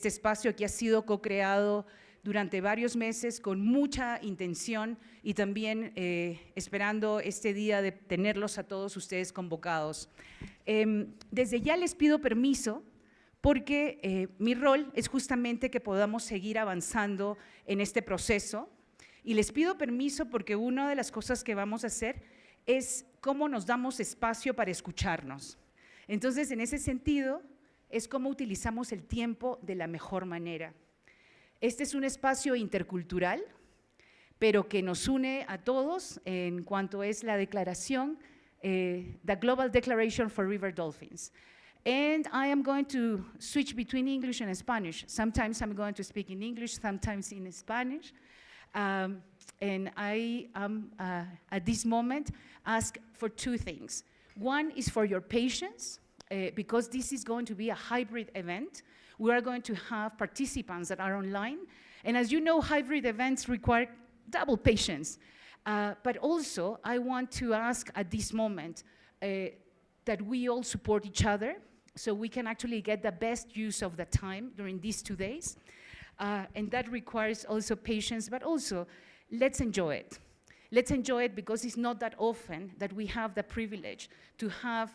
Este espacio que ha sido co-creado durante varios meses con mucha intención y también esperando este día de tenerlos a todos ustedes convocados. Desde ya les pido permiso porque mi rol es justamente que podamos seguir avanzando en este proceso y les pido permiso porque una de las cosas que vamos a hacer es cómo nos damos espacio para escucharnos. Entonces, en ese sentido, es cómo utilizamos el tiempo de la mejor manera. Este es un espacio intercultural, pero que nos une a todos en cuanto es la declaración, the Global Declaration for River Dolphins. And I am going to switch between English and Spanish. Sometimes I'm going to speak in English, sometimes in Spanish. And I am, at this moment, ask for two things. One is for your patience, because this is going to be a hybrid event. We are going to have participants that are online. And as you know, hybrid events require double patience. But also, I want to ask at this moment that we all support each other so we can actually get the best use of the time during these 2 days. And that requires also patience, but also let's enjoy it. Let's enjoy it because it's not that often that we have the privilege to have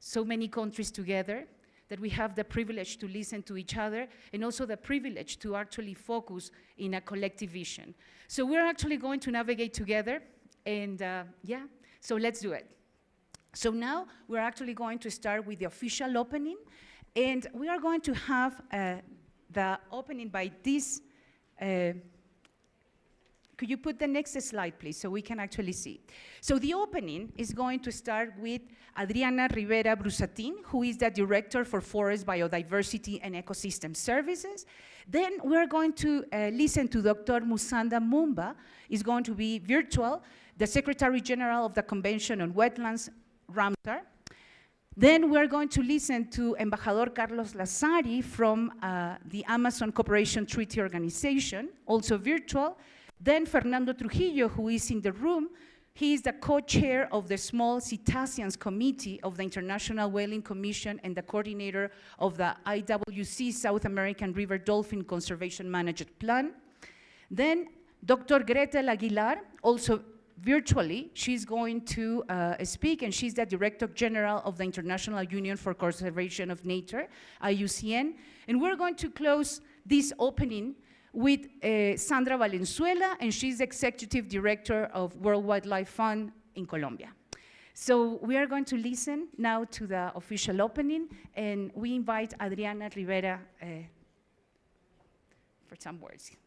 so many countries together, that we have the privilege to listen to each other, and also the privilege to actually focus in a collective vision. So we're actually going to navigate together, and yeah, so let's do it. So now we're actually going to start with the official opening, and we are going to have the opening by this. Could you put the next slide, please, so we can actually see? So the opening is going to start with Adriana Rivera Brusatin, who is the Director for Forest Biodiversity and Ecosystem Services. Then we're going to listen to Dr. Musonda Mumba, is going to be virtual, the Secretary General of the Convention on Wetlands, Ramsar. Then we're going to listen to Embajador Carlos Lazari from the Amazon Cooperation Treaty Organization, also virtual. Then Fernando Trujillo, who is in the room, he is the co-chair of the Small Cetaceans Committee of the International Whaling Commission and the coordinator of the IWC South American River Dolphin Conservation Management Plan. Then Dr. Grethel Aguilar, also virtually, she's going to speak, and she's the Director General of the International Union for Conservation of Nature, IUCN. And we're going to close this opening with Sandra Valenzuela, and she's Executive Director of World Wildlife Fund in Colombia. So we are going to listen now to the official opening, and we invite Adriana Rivera for some words here.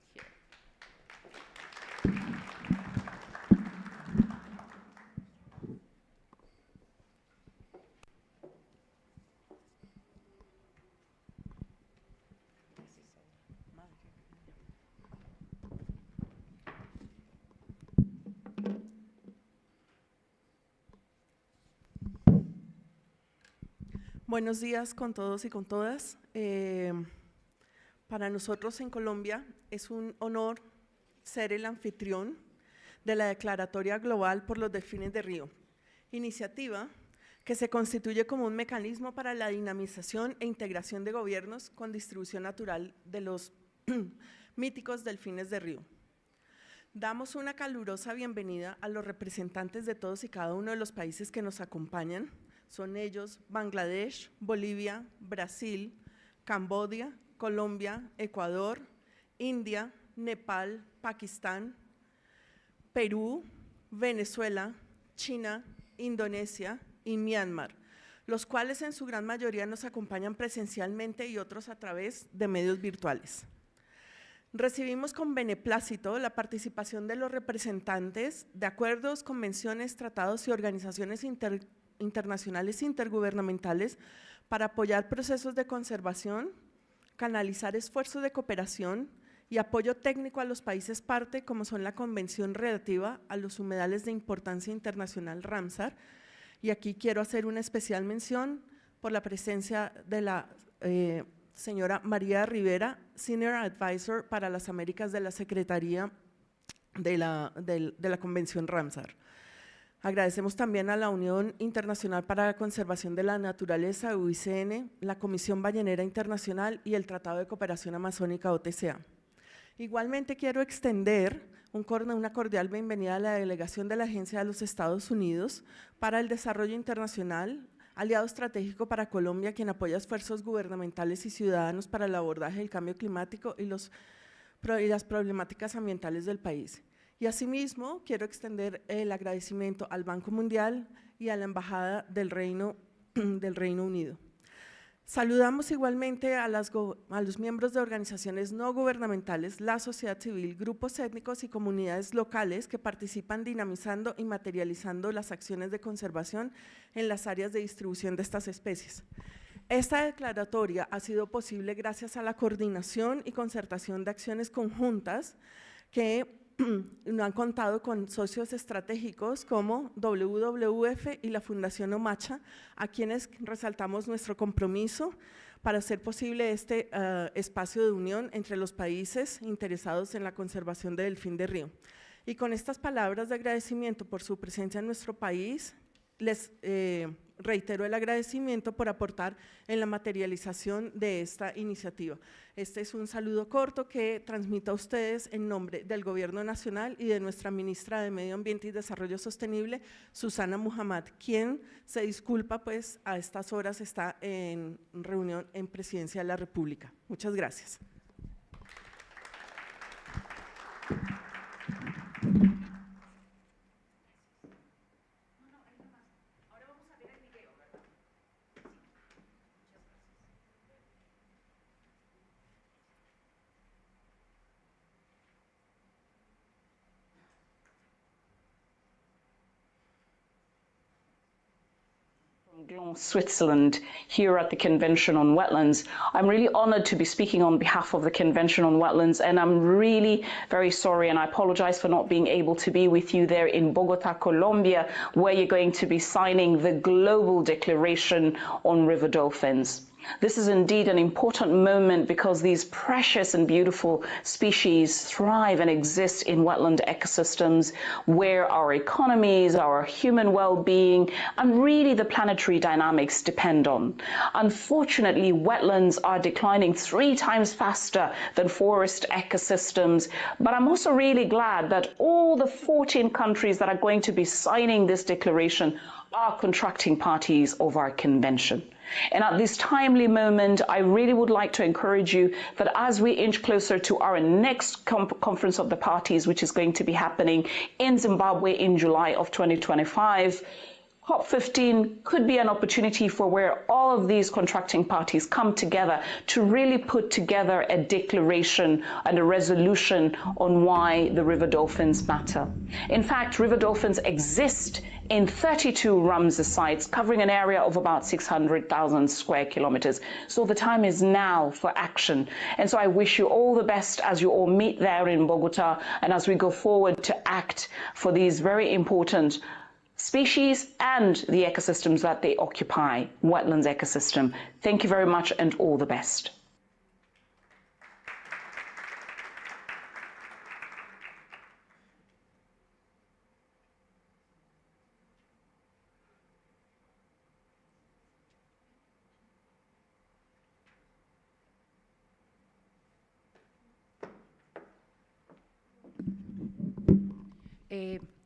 Buenos días con todos y con todas. Para nosotros en Colombia es un honor ser el anfitrión de la Declaratoria Global por los Delfines de Río, iniciativa que se constituye como un mecanismo para la dinamización e integración de gobiernos con distribución natural de los míticos delfines de río. Damos una calurosa bienvenida a los representantes de todos y cada uno de los países que nos acompañan. Son ellos Bangladesh, Bolivia, Brasil, Camboya, Colombia, Ecuador, India, Nepal, Pakistán, Perú, Venezuela, China, Indonesia y Myanmar, los cuales en su gran mayoría nos acompañan presencialmente y otros a través de medios virtuales. Recibimos con beneplácito la participación de los representantes de acuerdos, convenciones, tratados y organizaciones internacionales intergubernamentales para apoyar procesos de conservación, canalizar esfuerzos de cooperación y apoyo técnico a los países parte, como son la Convención relativa a los humedales de importancia internacional Ramsar. Y aquí quiero hacer una especial mención por la presencia de la señora María Rivera, Senior Advisor para las Américas de la Secretaría de la Convención Ramsar. Agradecemos también a la Unión Internacional para la Conservación de la Naturaleza, IUCN, la Comisión Ballenera Internacional y el Tratado de Cooperación Amazónica, OTCA. Igualmente quiero extender una cordial bienvenida a la delegación de la Agencia de los Estados Unidos para el Desarrollo Internacional, aliado estratégico para Colombia, quien apoya esfuerzos gubernamentales y ciudadanos para el abordaje del cambio climático y las problemáticas ambientales del país. Y asimismo, quiero extender el agradecimiento al Banco Mundial y a la Embajada del Reino Unido. Saludamos igualmente a los miembros de organizaciones no gubernamentales, la sociedad civil, grupos étnicos y comunidades locales que participan dinamizando y materializando las acciones de conservación en las áreas de distribución de estas especies. Esta declaratoria ha sido posible gracias a la coordinación y concertación de acciones conjuntas que no han contado con socios estratégicos como WWF y la Fundación Omacha, a quienes resaltamos nuestro compromiso para hacer posible este espacio de unión entre los países interesados en la conservación del delfín de río. Y con estas palabras de agradecimiento por su presencia en nuestro país, les reitero el agradecimiento por aportar en la materialización de esta iniciativa. Este es un saludo corto que transmito a ustedes en nombre del Gobierno Nacional y de nuestra Ministra de Medio Ambiente y Desarrollo Sostenible, Susana Muhamad, quien se disculpa, pues a estas horas está en reunión en Presidencia de la República. Muchas gracias. Switzerland, here at the Convention on Wetlands. I'm really honored to be speaking on behalf of the Convention on Wetlands, and I'm really very sorry, and I apologize for not being able to be with you there in Bogotá, Colombia, where you're going to be signing the Global Declaration on River Dolphins. This is indeed an important moment because these precious and beautiful species thrive and exist in wetland ecosystems where our economies, our human well-being, and really the planetary dynamics depend on. Unfortunately, wetlands are declining 3 times faster than forest ecosystems, but I'm also really glad that all the 14 countries that are going to be signing this declaration are contracting parties of our convention. And at this timely moment, I really would like to encourage you that as we inch closer to our next conference of the parties, which is going to be happening in Zimbabwe in July of 2025, COP15 could be an opportunity for where all of these contracting parties come together to really put together a declaration and a resolution on why the river dolphins matter. In fact, river dolphins exist in 32 Ramsar sites, covering an area of about 600,000 square kilometers. So the time is now for action. And so I wish you all the best as you all meet there in Bogotá and as we go forward to act for these very important species and the ecosystems that they occupy, wetlands ecosystem. Thank you very much and all the best.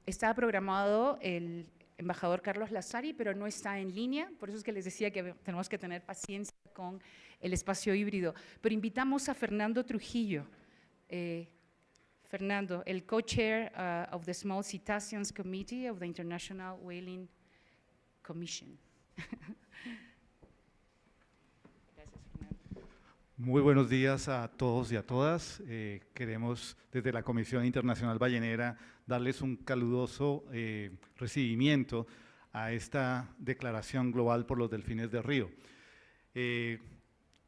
Estaba programado el embajador Carlos Lazzari, pero no está en línea, por eso es que les decía que tenemos que tener paciencia con el espacio híbrido. Pero invitamos a Fernando Trujillo. Fernando, el co-chair of the Small Cetaceans Committee of the International Whaling Commission. Gracias, Fernando. Muy buenos días a todos y a todas. Queremos desde la Comisión Internacional Ballenera darles un caluroso recibimiento a esta declaración global por los delfines de río.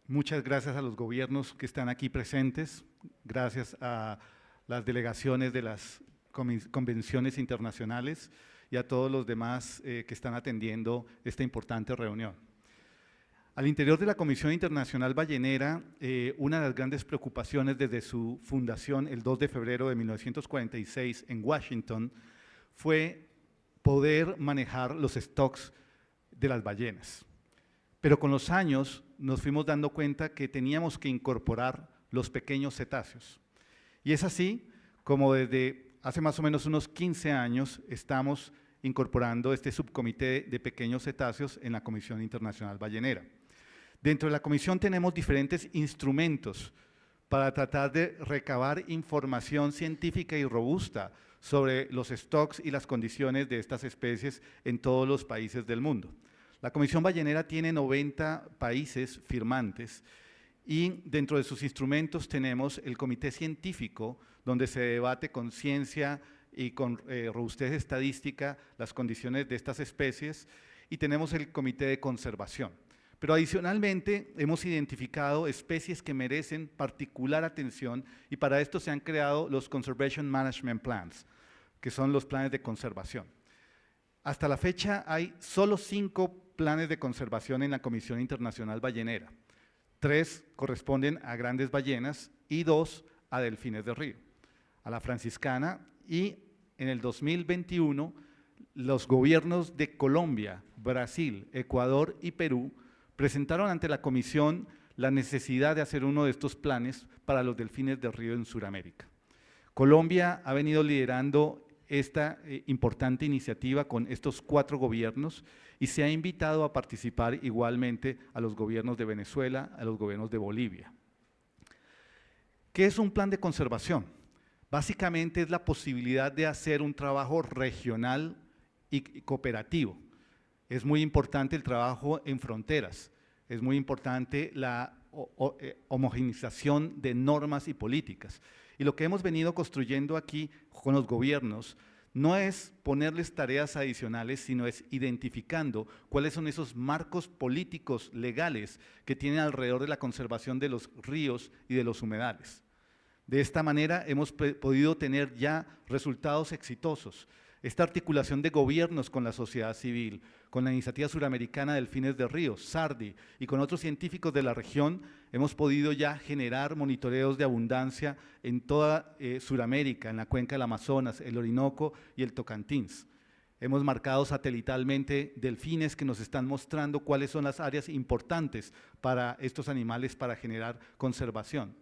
Muchas gracias a los gobiernos que están aquí presentes, gracias a las delegaciones de las convenciones internacionales y a todos los demás que están atendiendo esta importante reunión. Al interior de la Comisión Internacional Ballenera, una de las grandes preocupaciones desde su fundación el 2 de febrero de 1946 en Washington fue poder manejar los stocks de las ballenas. Pero con los años nos fuimos dando cuenta que teníamos que incorporar los pequeños cetáceos. Y es así como desde hace más o menos unos 15 años estamos incorporando este subcomité de pequeños cetáceos en la Comisión Internacional Ballenera. Dentro de la comisión tenemos diferentes instrumentos para tratar de recabar información científica y robusta sobre los stocks y las condiciones de estas especies en todos los países del mundo. La Comisión Ballenera tiene 90 países firmantes y dentro de sus instrumentos tenemos el comité científico, donde se debate con ciencia y con robustez estadística las condiciones de estas especies, y tenemos el comité de conservación. Pero adicionalmente hemos identificado especies que merecen particular atención y para esto se han creado los Conservation Management Plans, que son los planes de conservación. Hasta la fecha hay solo 5 planes de conservación en la Comisión Internacional Ballenera. 3 corresponden a grandes ballenas y 2 a delfines de río, a la franciscana, y en el 2021 los gobiernos de Colombia, Brasil, Ecuador y Perú presentaron ante la Comisión la necesidad de hacer uno de estos planes para los delfines de río en Sudamérica. Colombia ha venido liderando esta importante iniciativa con estos 4 gobiernos y se ha invitado a participar igualmente a los gobiernos de Venezuela, a los gobiernos de Bolivia. ¿Qué es un plan de conservación? Básicamente es la posibilidad de hacer un trabajo regional y cooperativo. Es muy importante el trabajo en fronteras, es muy importante la homogeneización de normas y políticas. Y lo que hemos venido construyendo aquí con los gobiernos no es ponerles tareas adicionales, sino es identificando cuáles son esos marcos políticos legales que tienen alrededor de la conservación de los ríos y de los humedales. De esta manera hemos podido tener ya resultados exitosos. Esta articulación de gobiernos con la sociedad civil, con la Iniciativa Suramericana de Delfines de Río, SARDI, y con otros científicos de la región, hemos podido ya generar monitoreos de abundancia en toda Suramérica, en la cuenca del Amazonas, el Orinoco y el Tocantins. Hemos marcado satelitalmente delfines que nos están mostrando cuáles son las áreas importantes para estos animales para generar conservación.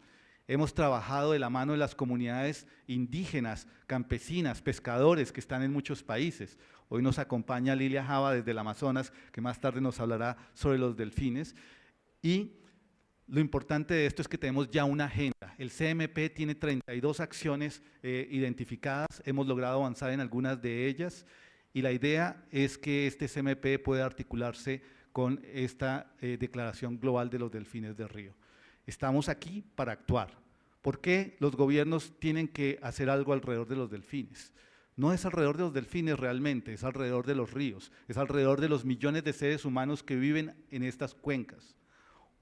Hemos trabajado de la mano de las comunidades indígenas, campesinas, pescadores que están en muchos países. Hoy nos acompaña Lilia Java desde el Amazonas, que más tarde nos hablará sobre los delfines. Y lo importante de esto es que tenemos ya una agenda. El CMP tiene 32 acciones identificadas, hemos logrado avanzar en algunas de ellas y la idea es que este CMP pueda articularse con esta Declaración Global de los Delfines de Río. Estamos aquí para actuar. ¿Por qué los gobiernos tienen que hacer algo alrededor de los delfines? No es alrededor de los delfines realmente, es alrededor de los ríos, es alrededor de los millones de seres humanos que viven en estas cuencas.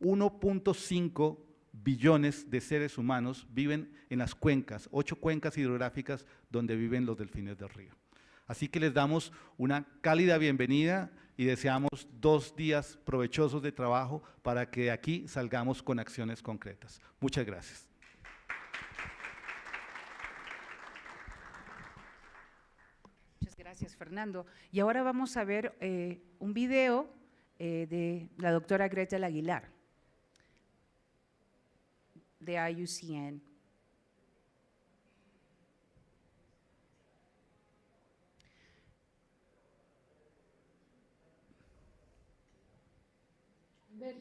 1.5 billones de seres humanos viven en las cuencas, 8 cuencas hidrográficas donde viven los delfines del río. Así que les damos una cálida bienvenida y deseamos 2 días provechosos de trabajo para que de aquí salgamos con acciones concretas. Muchas gracias. Muchas gracias, Fernando. Y ahora vamos a ver un video de la doctora Grethel Aguilar, de IUCN.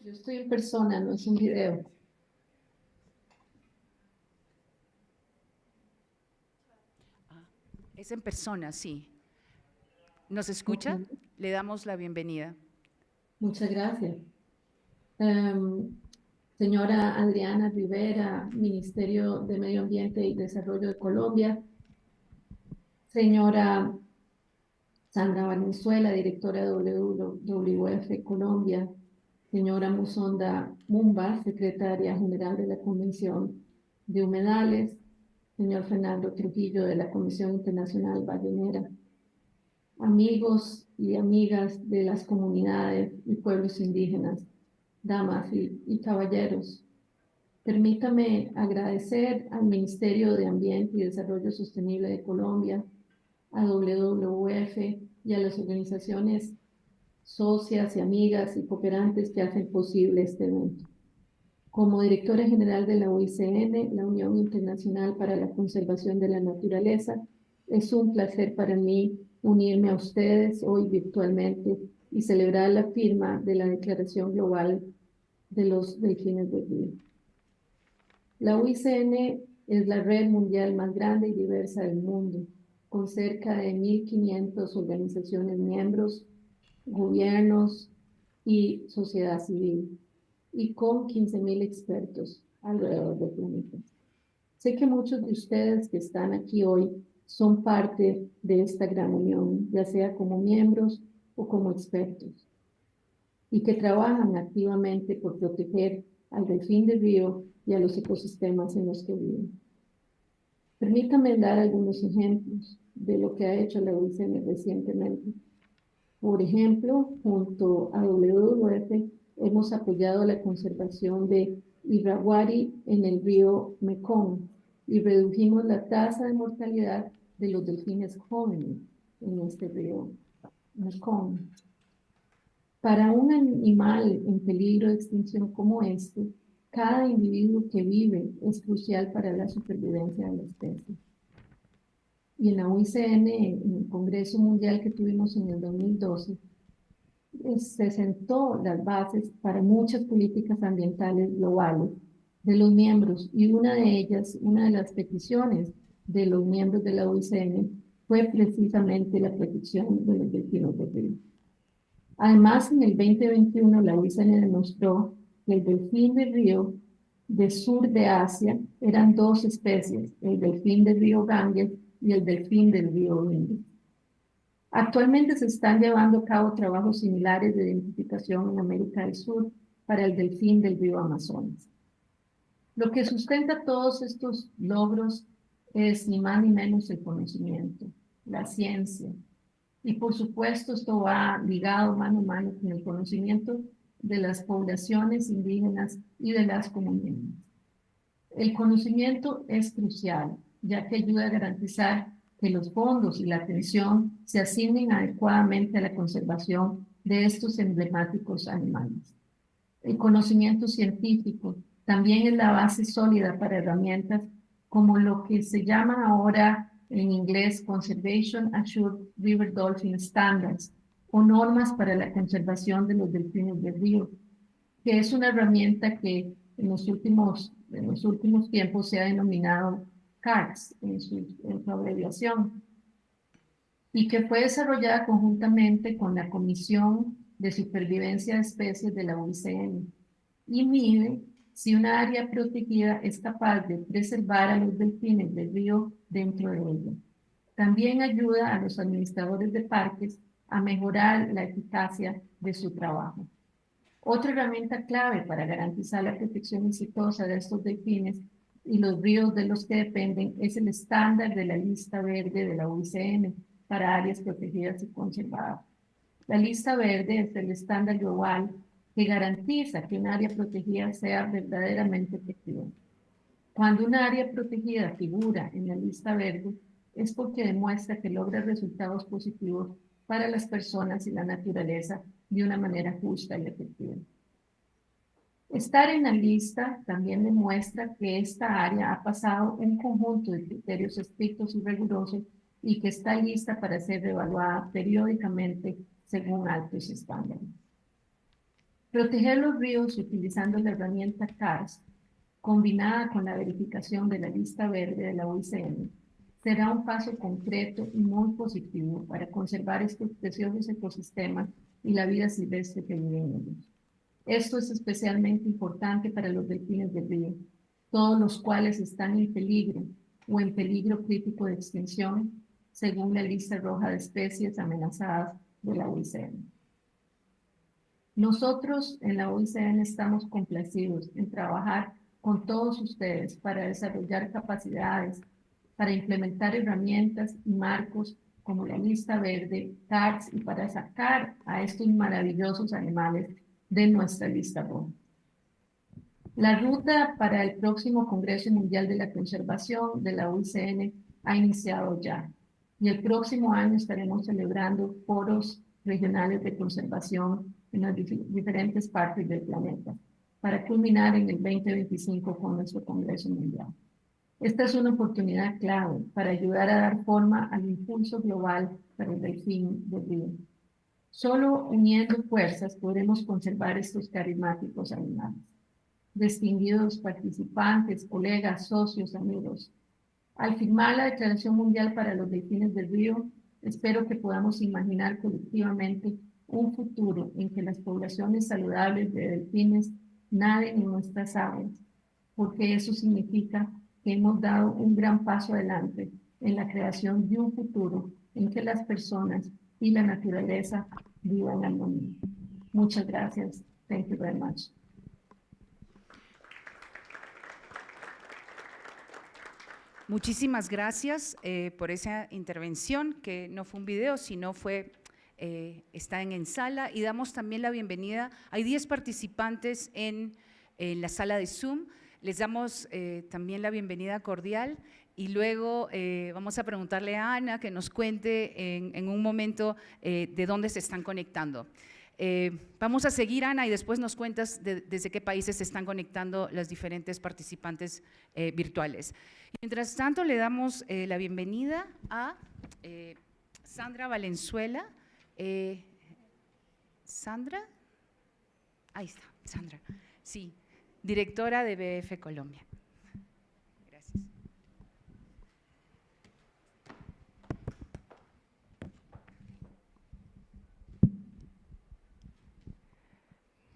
Yo estoy en persona, no es un video. Es en persona, sí. ¿Nos escucha? Okay. Le damos la bienvenida. Muchas gracias. Señora Adriana Rivera, Ministerio de Medio Ambiente y Desarrollo de Colombia. Señora Sandra Valenzuela, directora de WWF Colombia. Señora Musonda Mumba, secretaria general de la Convención de Humedales. Señor Fernando Trujillo, de la Comisión Internacional Ballenera. Amigos y amigas de las comunidades y pueblos indígenas, damas y caballeros, permítame agradecer al Ministerio de Ambiente y Desarrollo Sostenible de Colombia, a WWF y a las organizaciones socias y amigas y cooperantes que hacen posible este evento. Como directora general de la IUCN, la Unión Internacional para la Conservación de la Naturaleza, es un placer para mí unirme a ustedes hoy virtualmente y celebrar la firma de la Declaración Global de los Delfines del Río. La IUCN es la red mundial más grande y diversa del mundo, con cerca de 1.500 organizaciones miembros, gobiernos y sociedad civil, y con 15.000 expertos alrededor del planeta. Sé que muchos de ustedes que están aquí hoy son parte de esta gran unión, ya sea como miembros o como expertos, y que trabajan activamente por proteger al delfín del río y a los ecosistemas en los que viven. Permítanme dar algunos ejemplos de lo que ha hecho la IUCN recientemente. Por ejemplo, junto a WWF hemos apoyado la conservación de Irrawaddy en el río Mekong y redujimos la tasa de mortalidad de los delfines jóvenes en este río Mekong. Para un animal en peligro de extinción como este, cada individuo que vive es crucial para la supervivencia de la especie. Y en la IUCN, en el Congreso Mundial que tuvimos en el 2012, se sentó las bases para muchas políticas ambientales globales de los miembros, y una de ellas, una de las peticiones de los miembros de la IUCN fue precisamente la protección de los delfines del río. Además, en el 2021 la IUCN demostró que el delfín del río del sur de Asia eran dos especies, el delfín del río Ganges y el delfín del río Indo. Actualmente se están llevando a cabo trabajos similares de identificación en América del Sur para el delfín del río Amazonas. Lo que sustenta todos estos logros es ni más ni menos el conocimiento, la ciencia. Y por supuesto esto va ligado mano a mano con el conocimiento de las poblaciones indígenas y de las comunidades. El conocimiento es crucial, ya que ayuda a garantizar que los fondos y la atención se asignen adecuadamente a la conservación de estos emblemáticos animales. El conocimiento científico también es la base sólida para herramientas como lo que se llama ahora en inglés Conservation Assured River Dolphin Standards, o normas para la conservación de los delfines del río, que es una herramienta que en los últimos tiempos se ha denominado CARS en su abreviación, y que fue desarrollada conjuntamente con la Comisión de Supervivencia de Especies de la IUCN, y mide si una área protegida es capaz de preservar a los delfines del río dentro de ella. También ayuda a los administradores de parques a mejorar la eficacia de su trabajo. Otra herramienta clave para garantizar la protección exitosa de estos delfines y los ríos de los que dependen es el estándar de la lista verde de la IUCN para áreas protegidas y conservadas. La lista verde es el estándar global que garantiza que un área protegida sea verdaderamente efectiva. Cuando un área protegida figura en la lista verde, es porque demuestra que logra resultados positivos para las personas y la naturaleza de una manera justa y efectiva. Estar en la lista también demuestra que esta área ha pasado un conjunto de criterios estrictos y rigurosos y que está lista para ser reevaluada periódicamente según altos estándares. Proteger los ríos utilizando la herramienta CARS, combinada con la verificación de la lista verde de la IUCN, será un paso concreto y muy positivo para conservar estos preciosos ecosistemas y la vida silvestre que vive en ellos. Esto es especialmente importante para los delfines del río, todos los cuales están en peligro o en peligro crítico de extinción, según la lista roja de especies amenazadas de la IUCN. Nosotros en la IUCN estamos complacidos en trabajar con todos ustedes para desarrollar capacidades, para implementar herramientas y marcos como la lista verde, CARS, y para sacar a estos maravillosos animales de nuestra lista roja. La ruta para el próximo Congreso Mundial de la Conservación de la IUCN ha iniciado ya. Y el próximo año estaremos celebrando foros regionales de conservación en las diferentes partes del planeta, para culminar en el 2025 con nuestro Congreso Mundial. Esta es una oportunidad clave para ayudar a dar forma al impulso global para el delfín del río. Solo uniendo fuerzas podremos conservar estos carismáticos animales. Distinguidos participantes, colegas, socios, amigos, al firmar la Declaración Mundial para los Delfines del Río, espero que podamos imaginar colectivamente un futuro en que las poblaciones saludables de delfines naden en nuestras aguas, porque eso significa que hemos dado un gran paso adelante en la creación de un futuro en que las personas y la naturaleza vivan en armonía. Muchas gracias. Thank you very much. Muchísimas gracias por esa intervención, que no fue un video, sino fue, está en sala, y damos también la bienvenida. Hay 10 participantes en la sala de Zoom. Les damos también la bienvenida cordial y luego vamos a preguntarle a Ana que nos cuente en un momento de dónde se están conectando. Vamos a seguir, Ana, y después nos cuentas desde qué países se están conectando las diferentes participantes virtuales. Mientras tanto, le damos la bienvenida a Sandra Valenzuela. ¿Sandra? Ahí está, Sandra. Sí, directora de BF Colombia. Gracias.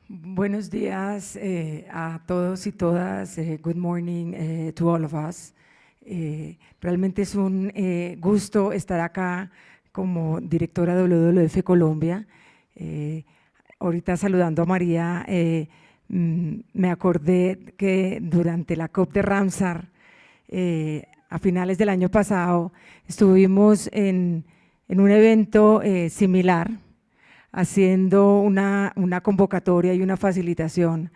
Buenos días a todos y todas. Good morning to all of us. Realmente es un gusto estar acá como directora de WWF Colombia. Ahorita saludando a María, me acordé que durante la COP de Ramsar, a finales del año pasado, estuvimos en un evento similar, haciendo una convocatoria y una facilitación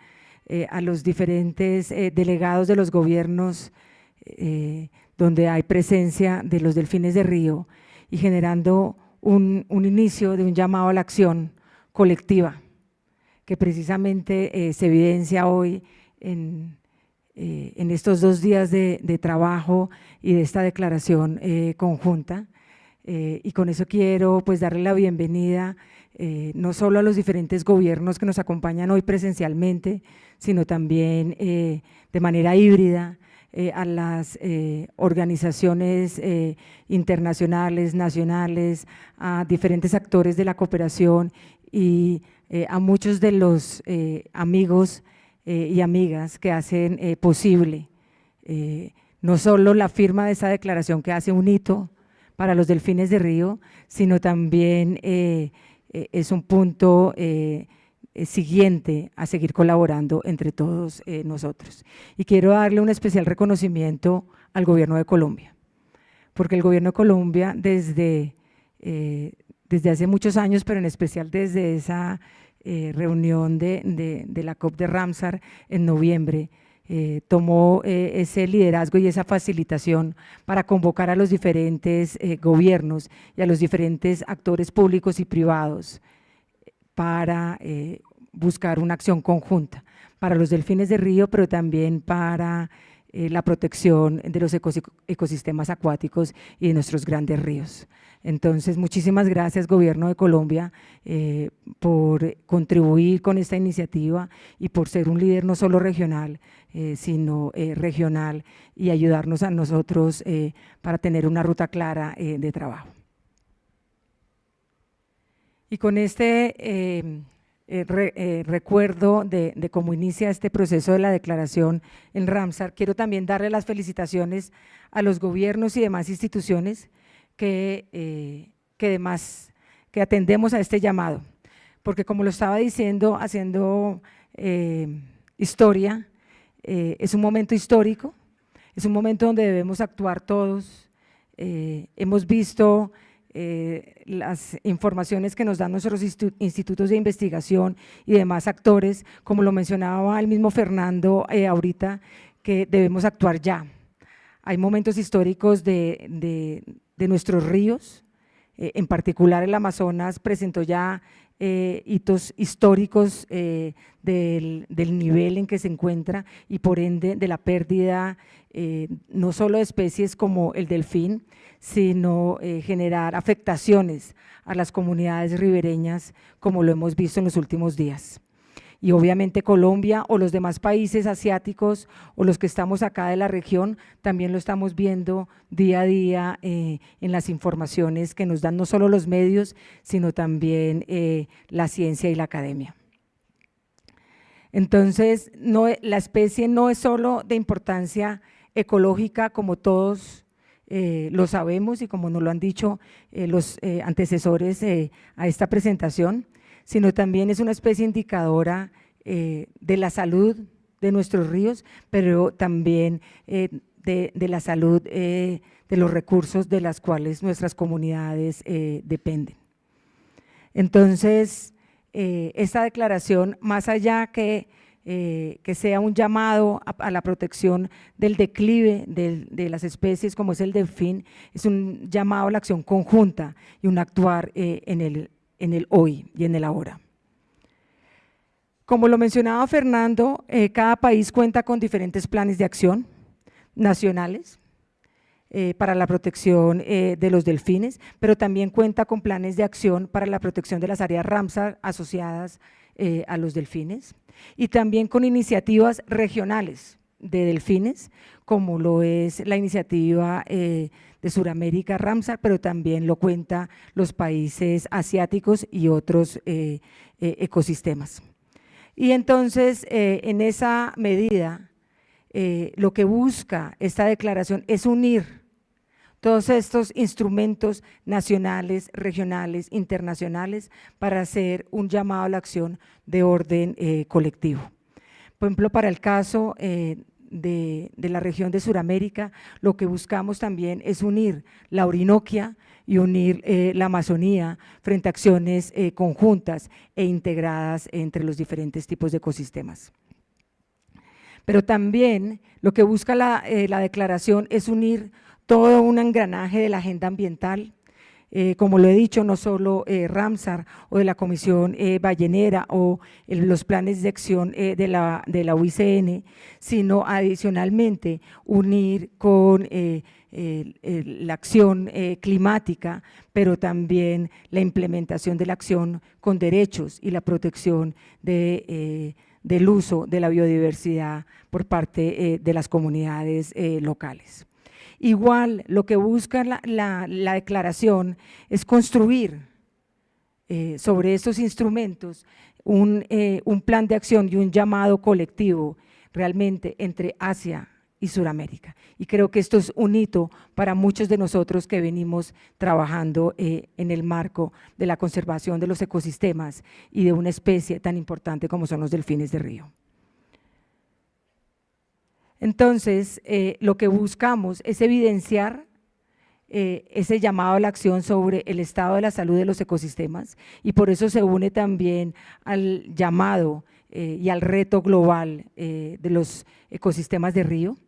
a los diferentes delegados de los gobiernos donde hay presencia de los delfines de río y generando un inicio de un llamado a la acción colectiva que precisamente se evidencia hoy en estos 2 días de trabajo y de esta declaración conjunta. Y con eso quiero pues darle la bienvenida no solo a los diferentes gobiernos que nos acompañan hoy presencialmente, sino también de manera híbrida a las organizaciones internacionales, nacionales, a diferentes actores de la cooperación y a muchos de los amigos y amigas que hacen posible no solo la firma de esta declaración que hace un hito para los delfines de río, sino también es un punto siguiente a seguir colaborando entre todos nosotros. Y quiero darle un especial reconocimiento al Gobierno de Colombia, porque el Gobierno de Colombia desde hace muchos años, pero en especial desde esa reunión de la COP de Ramsar en noviembre, tomó ese liderazgo y esa facilitación para convocar a los diferentes gobiernos y a los diferentes actores públicos y privados para buscar una acción conjunta para los delfines de río, pero también para la protección de los ecosistemas acuáticos y de nuestros grandes ríos. Entonces, muchísimas gracias, Gobierno de Colombia, por contribuir con esta iniciativa y por ser un líder no solo regional, sino regional y ayudarnos a nosotros para tener una ruta clara de trabajo. Y con este recuerdo de cómo inicia este proceso de la declaración en Ramsar, quiero también darle las felicitaciones a los gobiernos y demás instituciones que atendemos a este llamado, porque como lo estaba diciendo, haciendo historia, es un momento histórico, es un momento donde debemos actuar todos. Hemos visto las informaciones que nos dan nuestros institutos de investigación y demás actores, como lo mencionaba el mismo Fernando ahorita, que debemos actuar ya. hay momentos históricos de nuestros ríos, en particular el Amazonas presentó ya hitos históricos del nivel en que se encuentra y por ende de la pérdida no solo de especies como el delfín, sino generar afectaciones a las comunidades ribereñas como lo hemos visto en los últimos días. Y obviamente Colombia o los demás países asiáticos o los que estamos acá de la región también lo estamos viendo día a día en las informaciones que nos dan no solo los medios, sino también la ciencia y la academia. Entonces, la especie no es solo de importancia ecológica como todos lo sabemos y como nos lo han dicho los antecesores a esta presentación, sino también es una especie indicadora de la salud de nuestros ríos, pero también de la salud de los recursos de las cuales nuestras comunidades dependen. Entonces, esta declaración, más allá que sea un llamado a la protección del declive de las especies como es el delfín, es un llamado a la acción conjunta y un actuar en el hoy y en el ahora. Como lo mencionaba Fernando, cada país cuenta con diferentes planes de acción nacionales para la protección de los delfines, pero también cuenta con planes de acción para la protección de las áreas Ramsar asociadas a los delfines y también con iniciativas regionales de delfines, como lo es la iniciativa de Suramérica Ramsar, pero también lo cuentan los países asiáticos y otros ecosistemas. Y entonces, en esa medida, lo que busca esta declaración es unir todos estos instrumentos nacionales, regionales, internacionales, para hacer un llamado a la acción de orden colectivo. Por ejemplo, para el caso de la región de Suramérica, lo que buscamos también es unir la Orinoquia y unir la Amazonía frente a acciones conjuntas e integradas entre los diferentes tipos de ecosistemas. Pero también lo que busca la declaración es unir todo un engranaje de la agenda ambiental, como lo he dicho, no solo Ramsar o de la Comisión Ballenera o los planes de acción de la IUCN, sino adicionalmente unir con la acción climática, pero también la implementación de la acción con derechos y la protección del uso de la biodiversidad por parte de las comunidades locales. Igual, lo que busca la declaración es construir sobre estos instrumentos un plan de acción y un llamado colectivo realmente entre Asia y Suramérica. Y creo que esto es un hito para muchos de nosotros que venimos trabajando en el marco de la conservación de los ecosistemas y de una especie tan importante como son los delfines de río. Entonces, lo que buscamos es evidenciar ese llamado a la acción sobre el estado de la salud de los ecosistemas y por eso se une también al llamado y al reto global de los ecosistemas de río,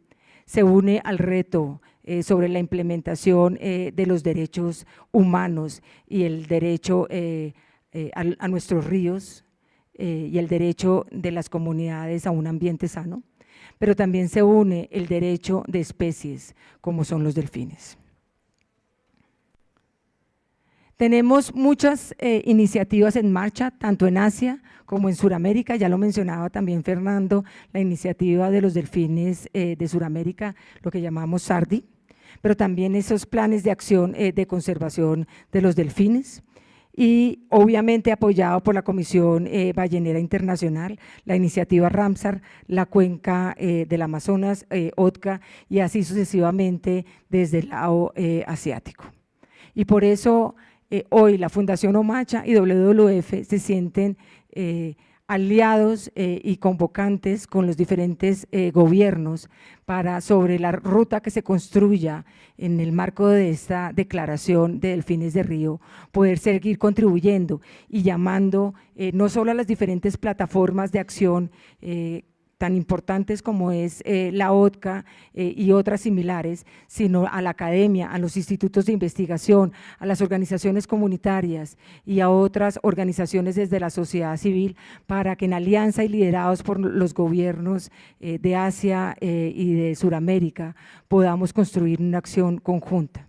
se une al reto sobre la implementación de los derechos humanos y el derecho a nuestros ríos y el derecho de las comunidades a un ambiente sano, pero también se une el derecho de especies como son los delfines. Tenemos muchas iniciativas en marcha, tanto en Asia como en Suramérica, ya lo mencionaba también Fernando, la iniciativa de los delfines de Suramérica, lo que llamamos SARDI, pero también esos planes de acción de conservación de los delfines y obviamente apoyado por la Comisión Ballenera Internacional, la iniciativa Ramsar, la cuenca del Amazonas, OTCA y así sucesivamente desde el lado asiático. Y por eso hoy la Fundación Omacha y WWF se sienten aliados y convocantes con los diferentes gobiernos para sobre la ruta que se construya en el marco de esta declaración de delfines de río, poder seguir contribuyendo y llamando no solo a las diferentes plataformas de acción tan importantes como es la ODCA y otras similares, sino a la academia, a los institutos de investigación, a las organizaciones comunitarias y a otras organizaciones desde la sociedad civil, para que en alianza y liderados por los gobiernos de Asia y de Sudamérica podamos construir una acción conjunta.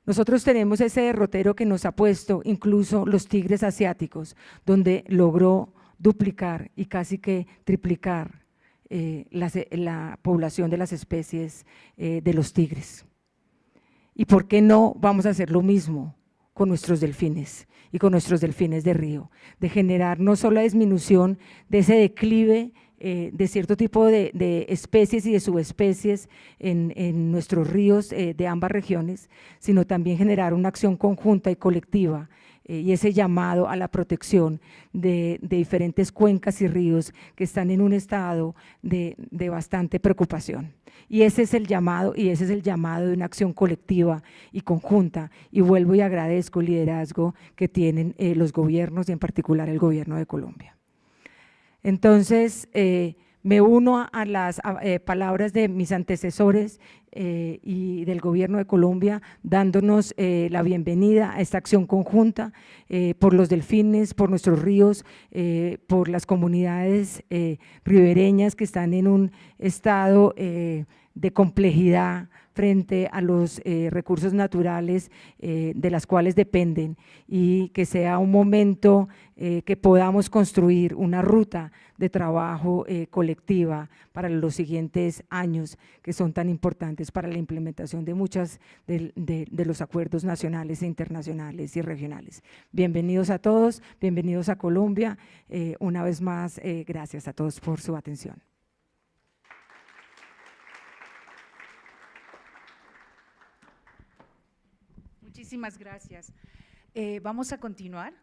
Nosotros tenemos ese derrotero que nos ha puesto incluso los tigres asiáticos, donde logró duplicar y casi que triplicar la población de las especies de los tigres. ¿Y por qué no vamos a hacer lo mismo con nuestros delfines y con nuestros delfines de río? De generar no solo la disminución de ese declive de cierto tipo de especies y de subespecies en nuestros ríos de ambas regiones, sino también generar una acción conjunta y colectiva y ese llamado a la protección de diferentes cuencas y ríos que están en un estado de bastante preocupación. Y ese es el llamado, de una acción colectiva y conjunta, y vuelvo y agradezco el liderazgo que tienen los gobiernos y en particular el gobierno de Colombia. Entonces, me uno a las palabras de mis antecesores y del gobierno de Colombia, dándonos la bienvenida a esta acción conjunta por los delfines, por nuestros ríos, por las comunidades ribereñas que están en un estado de complejidad frente a los recursos naturales de las cuales dependen, y que sea un momento que podamos construir una ruta de trabajo colectiva para los siguientes años, que son tan importantes para la implementación de muchas de los acuerdos nacionales e internacionales y regionales. Bienvenidos a todos, bienvenidos a Colombia. Una vez más, gracias a todos por su atención. Muchísimas gracias. Vamos a continuar.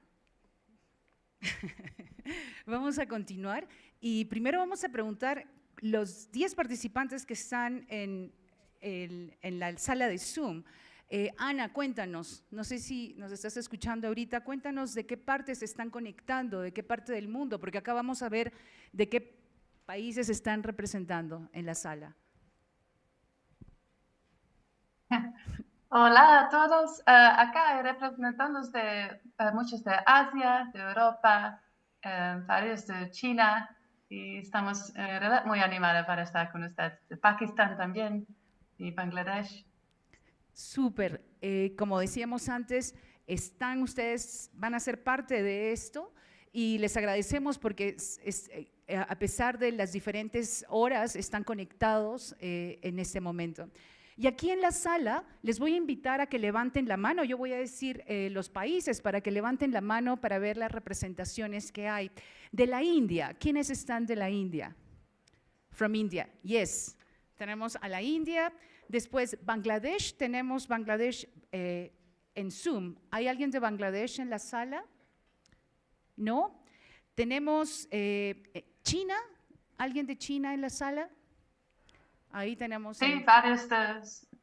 Vamos a continuar y primero vamos a preguntar los 10 participantes que están en la sala de Zoom. Ana, cuéntanos, no sé si nos estás escuchando ahorita, cuéntanos de qué parte se están conectando, de qué parte del mundo, porque acá vamos a ver de qué países están representando en la sala. Hola a todos, acá hay representantes de muchos de Asia, de Europa, varios de China, y estamos muy animados para estar con ustedes, de Pakistán también y Bangladesh. Súper, como decíamos antes, ustedes van a ser parte de esto y les agradecemos porque a pesar de las diferentes horas están conectados en este momento. Y aquí en la sala les voy a invitar a que levanten la mano, yo voy a decir los países para que levanten la mano para ver las representaciones que hay. De la India, ¿quiénes están de la India? From India, yes, tenemos a la India. Después Bangladesh, tenemos Bangladesh en Zoom. ¿Hay alguien de Bangladesh en la sala? ¿No? Tenemos China, ¿alguien de China en la sala? Ahí tenemos… Sí,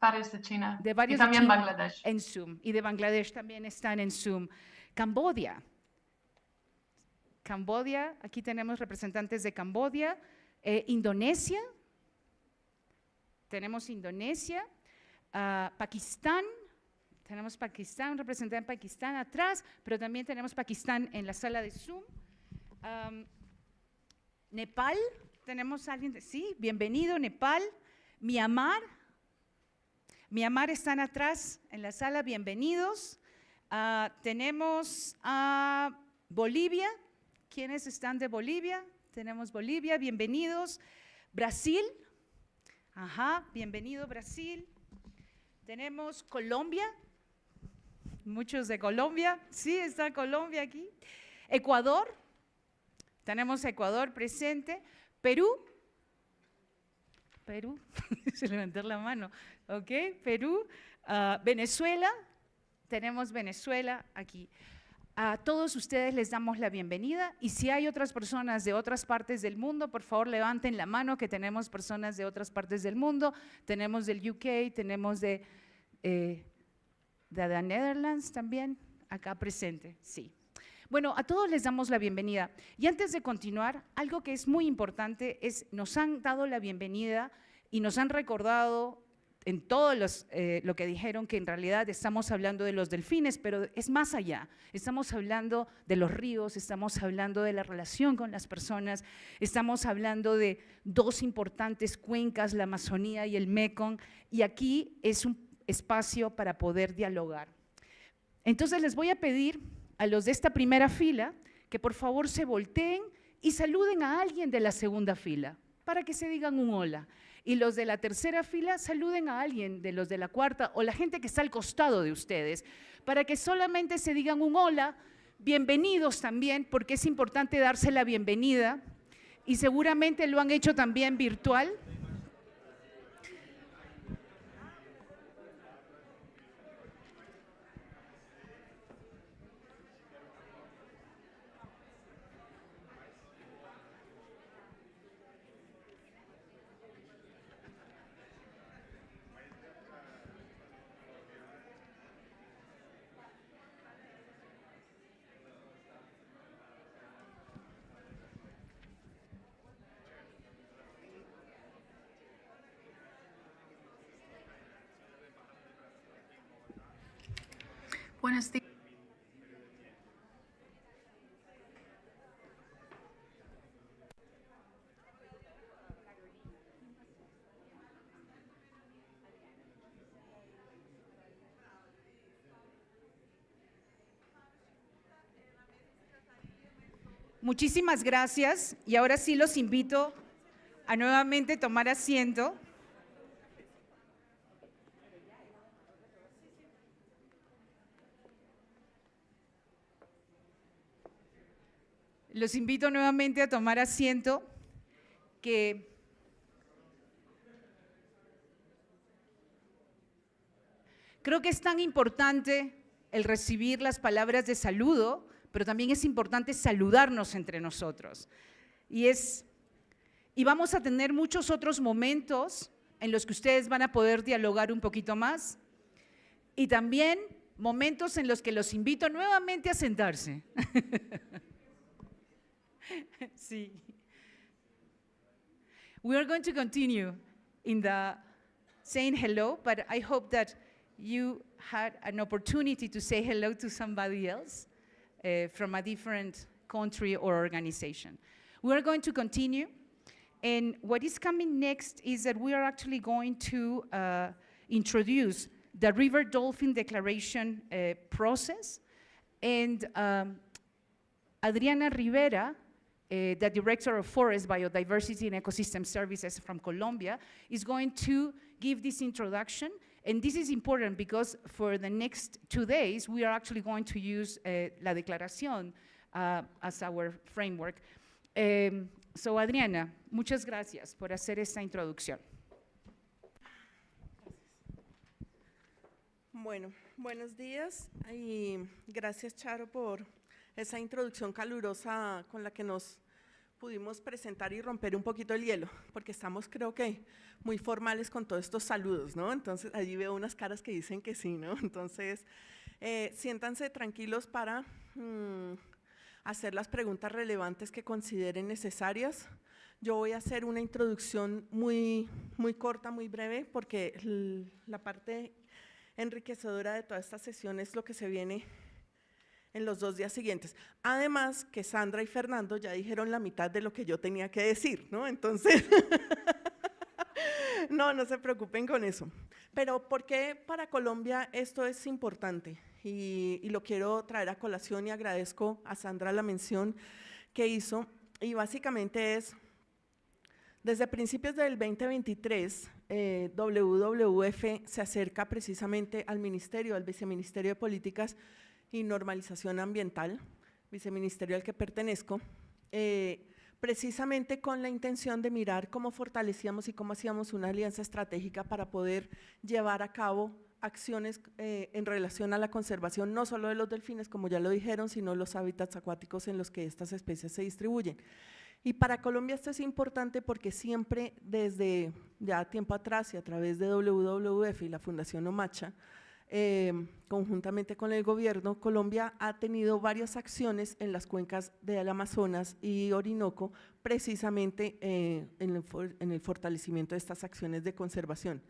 varios de China y también Bangladesh. En Zoom, y de Bangladesh también están en Zoom. Camboya, aquí tenemos representantes de Camboya. Indonesia, tenemos Indonesia. Pakistán, tenemos Pakistán, un representante de Pakistán atrás, pero también tenemos Pakistán en la sala de Zoom. Nepal, tenemos a alguien, sí, bienvenido Nepal. Myanmar están atrás en la sala, bienvenidos. Tenemos a Bolivia, ¿quiénes están de Bolivia? Tenemos Bolivia, bienvenidos. Brasil, bienvenido Brasil. Tenemos Colombia, muchos de Colombia, sí, está Colombia aquí. Ecuador, tenemos a Ecuador presente. Perú, se levantar la mano, ok, Perú. Venezuela, tenemos Venezuela aquí. A todos ustedes les damos la bienvenida y si hay otras personas de otras partes del mundo, por favor levanten la mano que tenemos personas de otras partes del mundo. Tenemos del UK, tenemos de the Netherlands también, acá presente, sí. Bueno, a todos les damos la bienvenida. Y antes de continuar, algo que es muy importante es, nos han dado la bienvenida y nos han recordado en todo lo que dijeron, que en realidad estamos hablando de los delfines, pero es más allá. Estamos hablando de los ríos, estamos hablando de la relación con las personas, estamos hablando de dos importantes cuencas, la Amazonía y el Mekong, y aquí es un espacio para poder dialogar. Entonces les voy a pedir a los de esta primera fila que por favor se volteen y saluden a alguien de la segunda fila, para que se digan un hola. Y los de la tercera fila saluden a alguien de los de la cuarta o la gente que está al costado de ustedes, para que solamente se digan un hola, bienvenidos también, porque es importante darse la bienvenida y seguramente lo han hecho también virtual. Buenos días. Muchísimas gracias y ahora sí los invito a nuevamente tomar asiento. Los invito nuevamente a tomar asiento, que creo que es tan importante el recibir las palabras de saludo, pero también es importante saludarnos entre nosotros. Y vamos a tener muchos otros momentos en los que ustedes van a poder dialogar un poquito más, y también momentos en los que los invito nuevamente a sentarse. Sí. We are going to continue in the saying hello, but I hope that you had an opportunity to say hello to somebody else from a different country or organization. We are going to continue, and what is coming next is that we are actually going to introduce the River Dolphin Declaration process, and Adriana Rivera, the Director of Forest, Biodiversity and Ecosystem Services from Colombia, is going to give this introduction. And this is important because for the next 2 days, we are actually going to use La Declaración as our framework. So Adriana, muchas gracias por hacer esta introducción. Bueno, buenos días y gracias, Charo, por esa introducción calurosa con la que nos pudimos presentar y romper un poquito el hielo, porque estamos, creo que, muy formales con todos estos saludos, ¿no? Entonces, allí veo unas caras que dicen que sí, ¿no? Entonces, siéntanse tranquilos para hacer las preguntas relevantes que consideren necesarias. Yo voy a hacer una introducción muy corta, muy breve, porque la parte enriquecedora de toda esta sesión es lo que se viene en los 2 días siguientes. Además que Sandra y Fernando ya dijeron la mitad de lo que yo tenía que decir, ¿no? Entonces, no se preocupen con eso. Pero ¿por qué para Colombia esto es importante? Y lo quiero traer a colación y agradezco a Sandra la mención que hizo. Y básicamente es, desde principios del 2023, WWF se acerca precisamente al Ministerio, al Viceministerio de Políticas y Normalización Ambiental, viceministerio al que pertenezco, precisamente con la intención de mirar cómo fortalecíamos y cómo hacíamos una alianza estratégica para poder llevar a cabo acciones en relación a la conservación, no solo de los delfines, como ya lo dijeron, sino los hábitats acuáticos en los que estas especies se distribuyen. Y para Colombia esto es importante porque siempre desde ya tiempo atrás y a través de WWF y la Fundación Omacha, conjuntamente con el gobierno, Colombia ha tenido varias acciones en las cuencas del Amazonas y Orinoco, precisamente en el fortalecimiento de estas acciones de conservación.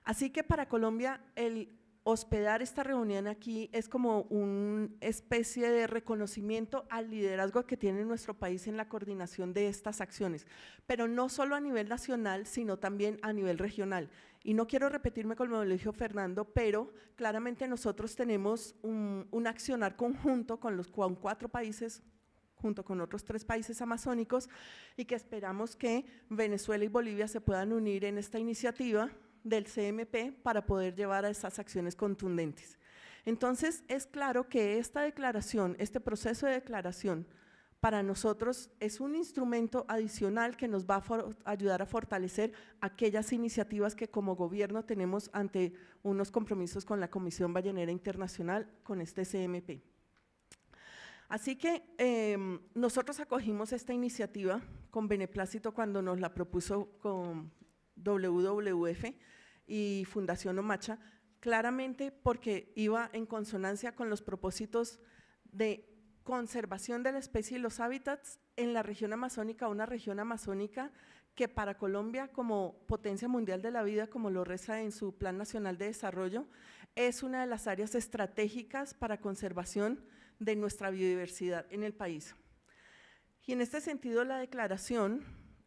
Así que para Colombia el hospedar esta reunión aquí es como una especie de reconocimiento al liderazgo que tiene nuestro país en la coordinación de estas acciones, pero no solo a nivel nacional, sino también a nivel regional. Y no quiero repetirme como lo dijo Fernando, pero claramente nosotros tenemos un accionar conjunto con 4 países, junto con otros 3 países amazónicos, y que esperamos que Venezuela y Bolivia se puedan unir en esta iniciativa del CMP para poder llevar a esas acciones contundentes. Entonces, es claro que esta declaración, este proceso de declaración, para nosotros es un instrumento adicional que nos va a ayudar a fortalecer aquellas iniciativas que como gobierno tenemos ante unos compromisos con la Comisión Ballenera Internacional, con este CMP. Así que nosotros acogimos esta iniciativa con beneplácito cuando nos la propuso con WWF y Fundación Omacha, claramente porque iba en consonancia con los propósitos de conservación de la especie y los hábitats en la región amazónica, una región amazónica que para Colombia como potencia mundial de la vida, como lo reza en su Plan Nacional de Desarrollo, es una de las áreas estratégicas para conservación de nuestra biodiversidad en el país. Y en este sentido la declaración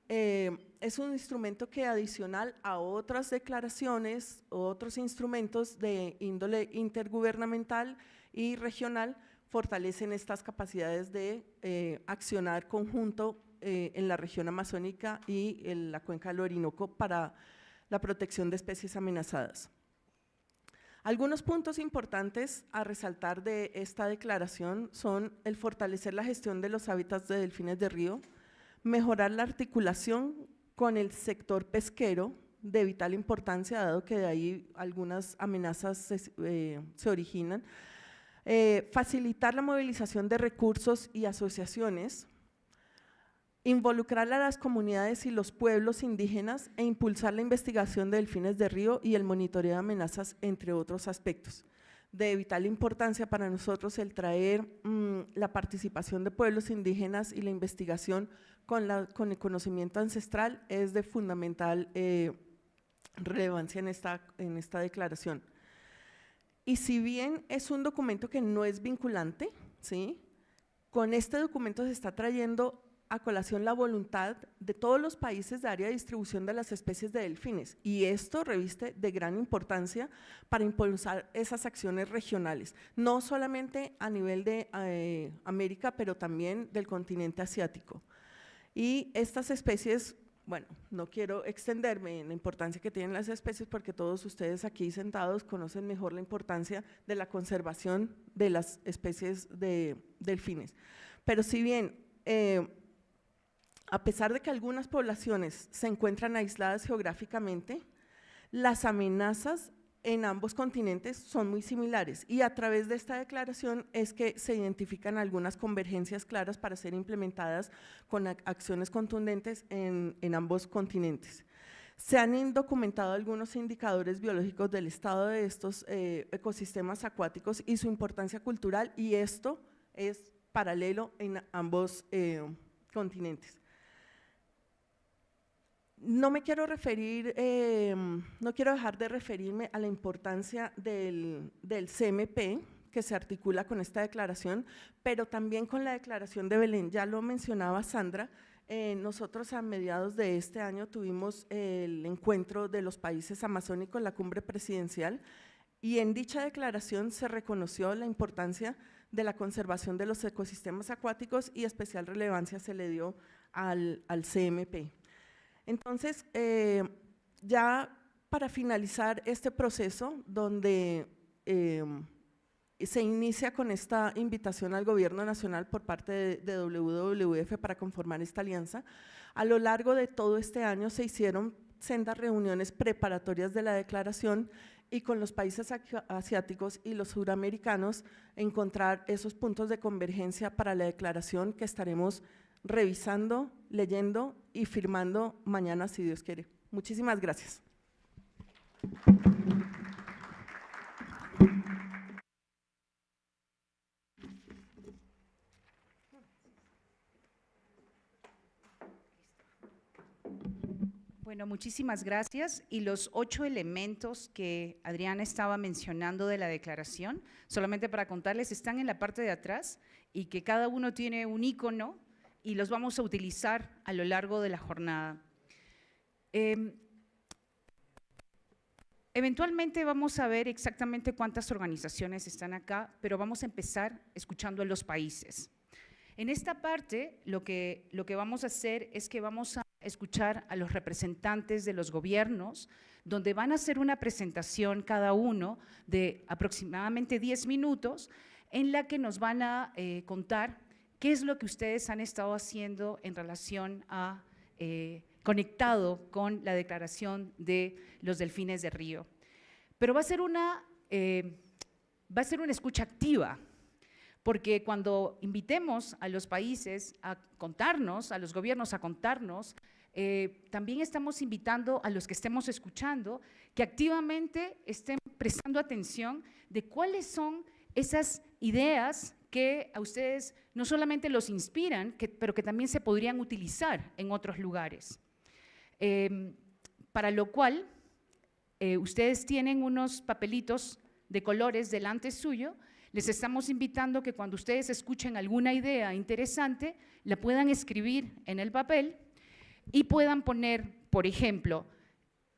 es un instrumento que adicional a otras declaraciones, otros instrumentos de índole intergubernamental y regional, fortalecen estas capacidades de accionar conjunto en la región amazónica y en la cuenca del Orinoco para la protección de especies amenazadas. Algunos puntos importantes a resaltar de esta declaración son el fortalecer la gestión de los hábitats de delfines de río, mejorar la articulación con el sector pesquero de vital importancia, dado que de ahí algunas amenazas se originan, facilitar la movilización de recursos y asociaciones, involucrar a las comunidades y los pueblos indígenas e impulsar la investigación de delfines de río y el monitoreo de amenazas, entre otros aspectos. De vital importancia para nosotros el traer la participación de pueblos indígenas y la investigación con el conocimiento ancestral es de fundamental relevancia en esta declaración. Y si bien es un documento que no es vinculante, ¿sí?, con este documento se está trayendo a colación la voluntad de todos los países de área de distribución de las especies de delfines, y esto reviste de gran importancia para impulsar esas acciones regionales, no solamente a nivel de América, pero también del continente asiático. Y estas especies, bueno, no quiero extenderme en la importancia que tienen las especies porque todos ustedes aquí sentados conocen mejor la importancia de la conservación de las especies de delfines. Pero si bien a pesar de que algunas poblaciones se encuentran aisladas geográficamente, las amenazas en ambos continentes son muy similares y a través de esta declaración es que se identifican algunas convergencias claras para ser implementadas con acciones contundentes en ambos continentes. Se han documentado algunos indicadores biológicos del estado de estos ecosistemas acuáticos y su importancia cultural, y esto es paralelo en ambos continentes. No me quiero referir, no quiero dejar de referirme a la importancia del CMP que se articula con esta declaración, pero también con la declaración de Belén. Ya lo mencionaba Sandra, nosotros a mediados de este año tuvimos el encuentro de los países amazónicos, la cumbre presidencial, y en dicha declaración se reconoció la importancia de la conservación de los ecosistemas acuáticos y especial relevancia se le dio al CMP. Entonces, ya para finalizar este proceso, donde se inicia con esta invitación al gobierno nacional por parte de WWF para conformar esta alianza, a lo largo de todo este año se hicieron sendas reuniones preparatorias de la declaración y con los países asiáticos y los suramericanos encontrar esos puntos de convergencia para la declaración que estaremos revisando, leyendo y firmando mañana, si Dios quiere. Muchísimas gracias. Bueno, muchísimas gracias. Y los 8 elementos que Adriana estaba mencionando de la declaración, solamente para contarles, están en la parte de atrás y que cada uno tiene un icono y los vamos a utilizar a lo largo de la jornada. Eventualmente vamos a ver exactamente cuántas organizaciones están acá, pero vamos a empezar escuchando a los países. En esta parte, lo que vamos a hacer es que vamos a escuchar a los representantes de los gobiernos, donde van a hacer una presentación cada uno de aproximadamente 10 minutos, en la que nos van a contar qué es lo que ustedes han estado haciendo en relación a, conectado con la declaración de los delfines de río. Pero va a ser una escucha activa, porque cuando invitemos a los países a contarnos, a los gobiernos a contarnos, también estamos invitando a los que estemos escuchando que activamente estén prestando atención de cuáles son esas ideas que a ustedes no solamente los inspiran, pero que también se podrían utilizar en otros lugares. Para lo cual, ustedes tienen unos papelitos de colores delante suyo. Les estamos invitando que cuando ustedes escuchen alguna idea interesante, la puedan escribir en el papel y puedan poner, por ejemplo,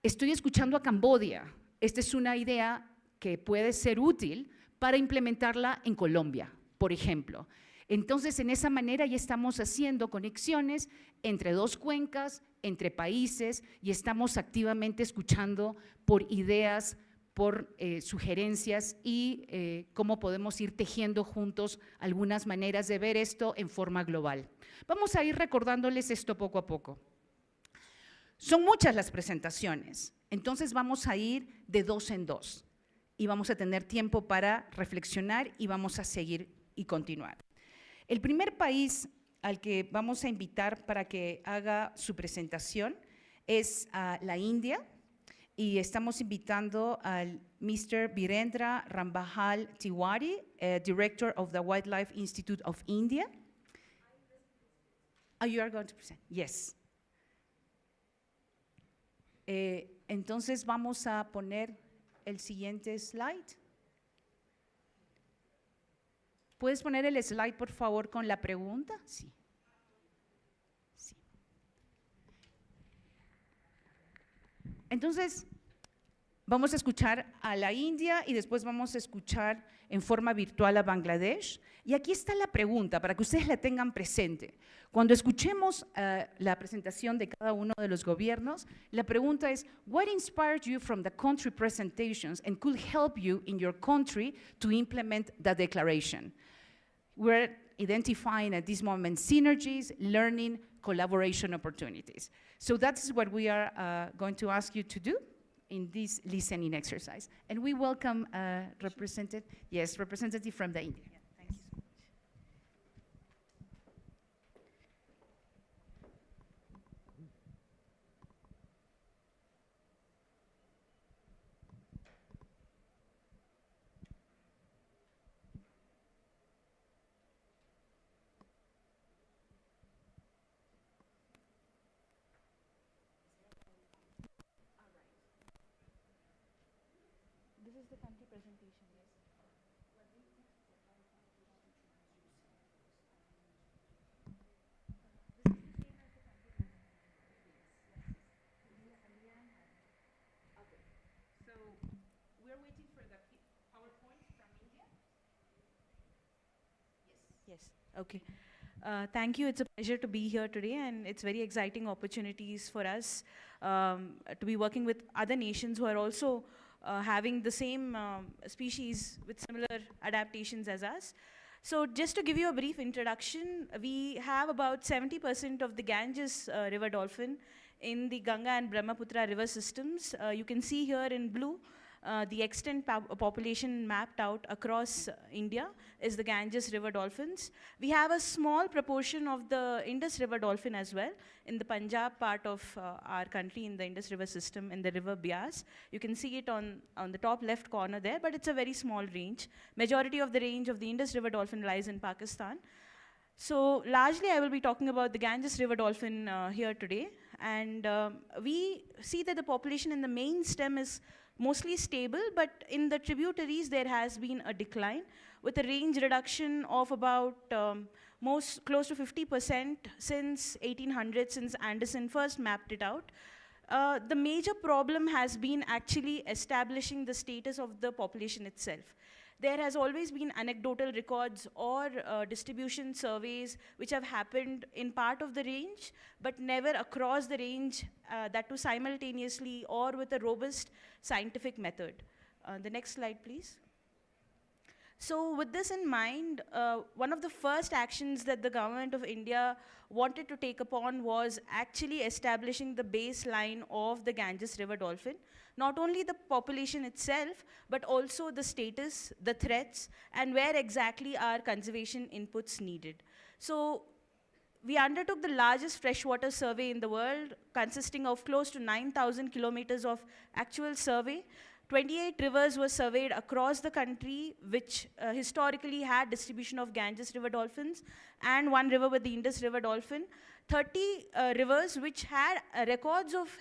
estoy escuchando a Camboya. Esta es una idea que puede ser útil para implementarla en Colombia, por ejemplo. Entonces, en esa manera ya estamos haciendo conexiones entre dos cuencas, entre países, y estamos activamente escuchando por ideas, por sugerencias y cómo podemos ir tejiendo juntos algunas maneras de ver esto en forma global. Vamos a ir recordándoles esto poco a poco. Son muchas las presentaciones, entonces vamos a ir de 2 en 2 y vamos a tener tiempo para reflexionar y vamos a seguir y continuar. El primer país al que vamos a invitar para que haga su presentación es a la India. Y estamos invitando al Mr. Virendra Rambahal Tiwari, Director of the Wildlife Institute of India. Oh, you are going to present? Yes. Entonces vamos a poner el siguiente slide. ¿Puedes poner el slide, por favor, con la pregunta? Sí. Entonces, vamos a escuchar a la India y después vamos a escuchar en forma virtual a Bangladesh. Y aquí está la pregunta, para que ustedes la tengan presente. Cuando escuchemos la presentación de cada uno de los gobiernos, la pregunta es, what inspired you from the country presentations and could help you in your country to implement the declaration? We're identifying at this moment synergies, learning, collaboration opportunities. So that's what we are going to ask you to do in this listening exercise. And we welcome representative from the India. Yeah, thank you so much. This is the country presentation, yes. Okay, so we're waiting for the PowerPoint from India. Yes, okay. Thank you. It's a pleasure to be here today, and it's very exciting opportunities for us to be working with other nations who are also having the same species with similar adaptations as us. So just to give you a brief introduction, we have about 70% of the Ganges river dolphin in the Ganga and Brahmaputra river systems. You can see here in blue, the extent population mapped out across India is the Ganges river dolphins. We have a small proportion of the Indus river dolphin as well in the Punjab part of our country, in the Indus river system, in the river Bias. You can see it on the top left corner there, but it's a very small range. Majority of the range of the Indus river dolphin lies in Pakistan. So largely I will be talking about the Ganges river dolphin here today. and we see that the population in the main stem is mostly stable, but in the tributaries there has been a decline with a range reduction of about close to 50% since 1800, since Anderson first mapped it out. The major problem has been actually establishing the status of the population itself. There has always been anecdotal records or distribution surveys which have happened in part of the range, but never across the range, that too simultaneously or with a robust scientific method. The next slide, please. So with this in mind, one of the first actions that the government of India wanted to take upon was actually establishing the baseline of the Ganges River dolphin. Not only the population itself, but also the status, the threats, and where exactly are conservation inputs needed. So we undertook the largest freshwater survey in the world, consisting of close to 9,000 kilometers of actual survey. 28 rivers were surveyed across the country, which historically had distribution of Ganges River dolphins, and one river with the Indus River dolphin. 30 rivers which had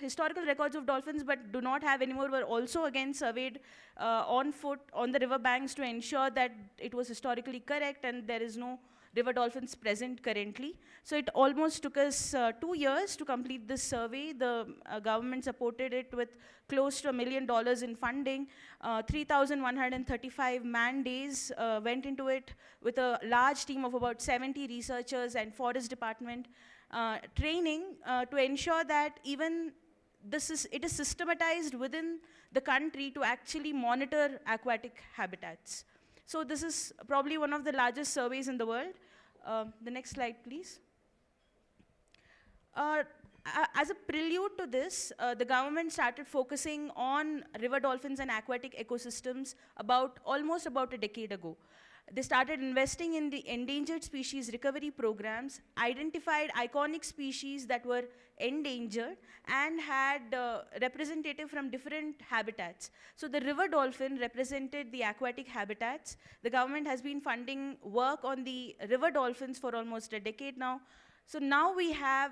historical records of dolphins but do not have anymore were also again surveyed on foot on the river banks to ensure that it was historically correct and there is no river dolphins present currently. So it almost took us 2 years to complete this survey. The government supported it with close to $1 million in funding. 3,135 man days went into it with a large team of about 70 researchers and forest department training to ensure that even it is systematized within the country to actually monitor aquatic habitats. So this is probably one of the largest surveys in the world. The next slide, please. As a prelude to this, the government started focusing on river dolphins and aquatic ecosystems almost about a decade ago. They started investing in the endangered species recovery programs, identified iconic species that were endangered, and had representative from different habitats. So the river dolphin represented the aquatic habitats. The government has been funding work on the river dolphins for almost a decade now. So now we have,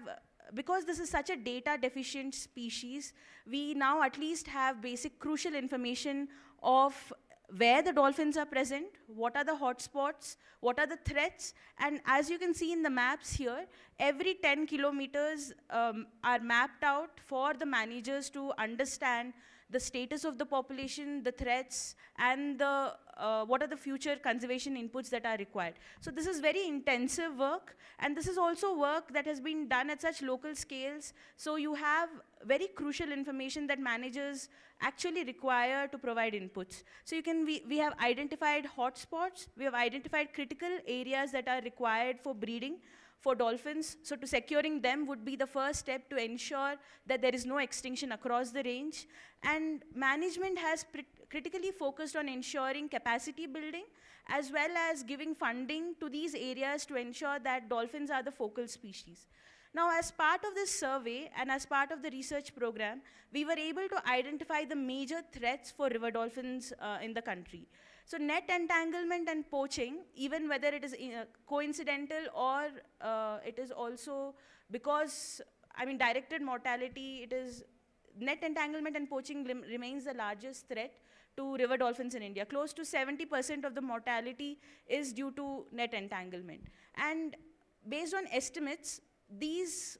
because this is such a data deficient species, we now at least have basic crucial information of where the dolphins are present, what are the hotspots, what are the threats, and as you can see in the maps here, every 10 kilometers are mapped out for the managers to understand the status of the population, the threats, and what are the future conservation inputs that are required. So this is very intensive work, and this is also work that has been done at such local scales, so you have very crucial information that managers actually require to provide inputs. So we have identified hotspots, we have identified critical areas that are required for breeding for dolphins. So to securing them would be the first step to ensure that there is no extinction across the range. And management has critically focused on ensuring capacity building as well as giving funding to these areas to ensure that dolphins are the focal species. Now, as part of this survey and as part of the research program, we were able to identify the major threats for river dolphins in the country. So net entanglement and poaching, even whether it is coincidental or it is also because, directed mortality, net entanglement and poaching remains the largest threat to river dolphins in India. Close to 70% of the mortality is due to net entanglement. And based on estimates, these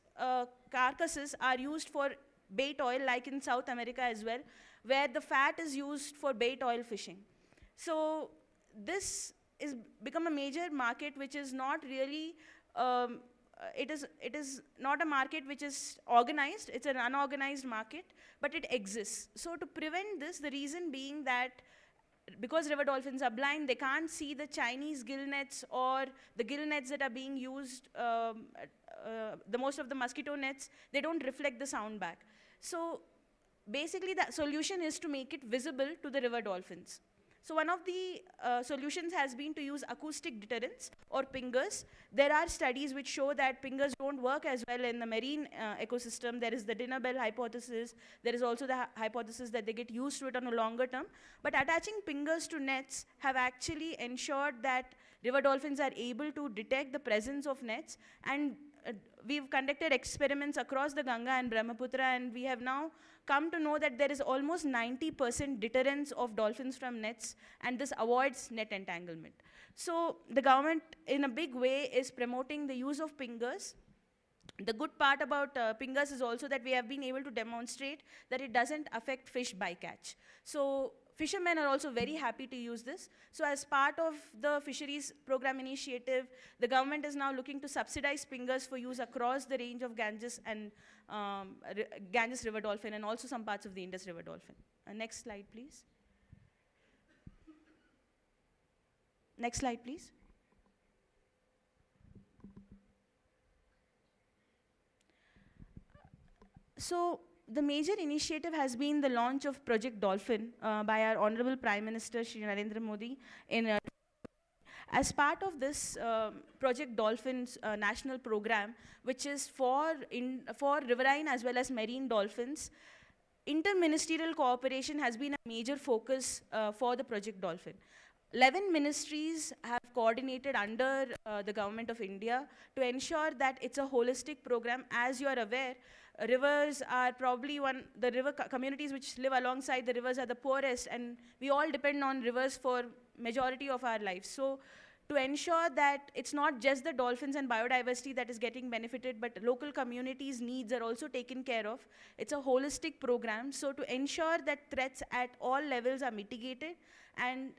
carcasses are used for bait oil, like in South America as well, where the fat is used for bait oil fishing. So this is become a major market which is not really, it is not a market which is organized, it's an unorganized market, but it exists. So to prevent this, the reason being that because river dolphins are blind, they can't see the Chinese gill nets or the gill nets that are being used, the most of the mosquito nets, they don't reflect the sound back. So basically the solution is to make it visible to the river dolphins. So one of the solutions has been to use acoustic deterrents or pingers. There are studies which show that pingers don't work as well in the marine ecosystem. There is the dinner bell hypothesis. There is also the hypothesis that they get used to it on a longer term. But attaching pingers to nets have actually ensured that river dolphins are able to detect the presence of nets and we've conducted experiments across the Ganga and Brahmaputra, and we have now come to know that there is almost 90% deterrence of dolphins from nets, and this avoids net entanglement. So the government, in a big way, is promoting the use of pingers. The good part about pingers is also that we have been able to demonstrate that it doesn't affect fish bycatch. So fishermen are also very happy to use this. So as part of the fisheries program initiative, the government is now looking to subsidize pingers for use across the range of Ganges and Ganges River Dolphin, and also some parts of the Indus River Dolphin. Next slide, please. Next slide, please. So the major initiative has been the launch of Project Dolphin by our Honorable Prime Minister Shri Narendra Modi. As part of this Project Dolphin's national program, which is for riverine as well as marine dolphins, interministerial cooperation has been a major focus for the Project Dolphin. 11 ministries have coordinated under the Government of India to ensure that it's a holistic program. As you are aware, rivers are probably the river communities which live alongside the rivers are the poorest, and we all depend on rivers for majority of our lives. So to ensure that it's not just the dolphins and biodiversity that is getting benefited, but local communities' needs are also taken care of. It's a holistic program. So to ensure that threats at all levels are mitigated, and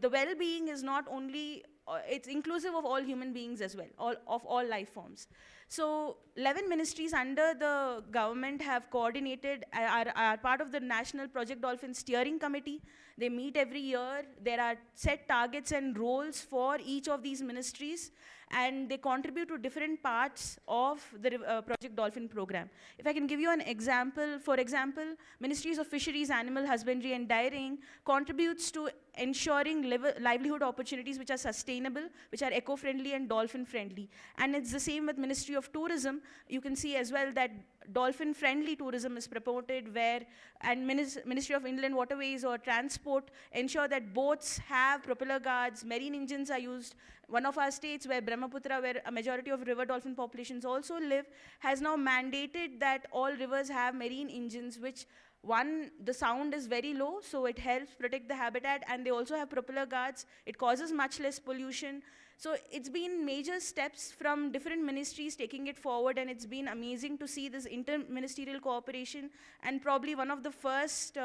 the well-being is not only, it's inclusive of all human beings as well, of all life forms. So 11 ministries under the government have coordinated, are part of the National Project Dolphin Steering Committee. They meet every year. There are set targets and roles for each of these ministries, and they contribute to different parts of the Project Dolphin program. If I can give you an example, for example, Ministries of Fisheries, Animal Husbandry and Dairying contributes to ensuring livelihood opportunities which are sustainable, which are eco-friendly and dolphin-friendly. And it's the same with Ministry of Tourism. You can see as well that dolphin-friendly tourism is promoted, where, and Ministry of Inland Waterways or Transport ensure that boats have propeller guards, marine engines are used. One of our states, where Brahmaputra, where a majority of river dolphin populations also live, has now mandated that all rivers have marine engines, which the sound is very low, so it helps protect the habitat, and they also have propeller guards. It causes much less pollution. So it's been major steps from different ministries taking it forward, and it's been amazing to see this interministerial cooperation, and probably one of the first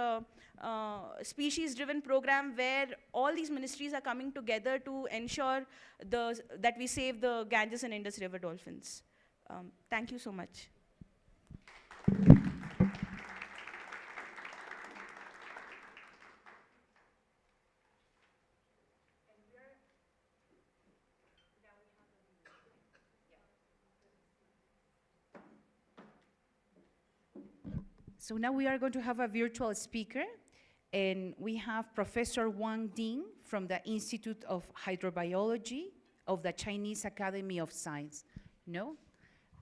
species-driven program where all these ministries are coming together to ensure that we save the Ganges and Indus River dolphins. Thank you so much. So now we are going to have a virtual speaker, and we have Professor Wang Ding from the Institute of Hydrobiology of the Chinese Academy of Science. No?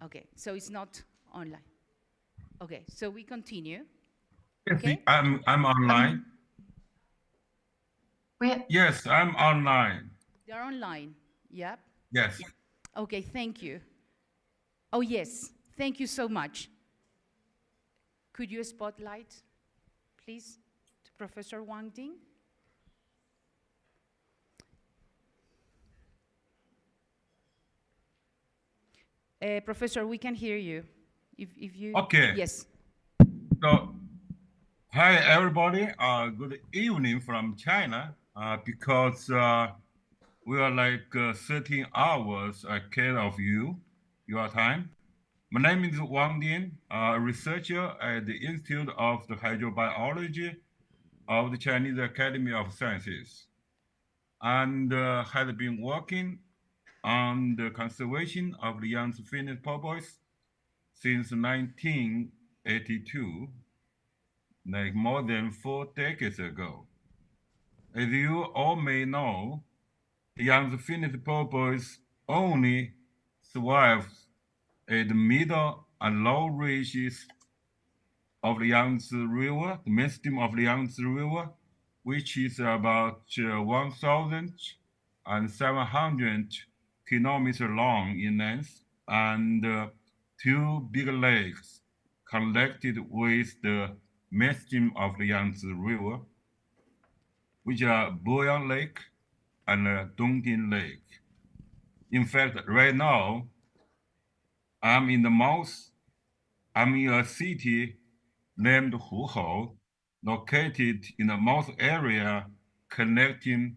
Okay, so it's not online. Okay, so we continue. Okay. I'm online. Yes, I'm online. They're online, yep. Yes. Okay, thank you. Oh yes, thank you so much. Could you spotlight, please, to Professor Wang Ding? Professor, we can hear you. If you okay. Yes. So, hi everybody. Good evening from China. Because we are like 13 hours ahead of your time. My name is Wang Ding, a researcher at the Institute of the Hydrobiology of the Chinese Academy of Sciences, and has been working on the conservation of the young finnish porpoise since 1982, like more than 4 decades ago. As you all may know, the young finnish porpoise only survives at the middle and low reaches of the Yangtze River, the mainstream of the Yangtze River, which is about 1,700 kilometers long in length and 2 big lakes connected with the mainstream of the Yangtze River, which are Bhulan Lake and Dongting Lake. In fact, right now, I'm in a city named Bhutto, located in the mouth area connecting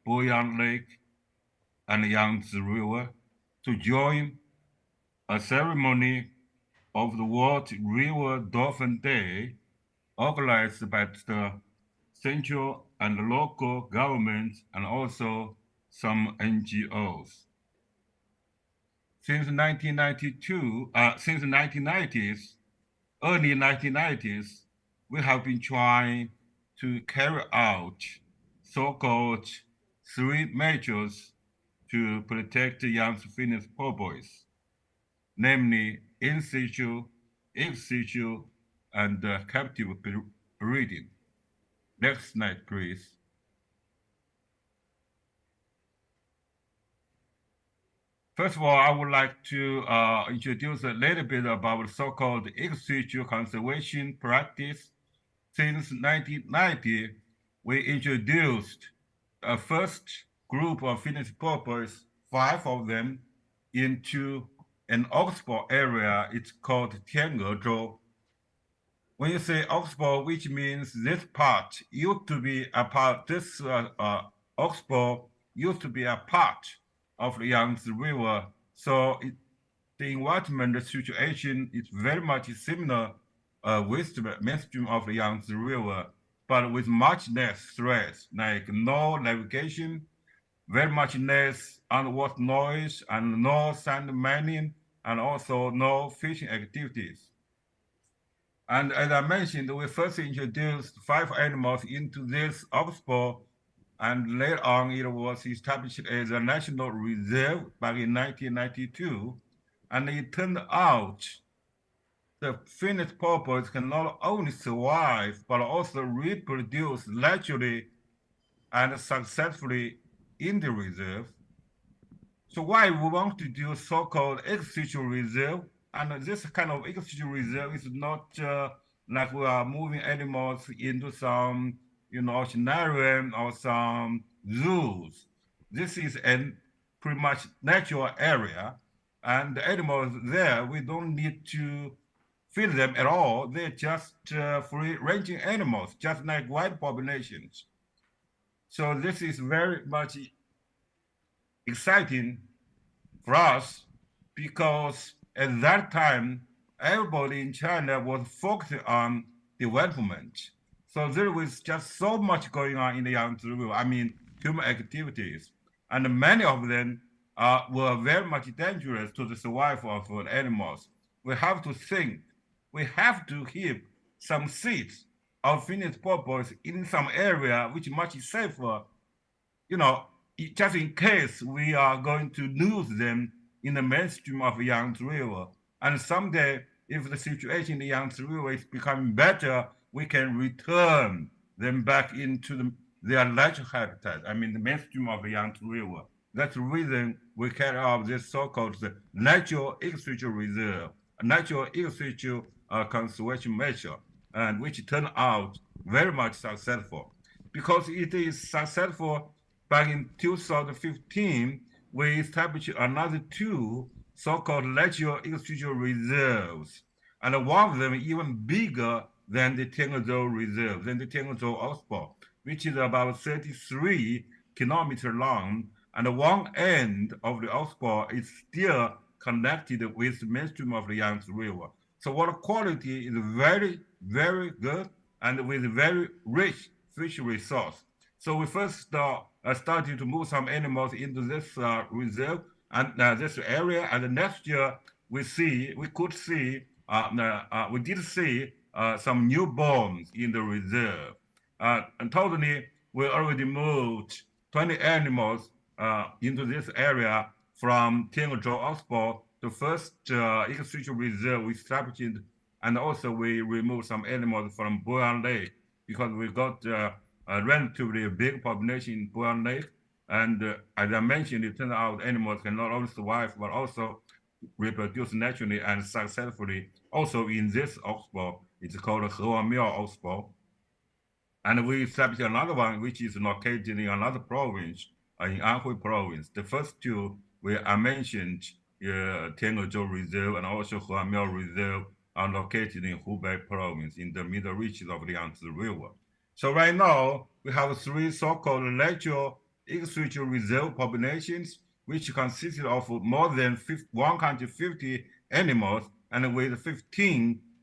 Bhulan Lake and Yangtze River to join a ceremony of the World River Dolphin Day organized by the central and local governments and also some NGOs. Since 1990s, early 1990s, we have been trying to carry out so-called 3 measures to protect the young Finnish porpoise, namely in situ, ex situ, and captive breeding. Next slide, please. First of all, I would like to introduce a little bit about the so-called ex situ conservation practice. Since 1990, we introduced a first group of Finnish porpoise, 5 of them, into an Oxbow area. It's called Tiangezhou. When you say Oxbow, which means this part used to be a part, this Oxbow used to be a part of the Yangtze River. So the environment situation is very much similar with the mainstream of the Yangtze River, but with much less stress, like no navigation, very much less underwater noise, and no sand mining, and also no fishing activities. And as I mentioned, we first introduced 5 animals into this Oxbow, and later on it was established as a national reserve back in 1992. And it turned out the Finnish porpoise can not only survive, but also reproduce naturally and successfully in the reserve. So why we want to do so-called ex situ reserve? And this kind of ex situ reserve is not like we are moving animals into some, oceanarium or some zoos. This is a pretty much natural area, and the animals there, we don't need to feed them at all. They're just free-ranging animals, just like wild populations. So this is very much exciting for us because at that time, everybody in China was focusing on development. So there was just so much going on in the Yangtze River, human activities. And many of them were very much dangerous to the survival of animals. We have to think, we have to keep some seeds of Finnish porpoise in some area which is much safer, just in case we are going to lose them in the mainstream of the Yangtze River. And someday, if the situation in the Yangtze River is becoming better, we can return them back into their natural habitat, the mainstream of the Yangtze River. That's the reason we carry out this so-called natural ex situ reserve, a natural ex situ conservation measure, and which turned out very much successful. Because it is successful, back in 2015, we established another 2 so-called natural ex situ reserves, and one of them even bigger than the Tiangezhou Reserve, than the Tiangezhou Oxbow, which is about 33 kilometers long, and one end of the Oxbow is still connected with the mainstream of the Yangtze River. So water quality is very, very good and with very rich fish resource. So we first started to move some animals into this reserve and this area, and the next year we did see some newborns in the reserve. And totally, we already moved 20 animals into this area from Tiangezhou Oxbow, the first ex situ reserve we established, and also we removed some animals from Bhulan Lake because we got a relatively big population in Bhulan Lake. And as I mentioned, it turned out animals can not only survive, but also reproduce naturally and successfully. Also in this oxbow, it's called Hewamiao oxbow. And we established another one, which is located in another province, in Anhui province. The first two I mentioned, Tiangezhou Reserve and also Hewamiao Reserve, are located in Hubei province in the middle reaches of the Yangtze River. So right now, we have three so-called natural ecological reserve populations, which consist of more than 150 animals, and with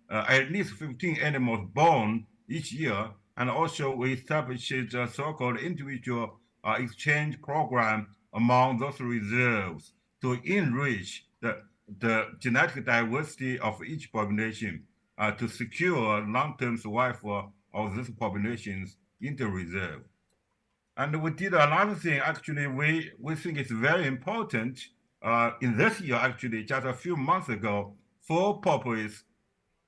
at least 15 animals born each year. And also we established a so-called individual exchange program among those reserves to enrich the genetic diversity of each population to secure long-term survival of these populations in the reserve. And we did another thing, actually, we think it's very important. In this year, actually, just a few months ago, 4 puppies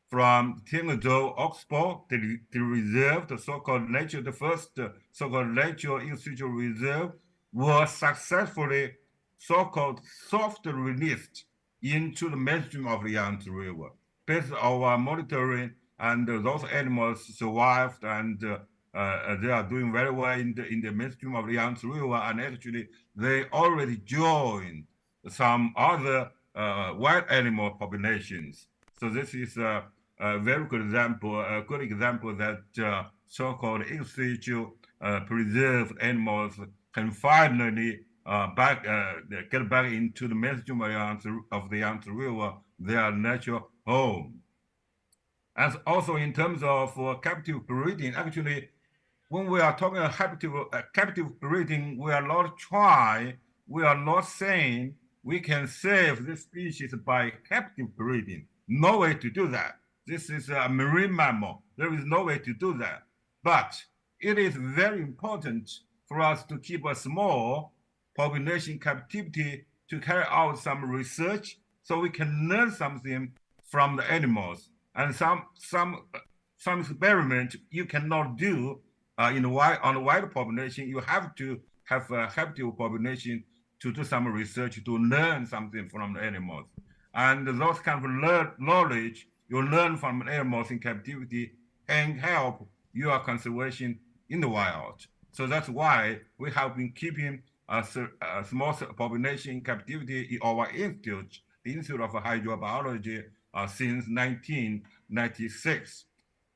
from Tiangezhou Oxbow, the reserve, the so-called nature, the first so-called natural ecological reserve, were successfully so-called soft released into the mainstream of the Yangtze River. Based on our monitoring, and those animals survived, and they are doing very well in the mainstream of the Yangtze River, and actually they already joined some other wild animal populations. So this is a very good example, that so-called ecological preserved animals can finally get back into the mainstream of the Yangtze River, their natural home. And also in terms of captive breeding, actually, when we are talking about captive breeding, we are not saying we can save this species by captive breeding. No way to do that. This is a marine mammal. There is no way to do that. But it is very important for us to keep a small population captivity to carry out some research so we can learn something from the animals. And some experiment you cannot do on the wild population. You have to have a captive population to do some research to learn something from the animals. And those kind of knowledge you learn from animals in captivity and help your conservation in the wild. So that's why we have been keeping a small population in captivity in our institute, the Institute of Hydrobiology, since 1996.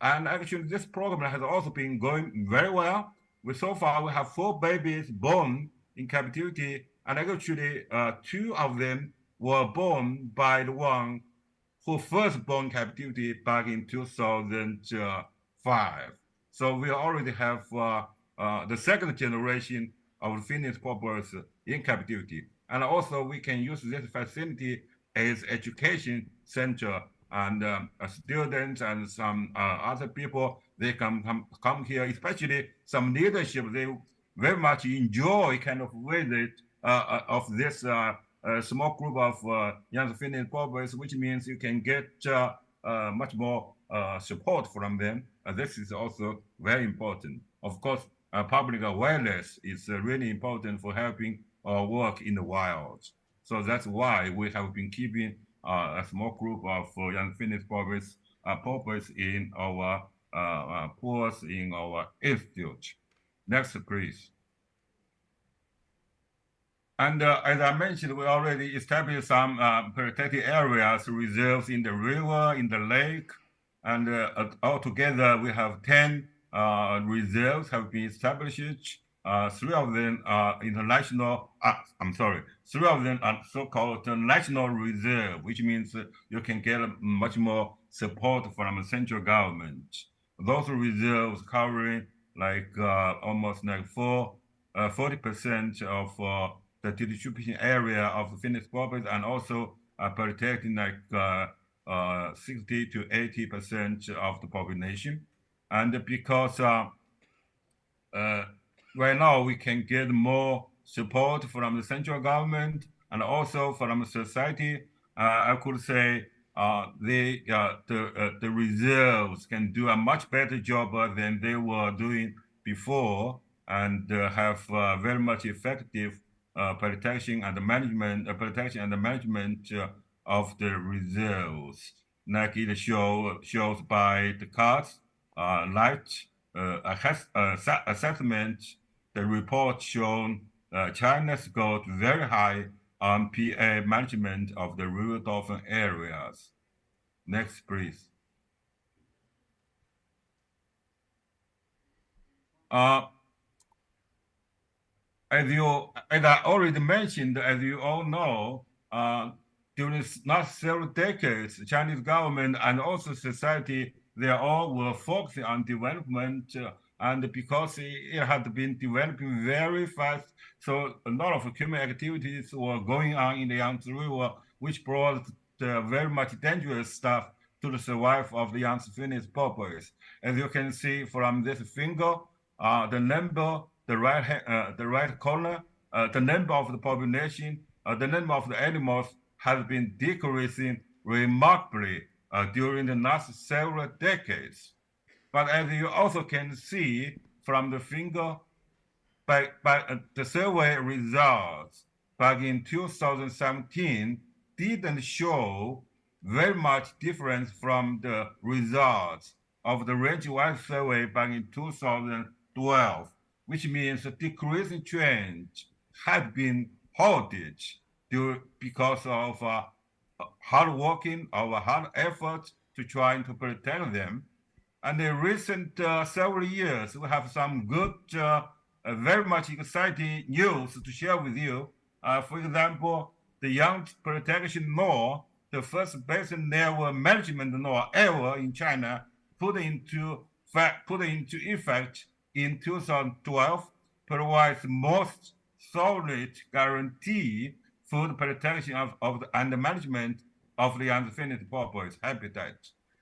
And actually this program has also been going very well. So far we have 4 babies born in captivity, and actually 2 of them were born by the one who first born in captivity back in 2005. So we already have the second generation of Finnish puppies in captivity. And also we can use this facility as education center, and students and some other people, they can come here, especially some leadership, they very much enjoy kind of visit of this small group of young Finnish puppies, which means you can get much more support from them. This is also very important. Of course, public awareness is really important for helping our work in the wild. So that's why we have been keeping a small group of young Finnish puppies in our pools in our institute. Next, please. And as I mentioned, we already established some protected areas, reserves in the river, in the lake, and altogether we have 10 reserves have been established. 3 of them are international, 3 of them are so-called national reserve, which means you can get much more support from the central government. Those reserves covering like almost like 40% of the distribution area of the Finnish puppies, and also protecting like 60 to 80% of the population. And because right now we can get more support from the central government and also from society, I could say the reserves can do a much better job than they were doing before, and have very much effective protection and management of the reserves, like it shows by the cards, assessment. The report shown China scored very high on PA management of the River Dolphin areas. Next, please. As I already mentioned, as you all know, during the last several decades, the Chinese government and also society, they all were focusing on development, and because it had been developing very fast, so a lot of human activities were going on in the Yangtze River, which brought very much dangerous stuff to the survival of the Yangtze Phoenix porpoise. As you can see from this finger, the number, the right corner, the number of the population, the number of the animals has been decreasing remarkably during the last several decades. But as you also can see from the finger, by the survey results back in 2017 didn't show very much difference from the results of the range-wide survey back in 2012, which means the decreasing trend had been halted because of hard working, our hard efforts to try to protect them. And in recent several years, we have some good, very much exciting news to share with you. For example, the Yangtze Protection Law, the first basin level management law ever in China, put into effect in 2012, provides most solid guarantee for the protection and the management of the Yangtze Phoenix porpoise habitat.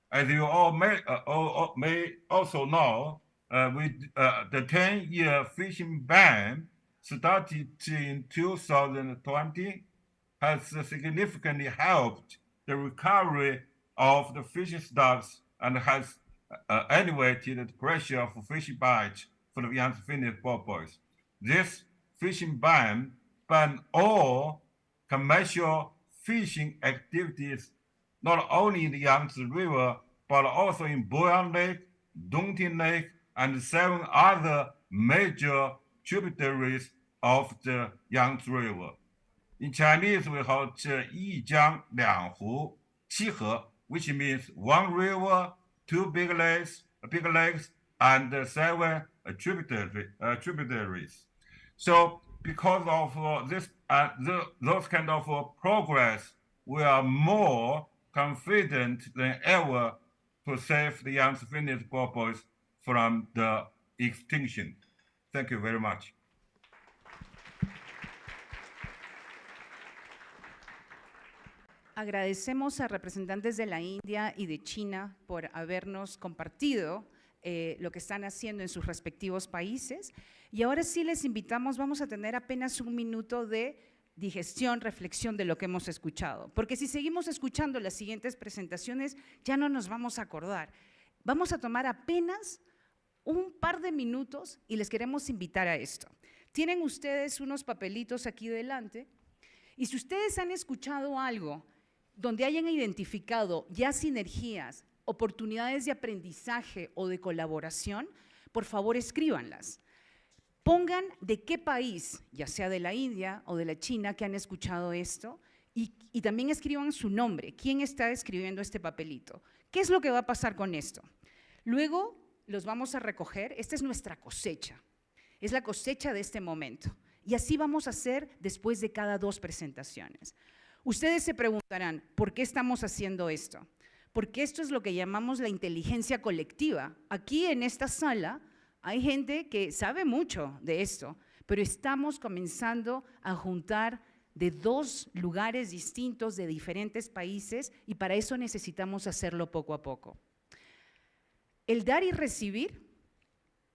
As you all may also know, the 10-year fishing ban started in 2020 has significantly helped the recovery of the fishing stocks and has elevated the pressure for fishing bites for the Yangtze Phoenix porpoise. This fishing ban banned all commercial fishing activities, not only in the Yangtze River, but also in Bhulan Lake, Dongting Lake, and 7 other major tributaries of the Yangtze River. In Chinese, we have 一江两湖七河, which means one river, 2 big lakes, and 7 tributaries. So because of this, those kind of progress, we are more confident than ever to save the Yangtze Phoenix porpoise from the extinction. Thank you very much. Agradecemos a representantes de la India y de China por habernos compartido lo que están haciendo en sus respectivos países. Y ahora sí les invitamos, vamos a tener apenas un minuto de digestión, reflexión de lo que hemos escuchado. Porque si seguimos escuchando las siguientes presentaciones, ya no nos vamos a acordar. Vamos a tomar apenas un par de minutos y les queremos invitar a esto. Tienen ustedes unos papelitos aquí delante y si ustedes han escuchado algo donde hayan identificado ya sinergias, oportunidades de aprendizaje o de colaboración, por favor escríbanlas. Pongan de qué país, ya sea de la India o de la China, que han escuchado esto y también escriban su nombre, quién está escribiendo este papelito. ¿Qué es lo que va a pasar con esto? Luego los vamos a recoger, esta es nuestra cosecha, es la cosecha de este momento y así vamos a hacer después de cada 2 presentaciones. Ustedes se preguntarán, ¿por qué estamos haciendo esto? Porque esto es lo que llamamos la inteligencia colectiva. Aquí en esta sala hay gente que sabe mucho de esto, pero estamos comenzando a juntar de 2 lugares distintos de diferentes países y para eso necesitamos hacerlo poco a poco. El dar y recibir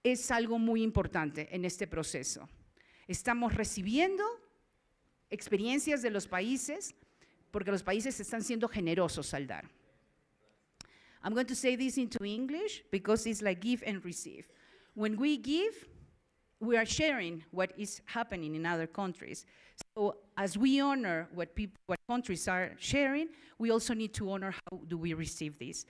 es algo muy importante en este proceso. Estamos recibiendo experiencias de los países porque los países están siendo generosos al dar. I'm going to say this into English because it's like give and receive. When we give, we are sharing what is happening in other countries. So as we honor what countries are sharing, we also need to honor how do we receive this.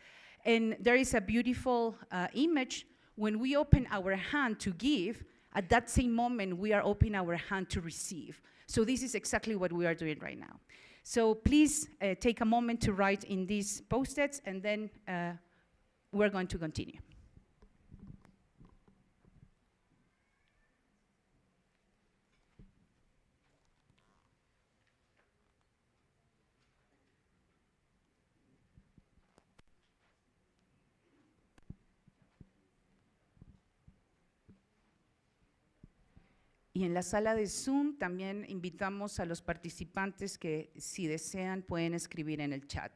And there is a beautiful image when we open our hand to give, at that same moment we are opening our hand to receive. So this is exactly what we are doing right now. So please take a moment to write in these post-its, and then we're going to continue. Y en la sala de Zoom también invitamos a los participantes que, si desean, pueden escribir en el chat.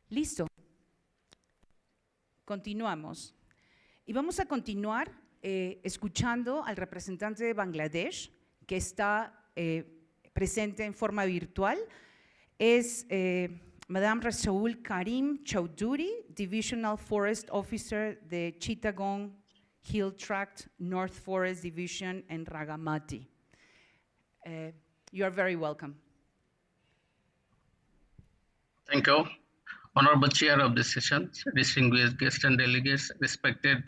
Listo. Continuamos. Y vamos a continuar escuchando al representante de Bangladesh, que está presente en forma virtual. Es Madame Rasoul Karim Chowdhury, Divisional Forest Officer de Chittagong Hill Tract, North Forest Division en Ragamati. You are very welcome. Thank you. Honorable Chair of this session, distinguished guests and delegates, respected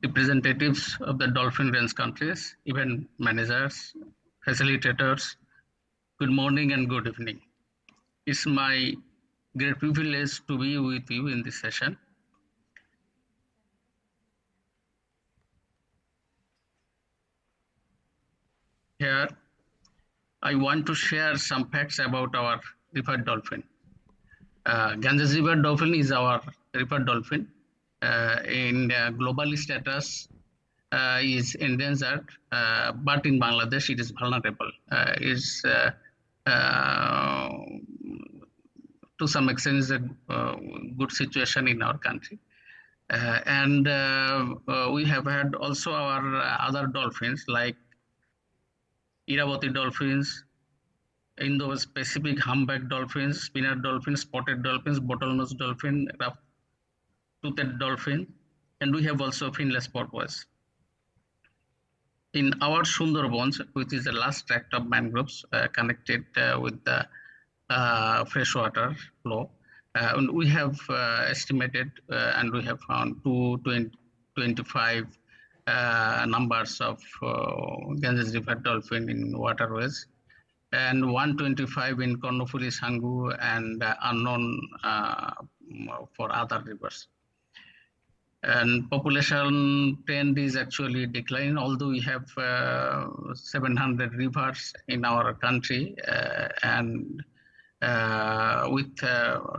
representatives of the Dolphin Range countries, event managers, facilitators, good morning and good evening. It's my great privilege to be with you in this session. Here, I want to share some facts about our river dolphin. Ganges River Dolphin is our river dolphin. In global status is endangered, but in Bangladesh it is vulnerable. To some extent is a good situation in our country. And we have had also our other dolphins like Irrawaddy dolphins, Indo-Pacific humpback dolphins, spinner dolphins, spotted dolphins, bottlenose dolphin, rough-toothed dolphin, and we have also finless porpoise. In our Sundarbans, which is the last tract of mangroves connected with the freshwater flow, and we have estimated and we have found 225 numbers of Ganges River dolphin in waterways, and 125 in Kornofuli, Sangu, and unknown for other rivers. And population trend is actually declining, although we have 700 rivers in our country, and with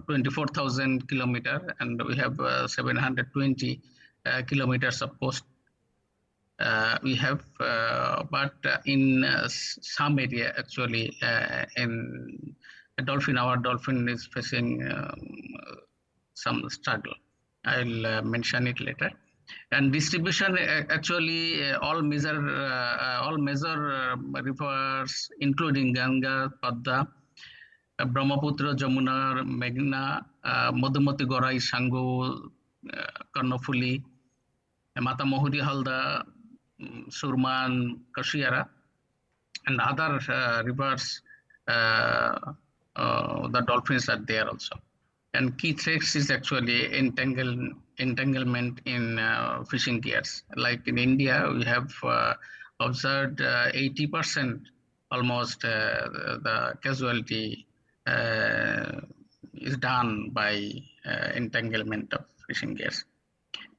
24,000 kilometers, and we have 720 kilometers of coast. We have, but in some area actually, in our dolphin is facing some struggle. I'll mention it later. And distribution actually all major rivers, including Ganga, Padma, Brahmaputra, Jamuna, Meghna, Madhumati, Gorai, Sangu, Kornofuli, Matamohuri, Halda, Surman, Kashiara, and other rivers, the dolphins are there also. And key threats is actually entanglement in fishing gears. Like in India, we have observed 80% almost the casualty is done by entanglement of fishing gears.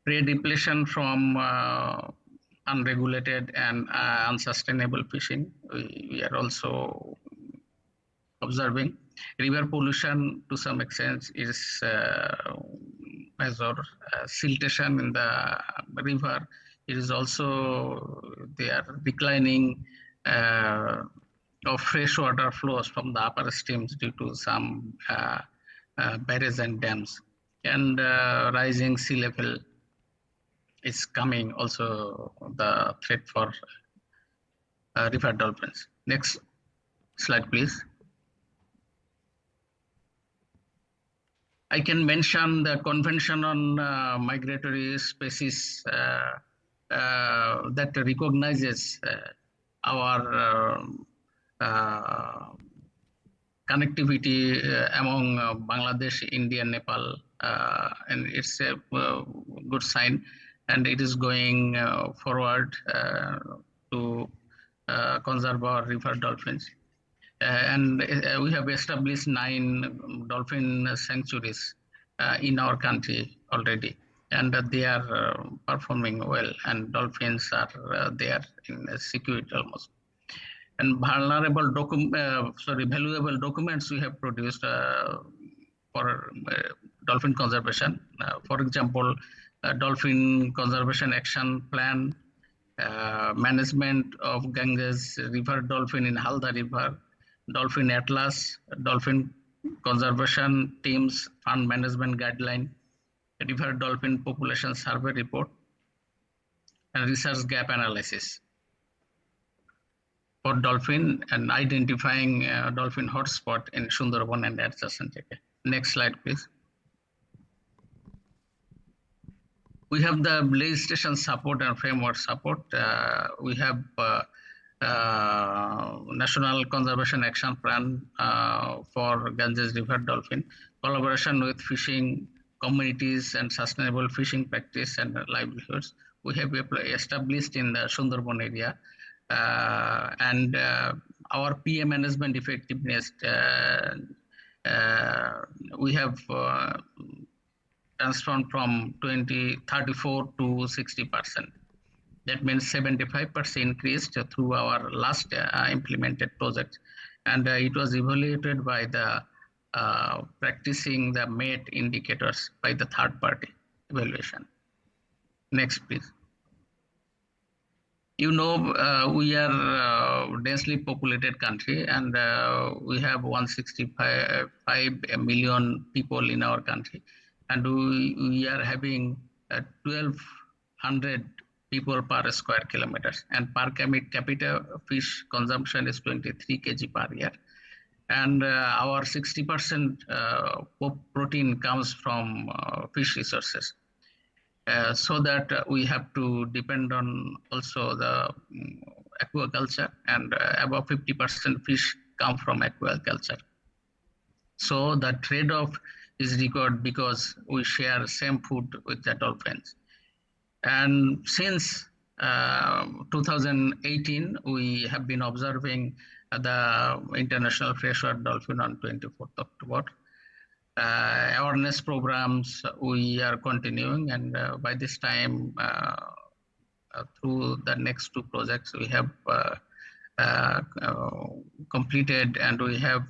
Prey depletion from unregulated and unsustainable fishing, we are also observing. River pollution to some extent is measured. Siltation in the river, it is also, they are declining of freshwater flows from the upper streams due to some barrages and dams. and rising sea level is coming also the threat for river dolphins. Next slide, please. I can mention the Convention on Migratory Species that recognizes our connectivity among Bangladesh, India, Nepal, and it's a good sign, and it is going forward to conserve our river dolphins. And we have established 9 dolphin sanctuaries in our country already, and they are performing well, and dolphins are there in security almost. And valuable documents we have produced for dolphin conservation. For example, Dolphin Conservation Action Plan, management of Ganges River Dolphin in Halda River, Dolphin Atlas, Dolphin Conservation Teams Fund Management Guideline, River Dolphin Population Survey Report, and Research Gap Analysis for dolphin and identifying dolphin hotspot in Sundarban and adjacent area. Next slide, please. We have the legislation support and framework support. We have National Conservation Action Plan for Ganges River Dolphin, collaboration with fishing communities and sustainable fishing practice and livelihoods. We have established in the Sundarban area, and our PM management effectiveness, we have transformed from 34 to 60%. That means 75% increased through our last implemented project. And it was evaluated by the practicing the MET indicators by the third party evaluation. Next, please. You know, we are a densely populated country, and we have 165 million people in our country. And we are having 1,200 people per square kilometers, and per capita fish consumption is 23 kg per year. And our 60% protein comes from fish resources. So that we have to depend on also the aquaculture, and about 50% fish come from aquaculture. So the trade-off is required because we share same food with the dolphins. And since 2018, we have been observing the International Freshwater Dolphin on 24th October. Awareness programs we are continuing, and by this time, through the next 2 projects, we have completed, and we have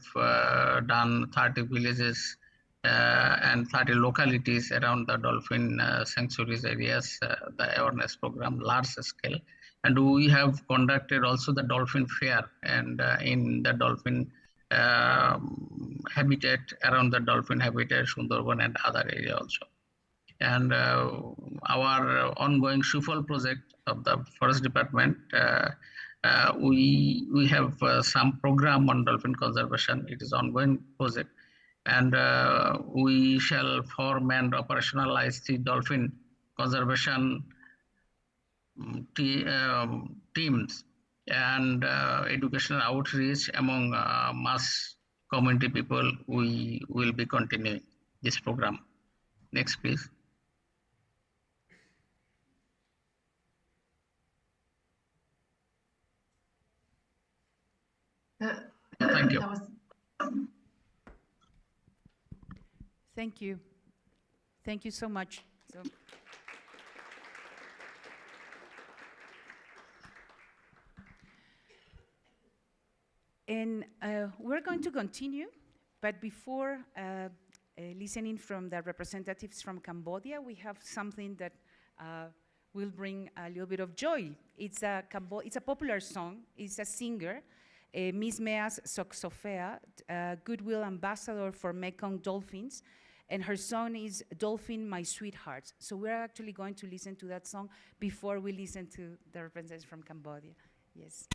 done 30 villages and 30 localities around the dolphin sanctuaries areas, the awareness program, large scale. And we have conducted also the dolphin fair, and in the dolphin habitat, around the dolphin habitat, Sundarban and other area also. And our ongoing Shufal project of the Forest Department, we have some program on dolphin conservation. It is ongoing project. And we shall form and operationalize the dolphin conservation teams and educational outreach among mass community people. We will be continuing this program. Next, please. Thank you. Thank you. Thank you so much. And we're going to continue, but before listening from the representatives from Cambodia, we have something that will bring a little bit of joy. It's a popular song. It's a singer, Miss Meas Soksofea, Goodwill Ambassador for Mekong Dolphins. and her song is Dolphin, My Sweetheart. So we're actually going to listen to that song before we listen to the representatives from Cambodia. Yes.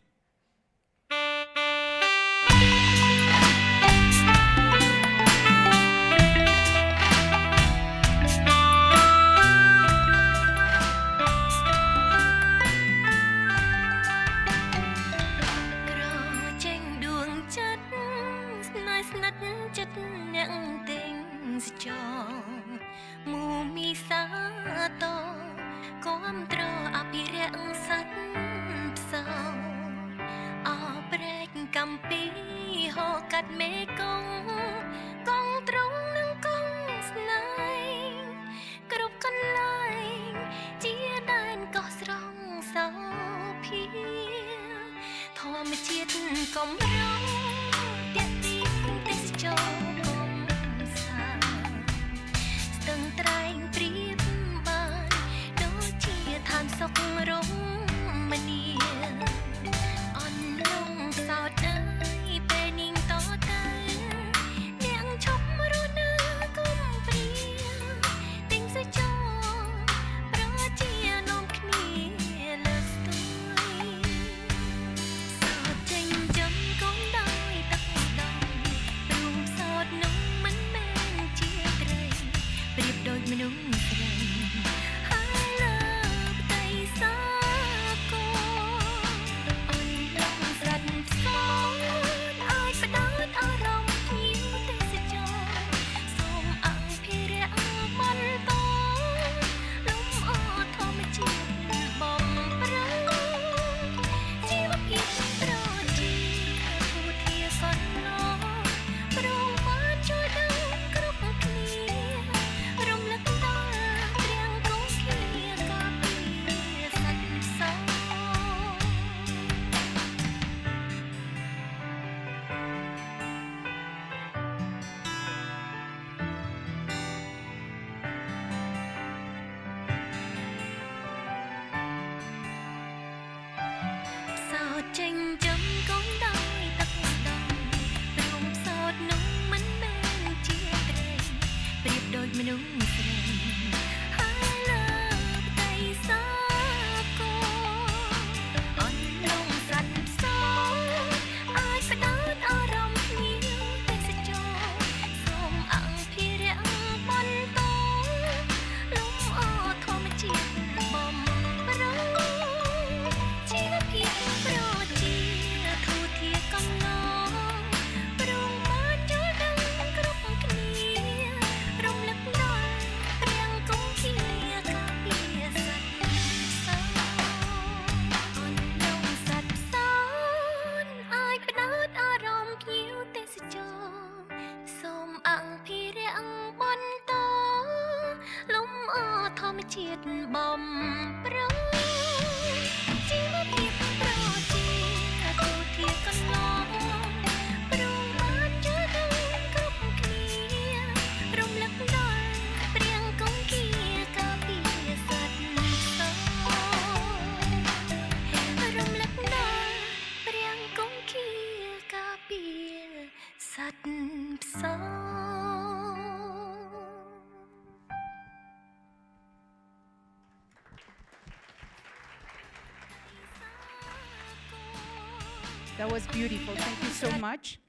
That was beautiful. Thank you so much.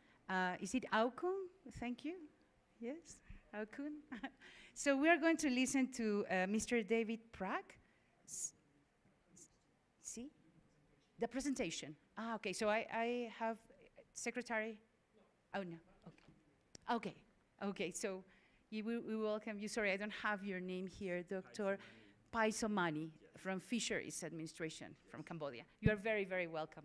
Is it Aukun? Thank you. Yes, Aukun. So we are going to listen to Mr. David Prague. See? The presentation. Ah, okay. So I have secretary. Oh, no. Okay. Okay. Okay. So we welcome you. Sorry, I don't have your name here, Dr. Paisomani from Fisheries Administration from Cambodia. You are very, very welcome.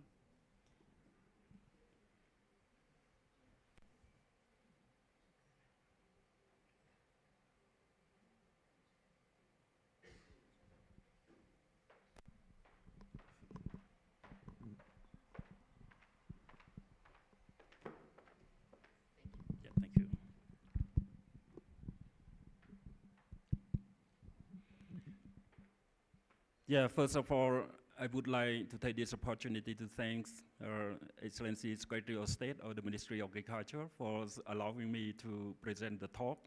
Yeah, first of all, I would like to take this opportunity to thank Her Excellency Secretary of State of the Ministry of Agriculture for allowing me to present the talk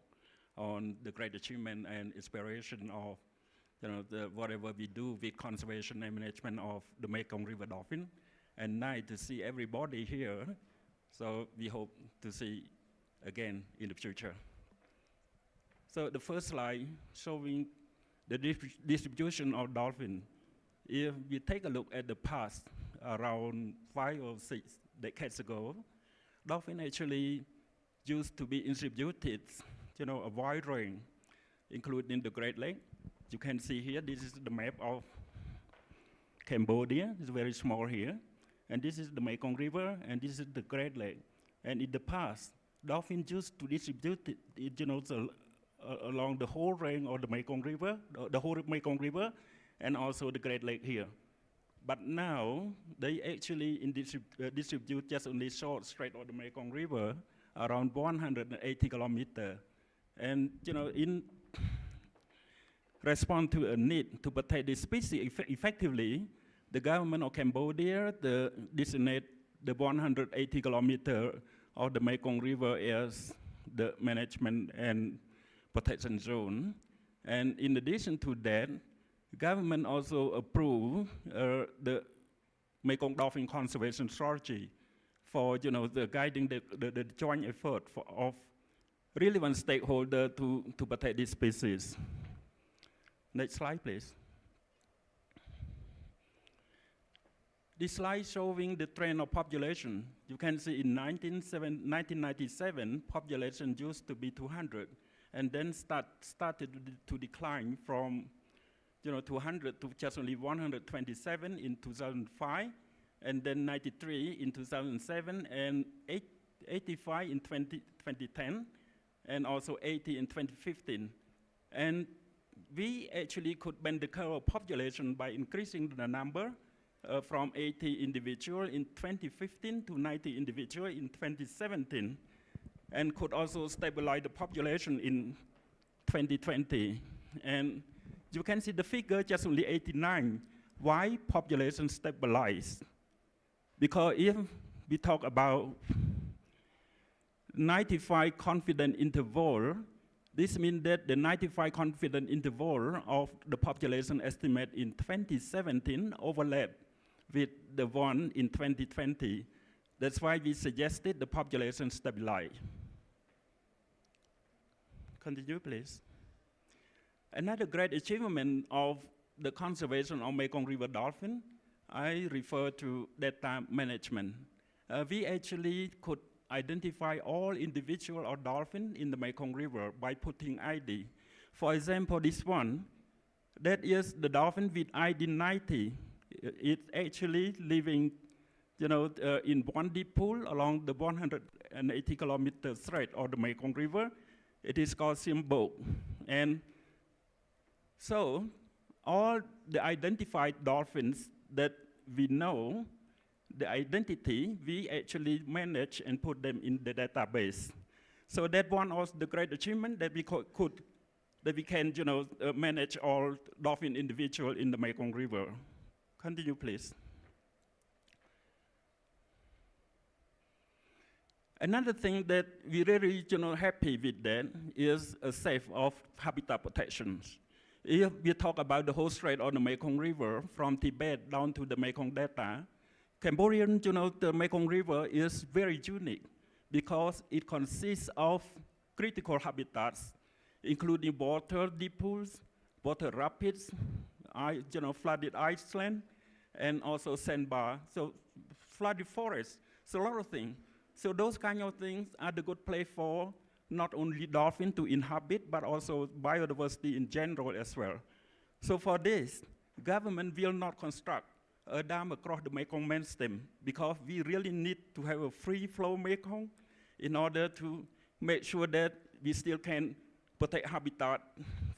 on the great achievement and inspiration of whatever we do with conservation and management of the Mekong River dolphin. And nice to see everybody here. So we hope to see again in the future. So the first slide showing the distribution of dolphin. If we take a look at the past, around 5 or 6 decades ago, dolphin actually used to be distributed, a wide range, including the Great Lake. You can see here, this is the map of Cambodia. It's very small here. And this is the Mekong River, and this is the Great Lake. And in the past, dolphins used to distribute it, along the whole range of the Mekong River, the whole Mekong River, and also the Great Lake here. But now, they actually distribute just only short stretch of the Mekong River, around 180 kilometers. And in response to a need to protect this species effectively, the government of Cambodia designated the 180 kilometers of the Mekong River as the management and protection zone. And in addition to that, the government also approved the Mekong Dolphin Conservation Strategy for the guiding the joint effort of relevant stakeholders to protect this species. Next slide, please. This slide showing the trend of population. You can see in 1997, population used to be 200, and then started to decline from 200 to just only 127 in 2005, and then 93 in 2007, and 85 in 2010, and also 80 in 2015. And we actually could bend the curve of population by increasing the number from 80 individuals in 2015 to 90 individuals in 2017, and could also stabilize the population in 2020. And you can see the figure just only 89. Why population stabilized? Because if we talk about 95 confident interval, this means that the 95 confident interval of the population estimate in 2017 overlapped with the one in 2020. That's why we suggested the population stabilize. Continue, please. Another great achievement of the conservation of Mekong River dolphin, I refer to data management. We actually could identify all individual or dolphin in the Mekong River by putting ID. For example, this one, that is the dolphin with ID 90. It's actually living, in one deep pool along the 180 kilometer stretch of the Mekong River. It is called Simbok. And so all the identified dolphins that we know, the identity, we actually manage and put them in the database. So that one was the great achievement that we can manage all dolphin individuals in the Mekong River. Continue, please. Another thing that we really happy with that is a safe of habitat protections. If we talk about the whole stretch of the Mekong River from Tibet down to the Mekong Delta, Cambodian, the Mekong River is very unique because it consists of critical habitats, including water deep pools, water rapids, flooded iceland, and also sandbar, so flooded forests, so a lot of things. So those kind of things are the good place for not only dolphin to inhabit, but also biodiversity in general as well. So for this, government will not construct a dam across the Mekong main stem because we really need to have a free flow Mekong in order to make sure that we still can protect habitat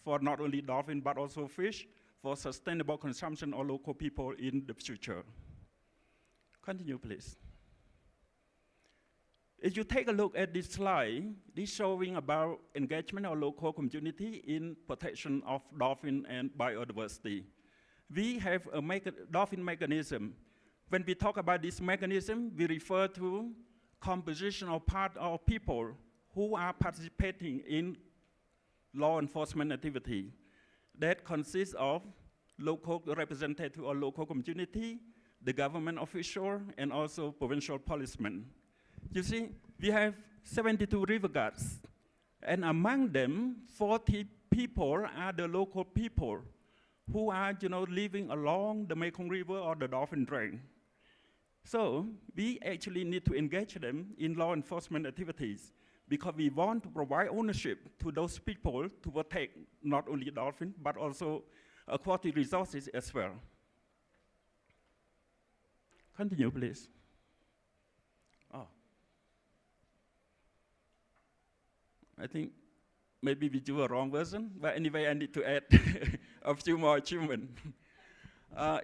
for not only dolphin, but also fish for sustainable consumption of local people in the future. Continue, please. If you take a look at this slide, this showing about engagement of local community in protection of dolphin and biodiversity. We have a dolphin mechanism. When we talk about this mechanism, we refer to composition of part of people who are participating in law enforcement activity that consists of local representative or local community, the government official, and also provincial policemen. You see, we have 72 river guards, and among them, 40 people are the local people who are, living along the Mekong River or the Dolphin Drain. So we actually need to engage them in law enforcement activities because we want to provide ownership to those people to protect not only dolphin, but also aquatic resources as well. Continue, please. Oh. I think maybe we do a wrong version, but anyway, I need to add a few more achievements.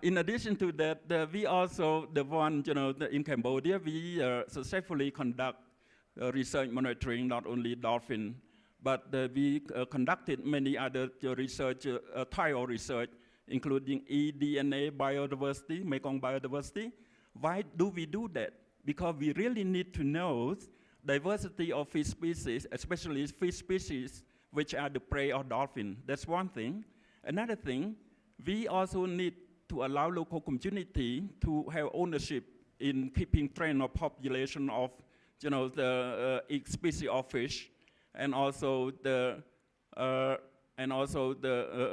In addition to that, we also, in Cambodia, we successfully conduct research monitoring, not only dolphin, but we conducted many other research, trial research, including eDNA biodiversity, Mekong biodiversity. Why do we do that? Because we really need to know diversity of fish species, especially fish species which are the prey of dolphin. That's one thing. Another thing, we also need to allow local community to have ownership in keeping trend or population of each species of fish, and also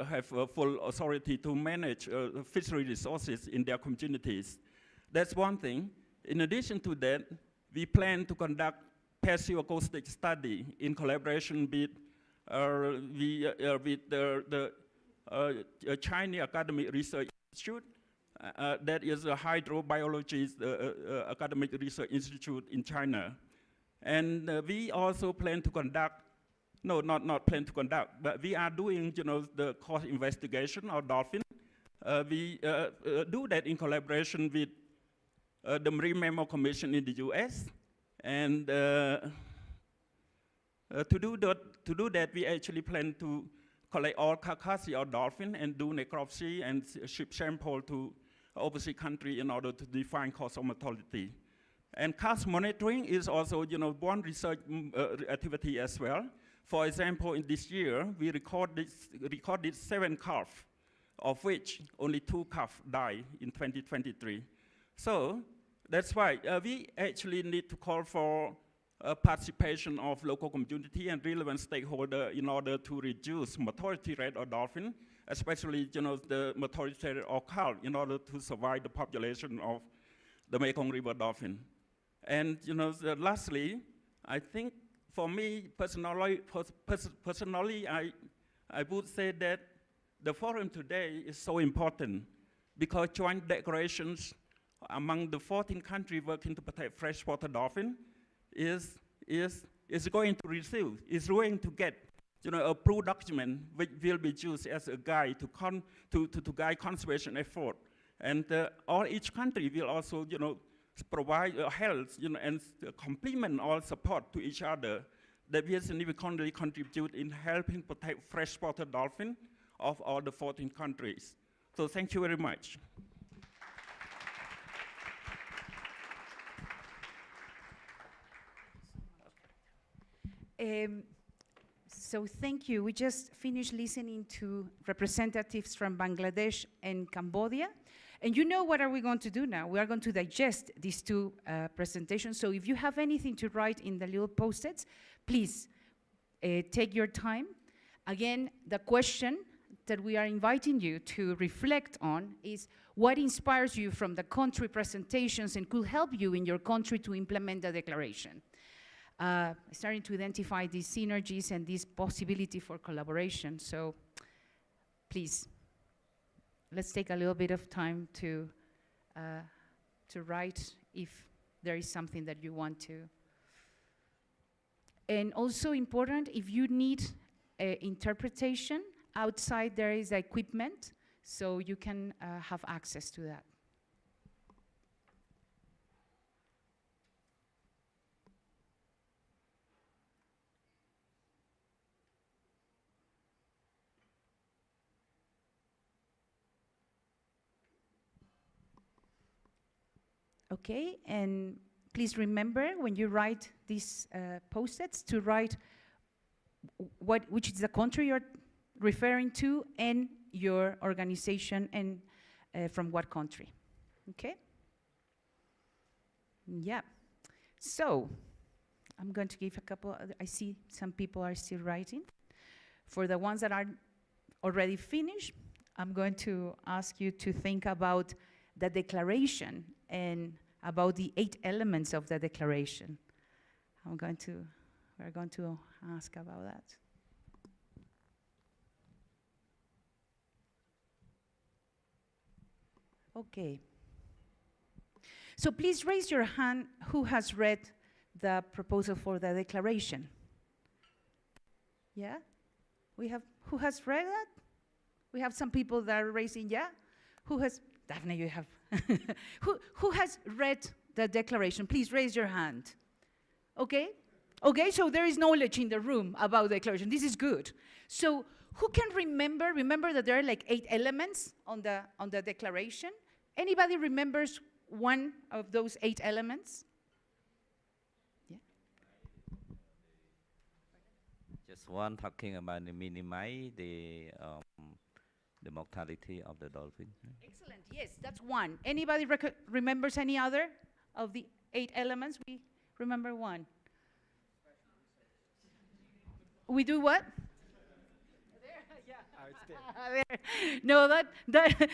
have a full authority to manage fishery resources in their communities. That's one thing. In addition to that, we plan to conduct passive acoustic study in collaboration with the Chinese Academic Research Institute. That is a hydrobiology academic research institute in China. And we also plan to conduct, not plan to conduct, but we are doing the cost investigation of dolphin. We do that in collaboration with the Marine Mammal Commission in the US. And to do that, we actually plan to collect all carcasses of dolphin and do necropsy and ship sample to overseas country in order to define cause of mortality. And cast monitoring is also one research activity as well. For example, in this year, we recorded 7 calves, of which only 2 calves died in 2023. So that's why we actually need to call for participation of local community and relevant stakeholders in order to reduce mortality rate of dolphin, especially the mortality rate of carp, in order to survive the population of the Mekong River dolphin. And lastly, I think for me personally, I would say that the forum today is so important because joint declarations among the 14 countries working to protect freshwater dolphin is going to receive, is going to get a approved document which will be used as a guide to guide conservation effort. And each country will also provide help and complement all support to each other that will significantly contribute in helping protect freshwater dolphin of all the 14 countries. So thank you very much. So thank you. We just finished listening to representatives from Bangladesh and Cambodia. And you know what are we going to do now? We are going to digest these two presentations. So if you have anything to write in the little post-its, please take your time. Again, the question that we are inviting you to reflect on is what inspires you from the country presentations and could help you in your country to implement the declaration. Starting to identify these synergies and this possibility for collaboration. So please, let's take a little bit of time to write if there is something that you want to. And also important, if you need interpretation, outside there is equipment, so you can have access to that. Okay, and please remember when you write these post-its to write which is the country you're referring to, and your organization, and from what country. Okay? Yeah. So, I'm going to give a couple, I see some people are still writing. For the ones that are already finished, I'm going to ask you to think about the declaration and about the 8 elements of the declaration. we're going to ask about that. Okay. So please raise your hand who has read the proposal for the declaration. Yeah? Who has read that? We have some people that are raising, yeah? Who has, Daphne, you have. who has read the declaration? Please raise your hand. Okay? Okay, so there is knowledge in the room about the declaration. This is good. So who can remember that there are like 8 elements on the declaration? Anybody remembers one of those 8 elements? Yeah. Just one talking about the minimize the mortality of the dolphin. Excellent, yes, that's one. Anybody remembers any other of the 8 elements? We remember one. We do what? No,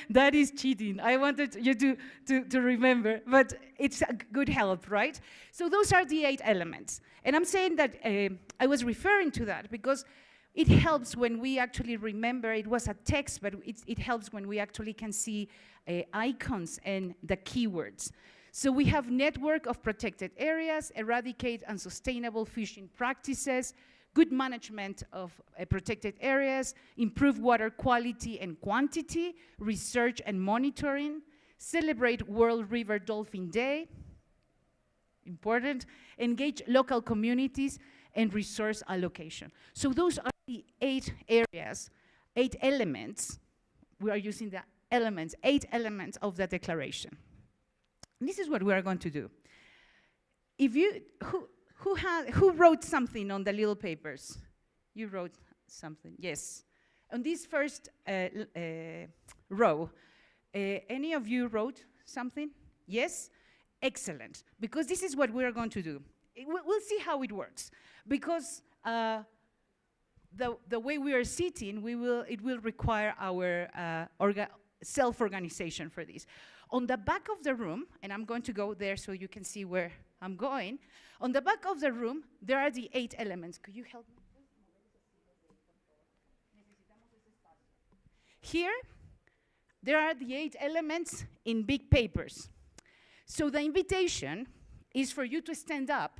that is cheating. I wanted you to remember, but it's a good help, right? So those are the 8 elements. And I'm saying that I was referring to that because it helps when we actually remember. It was a text, but it helps when we actually can see icons and the keywords. So we have network of protected areas, eradicate unsustainable fishing practices, good management of protected areas, improve water quality and quantity, research and monitoring, celebrate World River Dolphin Day, important, engage local communities, and resource allocation. So those are the 8 areas, 8 elements. We are using the elements, 8 elements of the declaration. And this is what we are going to do. If you, who wrote something on the little papers? You wrote something, yes. On this first row, any of you wrote something? Yes? Excellent, because this is what we are going to do. We'll see how it works, because the way we are sitting, it will require our self-organization for this. On the back of the room, and I'm going to go there so you can see where I'm going. On the back of the room, there are the 8 elements. Could you help me? Here, there are the 8 elements in big papers. So the invitation is for you to stand up,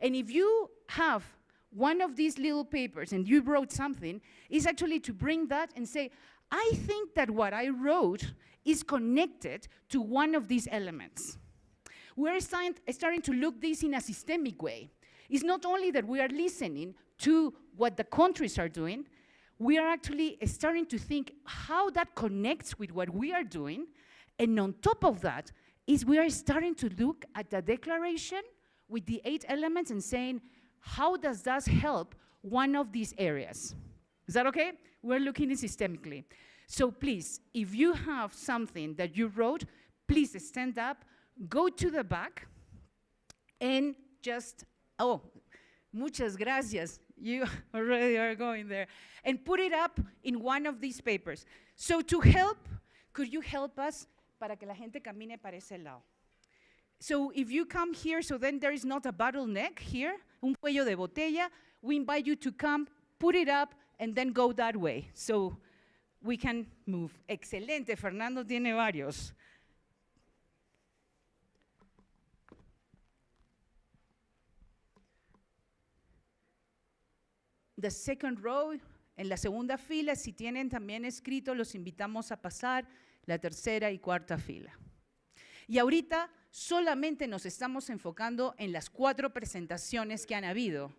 and if you have one of these little papers and you wrote something, is actually to bring that and say, I think that what I wrote is connected to one of these elements. We're starting to look this in a systemic way. It's not only that we are listening to what the countries are doing, we are actually starting to think how that connects with what we are doing, and on top of that, is we are starting to look at the declaration with the 8 elements and saying, how does that help one of these areas? Is that okay? We're looking at it systemically. So please, if you have something that you wrote, please stand up, go to the back, and just, oh, muchas gracias. You already are going there. And put it up in one of these papers. So to help, could you help us para que la gente camine para ese lado? So if you come here, so then there is not a bottleneck here, un cuello de botella, we invite you to come, put it up, and then go that way. So we can move. Excelente, Fernando tiene varios. The second row, en la segunda fila, si tienen también escrito, los invitamos a pasar la tercera y cuarta fila. Y ahorita solamente nos estamos enfocando en las 4 presentaciones que han habido.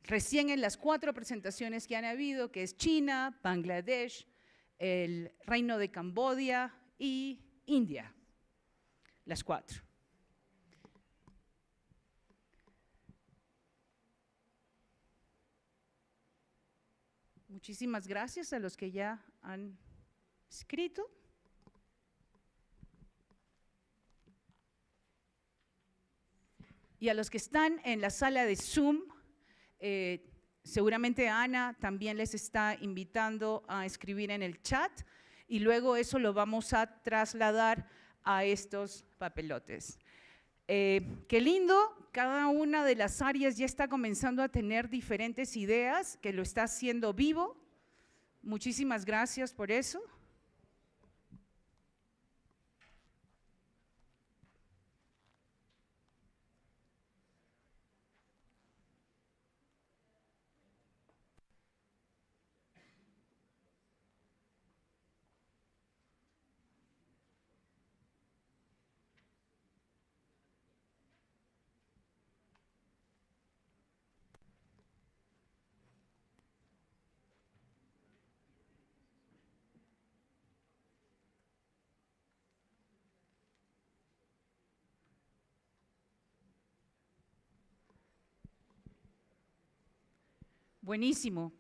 Recién en las 4 presentaciones que han habido, que es China, Bangladesh, el Reino de Camboya y India. Las 4. Muchísimas gracias a los que ya han escrito. Y a los que están en la sala de Zoom, seguramente Ana también les está invitando a escribir en el chat y luego eso lo vamos a trasladar a estos papelotes. Qué lindo, cada una de las áreas ya está comenzando a tener diferentes ideas, que lo está haciendo vivo. Muchísimas gracias por eso. Buenísimo.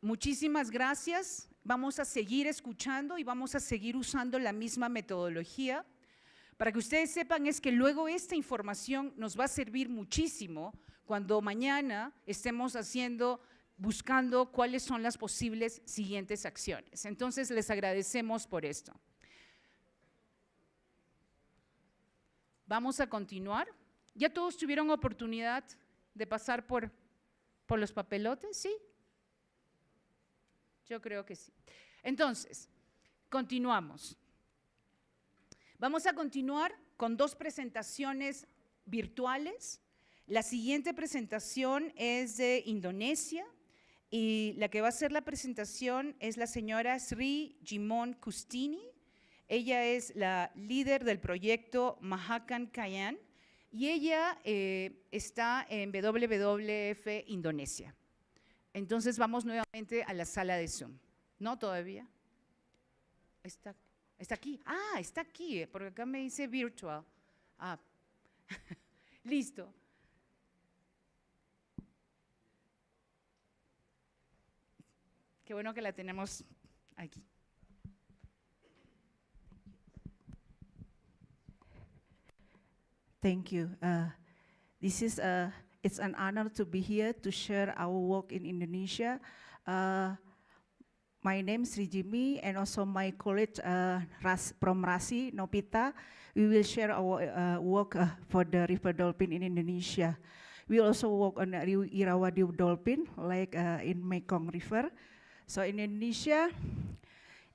Muchísimas gracias. Vamos a seguir escuchando y vamos a seguir usando la misma metodología. Para que ustedes sepan es que luego esta información nos va a servir muchísimo cuando mañana estemos buscando cuáles son las posibles siguientes acciones. Entonces les agradecemos por esto. Vamos a continuar. ¿Ya todos tuvieron oportunidad de pasar por los papelotes? ¿Sí? Yo creo que sí. Entonces, continuamos. Vamos a continuar con 2 presentaciones virtuales. La siguiente presentación es de Indonesia y la que va a hacer la presentación es la señora Sri Jimon Kustini. Ella es la líder del proyecto Mahakan Kayan. Y ella está en WWF Indonesia. Entonces vamos nuevamente a la sala de Zoom. ¿No todavía? Está aquí. Ah, está aquí, porque acá me dice virtual. Ah, listo. Qué bueno que la tenemos aquí. Thank you. It's an honor to be here to share our work in Indonesia. My name is Rijimi and also my colleague from Rasi, Nopita. We will share our work for the River Dolphin in Indonesia. We also work on Irrawaddy Dolphin, like in Mekong River. So in Indonesia,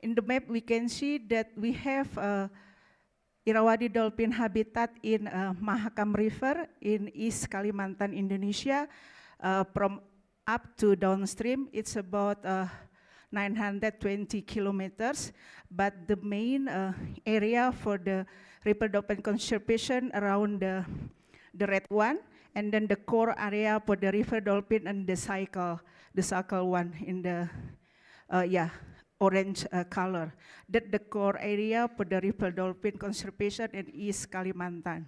in the map we can see that we have Irrawaddy dolphin habitat in Mahakam River in East Kalimantan, Indonesia. From up to downstream, it's about 920 kilometers. But the main area for the river dolphin conservation around the red one, and then the core area for the river dolphin and the cycle one in the orange color. That the core area for the river dolphin conservation in East Kalimantan.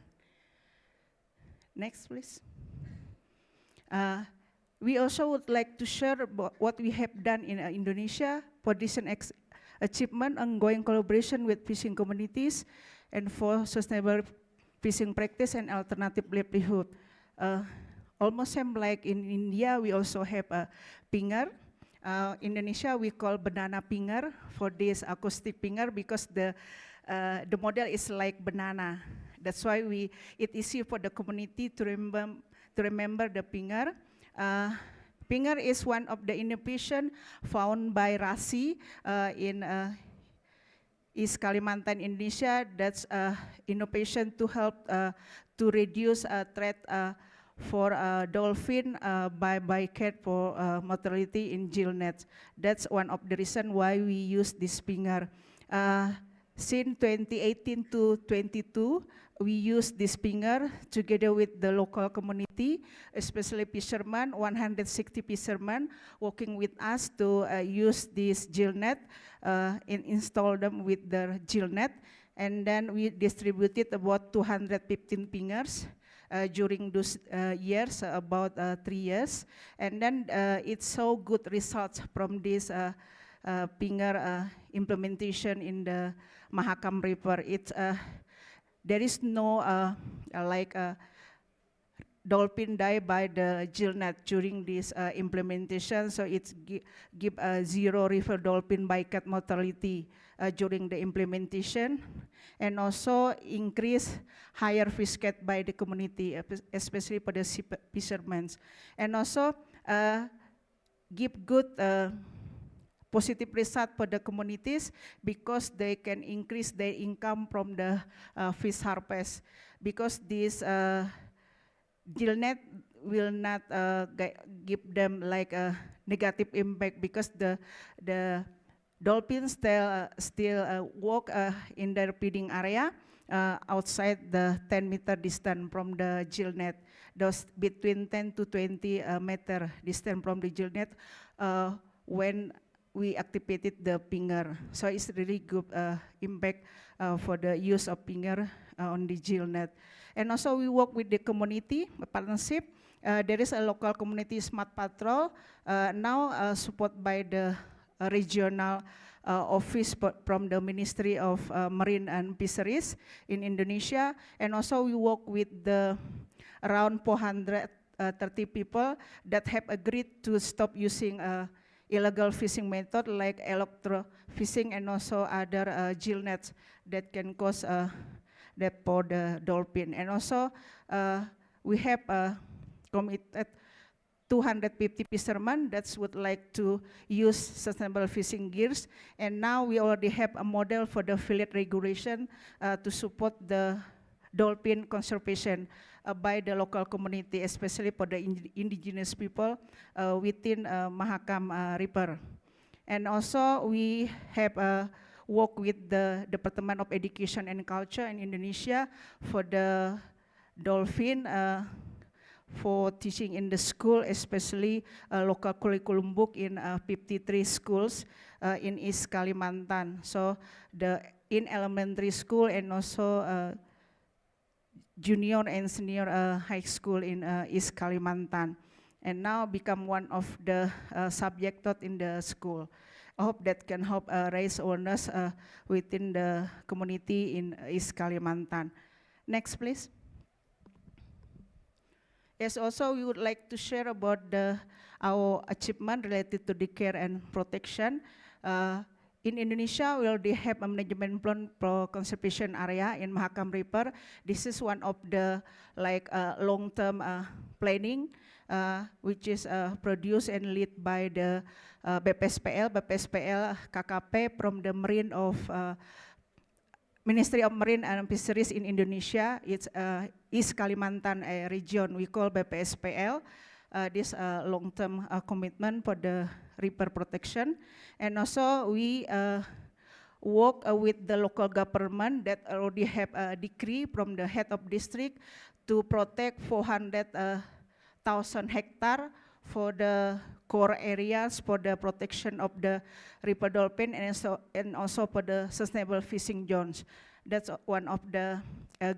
Next, please. We also would like to share what we have done in Indonesia for this achievement, ongoing collaboration with fishing communities, and for sustainable fishing practice and alternative livelihood. Almost same like in India, we also have a pinger. Indonesia, we call banana pinger for this acoustic pinger because the model is like banana. That's why it's easy for the community to remember the pinger. Pinger is one of the innovation found by Rasi in East Kalimantan, Indonesia. That's innovation to help to reduce threat for dolphin by cat for mortality in gill nets. That's one of the reasons why we use this pinger. Since 2018 to 22, we use this pinger together with the local community, especially fishermen, 160 fishermen working with us to use this gill net and install them with the gill net. And then we distributed about 215 pingers during those years, about 3 years. And then it saw good results from this pinger implementation in the Mahakam River. There is no dolphin die by the gill net during this implementation, so it's give zero river dolphin bycatch mortality during the implementation, and also increase higher fish catch by the community, especially for the fishermen, and also give good positive result for the communities because they can increase their income from the fish harvest, because this gill net will not give them like a negative impact, because the dolphins still walk in their feeding area outside the 10-meter distance from the gill net, those between 10 to 20 meter distance from the gill net when we activated the pinger. So it's really good impact for the use of pinger on the gill net. And also we work with the community partnership. There is a local community smart patrol now supported by the regional office from the Ministry of Marine and Fisheries in Indonesia. And also we work with the around 430 people that have agreed to stop using illegal fishing method like electro-fishing and also other gill nets that can cause death for the dolphin. And also we have committed 250 fishermen that would like to use sustainable fishing gears. And now we already have a model for the fillet regulation to support the dolphin conservation by the local community, especially for the indigenous people within Mahakam River. And also we have worked with the Department of Education and Culture in Indonesia for the dolphin for teaching in the school, especially local curriculum book in 53 schools in East Kalimantan. So in elementary school and also junior and senior high school in East Kalimantan, and now become one of the subject taught in the school. I hope that can help raise awareness within the community in East Kalimantan. Next, please. Yes, also we would like to share about our achievement related to the care and protection. In Indonesia, we already have a management plan for conservation area in Mahakam River. This is one of the long-term planning, which is produced and led by the BPSPL KKP from the Marine of Ministry of Marine and Fisheries in Indonesia. It's East Kalimantan region. We call BPSPL. This long-term commitment for the river protection. And also we work with the local government that already have a decree from the head of district to protect 400,000 hectares for the core areas for the protection of the river dolphin and also for the sustainable fishing zones. That's one of the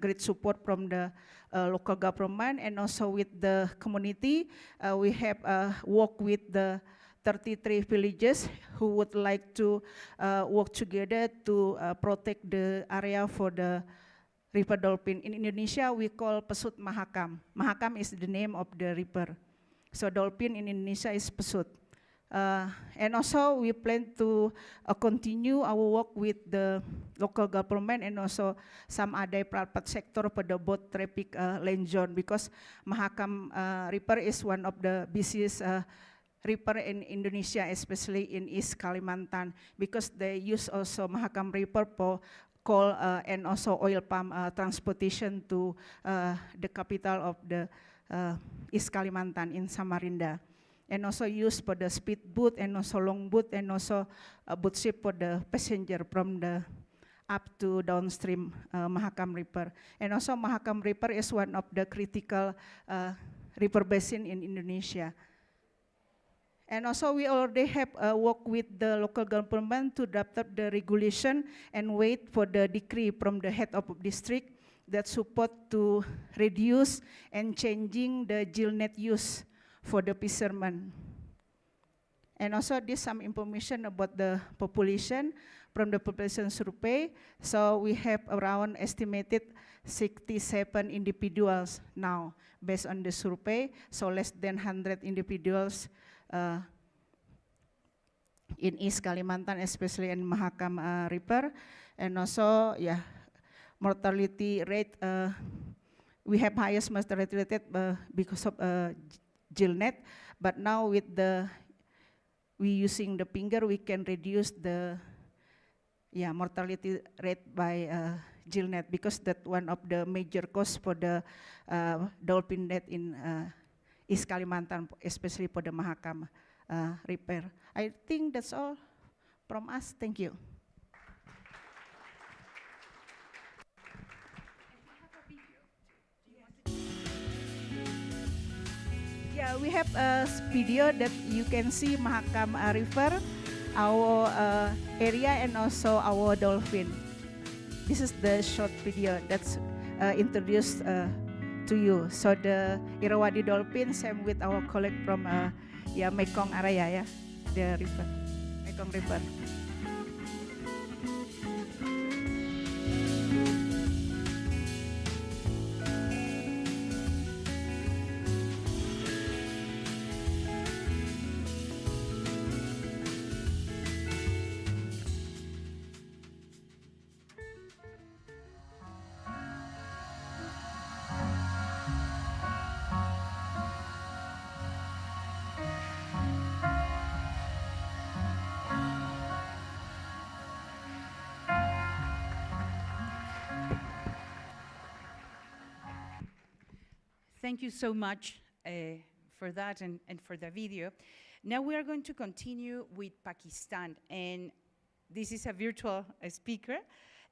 great support from the local government, and also with the community. We have worked with the 33 villages who would like to work together to protect the area for the river dolphin. In Indonesia, we call Pesut Mahakam. Mahakam is the name of the river. So dolphin in Indonesia is Pesut. And also we plan to continue our work with the local government and also some other private sector for the boat traffic lane zone, because Mahakam River is one of the busiest river in Indonesia, especially in East Kalimantan, because they use also Mahakam River for coal and also oil palm transportation to the capital of the East Kalimantan in Samarinda. And also used for the speed boat and also long boat and also a boat ship for the passenger from the up to downstream Mahakam River. And also Mahakam River is one of the critical river basin in Indonesia. And also we already have worked with the local government to draft up the regulation and wait for the decree from the head of district that support to reduce and changing the gill net use for the fishermen. And also there's some information about the population from the population survey. So we have around estimated 67 individuals now based on the survey, so less than 100 individuals in East Kalimantan, especially in Mahakam River. And also, yeah, mortality rate, we have highest mortality rate because of gill net, but now with we using the finger, we can reduce the mortality rate by gill net, because that one of the major costs for the dolphin net in East Kalimantan, especially for the Mahakam River. I think that's all from us. Thank you. Yeah, we have a video that you can see Mahakam River, our area, and also our dolphin. This is the short video that's introduced to you. So the Irrawaddy dolphin, same with our colleague from Mekong area, the river, Mekong River. Thank you so much for that and for the video. Now we are going to continue with Pakistan, and this is a virtual speaker,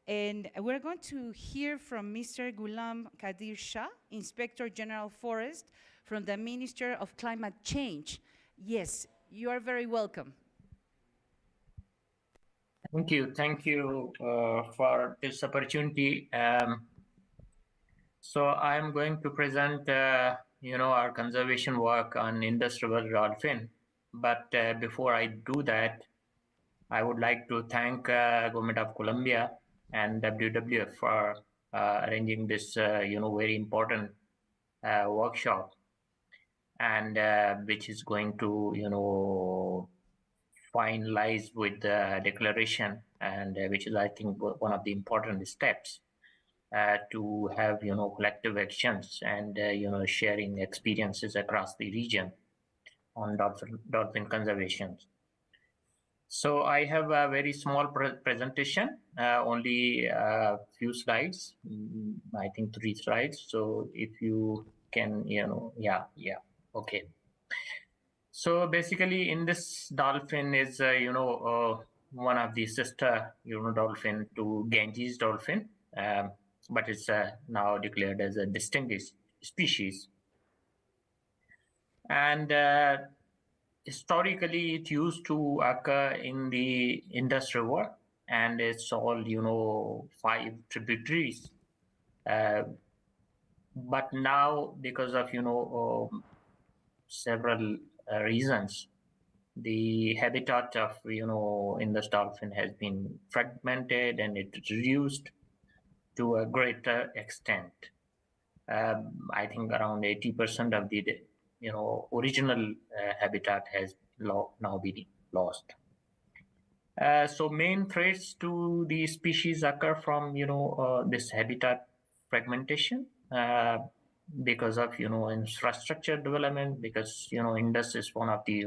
and we're going to hear from Mr. Ghulam Qadir Shah, Inspector General Forest from the Minister of Climate Change. Yes, you are very welcome. Thank you for this opportunity. So I'm going to present, our conservation work on Indus River dolphin. But before I do that, I would like to thank Government of Colombia and WWF for arranging this, very important workshop, and which is going to, finalize with the declaration, and which is, I think, one of the important steps. To have collective actions and sharing experiences across the region on dolphin conservation. So I have a very small presentation, only a few slides, I think 3 slides. So if you can, okay. So basically, in this dolphin is one of the sister dolphin to Ganges dolphin. But it's now declared as a distinguished species. And historically, it used to occur in the Indus River, and it's all, 5 tributaries. But now, because of, several reasons, the habitat of, Indus dolphin has been fragmented and it reduced to a greater extent. I think around 80% of the original habitat has now been lost. So main threats to the species occur from this habitat fragmentation because of infrastructure development, because Indus is one of the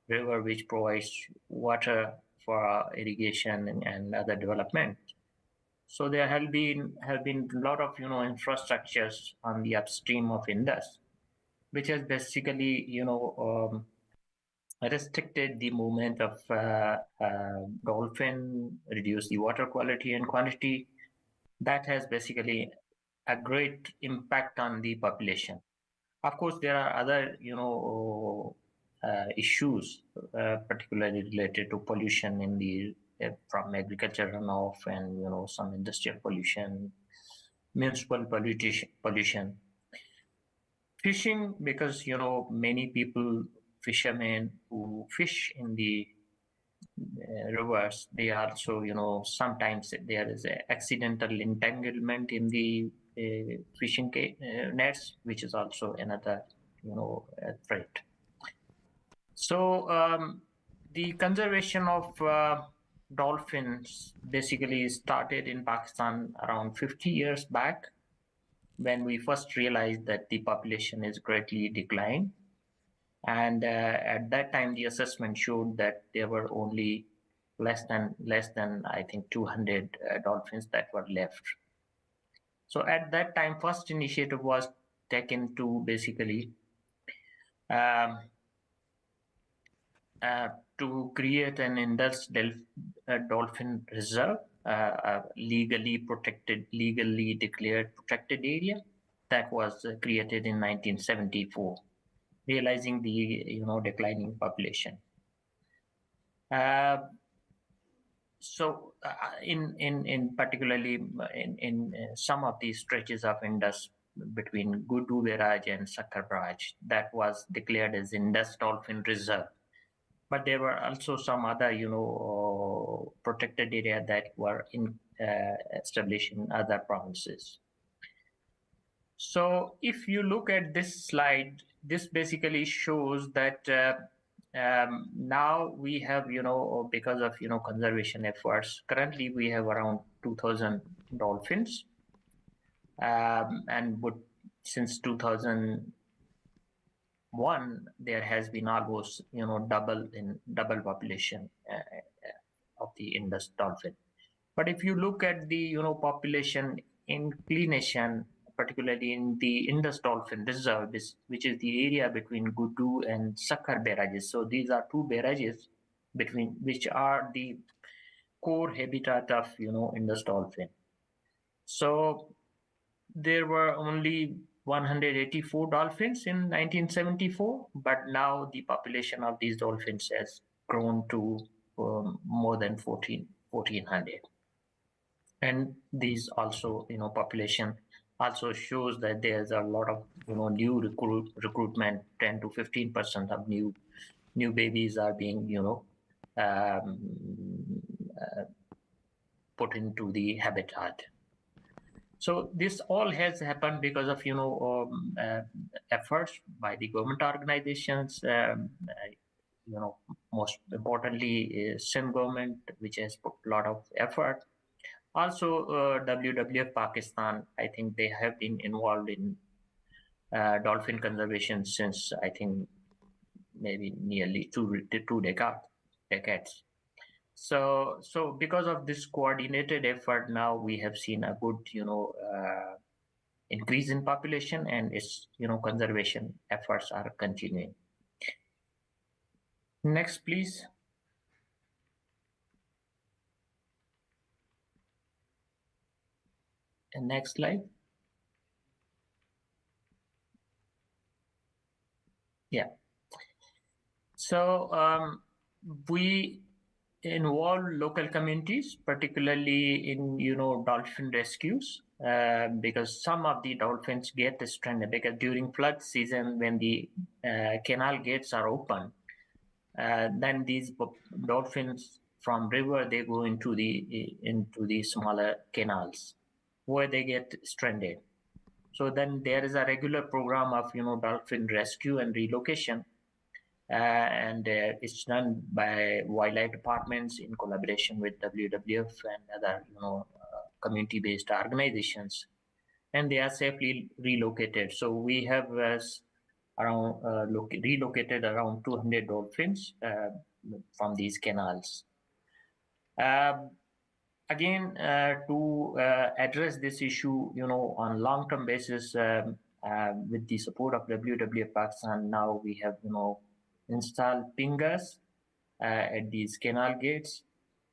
river which provides water for irrigation and other development. So there have been a lot of infrastructures on the upstream of Indus, which has basically restricted the movement of dolphin, reduced the water quality and quantity. That has basically a great impact on the population. Of course, there are other issues, particularly related to pollution in the from agriculture runoff and some industrial pollution. municipal pollution. Fishing, because many people, fishermen who fish in the rivers, they also sometimes there is a accidental entanglement in the fishing nets, which is also another threat. So the conservation of dolphins basically started in Pakistan around 50 years back, when we first realized that the population is greatly declined. And at that time, the assessment showed that there were only less than I think 200 dolphins that were left. So at that time, first initiative was taken to basically to create an Indus dolphin reserve, legally declared protected area, that was created in 1974, realizing the declining population. So in particularly in some of these stretches of Indus between Gudu Barrage and Sakkar Barrage, that was declared as Indus Dolphin Reserve. But there were also some other, protected area that were established in other provinces. So if you look at this slide, this basically shows that now we have, because of, conservation efforts, currently we have around 2,000 dolphins. And since 2001, there has been almost, double population of the Indus dolphin. But if you look at the, population inclination, particularly in the Indus Dolphin Reserve, which is the area between Gudu and Sakkar barrages. So these are two barrages which are the core habitat of Indus dolphin. So there were only 184 dolphins in 1974, but now the population of these dolphins has grown to more than 1,400. And these also, population also shows that there's a lot of, new recruitment. 10 to 15% of new babies are being, put into the habitat. So this all has happened because of, efforts by the government organizations, most importantly, Sindh government, which has put a lot of effort. Also, WWF Pakistan, I think they have been involved in dolphin conservation since, I think, maybe nearly two decades. So because of this coordinated effort, now we have seen a good, increase in population, and its, conservation efforts are continuing. Next, please. And next slide. Yeah. So we involve local communities, particularly in dolphin rescues, because some of the dolphins get stranded, because during flood season, when the canal gates are open, then these dolphins from river, they go into the smaller canals where they get stranded. So then there is a regular program of dolphin rescue and relocation, and it's done by wildlife departments in collaboration with WWF and other community-based organizations, and they are safely relocated. So we have relocated around 200 dolphins from these canals. Again, to address this issue, on long-term basis, with the support of WWF Pakistan, now we have, installed pingers at these canal gates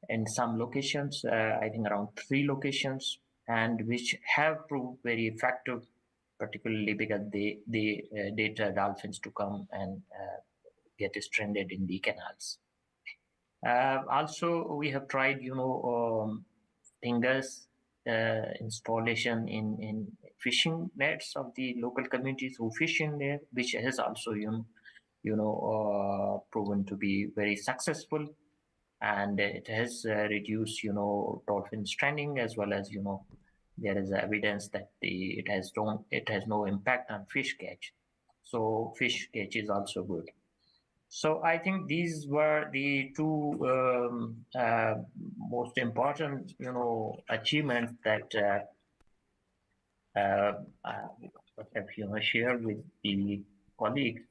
in some locations, I think around 3 locations, and which have proved very effective, particularly because they deter dolphins to come and get stranded in the canals. Also, we have tried, pingers installation in fishing nets of the local communities who fish in there, which has also proven to be very successful, and it has reduced dolphin stranding, as well as there is evidence that it has no impact on fish catch. So fish catch is also good. So I think these were the two most important achievements that have shared with the colleagues.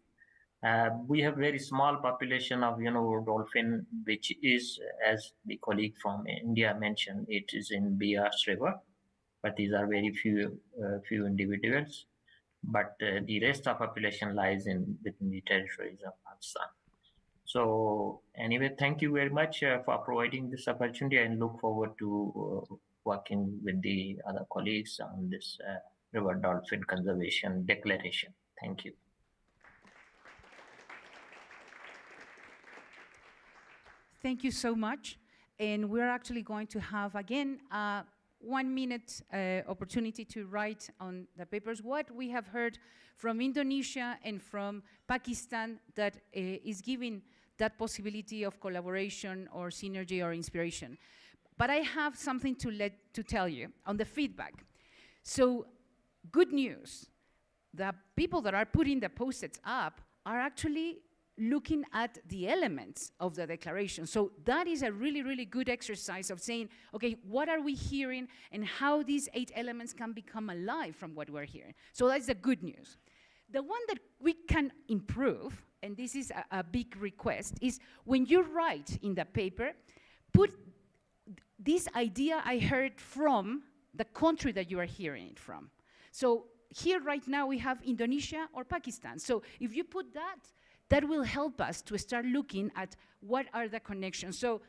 We have very small population of dolphin, which is, as the colleague from India mentioned, it is in Bias River, but these are very few individuals. But the rest of population lies within the territories of Pakistan. So anyway, thank you very much for providing this opportunity, and look forward to working with the other colleagues on this river dolphin conservation declaration. Thank you. Thank you so much. And we're actually going to have, again, 1 minute opportunity to write on the papers what we have heard from Indonesia and from Pakistan that is giving that possibility of collaboration or synergy or inspiration. But I have something to tell you on the feedback. So good news, the people that are putting the post-its up are actually looking at the elements of the declaration. So that is a really, really good exercise of saying, okay, what are we hearing and how these 8 elements can become alive from what we're hearing. So that's the good news. The one that we can improve, and this is a big request, is when you write in the paper, put this idea I heard from the country that you are hearing it from. So here right now we have Indonesia or Pakistan. So if you put that, that will help us to start looking at what are the connections. So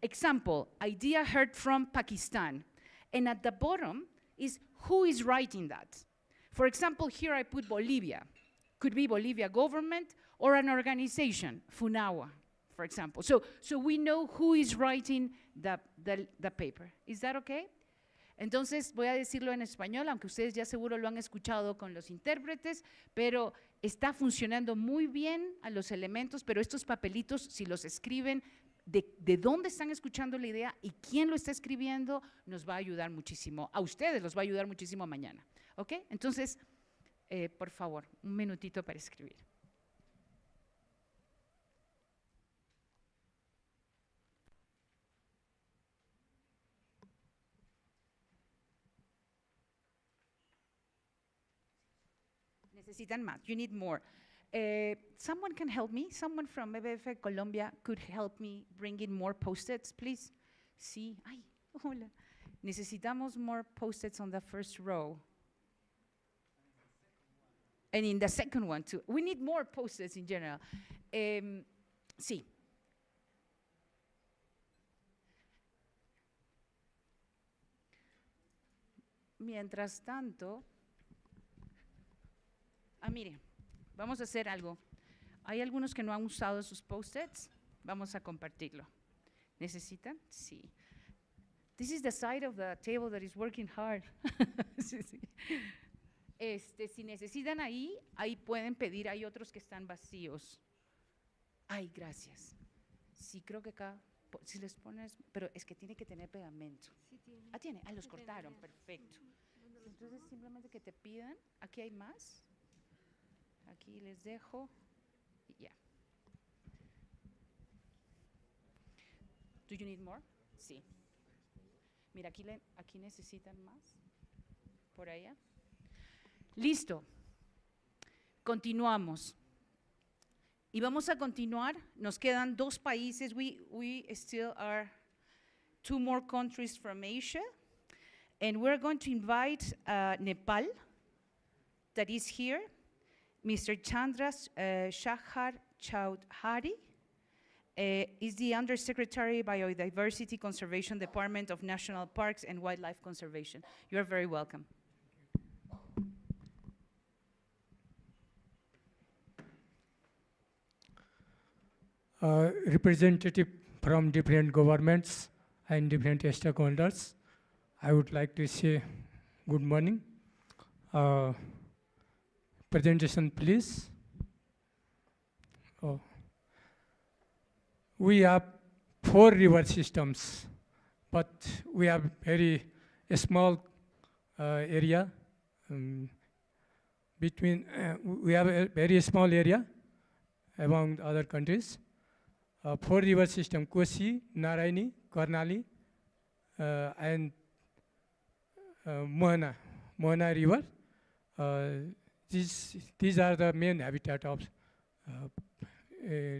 example, idea heard from Pakistan. And at the bottom is who is writing that. For example, here I put Bolivia. Could be Bolivia government or an organization, FUNAWA, for example. So we know who is writing the paper. Is that okay? Entonces, voy a decirlo en español, aunque ustedes ya seguro lo han escuchado con los intérpretes, pero está funcionando muy bien a los elementos, pero estos papelitos, si los escriben, de dónde están escuchando la idea y quién lo está escribiendo, nos va a ayudar muchísimo. A ustedes los va a ayudar muchísimo mañana. ¿Ok? Entonces, por favor, un minutito para escribir. Necesitan más. You need more. Someone can help me. Someone from BBF Colombia could help me bring in more post-its, please. Sí. Ay, hola. Necesitamos more post-its on the first row. And in the second one, too. We need more post-its in general. Sí. Mientras tanto, mire, vamos a hacer algo. Hay algunos que no han usado sus post-its. Vamos a compartirlo. ¿Necesitan? Sí. This is the side of the table that is working hard. Sí, sí. Si necesitan ahí pueden pedir. Hay otros que están vacíos. Ay, gracias. Sí, creo que acá, si les pones, pero es que tiene que tener pegamento. Sí, tiene. Tiene. Los cortaron, perfecto. Entonces, simplemente que te pidan. Aquí hay más. Aquí les dejo y ya. Do you need more? Sí. Mira, aquí necesitan más. Por allá. Listo. Continuamos. Y vamos a continuar. Nos quedan 2 países. We still are 2 more countries from Asia. And we're going to invite Nepal, that is here. Mr. Chandra Shahar Chaudhary is the Undersecretary Biodiversity Conservation Department of National Parks and Wildlife Conservation. You are very welcome. Representative from different governments and different stakeholders. I would like to say good morning. Presentation, please. Oh. We have 4 river systems, but we have very small area. We have a very small area among other countries. 4 river system: Kosi, Narayani, Karnali, and Mohana River. These are the main habitat of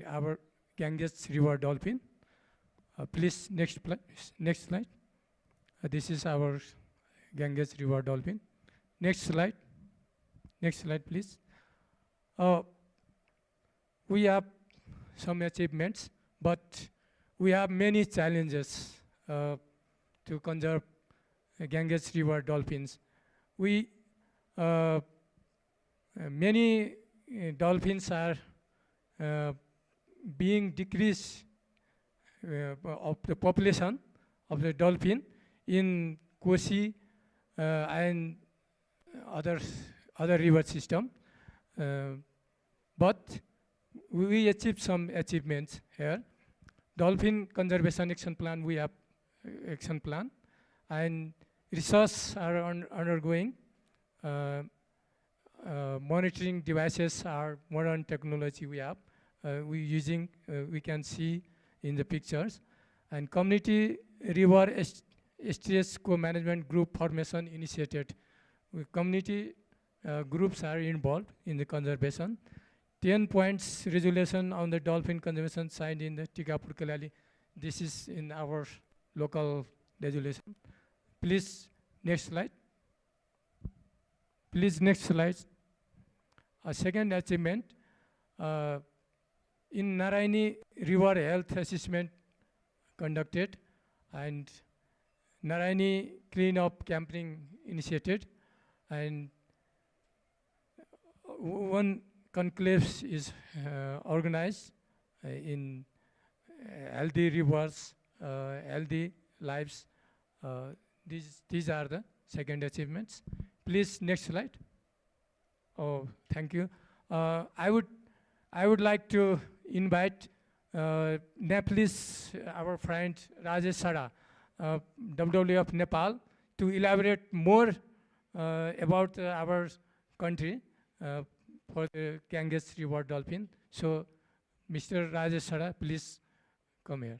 our Ganges River dolphin. Please, next slide. This is our Ganges River dolphin. Next slide. Next slide, please. We have some achievements, but we have many challenges to conserve Ganges River dolphins. Many dolphins are being decreased of the population of the dolphin in Kosi and other river system, but we achieved some achievements here. Dolphin conservation action plan, we have action plan, and research are undergoing. Monitoring devices are modern technology we have. We can see in the pictures. And community river stress co-management group formation initiated. Community groups are involved in the conservation. 10 points resolution on the dolphin conservation signed in the Tikapur Kalali. This is in our local resolution. Please, next slide. Please, next slide. A second achievement, in Narayani River Health Assessment conducted, and Narayani cleanup campaign initiated, and one conclave is organized in healthy rivers, healthy lives. These are the second achievements. Please, next slide. Oh, thank you. I would like to invite Nepalese, our friend Rajesh Sada, WWF Nepal, to elaborate more about our country for the Ganges River dolphin. So, Mr. Rajesh Sada, please come here.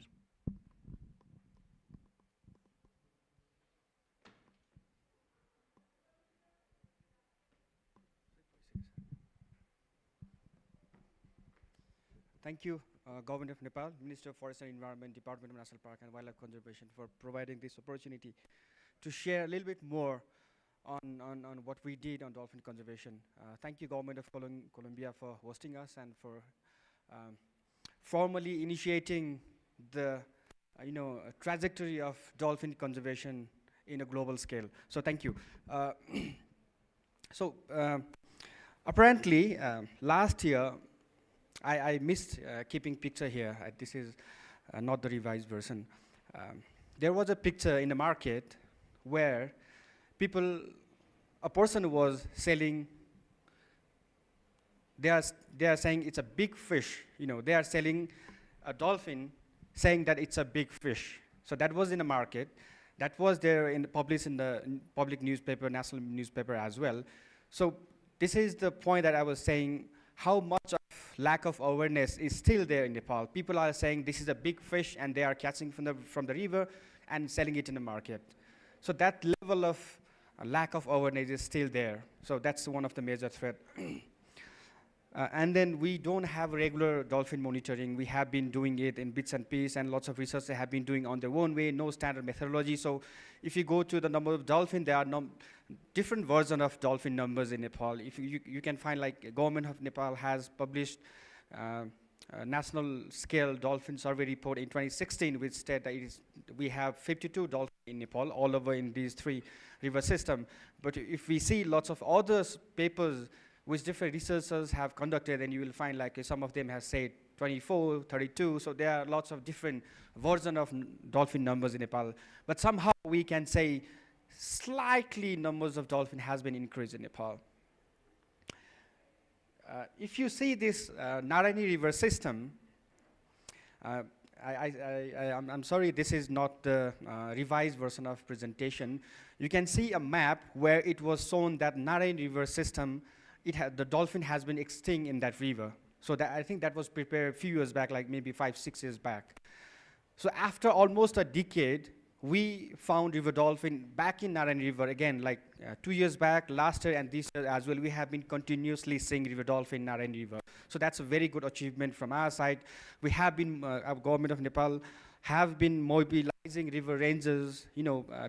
Thank you, Government of Nepal, Minister of Forest and Environment, Department of National Park and Wildlife Conservation, for providing this opportunity to share a little bit more on what we did on dolphin conservation. Thank you, Government of Colombia, for hosting us and for formally initiating the trajectory of dolphin conservation in a global scale. So thank you. Apparently, last year, I missed keeping picture here. This is not the revised version. There was a picture in the market where a person was selling, they are saying it's a big fish. They are selling a dolphin, saying that it's a big fish. So that was in the market. That was there published in the public newspaper, national newspaper as well. So this is the point that I was saying, how much of lack of awareness is still there in Nepal. People are saying this is a big fish and they are catching from the river and selling it in the market. So that level of lack of awareness is still there. So that's one of the major threats. And then we don't have regular dolphin monitoring. We have been doing it in bits and pieces, and lots of research they have been doing on their own way, no standard methodology. So if you go to the number of dolphin, there are different versions of dolphin numbers in Nepal. If you can find, like, government of Nepal has published a national scale dolphin survey report in 2016, which said that we have 52 dolphins in Nepal, all over in these 3 river systems. But if we see lots of other papers which different researchers have conducted, and you will find, like, some of them have said 24, 32, so there are lots of different versions of dolphin numbers in Nepal. But somehow we can say slightly numbers of dolphin has been increased in Nepal. If you see this Narani River system, I'm sorry, this is not the revised version of presentation. You can see a map where it was shown that Narani River system, the dolphin has been extinct in that river. So that, I think that was prepared a few years back, like maybe 5-6 years back. So after almost a decade, we found river dolphin back in Narani River again, like 2 years back, last year and this year as well. We have been continuously seeing river dolphin in Narani River. So that's a very good achievement from our side. We have been, our government of Nepal have been mobilizing river rangers,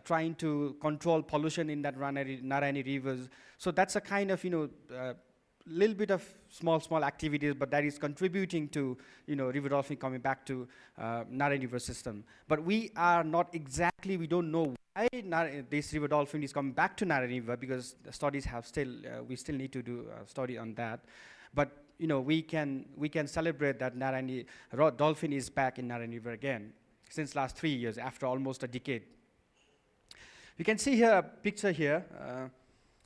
trying to control pollution in that Narani rivers. So that's a kind of, little bit of small activities, but that is contributing to, river dolphin coming back to Narani River system. But we are not exactly, we don't know why this river dolphin is coming back to Narani River, because the studies have still, we still need to do a study on that. But, we can celebrate that Narani dolphin is back in Narani River again, since last 3 years, after almost a decade. You can see here a picture here.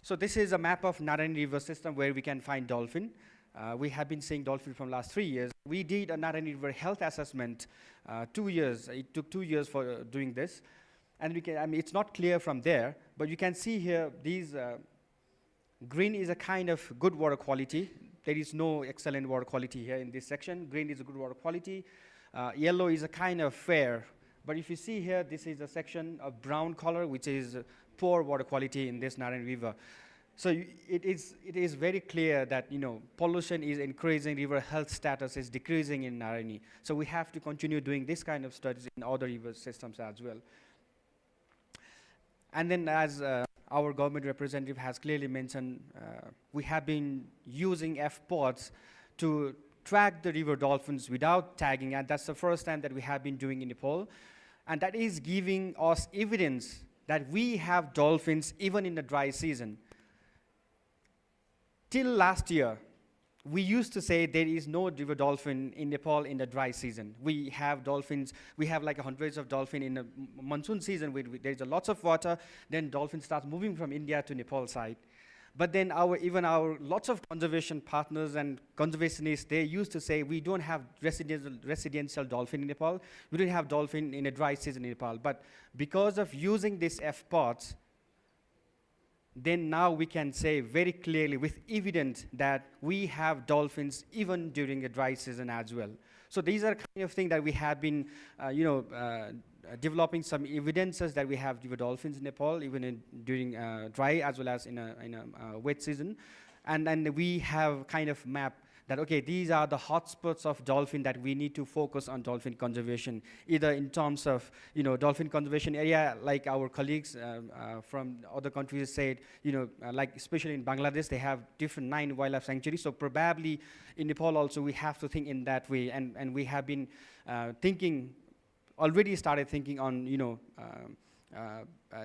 So this is a map of Narani River system where we can find dolphin. We have been seeing dolphin from last 3 years. We did a Narani River health assessment 2 years. It took 2 years for doing this. And we can, it's not clear from there, but you can see here these green is a kind of good water quality. There is no excellent water quality here in this section. Green is a good water quality. Yellow is a kind of fair. But if you see here, this is a section of brown color, which is poor water quality in this Narani River. So it is very clear that pollution is increasing, river health status is decreasing in Narani. So we have to continue doing this kind of studies in other river systems as well. And then, as our government representative has clearly mentioned, we have been using FPODs to track the river dolphins without tagging, and that's the first time that we have been doing in Nepal. And that is giving us evidence that we have dolphins even in the dry season. Till last year, we used to say there is no river dolphin in Nepal in the dry season. We have dolphins, we have like hundreds of dolphins in the monsoon season where there's lots of water, then dolphins start moving from India to Nepal side. But then even our lots of conservation partners and conservationists, they used to say we don't have residential dolphin in Nepal. We don't have dolphin in a dry season in Nepal. But because of using these FPODs, then now we can say very clearly with evidence that we have dolphins even during a dry season as well. So these are kind of things that we have been, developing some evidences that we have river dolphins in Nepal, even during dry as well as in a wet season. And then we have kind of mapped that, okay, these are the hotspots of dolphin that we need to focus on dolphin conservation, either in terms of, dolphin conservation area, like our colleagues from other countries said, like especially in Bangladesh, they have different 9 wildlife sanctuaries. So probably in Nepal also, we have to think in that way. And we have been already started thinking on,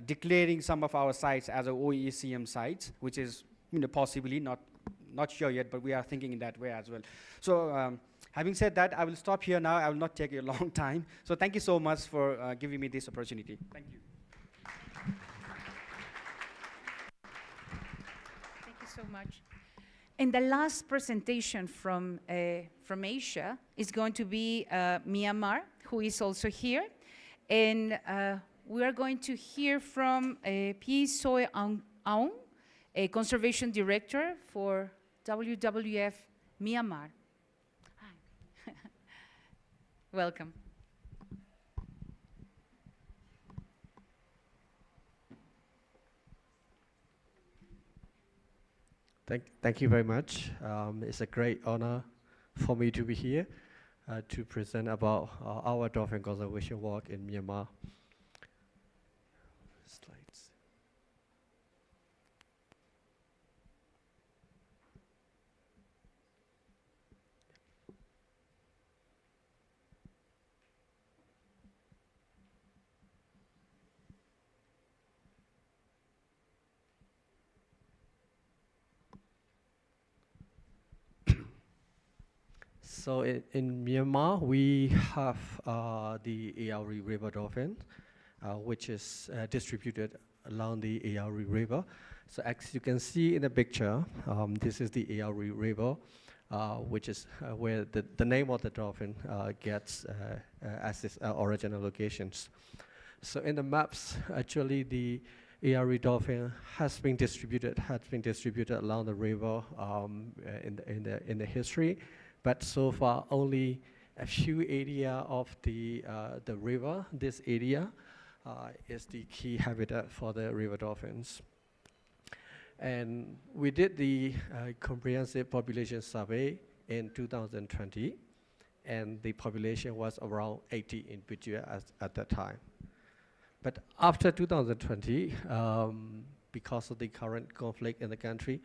declaring some of our sites as OECM sites, which is, possibly not sure yet, but we are thinking in that way as well. So having said that, I will stop here now. I will not take a long time. So thank you so much for giving me this opportunity. Thank you. Thank you so much. And the last presentation from Asia is going to be Myanmar, who is also here. And we are going to hear from P. Soy Aung, a conservation director for WWF Myanmar. Hi. Welcome. Thank you very much. It's a great honor for me to be here to present about our dolphin conservation work in Myanmar. Slides. So in Myanmar, we have the River Dolphin, which is distributed along the Ayari River. So as you can see in the picture, this is the Ayari River, which is where the name of the dolphin gets as its original locations. So in the maps, actually the Ayari dolphin has been distributed along the river in the history, but so far only a few area of the river. This area is the key habitat for the river dolphins. And we did the comprehensive population survey in 2020, and the population was around 80 individuals at that time. But after 2020, because of the current conflict in the country,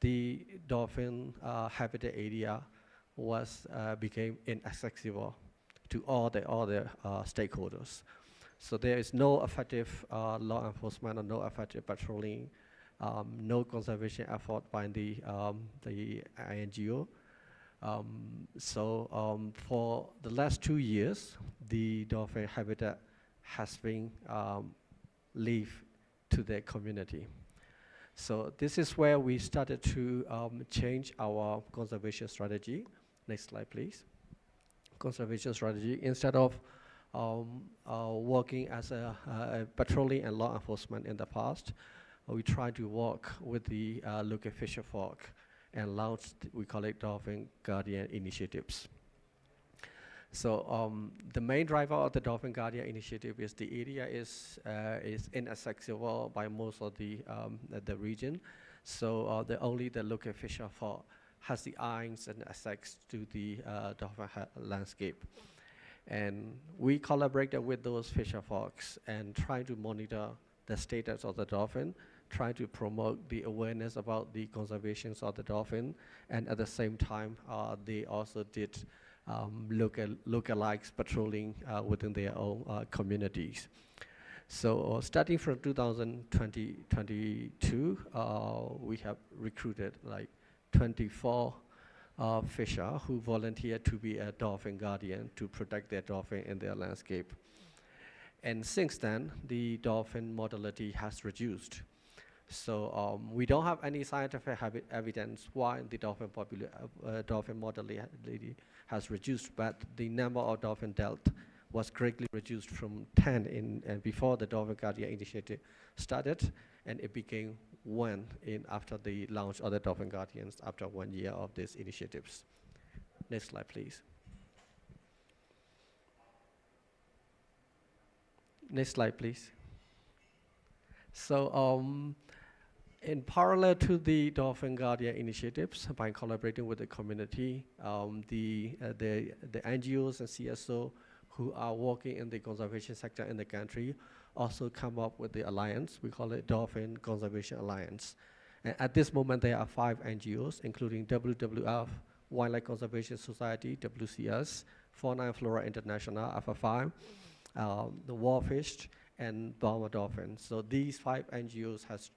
the dolphin habitat area became inaccessible to all the stakeholders. So there is no effective law enforcement or no effective patrolling, no conservation effort by the INGO. For the last 2 years, the dolphin habitat has been leave to the community. So this is where we started to change our conservation strategy. Next slide, please. Conservation strategy. Instead of working as a patrolling and law enforcement in the past, we tried to work with the local fisher folk and launched, we call it Dolphin Guardian Initiatives. So the main driver of the Dolphin Guardian Initiative is the area is inaccessible by most of the region. So only the local fisher folk has the eyes and access to the dolphin landscape. And we collaborated with those fisher folks and try to monitor the status of the dolphin, try to promote the awareness about the conservation of the dolphin, and at the same time, they also did localized patrolling within their own communities. So starting from 2022, we have recruited like 24 fisher who volunteered to be a dolphin guardian to protect their dolphin in their landscape. And since then, the dolphin mortality has reduced. So we don't have any scientific evidence why the dolphin mortality has reduced, but the number of dolphin deaths was greatly reduced from 10 before the Dolphin Guardian Initiative started, and it became 1 after the launch of the Dolphin Guardians after 1 year of these initiatives. Next slide, please. Next slide, please. So in parallel to the Dolphin Guardian initiatives, by collaborating with the community, the NGOs and CSO who are working in the conservation sector in the country also come up with the alliance. We call it Dolphin Conservation Alliance. And at this moment, there are 5 NGOs, including WWF, Wildlife Conservation Society, WCS, Fauna and Flora International, Alpha 5, the Warfish, and Burma Dolphin. So these 5 NGOs has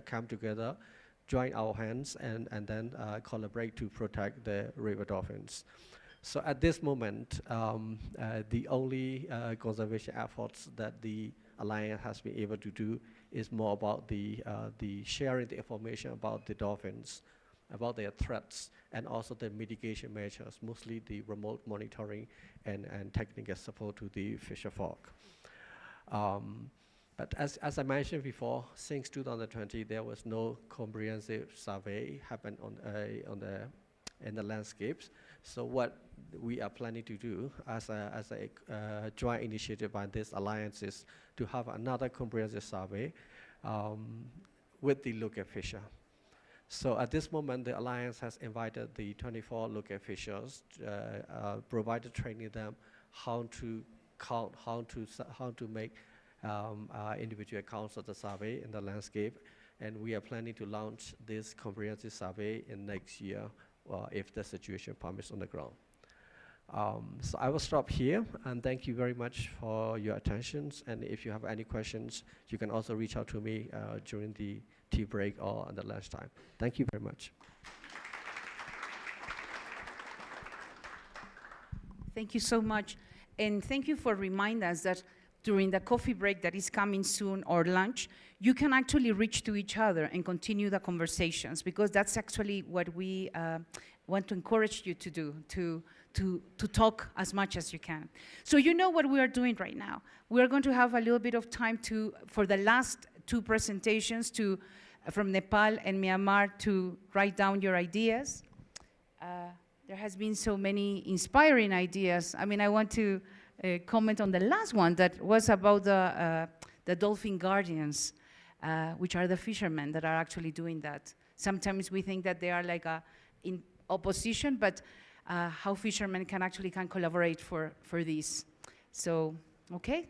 come together, join our hands, and then collaborate to protect the river dolphins. So at this moment, the only conservation efforts that the Alliance has been able to do is more about the sharing the information about the dolphins, about their threats, and also the mitigation measures, mostly the remote monitoring and technical support to the fisher folk. But as I mentioned before, since 2020, there was no comprehensive survey happened in the landscapes. So what we are planning to do as a joint initiative by this alliance is to have another comprehensive survey with the local fisher. So at this moment, the alliance has invited the 24 local fishers, provided training them how to count, how to make individual counts of the survey in the landscape, and we are planning to launch this comprehensive survey in next year if the situation permits on the ground. So I will stop here, and thank you very much for your attention. And if you have any questions, you can also reach out to me during the tea break or at the lunchtime. Thank you very much. Thank you so much. And thank you for reminding us that during the coffee break that is coming soon or lunch, you can actually reach to each other and continue the conversations, because that's actually what we want to encourage you to do, to talk as much as you can. So you know what we are doing right now. We are going to have a little bit of time for the last two presentations from Nepal and Myanmar to write down your ideas. There has been so many inspiring ideas. I mean, I want to comment on the last one that was about the dolphin guardians, which are the fishermen that are actually doing that. Sometimes we think that they are like in opposition, but how fishermen can collaborate for this. So, okay.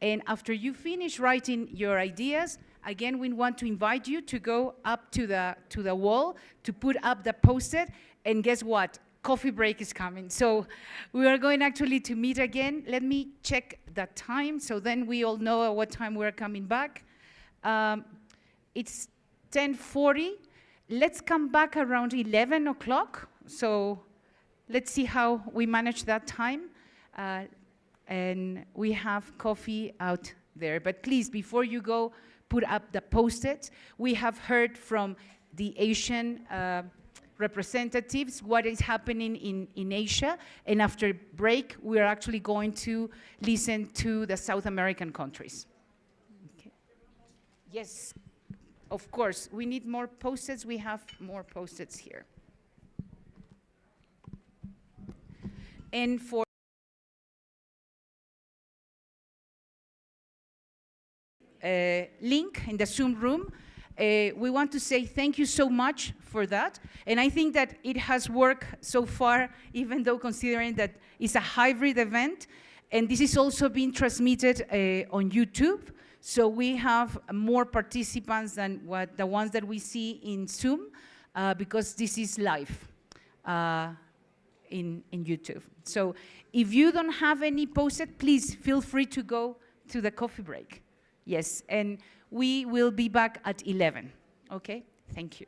And after you finish writing your ideas, again, we want to invite you to go up to the wall to put up the post-it, and guess what? Coffee break is coming. So we are going actually to meet again. Let me check the time, so then we all know at what time we're coming back. It's 10:40. Let's come back around 11 o'clock. So let's see how we manage that time. And we have coffee out there. But please, before you go, put up the post-it. We have heard from the Asian representatives what is happening in Asia. And after break, we are actually going to listen to the South American countries. Okay. Yes, of course. We need more post-its. We have more post-its here. And for link in the Zoom room, we want to say thank you so much for that. And I think that it has worked so far, even though considering that it's a hybrid event. And this is also being transmitted on YouTube. So we have more participants than the ones that we see in Zoom, because this is live in YouTube. So if you don't have any post-it, please feel free to go to the coffee break. Yes, and we will be back at 11, okay? Thank you.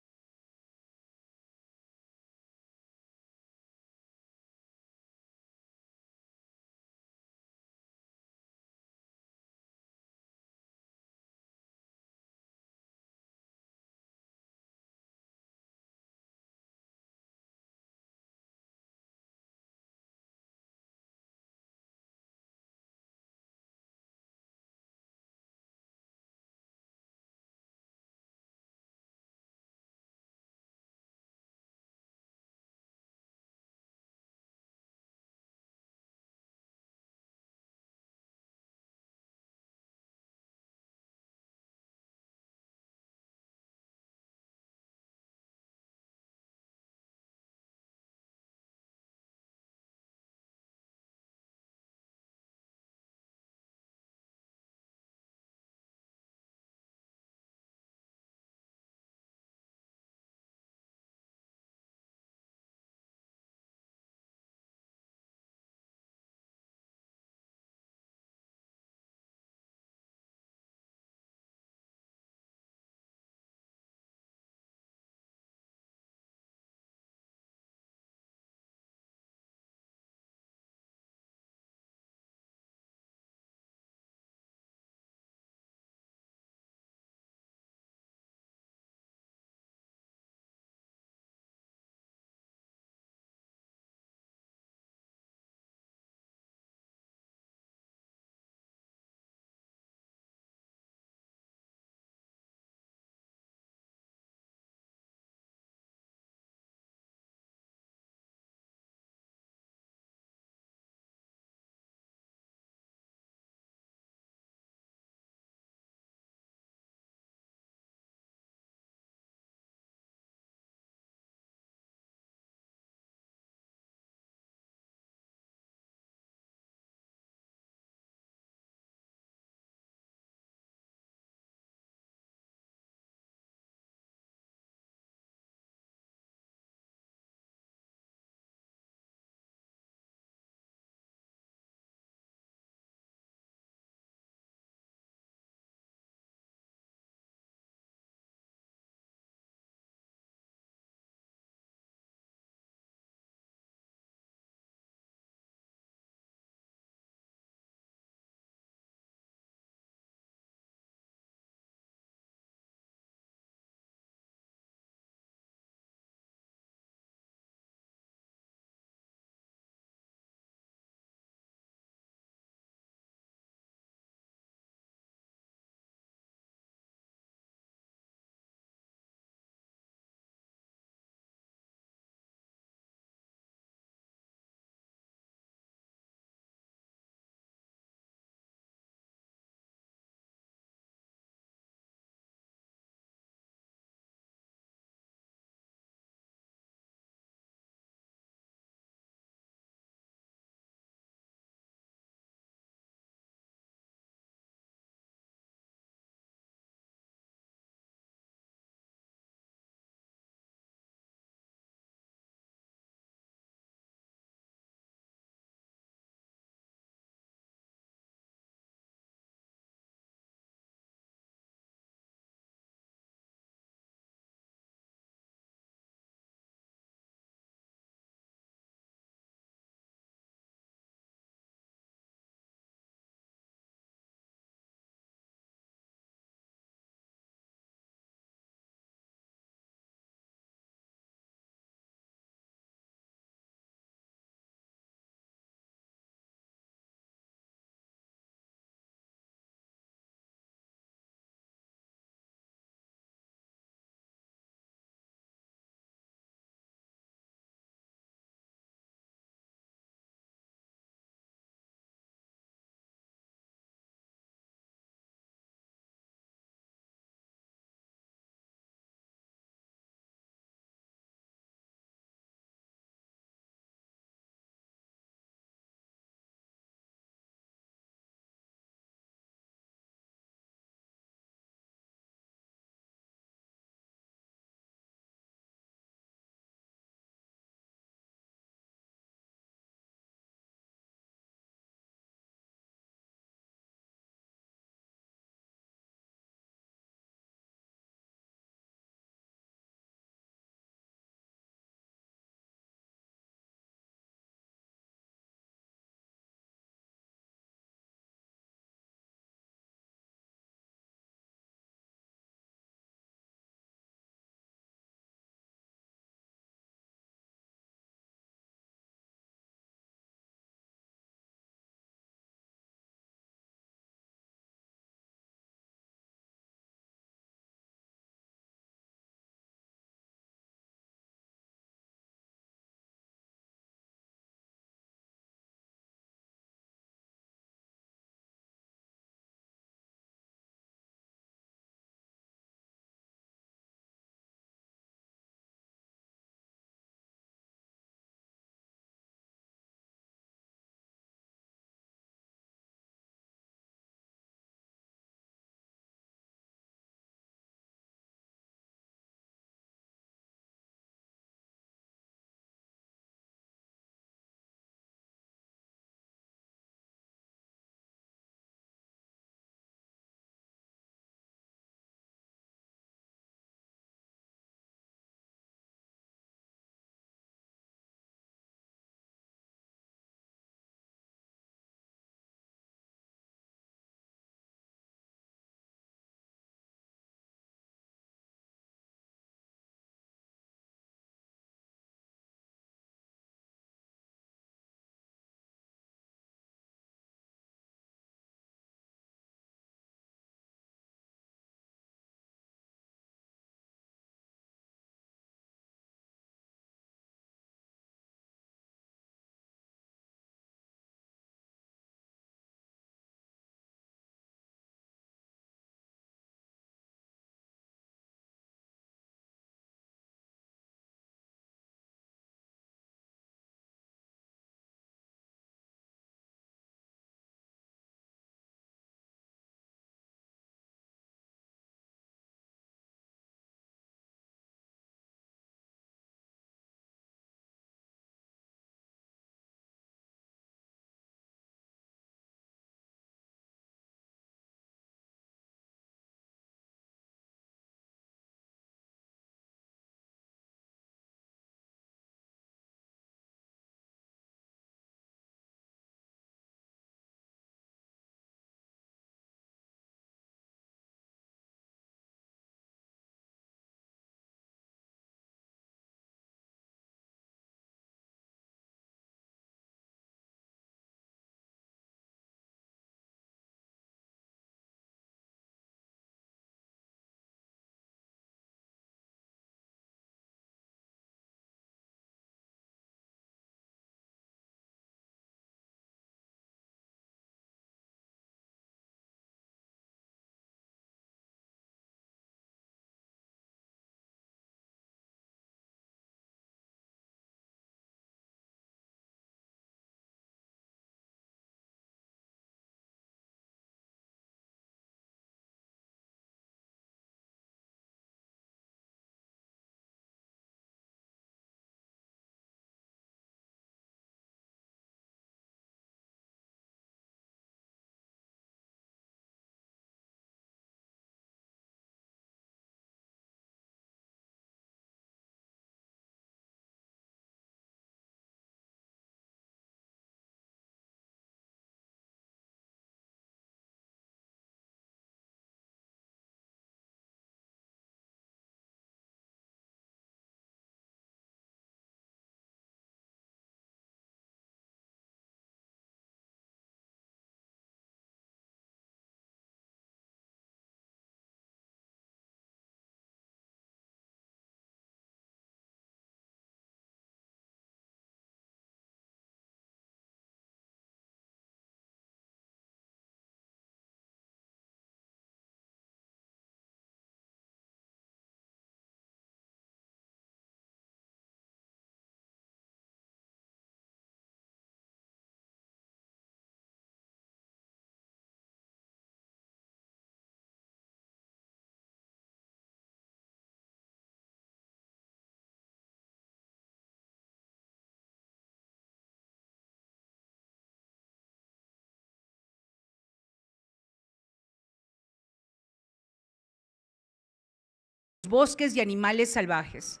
bosques y animales salvajes.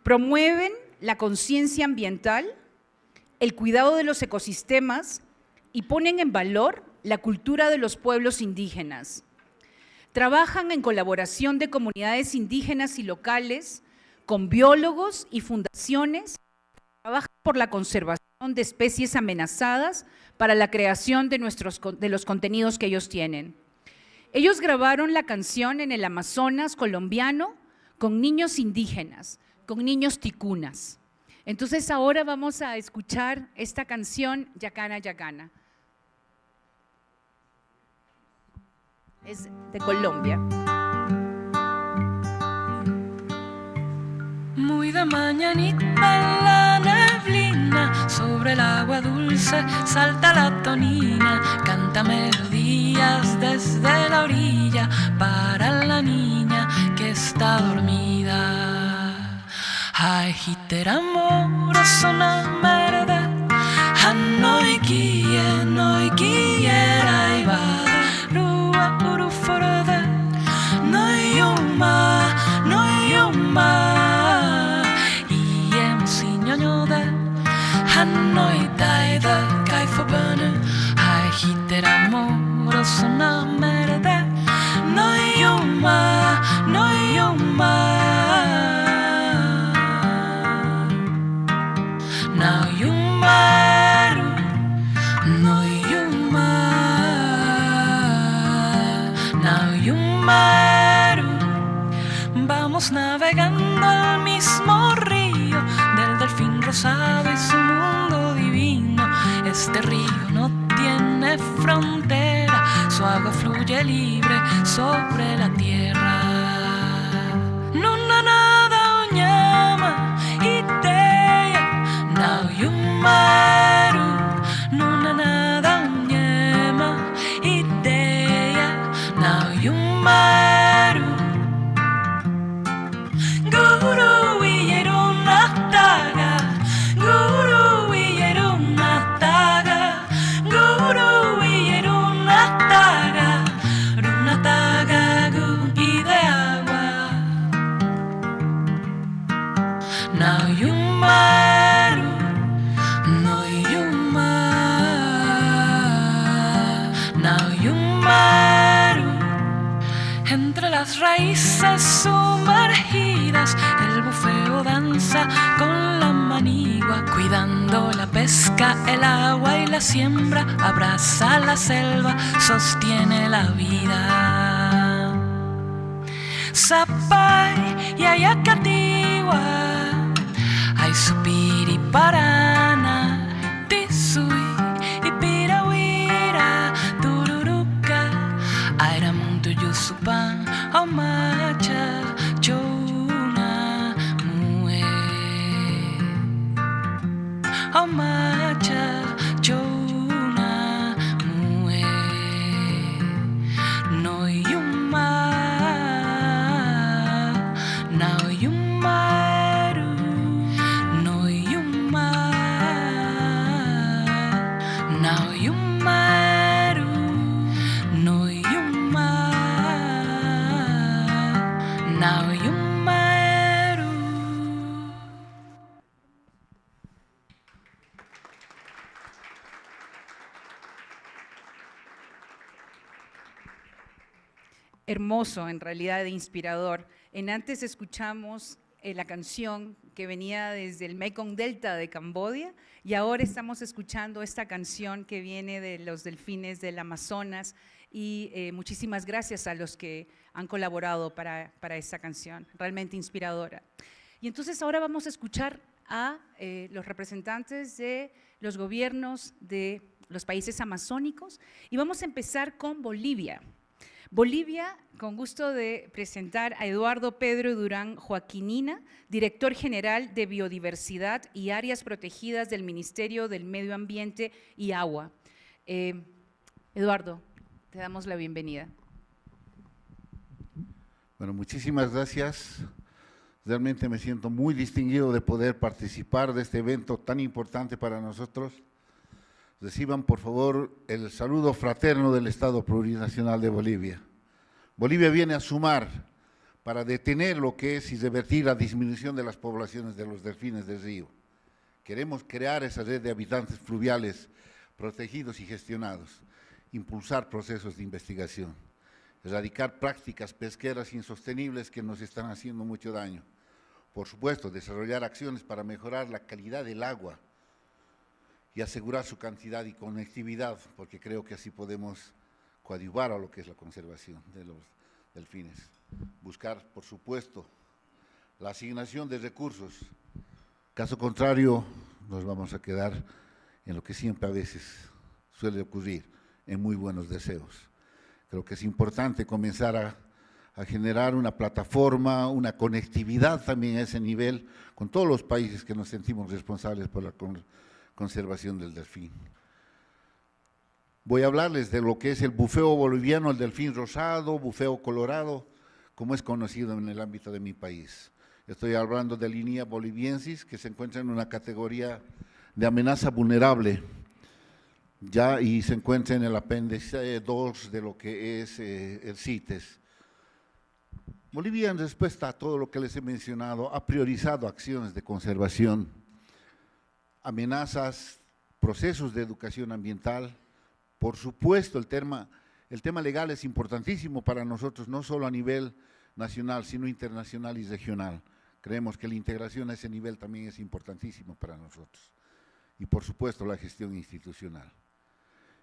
Promueven la conciencia ambiental, el cuidado de los ecosistemas y ponen en valor la cultura de los pueblos indígenas. Trabajan en colaboración de comunidades indígenas y locales, con biólogos y fundaciones, trabajan por la conservación de especies amenazadas para la creación de los contenidos que ellos tienen. Ellos grabaron la canción en el Amazonas colombiano con niños indígenas, con niños ticunas. Entonces ahora vamos a escuchar esta canción, Yacana, Yacana. Es de Colombia. Muy de mañanita en la neblina, sobre el agua dulce salta la tonina, canta melodías desde la orilla para la niña que está dormida. Ay, hitera amoroso na merde, hanoi kie ai va, rua uru forede, no yuma. Hanoi daide kai forbønne, hei hitter amoroso na merde, no yuma. Now yumaru, no yuma. Now yumaru. Vamos navegando al mismo río del delfín rosado y su mundo divino. Este río no tiene frontera, su agua fluye libre sobre la tierra. Nuna nada uñama idea, now yumaru. Nuna nada uñama idea, now yumaru. Guru wiyeruna taga, guru wiyeruna taga, guru wiyeruna taga, runa taga gu ide agua. Now yumaru, no yuma. Now yumaru. Entre las raíces sumergidas, el bufeo danza con la manigua, cuidando la pesca, el agua y la siembra, abraza la selva, sostiene la vida. Sapay y Ayacatiwa, ay supiri parana, tisui y pirawira, tururuca, airamuntu yusupan, omacha, chona mue, omacha, chona mue, no yuma, no yumaru, no yuma, no yumaru, no yuma, no yumaru. Hermoso, en realidad, e inspirador. En antes escuchamos la canción que venía desde el Mekong Delta de Camboya y ahora estamos escuchando esta canción que viene de los delfines del Amazonas y muchísimas gracias a los que han colaborado para esta canción, realmente inspiradora. Y entonces ahora vamos a escuchar a los representantes de los gobiernos de los países amazónicos y vamos a empezar con Bolivia. Bolivia, con gusto de presentar a Eduardo Pedro Durán Joaquinina, director general de Biodiversidad y Áreas Protegidas del Ministerio del Medio Ambiente y Agua. Eduardo, te damos la bienvenida. Bueno, muchísimas gracias. Realmente me siento muy distinguido de poder participar de este evento tan importante para nosotros. Reciban, por favor, el saludo fraterno del Estado Plurinacional de Bolivia. Bolivia viene a sumar para detener lo que es y revertir la disminución de las poblaciones de los delfines del río. Queremos crear esa red de habitantes fluviales protegidos y gestionados, impulsar procesos de investigación, erradicar prácticas pesqueras insostenibles que nos están haciendo mucho daño. Por supuesto, desarrollar acciones para mejorar la calidad del agua y asegurar su cantidad y conectividad, porque creo que así podemos coadyuvar a lo que es la conservación de los delfines. Buscar, por supuesto, la asignación de recursos. Caso contrario, nos vamos a quedar en lo que siempre a veces suele ocurrir, en muy buenos deseos. Creo que es importante comenzar a generar una plataforma, una conectividad también a ese nivel con todos los países que nos sentimos responsables por la conservación del delfín. Voy a hablarles de lo que es el bufeo boliviano, el delfín rosado, bufeo colorado, como es conocido en el ámbito de mi país. Estoy hablando de Linia boliviensis, que se encuentra en una categoría de amenaza vulnerable, ya, y se encuentra en el apéndice 2 de lo que es el CITES. Bolivia, en respuesta a todo lo que les he mencionado, ha priorizado acciones de conservación, amenazas, procesos de educación ambiental. Por supuesto, el tema legal es importantísimo para nosotros, no solo a nivel nacional, sino internacional y regional. Creemos que la integración a ese nivel también es importantísimo para nosotros. Y por supuesto, la gestión institucional.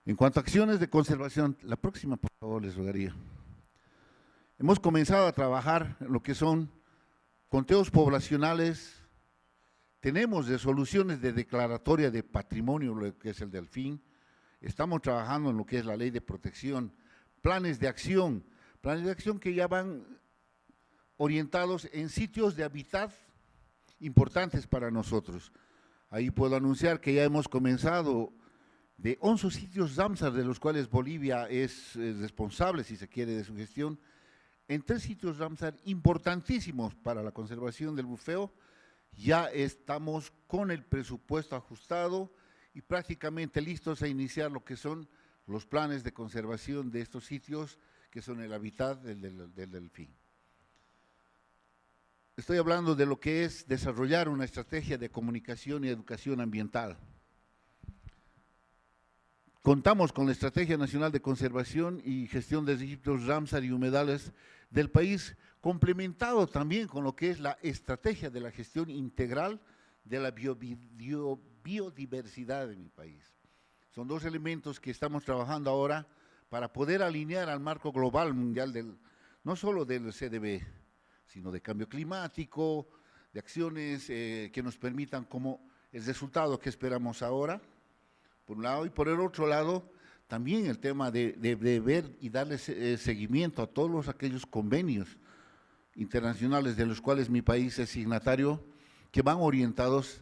En cuanto a acciones de conservación, la próxima, por favor, les rogaría. Hemos comenzado a trabajar en lo que son conteos poblacionales, tenemos resoluciones de declaratoria de patrimonio, lo que es el delfín, estamos trabajando en lo que es la ley de protección, planes de acción que ya van orientados en sitios de hábitat importantes para nosotros. Ahí puedo anunciar que ya hemos comenzado de 11 sitios Ramsar, de los cuales Bolivia es responsable, si se quiere, de su gestión, en 3 sitios Ramsar importantísimos para la conservación del bufeo. Ya estamos con el presupuesto ajustado y prácticamente listos a iniciar lo que son los planes de conservación de estos sitios, que son el hábitat del delfín. Estoy hablando de lo que es desarrollar una estrategia de comunicación y educación ambiental. Contamos con la Estrategia Nacional de Conservación y Gestión de Sitios Ramsar y Humedales del país, complementado también con lo que es la estrategia de la gestión integral de la biodiversidad de mi país. Son 2 elementos que estamos trabajando ahora para poder alinear al marco global mundial, no solo del CDB, sino de cambio climático, de acciones que nos permitan como el resultado que esperamos ahora, por un lado, y por el otro lado, también el tema de ver y darle seguimiento a todos aquellos convenios internacionales de los cuales mi país es signatario, que van orientados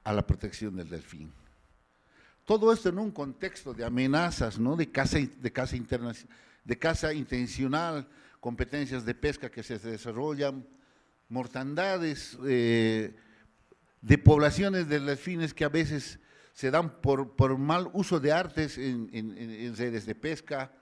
a la protección del delfín. Todo esto en un contexto de amenazas, ¿no?, de caza intencional, competencias de pesca que se desarrollan, mortandades de poblaciones de delfines que a veces se dan por mal uso de artes en redes de pesca.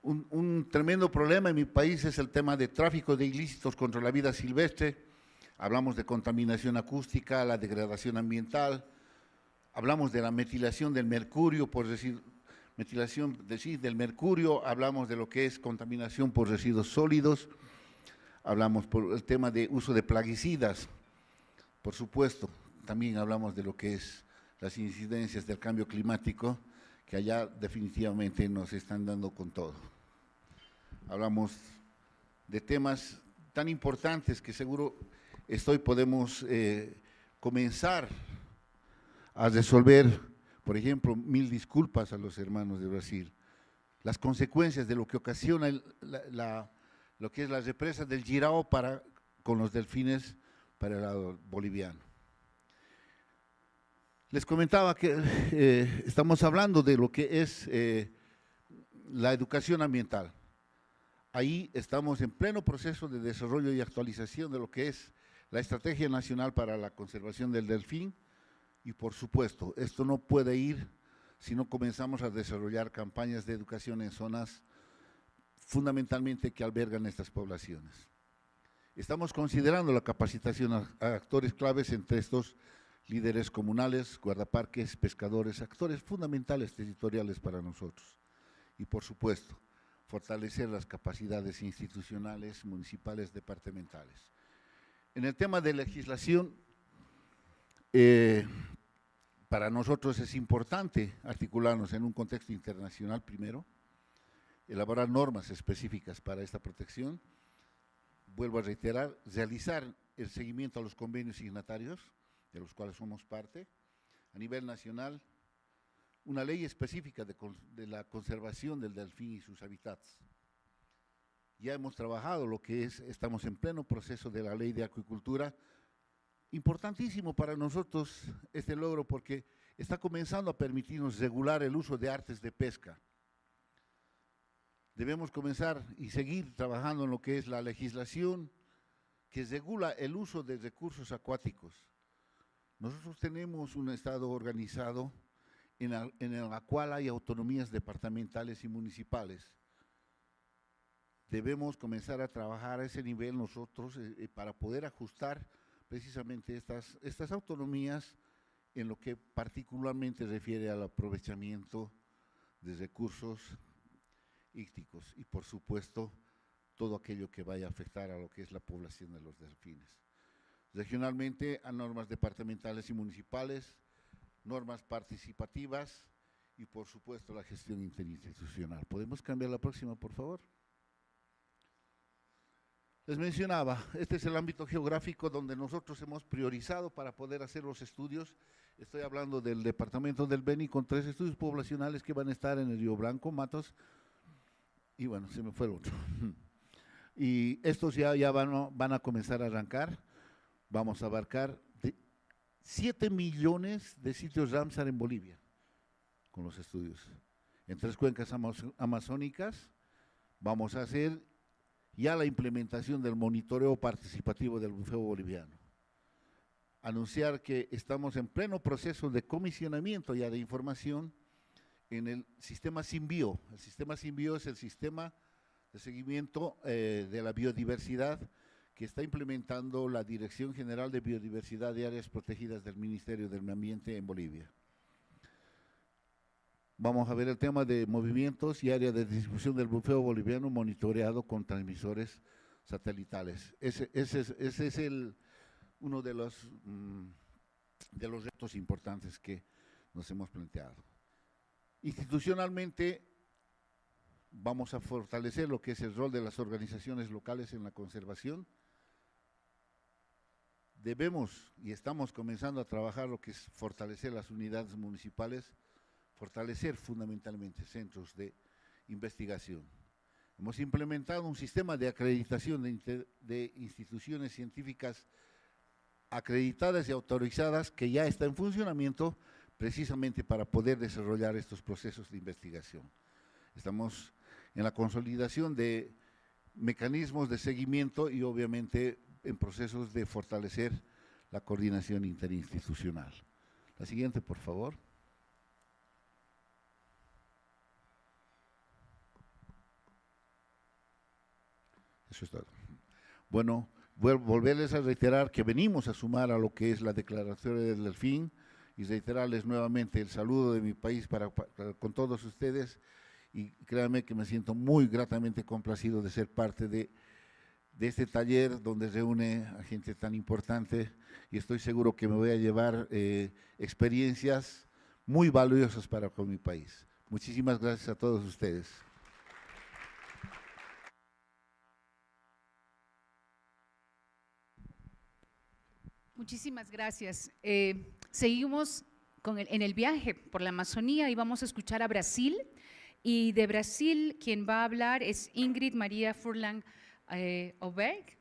Un tremendo problema en mi país es el tema de tráfico de ilícitos contra la vida silvestre. Hablamos de contaminación acústica, la degradación ambiental, hablamos de la metilación del mercurio, por decir, del mercurio, hablamos de lo que es contaminación por residuos sólidos, hablamos por el tema de uso de plaguicidas, por supuesto, también hablamos de lo que es las incidencias del cambio climático, que allá definitivamente nos están dando con todo. Hablamos de temas tan importantes que seguro podemos comenzar a resolver. Por ejemplo, 1000 disculpas a los hermanos de Brasil, las consecuencias de lo que ocasiona lo que es la represa del Jirao con los delfines para el lado boliviano. Les comentaba que estamos hablando de lo que es la educación ambiental. Ahí estamos en pleno proceso de desarrollo y actualización de lo que es la Estrategia Nacional para la Conservación del Delfín y, por supuesto, esto no puede ir si no comenzamos a desarrollar campañas de educación en zonas fundamentalmente que albergan estas poblaciones. Estamos considerando la capacitación a actores claves entre estos líderes comunales, guardaparques, pescadores, actores fundamentales territoriales para nosotros. Y por supuesto, fortalecer las capacidades institucionales, municipales, departamentales. En el tema de legislación, para nosotros es importante articularnos en un contexto internacional primero, elaborar normas específicas para esta protección. Vuelvo a reiterar, realizar el seguimiento a los convenios signatarios, de los cuales somos parte, a nivel nacional, una ley específica de la conservación del delfín y sus hábitats. Ya hemos trabajado lo que es, estamos en pleno proceso de la ley de acuicultura. Importantísimo para nosotros este logro porque está comenzando a permitirnos regular el uso de artes de pesca. Debemos comenzar y seguir trabajando en lo que es la legislación que regula el uso de recursos acuáticos. Nosotros tenemos un estado organizado en el cual hay autonomías departamentales y municipales. Debemos comenzar a trabajar a ese nivel nosotros para poder ajustar precisamente estas autonomías en lo que particularmente refiere al aprovechamiento de recursos ícticos y por supuesto todo aquello que vaya a afectar a lo que es la población de los delfines. Regionalmente a normas departamentales y municipales, normas participativas y por supuesto la gestión interinstitucional. ¿Podemos cambiar la próxima, por favor? Les mencionaba, este es el ámbito geográfico donde nosotros hemos priorizado para poder hacer los estudios. Estoy hablando del departamento del Beni con 3 estudios poblacionales que van a estar en el Río Branco, Matos, y bueno, se me fue el otro. Y estos ya van a comenzar a arrancar. Vamos a abarcar 7 millones de sitios Ramsar en Bolivia con los estudios. En 3 cuencas amazónicas vamos a hacer ya la implementación del monitoreo participativo del bufeo boliviano. Anunciar que estamos en pleno proceso de comisionamiento ya de información en el sistema SINBIO. El sistema SINBIO es el sistema de seguimiento de la biodiversidad que está implementando la Dirección General de Biodiversidad de Áreas Protegidas del Ministerio del Medio Ambiente en Bolivia. Vamos a ver el tema de movimientos y área de distribución del bufeo boliviano monitoreado con transmisores satelitales. Ese es uno de los retos importantes que nos hemos planteado. Institucionalmente, vamos a fortalecer lo que es el rol de las organizaciones locales en la conservación. Debemos y estamos comenzando a trabajar lo que es fortalecer las unidades municipales, fortalecer fundamentalmente centros de investigación. Hemos implementado un sistema de acreditación de instituciones científicas acreditadas y autorizadas que ya está en funcionamiento precisamente para poder desarrollar estos procesos de investigación. Estamos en la consolidación de mecanismos de seguimiento y obviamente en procesos de fortalecer la coordinación interinstitucional. La siguiente, por favor. Eso es todo. Bueno, volverles a reiterar que venimos a sumar a lo que es la Declaratoria del Delfín y reiterarles nuevamente el saludo de mi país con todos ustedes y créanme que me siento muy gratamente complacido de ser parte de este taller donde reúne a gente tan importante y estoy seguro que me voy a llevar experiencias muy valiosas para con mi país. Muchísimas gracias a todos ustedes. Muchísimas gracias. Seguimos en el viaje por la Amazonía y vamos a escuchar a Brasil. Y de Brasil, quien va a hablar es Ingrid María Furlan Oberg.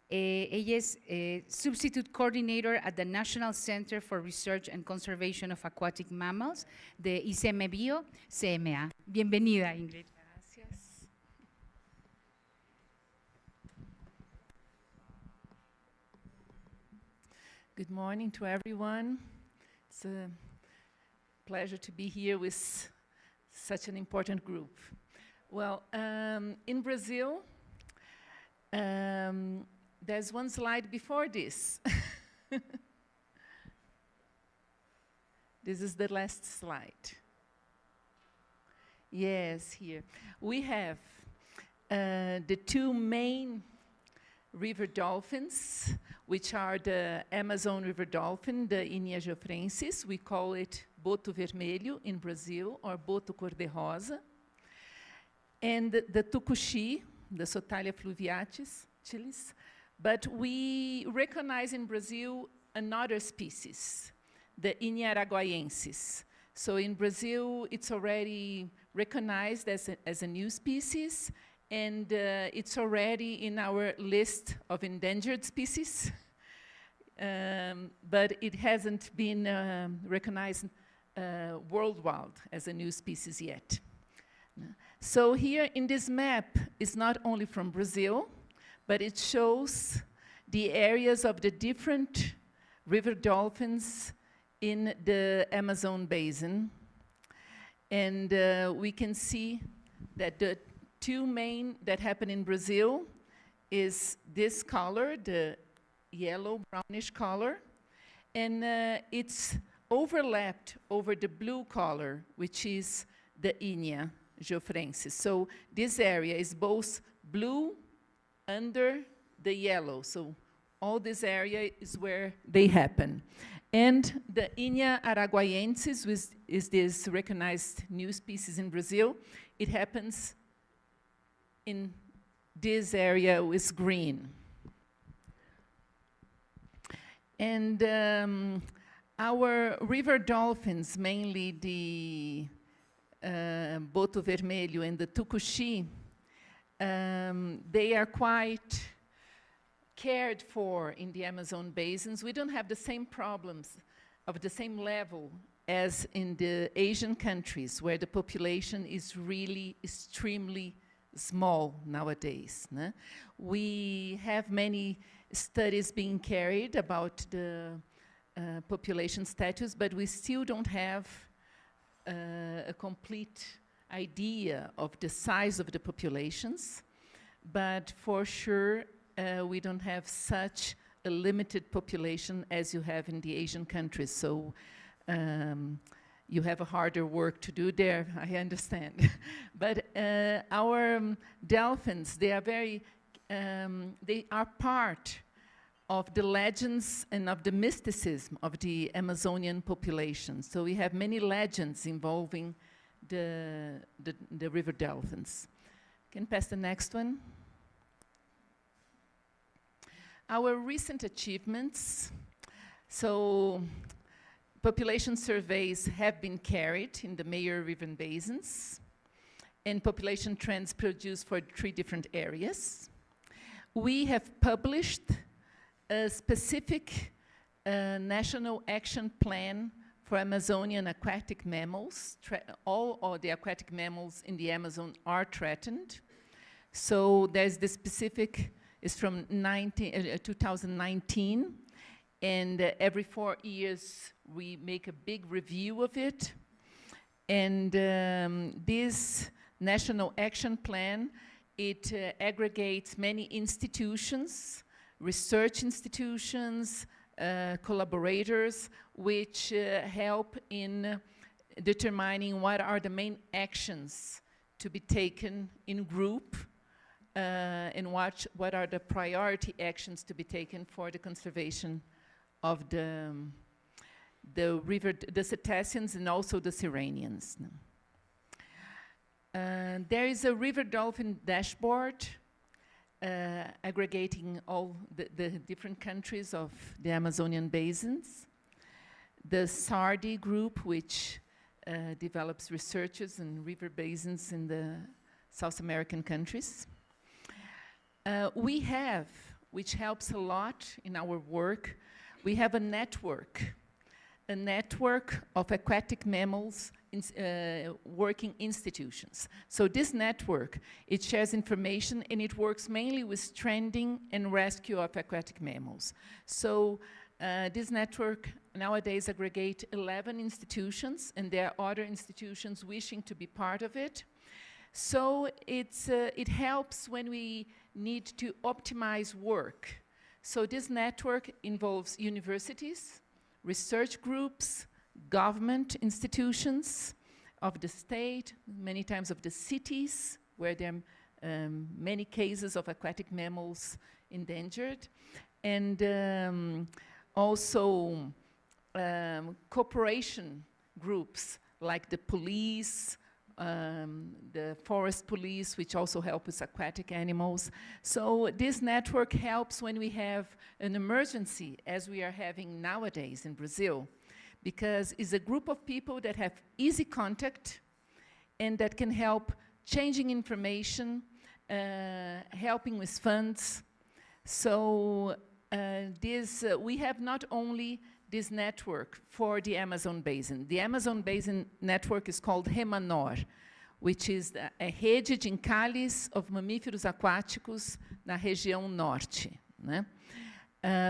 Ella es Substitute Coordinator at the National Center for Research and Conservation of Aquatic Mammals de ICM Bio, CMA. Bienvenida, Ingrid. Gracias. Good morning to everyone. It's a pleasure to be here with such an important group. Well, in Brazil, there's one slide before this. This is the last slide. Yes, here. We have the two main river dolphins, which are the Amazon river dolphin, the Inia geoffrensis. We call it Bhutto vermelho in Brazil, or Bhutto cor-de-rosa. And the tucuxi, the Sotalia fluviatis, chilis. But we recognize in Brazil another species, the Inia araguaiensis. So in Brazil, it's already recognized as a new species, and it's already in our list of endangered species, but it hasn't been recognized worldwide as a new species yet. So here in this map, it's not only from Brazil, but it shows the areas of the different river dolphins in the Amazon basin. And we can see that the two main that happen in Brazil is this color, the yellow brownish color, and it's overlapped over the blue color, which is the Inia geoffrensis. So this area is both blue under the yellow. So all this area is where they happen. And the Inia araguaiensis, which is this recognized new species in Brazil, it happens in this area with green. And our river dolphins, mainly the Bhutto vermelho and the tucuxi, they are quite cared for in the Amazon basins. We don't have the same problems of the same level as in the Asian countries, where the population is really extremely small nowadays. Ne? We have many studies being carried about the population status, but we still don't have a complete idea of the size of the populations. But for sure, we don't have such a limited population as you have in the Asian countries. So you have a harder work to do there, I understand. But our dolphins, they are very, they are part of the legends and of the mysticism of the Amazonian population. So we have many legends involving the river dolphins. Can pass the next one? Our recent achievements. So population surveys have been carried in the major river basins, and population trends produced for 3 different areas. We have published a specific national action plan for Amazonian aquatic mammals. All the aquatic mammals in the Amazon are threatened. So there's the specific, it's from 2019, and every 4 years we make a big review of it. And this national action plan, it aggregates many institutions, research institutions, collaborators, which help in determining what are the main actions to be taken in group, and what are the priority actions to be taken for the conservation of the river, the cetaceans, and also the sirenians. There is a river dolphin dashboard aggregating all the different countries of the Amazonian basins. The SARDI group, which develops researches in river basins in the South American countries. We have, which helps a lot in our work, we have a network of aquatic mammals working institutions. So this network, it shares information, and it works mainly with stranding and rescue of aquatic mammals. So this network nowadays aggregates 11 institutions, and there are other institutions wishing to be part of it. So it helps when we need to optimize work. So this network involves universities, research groups, government institutions of the state, many times of the cities, where there are many cases of aquatic mammals endangered, and also cooperation groups like the police, the forest police, which also help with aquatic animals. So this network helps when we have an emergency, as we are having nowadays in Brazil, because it's a group of people that have easy contact and that can help changing information, helping with funds. So we have not only this network for the Amazon Basin. The Amazon Basin network is called REMANOR, which is a rede de encalhes of mamíferos aquáticos na região norte, né?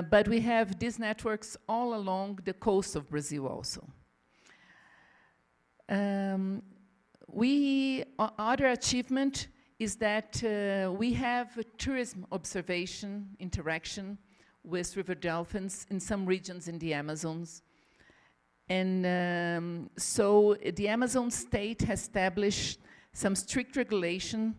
But we have these networks all along the coast of Brazil also. Other achievement is that we have a tourism observation interaction with river dolphins in some regions in the Amazons. And so the Amazon state has established some strict regulation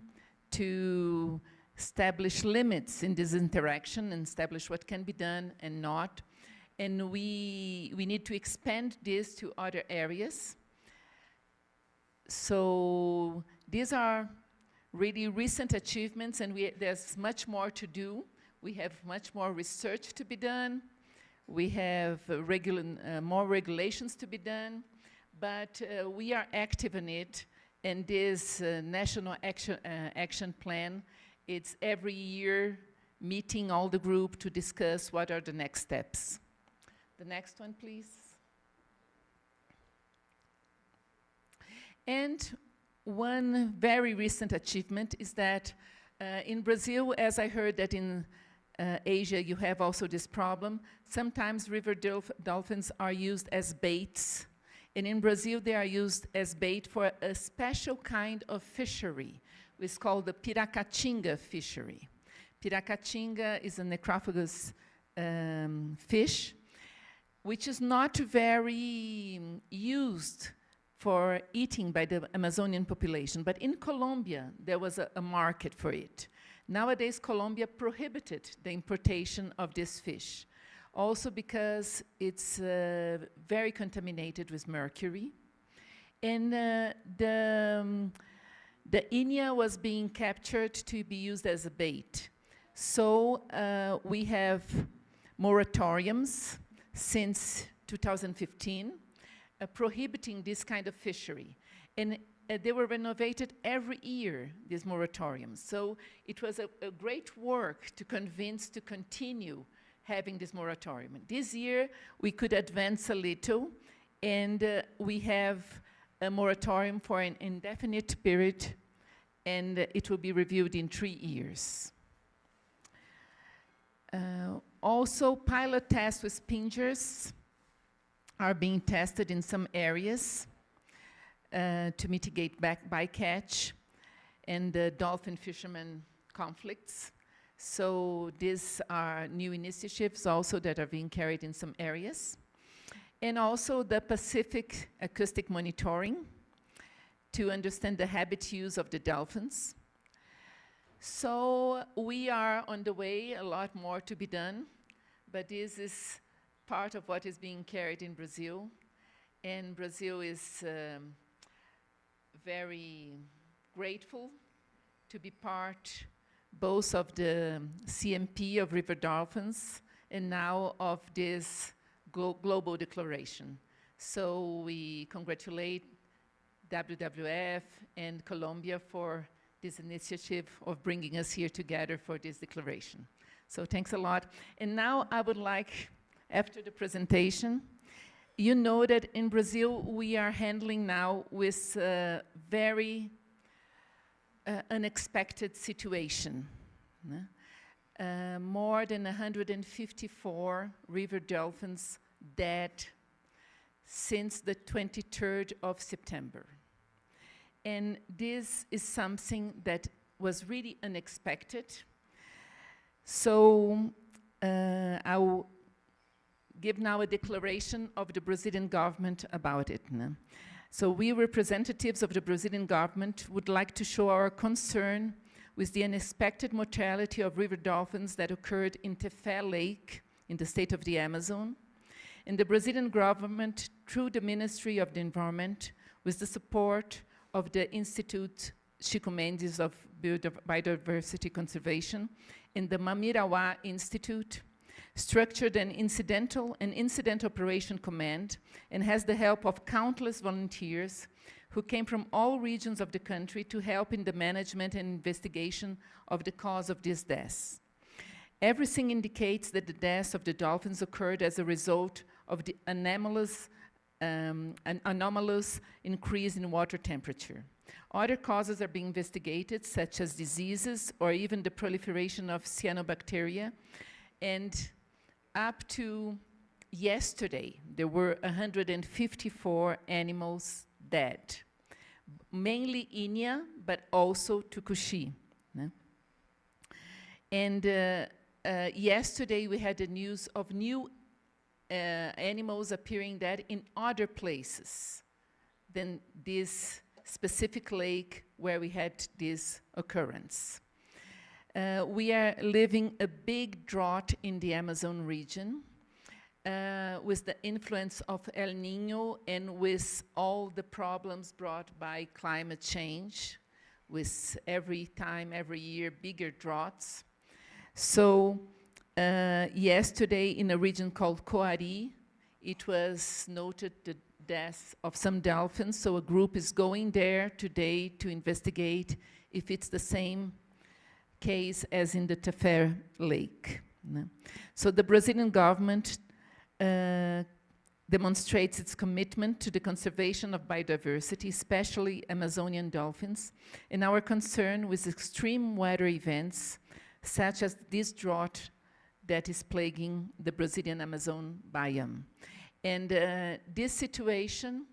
to establish limits in this interaction and establish what can be done and not. And we need to expand this to other areas. So these are really recent achievements, and there's much more to do. We have much more research to be done. We have more regulations to be done, but we are active in it. And this national action plan, it's every year meeting all the group to discuss what are the next steps. The next one, please. And one very recent achievement is that in Brazil, as I heard that in Asia, you have also this problem. Sometimes river dolphins are used as baits. And in Brazil, they are used as bait for a special kind of fishery, which is called the piracatinga fishery. Piracatinga is a necrophagous fish, which is not very used for eating by the Amazonian population. But in Colombia, there was a market for it. Nowadays, Colombia prohibited the importation of this fish, also because it's very contaminated with mercury. And the Inia was being captured to be used as a bait. So we have moratoriums since 2015 prohibiting this kind of fishery. And they were renovated every year, these moratoriums. So it was a great work to convince to continue having this moratorium. This year, we could advance a little, and we have a moratorium for an indefinite period, and it will be reviewed in 3 years. Also, pilot tests with pingers are being tested in some areas to mitigate bycatch and dolphin fishermen conflicts. So these are new initiatives also that are being carried in some areas. And also the Pacific acoustic monitoring to understand the habit use of the dolphins. So we are on the way, a lot more to be done, but this is part of what is being carried in Brazil. And Brazil is very grateful to be part both of the CMP of River Dolphins and now of this global declaration. So we congratulate WWF and Colombia for this initiative of bringing us here together for this declaration. So thanks a lot. And now I would like, after the presentation, you know that in Brazil we are handling now with a very unexpected situation. More than 154 river dolphins dead since the 23rd of September. And this is something that was really unexpected. So I will give now a declaration of the Brazilian government about it. So we representatives of the Brazilian government would like to show our concern with the unexpected mortality of river dolphins that occurred in Tefé Lake in the state of the Amazon. And the Brazilian government, through the Ministry of the Environment, with the support of the Institute Chico Mendes of Biodiversity Conservation and the Mamirawa Institute, structured an incident operation command and has the help of countless volunteers who came from all regions of the country to help in the management and investigation of the cause of these deaths. Everything indicates that the deaths of the dolphins occurred as a result of the anomalous increase in water temperature. Other causes are being investigated, such as diseases or even the proliferation of cyanobacteria. And up to yesterday, there were 154 animals dead, mainly Inia, but also Tucuxi. And yesterday we had the news of new animals appearing dead in other places than this specific lake where we had this occurrence. We are living a big drought in the Amazon region with the influence of El Niño and with all the problems brought by climate change, with every year, bigger droughts. So yesterday in a region called Coari, it was noted the death of some dolphins. So a group is going there today to investigate if it's the same case as in the Tefé Lake. So the Brazilian government demonstrates its commitment to the conservation of biodiversity, especially Amazonian dolphins, and our concern with extreme weather events such as this drought that is plaguing the Brazilian Amazon biome. And this situation,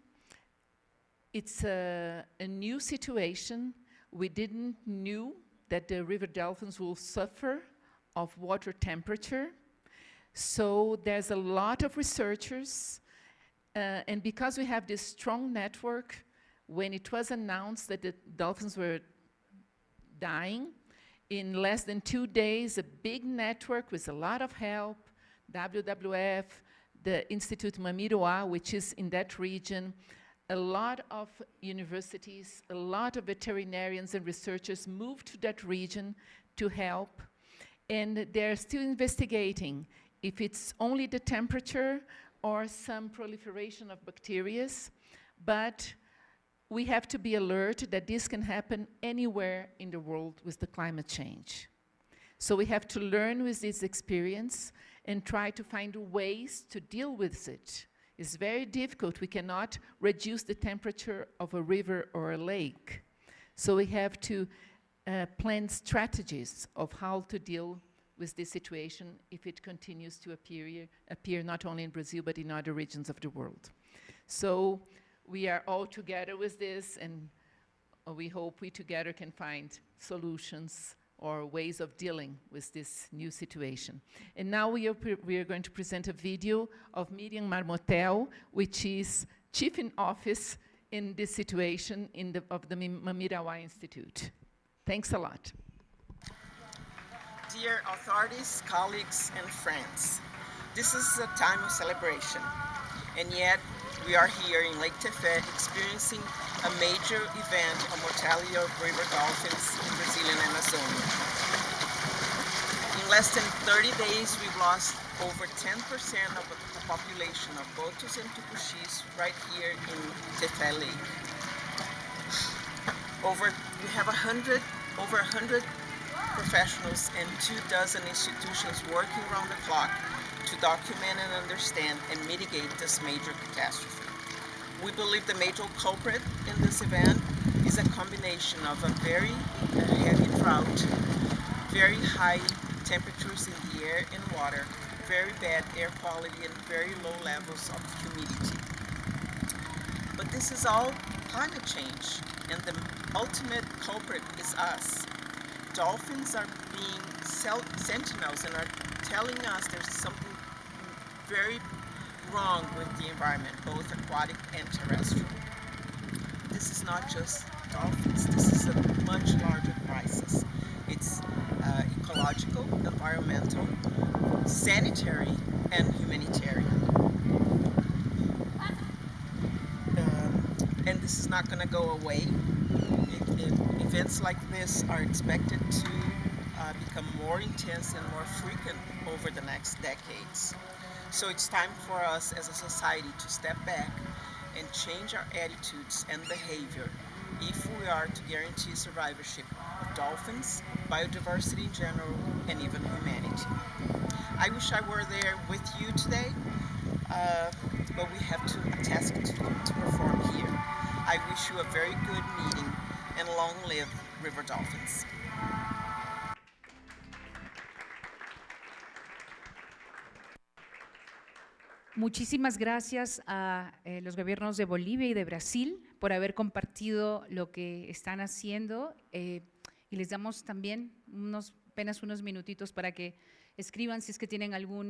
it's a new situation. We didn't know that the river dolphins will suffer of water temperature. So there's a lot of researchers, and because we have this strong network, when it was announced that the dolphins were dying, in less than 2 days, a big network with a lot of help, WWF, the Institute Mamiroa, which is in that region, a lot of universities, a lot of veterinarians and researchers moved to that region to help, and they're still investigating if it's only the temperature or some proliferation of bacteria, but we have to be alert that this can happen anywhere in the world with the climate change. So we have to learn with this experience and try to find ways to deal with it. It's very difficult. We cannot reduce the temperature of a river or a lake. So we have to plan strategies of how to deal with this situation if it continues to appear not only in Brazil but in other regions of the world. So we are all together with this, and we hope we together can find solutions or ways of dealing with this new situation. And now we are going to present a video of Miriam Marmotel, which is chief in office in this situation of the Mamirawa Institute. Thanks a lot. Dear authorities, colleagues, and friends, this is a time of celebration, and yet we are here in Lake Tefé experiencing a major event of mortality of river dolphins in Brazilian Amazonia. In less than 30 days, we've lost over 10% of the population of Bhuttos and Tucuxis right here in Tefé Lake. We have over 100 professionals and 24 institutions working around the clock to document and understand and mitigate this major catastrophe. We believe the major culprit in this event is a combination of a very heavy drought, very high temperatures in the air and water, very bad air quality, and very low levels of humidity. But this is all climate change, and the ultimate culprit is us. Dolphins are being sentinels and are telling us there's something very wrong with the environment, both aquatic and terrestrial. This is not just dolphins, this is a much larger crisis. It's ecological, environmental, sanitary, and humanitarian. And this is not going to go away. Events like this are expected to become more intense and more frequent over the next decades. So it's time for us as a society to step back and change our attitudes and behavior if we are to guarantee survivorship of dolphins, biodiversity in general, and even humanity. I wish I were there with you today, but we have a task to perform here. I wish you a very good meeting, and long live River Dolphins. Muchísimas gracias a los gobiernos de Bolivia y de Brasil por haber compartido lo que están haciendo y les damos también apenas unos minutitos para que escriban si es que tienen algo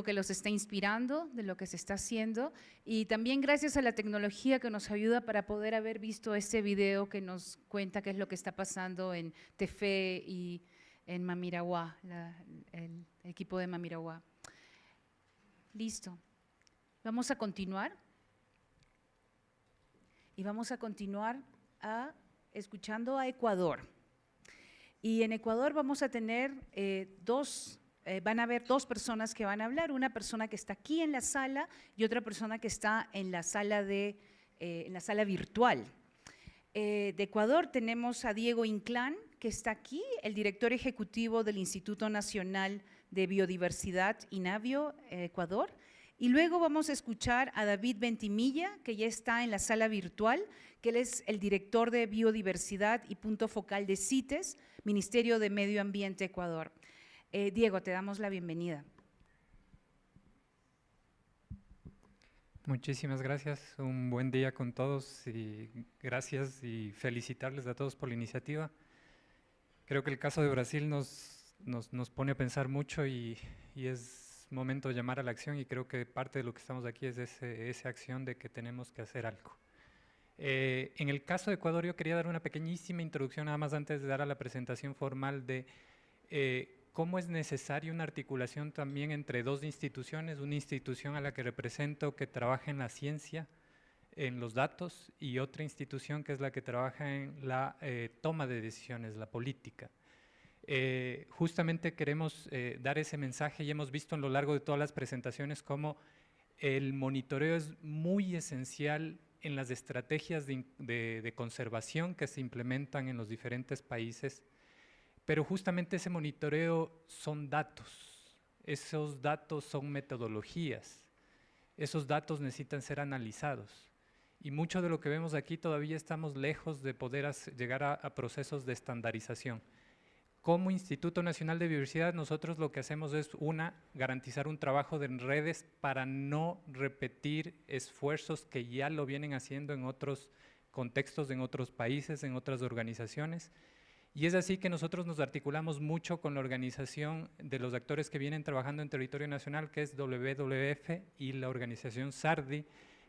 que los está inspirando de lo que se está haciendo, y también gracias a la tecnología que nos ayuda para poder haber visto este video que nos cuenta qué es lo que está pasando en Tefé y en Mamiraguá, el equipo de Mamiraguá. Listo. Vamos a continuar. Y vamos a continuar escuchando a Ecuador. Y en Ecuador vamos a tener van a haber dos personas que van a hablar, una persona que está aquí en la sala y otra persona que está en la sala virtual. De Ecuador tenemos a Diego Inclán, que está aquí, el director ejecutivo del Instituto Nacional de Biodiversidad INABIO, Ecuador. Y luego vamos a escuchar a David Ventimilla, que ya está en la sala virtual, que él es el director de Biodiversidad y punto focal de CITES, Ministerio de Medio Ambiente, Ecuador. Diego, te damos la bienvenida. Muchísimas gracias, un buen día con todos y gracias y felicitarles a todos por la iniciativa. Creo que el caso de Brasil nos pone a pensar mucho y es momento de llamar a la acción, y creo que parte de lo que estamos aquí es esa acción de que tenemos que hacer algo. En el caso de Ecuador yo quería dar una pequeñísima introducción nada más antes de dar a la presentación formal de cómo es necesaria una articulación también entre dos instituciones, una institución a la que represento que trabaja en la ciencia, en los datos, y otra institución que es la que trabaja en la toma de decisiones, la política. Justamente queremos dar ese mensaje y hemos visto a lo largo de todas las presentaciones cómo el monitoreo es muy esencial en las estrategias de conservación que se implementan en los diferentes países, pero justamente ese monitoreo son datos, esos datos son metodologías, esos datos necesitan ser analizados. Y mucho de lo que vemos aquí todavía estamos lejos de poder llegar a procesos de estandarización. Como Instituto Nacional de Biodiversidad, nosotros lo que hacemos es, garantizar un trabajo de redes para no repetir esfuerzos que ya lo vienen haciendo en otros contextos, en otros países, en otras organizaciones. Y es así que nosotros nos articulamos mucho con la organización de los actores que vienen trabajando en territorio nacional, que es WWF, y la organización SARDI,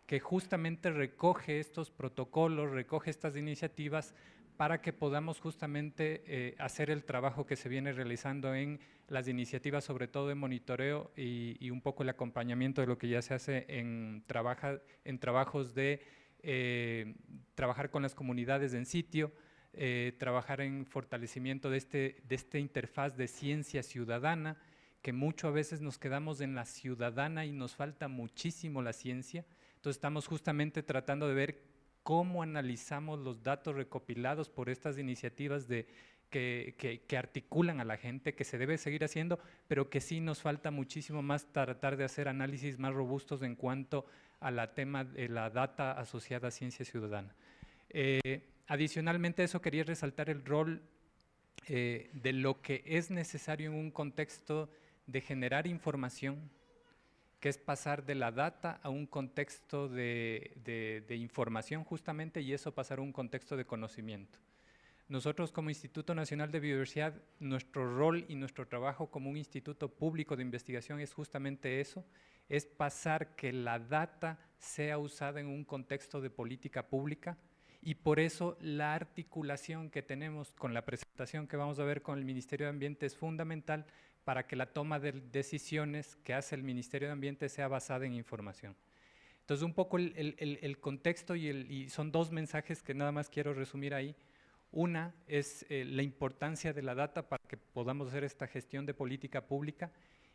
que justamente recoge estos protocolos, recoge estas iniciativas para que podamos justamente hacer el trabajo que se viene realizando en las iniciativas, sobre todo de monitoreo y un poco el acompañamiento de lo que ya se hace en trabajos de trabajar con las comunidades en sitio, trabajar en fortalecimiento de esta interfaz de ciencia ciudadana, que mucho a veces nos quedamos en la ciudadana y nos falta muchísimo la ciencia. Entonces estamos justamente tratando de ver cómo analizamos los datos recopilados por estas iniciativas que articulan a la gente, que se debe seguir haciendo, pero que sí nos falta muchísimo más tratar de hacer análisis más robustos en cuanto a la tema de la data asociada a ciencia ciudadana. Adicionalmente a eso quería resaltar el rol de lo que es necesario en un contexto de generar información, que es pasar de la data a un contexto de información justamente, y eso pasar a un contexto de conocimiento. Nosotros como Instituto Nacional de Biodiversidad, nuestro rol y nuestro trabajo como un instituto público de investigación es justamente eso, es pasar que la data sea usada en un contexto de política pública, y por eso la articulación que tenemos con la presentación que vamos a ver con el Ministerio de Ambiente es fundamental para que la toma de decisiones que hace el Ministerio de Ambiente sea basada en información. Entonces, un poco el contexto y son dos mensajes que nada más quiero resumir ahí. Una es la importancia de la data para que podamos hacer esta gestión de política pública,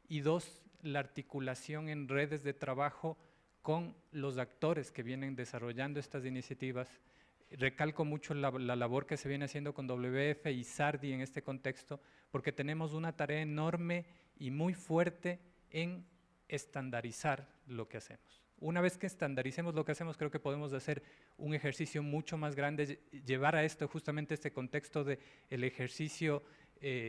y dos, la articulación en redes de trabajo con los actores que vienen desarrollando estas iniciativas. Recalco mucho la labor que se viene haciendo con WF y SARDI en este contexto, porque tenemos una tarea enorme y muy fuerte en estandarizar lo que hacemos. Una vez que estandaricemos lo que hacemos, creo que podemos hacer un ejercicio mucho más grande, llevar a esto justamente este contexto de el ejercicio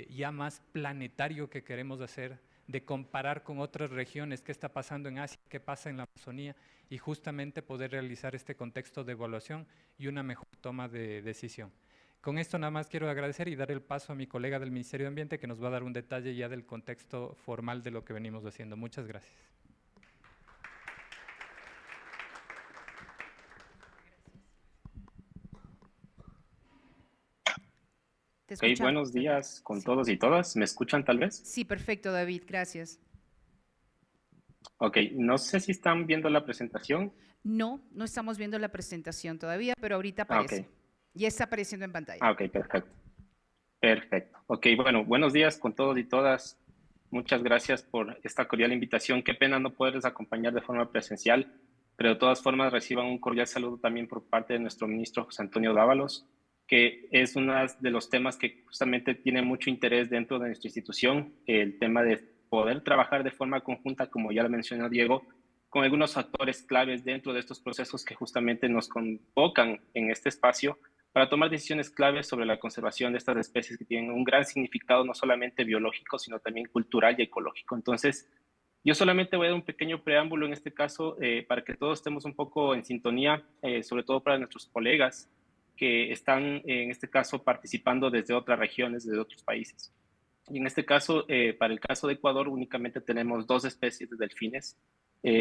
ya más planetario que queremos hacer, de comparar con otras regiones qué está pasando en Asia, qué pasa en la Amazonía, y justamente poder realizar este contexto de evaluación y una mejor toma de decisión. Con esto nada más quiero agradecer y dar el paso a mi colega del Ministerio de Ambiente, que nos va a dar un detalle ya del contexto formal de lo que venimos haciendo. Muchas gracias. Ok, buenos días con todos y todas. ¿Me escuchan tal vez? Sí, perfecto, David, gracias. Ok, no sé si están viendo la presentación. No, no estamos viendo la presentación todavía, pero ahorita aparece. Ok. Ya está apareciendo en pantalla. Ok, perfecto. Perfecto. Ok, bueno, buenos días con todos y todas. Muchas gracias por esta cordial invitación. Qué pena no poderles acompañar de forma presencial, pero de todas formas reciban un cordial saludo también por parte de nuestro ministro José Antonio Dávalos, que es uno de los temas que justamente tiene mucho interés dentro de nuestra institución, el tema de poder trabajar de forma conjunta, como ya lo mencionó Diego, con algunos actores claves dentro de estos procesos que justamente nos convocan en este espacio para tomar decisiones claves sobre la conservación de estas especies que tienen un gran significado no solamente biológico, sino también cultural y ecológico. Entonces, yo solamente voy a dar un pequeño preámbulo en este caso para que todos estemos un poco en sintonía, sobre todo para nuestros colegas que están en este caso participando desde otras regiones, desde otros países. Y en este caso, para el caso de Ecuador, únicamente tenemos dos especies de delfines.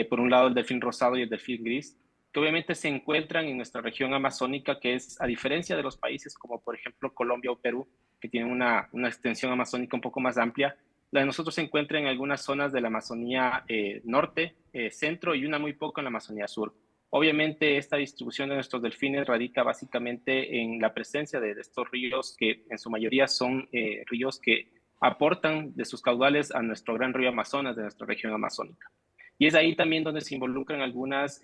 Por un lado, el delfín rosado y el delfín gris, que obviamente se encuentran en nuestra región amazónica, que es, a diferencia de los países como por ejemplo Colombia o Perú, que tienen una extensión amazónica un poco más amplia, la de nosotros se encuentra en algunas zonas de la Amazonía norte, centro y una muy poco en la Amazonía sur. Obviamente, esta distribución de nuestros delfines radica básicamente en la presencia de estos ríos, que en su mayoría son ríos que aportan de sus caudales a nuestro gran río Amazonas de nuestra región amazónica. Y es ahí también donde se involucran algunos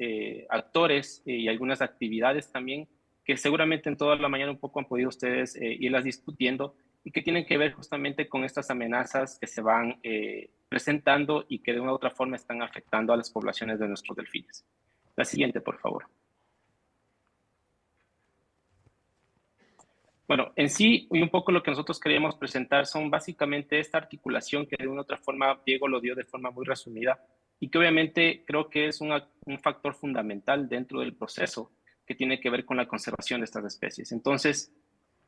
actores y algunas actividades también que seguramente en toda la mañana un poco han podido ustedes irlas discutiendo y que tienen que ver justamente con estas amenazas que se van presentando y que de una u otra forma están afectando a las poblaciones de nuestros delfines. La siguiente, por favor. Bueno, en sí, y un poco lo que nosotros queríamos presentar son básicamente esta articulación que de una u otra forma Diego lo dio de forma muy resumida y que obviamente creo que es un factor fundamental dentro del proceso que tiene que ver con la conservación de estas especies. Entonces,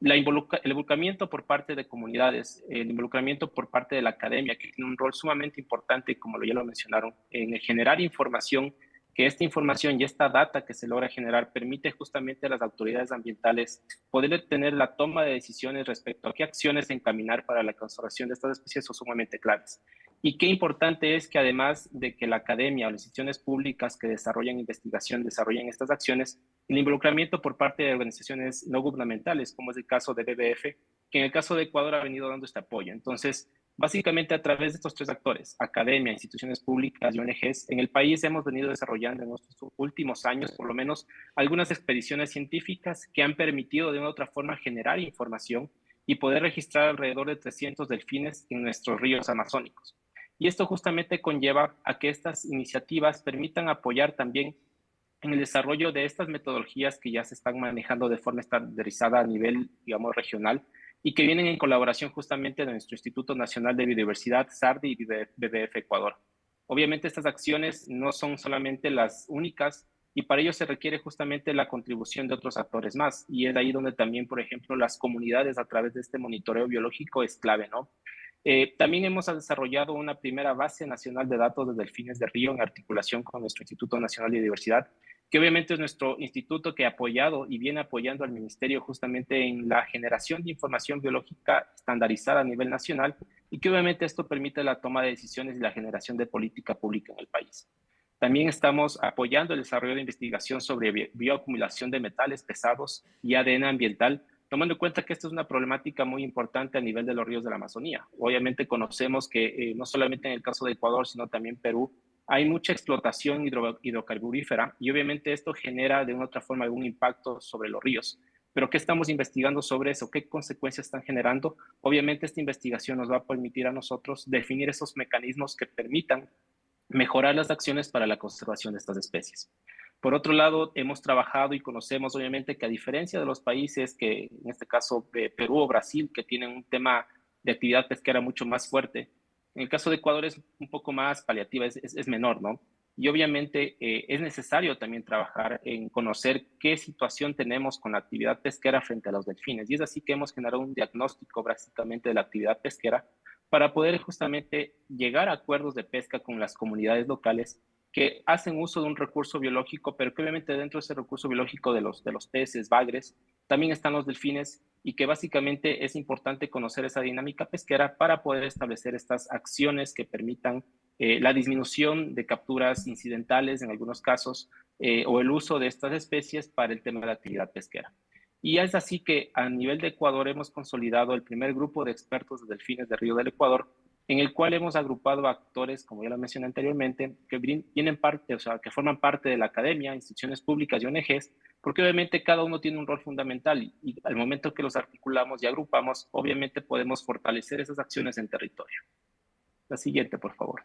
el involucramiento por parte de comunidades, el involucramiento por parte de la academia, que tiene un rol sumamente importante, como ya lo mencionaron, en el generar información, que esta información y esta data que se logra generar permite justamente a las autoridades ambientales poder tener la toma de decisiones respecto a qué acciones encaminar para la conservación de estas especies son sumamente claves. Y qué importante es que además de que la academia o las instituciones públicas que desarrollan investigación desarrollen estas acciones, el involucramiento por parte de organizaciones no gubernamentales, como es el caso de BBF, que en el caso de Ecuador ha venido dando este apoyo. Entonces, básicamente a través de estos tres actores, academia, instituciones públicas y ONGs, en el país hemos venido desarrollando en nuestros últimos años, por lo menos, algunas expediciones científicas que han permitido de una u otra forma generar información y poder registrar alrededor de 300 delfines en nuestros ríos amazónicos. Y esto justamente conlleva a que estas iniciativas permitan apoyar también en el desarrollo de estas metodologías que ya se están manejando de forma estandarizada a nivel, digamos, regional, y que vienen en colaboración justamente de nuestro Instituto Nacional de Biodiversidad, SARDI y BBF Ecuador. Obviamente estas acciones no son solamente las únicas y para ello se requiere justamente la contribución de otros actores más, y es ahí donde también, por ejemplo, las comunidades a través de este monitoreo biológico es clave, ¿no? También hemos desarrollado una primera base nacional de datos de delfines de río en articulación con nuestro Instituto Nacional de Biodiversidad, que obviamente es nuestro instituto que ha apoyado y viene apoyando al Ministerio justamente en la generación de información biológica estandarizada a nivel nacional, y que obviamente esto permite la toma de decisiones y la generación de política pública en el país. También estamos apoyando el desarrollo de investigación sobre bioacumulación de metales pesados y ADN ambiental, tomando en cuenta que esta es una problemática muy importante a nivel de los ríos de la Amazonía. Obviamente conocemos que no solamente en el caso de Ecuador, sino también Perú, hay mucha explotación hidrocarburífera, y obviamente esto genera de una u otra forma algún impacto sobre los ríos. Pero ¿qué estamos investigando sobre eso? ¿Qué consecuencias están generando? Obviamente esta investigación nos va a permitir a nosotros definir esos mecanismos que permitan mejorar las acciones para la conservación de estas especies. Por otro lado, hemos trabajado y conocemos obviamente que, a diferencia de los países que, en este caso Perú o Brasil, que tienen un tema de actividad pesquera mucho más fuerte, en el caso de Ecuador es un poco más paliativa, es menor, ¿no? Y obviamente es necesario también trabajar en conocer qué situación tenemos con la actividad pesquera frente a los delfines. Y es así que hemos generado un diagnóstico básicamente de la actividad pesquera para poder justamente llegar a acuerdos de pesca con las comunidades locales que hacen uso de un recurso biológico, pero que obviamente dentro de ese recurso biológico de los peces, bagres, también están los delfines, y que básicamente es importante conocer esa dinámica pesquera para poder establecer estas acciones que permitan la disminución de capturas incidentales en algunos casos, o el uso de estas especies para el tema de la actividad pesquera. Y es así que a nivel de Ecuador hemos consolidado el primer grupo de expertos de delfines de río del Ecuador, en el cual hemos agrupado a actores, como ya lo mencioné anteriormente, que vienen parte, o sea, que forman parte de la academia, instituciones públicas y ONGs, porque obviamente cada uno tiene un rol fundamental, y al momento que los articulamos y agrupamos, obviamente podemos fortalecer esas acciones en territorio. La siguiente, por favor.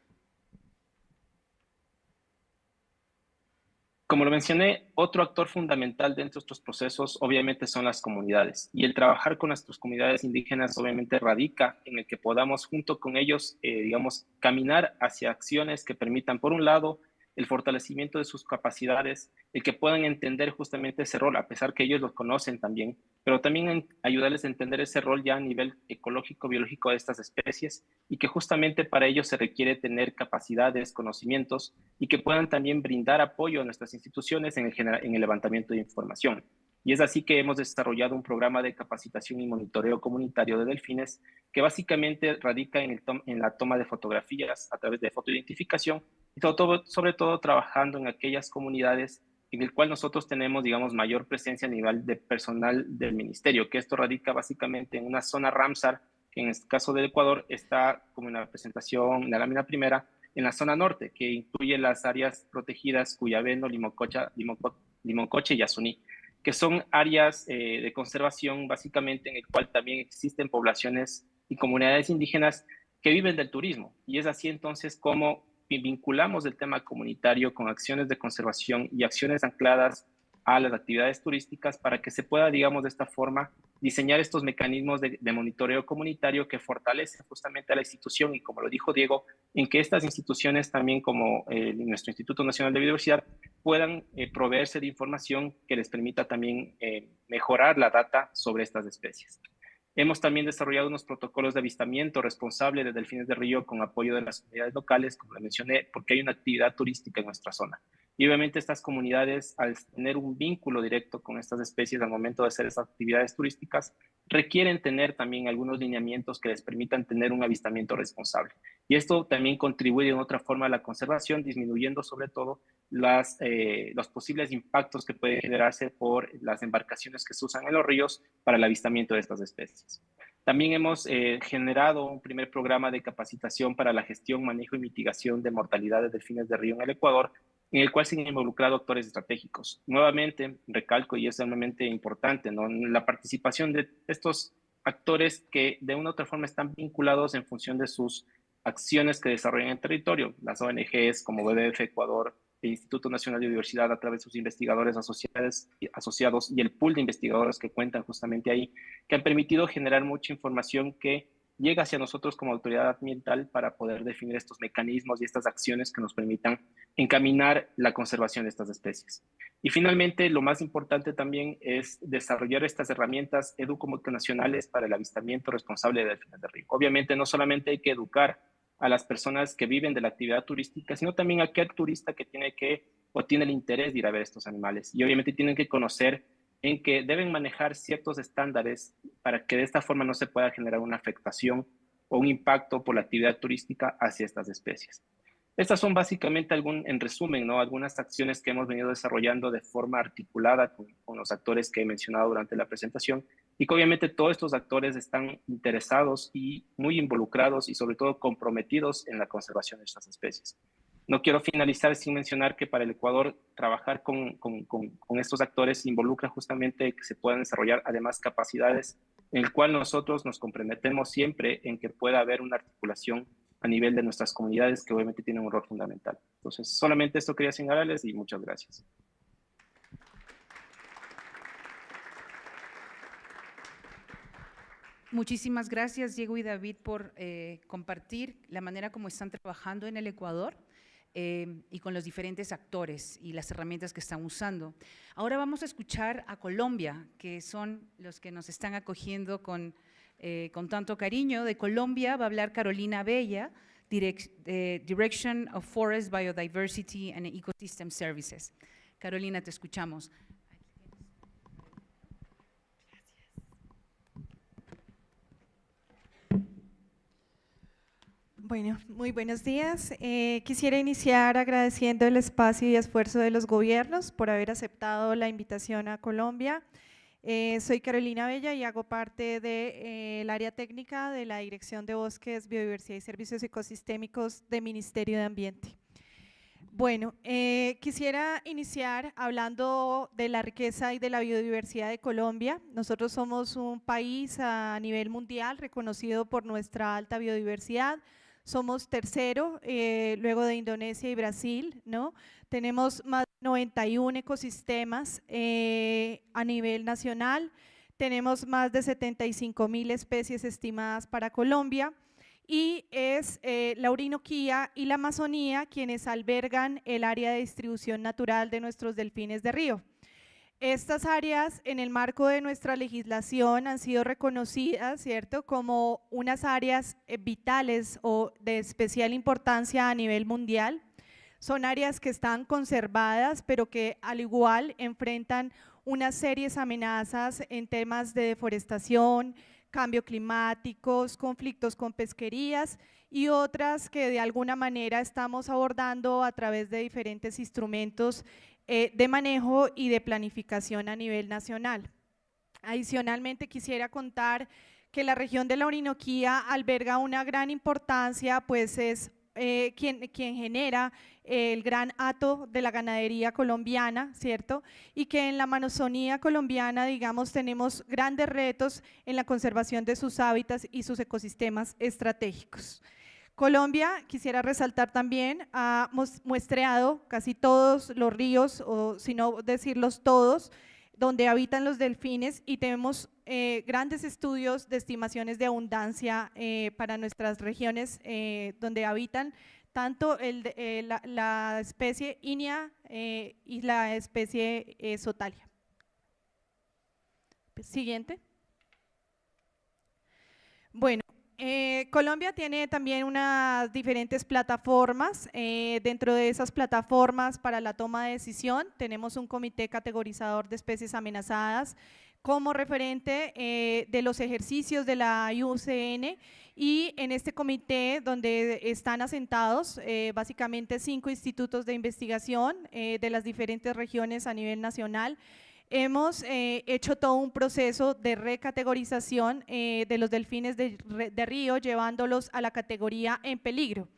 Como lo mencioné, otro actor fundamental dentro de estos procesos obviamente son las comunidades, y el trabajar con nuestras comunidades indígenas obviamente radica en el que podamos junto con ellos, digamos, caminar hacia acciones que permitan, por un lado, el fortalecimiento de sus capacidades, el que puedan entender justamente ese rol, a pesar que ellos lo conocen también, pero también ayudarles a entender ese rol ya a nivel ecológico, biológico de estas especies, y que justamente para ello se requiere tener capacidades, conocimientos, y que puedan también brindar apoyo a nuestras instituciones en el levantamiento de información. Y es así que hemos desarrollado un programa de capacitación y monitoreo comunitario de delfines que básicamente radica en la toma de fotografías a través de fotoidentificación, y sobre todo trabajando en aquellas comunidades en el cual nosotros tenemos, digamos, mayor presencia a nivel de personal del ministerio, que esto radica básicamente en una zona Ramsar, que en este caso del Ecuador está como en la presentación, en la lámina primera, en la zona norte, que incluye las áreas protegidas Cuyabeno, Limoncoche y Yasuní, que son áreas de conservación básicamente en el cual también existen poblaciones y comunidades indígenas que viven del turismo. Y es así entonces como vinculamos el tema comunitario con acciones de conservación y acciones ancladas a las actividades turísticas para que se pueda, digamos, de esta forma diseñar estos mecanismos de monitoreo comunitario que fortalecen justamente a la institución, y como lo dijo Diego, en que estas instituciones también, como nuestro Instituto Nacional de Biodiversidad, puedan proveerse de información que les permita también mejorar la data sobre estas especies. Hemos también desarrollado unos protocolos de avistamiento responsable de delfines de río con apoyo de las comunidades locales, como le mencioné, porque hay una actividad turística en nuestra zona. Y obviamente estas comunidades, al tener un vínculo directo con estas especies al momento de hacer esas actividades turísticas, requieren tener también algunos lineamientos que les permitan tener un avistamiento responsable. Y esto también contribuye de otra forma a la conservación, disminuyendo sobre todo los posibles impactos que pueden generarse por las embarcaciones que se usan en los ríos para el avistamiento de estas especies. También hemos generado un primer programa de capacitación para la gestión, manejo y mitigación de mortalidad de delfines de río en el Ecuador, en el cual se han involucrado actores estratégicos. Nuevamente, recalco, y es realmente importante, ¿no?, la participación de estos actores que de una u otra forma están vinculados en función de sus acciones que desarrollan en el territorio. Las ONGs como WWF Ecuador, el Instituto Nacional de Biodiversidad a través de sus investigadores asociados y el pool de investigadores que cuentan justamente ahí, que han permitido generar mucha información que llega hacia nosotros como autoridad ambiental para poder definir estos mecanismos y estas acciones que nos permitan encaminar la conservación de estas especies. Y finalmente, lo más importante también es desarrollar estas herramientas educomunicacionales para el avistamiento responsable de delfines de río. Obviamente, no solamente hay que educar a las personas que viven de la actividad turística, sino también a aquel turista que tiene el interés de ir a ver estos animales. Y obviamente tienen que conocer en que deben manejar ciertos estándares para que de esta forma no se pueda generar una afectación o un impacto por la actividad turística hacia estas especies. Estas son básicamente, en resumen, ¿no?, algunas acciones que hemos venido desarrollando de forma articulada con los actores que he mencionado durante la presentación, y que obviamente todos estos actores están interesados y muy involucrados y sobre todo comprometidos en la conservación de estas especies. No quiero finalizar sin mencionar que para el Ecuador trabajar con estos actores involucra justamente que se puedan desarrollar además capacidades en el cual nosotros nos comprometemos siempre en que pueda haber una articulación a nivel de nuestras comunidades que obviamente tienen un rol fundamental. Entonces, solamente esto quería señalarles y muchas gracias. Muchísimas gracias, Diego y David, por compartir la manera como están trabajando en el Ecuador y con los diferentes actores y las herramientas que están usando. Ahora vamos a escuchar a Colombia, que son los que nos están acogiendo con tanto cariño. De Colombia va a hablar Carolina Bella, Direction of Forest, Biodiversity and Ecosystem Services. Carolina, te escuchamos. Bueno, muy buenos días. Quisiera iniciar agradeciendo el espacio y esfuerzo de los gobiernos por haber aceptado la invitación a Colombia. Soy Carolina Bella y hago parte del área técnica de la Dirección de Bosques, Biodiversidad y Servicios Ecosistémicos del Ministerio de Ambiente. Bueno, quisiera iniciar hablando de la riqueza y de la biodiversidad de Colombia. Nosotros somos un país a nivel mundial reconocido por nuestra alta biodiversidad. Somos tercero, luego de Indonesia y Brasil, ¿no? Tenemos más de 91 ecosistemas a nivel nacional, tenemos más de 75.000 especies estimadas para Colombia y es la Orinoquía y la Amazonía quienes albergan el área de distribución natural de nuestros delfines de río. Estas áreas en el marco de nuestra legislación han sido reconocidas, ¿cierto?, como unas áreas vitales o de especial importancia a nivel mundial. Son áreas que están conservadas, pero que al igual enfrentan unas serias amenazas en temas de deforestación, cambio climático, conflictos con pesquerías y otras que de alguna manera estamos abordando a través de diferentes instrumentos de manejo y de planificación a nivel nacional. Adicionalmente, quisiera contar que la región de la Orinoquía alberga una gran importancia, pues es quien genera el gran hato de la ganadería colombiana, ¿cierto? Y que en la Amazonía colombiana, digamos, tenemos grandes retos en la conservación de sus hábitats y sus ecosistemas estratégicos. Colombia, quisiera resaltar también, ha muestreado casi todos los ríos, o si no decirlos todos, donde habitan los delfines y tenemos grandes estudios de estimaciones de abundancia para nuestras regiones donde habitan tanto la especie ígnea y la especie sotalia. Siguiente. Bueno. Colombia tiene también unas diferentes plataformas. Dentro de esas plataformas para la toma de decisión tenemos un comité categorizador de especies amenazadas como referente de los ejercicios de la IUCN, y en este comité donde están asentados básicamente 5 institutos de investigación de las diferentes regiones a nivel nacional. Hemos hecho todo un proceso de recategorización de los delfines de río, llevándolos a la categoría en peligro.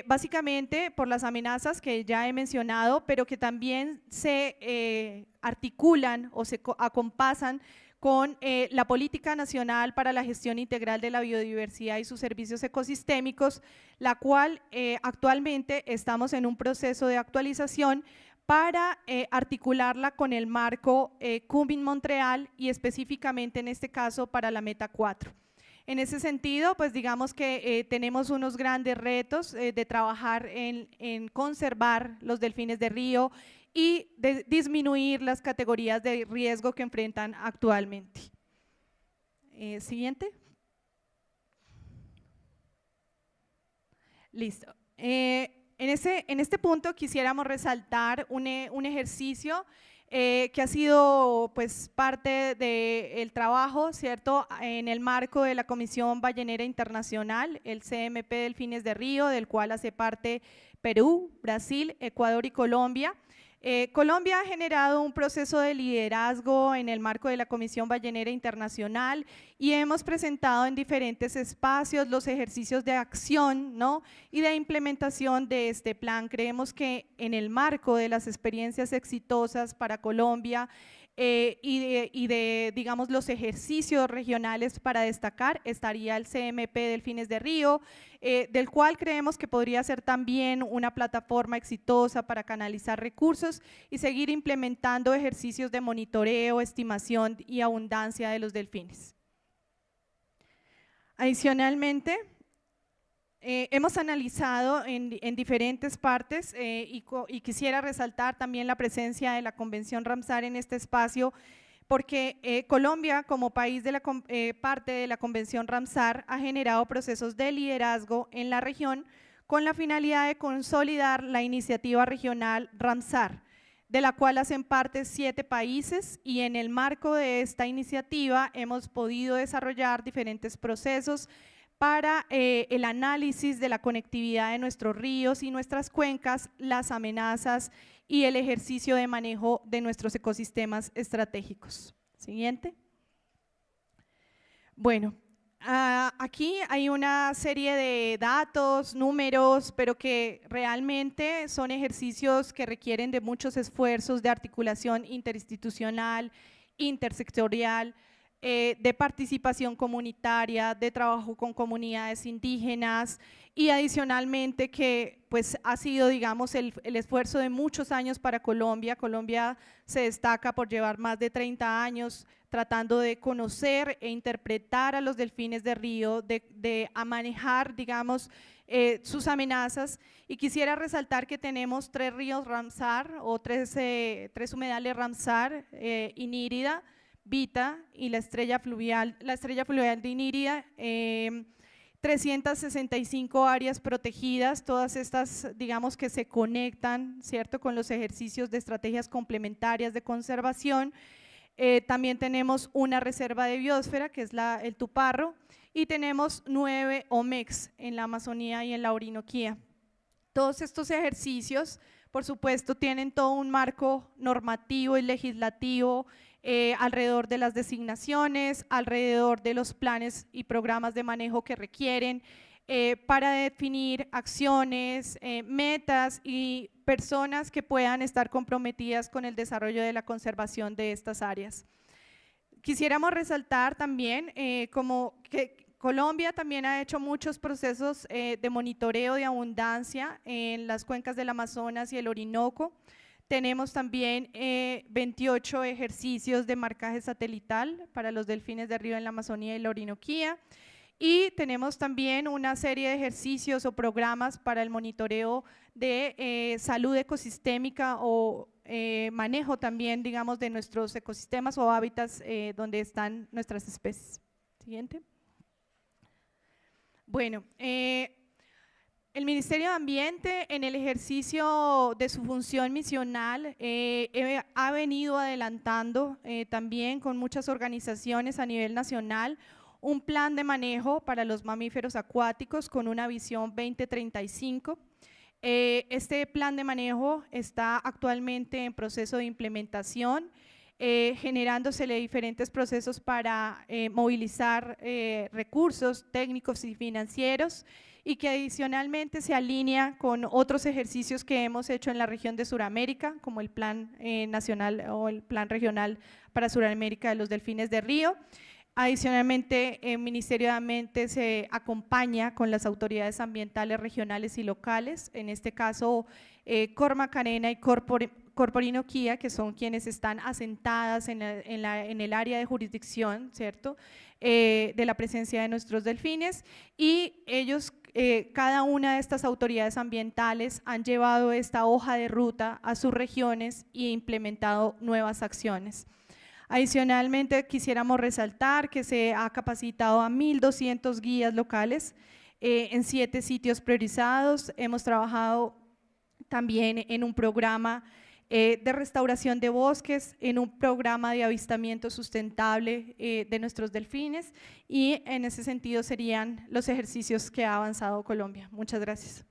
Básicamente por las amenazas que ya he mencionado, pero que también se articulan o se acompasan con la Política Nacional para la Gestión Integral de la Biodiversidad y sus Servicios Ecosistémicos, la cual actualmente estamos en un proceso de actualización para articularla con el marco Cumbin Montreal y específicamente en este caso para la Meta 4. En ese sentido, pues digamos que tenemos unos grandes retos de trabajar en conservar los delfines de río y de disminuir las categorías de riesgo que enfrentan actualmente. Siguiente. Listo. En este punto quisiéramos resaltar un ejercicio que ha sido pues parte del trabajo, ¿cierto?, en el marco de la Comisión Ballenera Internacional, el CMP Delfines de Río, del cual hace parte Perú, Brasil, Ecuador y Colombia. Colombia ha generado un proceso de liderazgo en el marco de la Comisión Ballenera Internacional y hemos presentado en diferentes espacios los ejercicios de acción, ¿no?, y de implementación de este plan. Creemos que en el marco de las experiencias exitosas para Colombia y de, digamos, los ejercicios regionales para destacar, estaría el CMP Delfines de Río, del cual creemos que podría ser también una plataforma exitosa para canalizar recursos y seguir implementando ejercicios de monitoreo, estimación y abundancia de los delfines. Adicionalmente, hemos analizado en diferentes partes y quisiera resaltar también la presencia de la Convención Ramsar en este espacio, porque Colombia, como país parte de la Convención Ramsar, ha generado procesos de liderazgo en la región con la finalidad de consolidar la iniciativa regional Ramsar, de la cual hacen parte 7 países, y en el marco de esta iniciativa hemos podido desarrollar diferentes procesos para el análisis de la conectividad de nuestros ríos y nuestras cuencas, las amenazas y el ejercicio de manejo de nuestros ecosistemas estratégicos. Siguiente. Bueno, aquí hay una serie de datos, números, pero que realmente son ejercicios que requieren de muchos esfuerzos de articulación interinstitucional, intersectorial, de participación comunitaria, de trabajo con comunidades indígenas y adicionalmente que pues ha sido, digamos, el esfuerzo de muchos años para Colombia. Colombia se destaca por llevar más de 30 años tratando de conocer e interpretar a los delfines de río, de manejar, digamos, sus amenazas, y quisiera resaltar que tenemos 3 ríos Ramsar o 3 humedales Ramsar, Inírida, Vita y la estrella fluvial de Inírida, 365 áreas protegidas, todas estas, digamos, que se conectan, ¿cierto?, con los ejercicios de estrategias complementarias de conservación. También tenemos una reserva de biosfera, que es el Tuparro, y tenemos 9 OMEX en la Amazonía y en la Orinoquía. Todos estos ejercicios, por supuesto, tienen todo un marco normativo y legislativo alrededor de las designaciones, alrededor de los planes y programas de manejo que requieren para definir acciones, metas y personas que puedan estar comprometidas con el desarrollo de la conservación de estas áreas. Quisiéramos resaltar también como que Colombia también ha hecho muchos procesos de monitoreo de abundancia en las cuencas del Amazonas y el Orinoco. Tenemos también 28 ejercicios de marcaje satelital para los delfines de río en la Amazonía y la Orinoquía, y tenemos también una serie de ejercicios o programas para el monitoreo de salud ecosistémica o manejo también, digamos, de nuestros ecosistemas o hábitats donde están nuestras especies. Siguiente. Bueno, el Ministerio de Ambiente, en el ejercicio de su función misional, ha venido adelantando también con muchas organizaciones a nivel nacional un plan de manejo para los mamíferos acuáticos con una visión 2035. Este plan de manejo está actualmente en proceso de implementación, generándosele diferentes procesos para movilizar recursos técnicos y financieros, y que adicionalmente se alinea con otros ejercicios que hemos hecho en la región de Suramérica, como el Plan Nacional o el Plan Regional para Suramérica de los Delfines de Río. Adicionalmente, el Ministerio de Ambiente se acompaña con las autoridades ambientales regionales y locales, en este caso Cormacarena y Corporinoquía, que son quienes están asentadas en el área de jurisdicción, ¿cierto? de la presencia de nuestros delfines, y ellos, cada una de estas autoridades ambientales han llevado esta hoja de ruta a sus regiones y implementado nuevas acciones. Adicionalmente, quisiéramos resaltar que se ha capacitado a 1.200 guías locales en 7 sitios priorizados. Hemos trabajado también en un programa de restauración de bosques, en un programa de avistamiento sustentable de nuestros delfines, y en ese sentido serían los ejercicios que ha avanzado Colombia. Muchas gracias.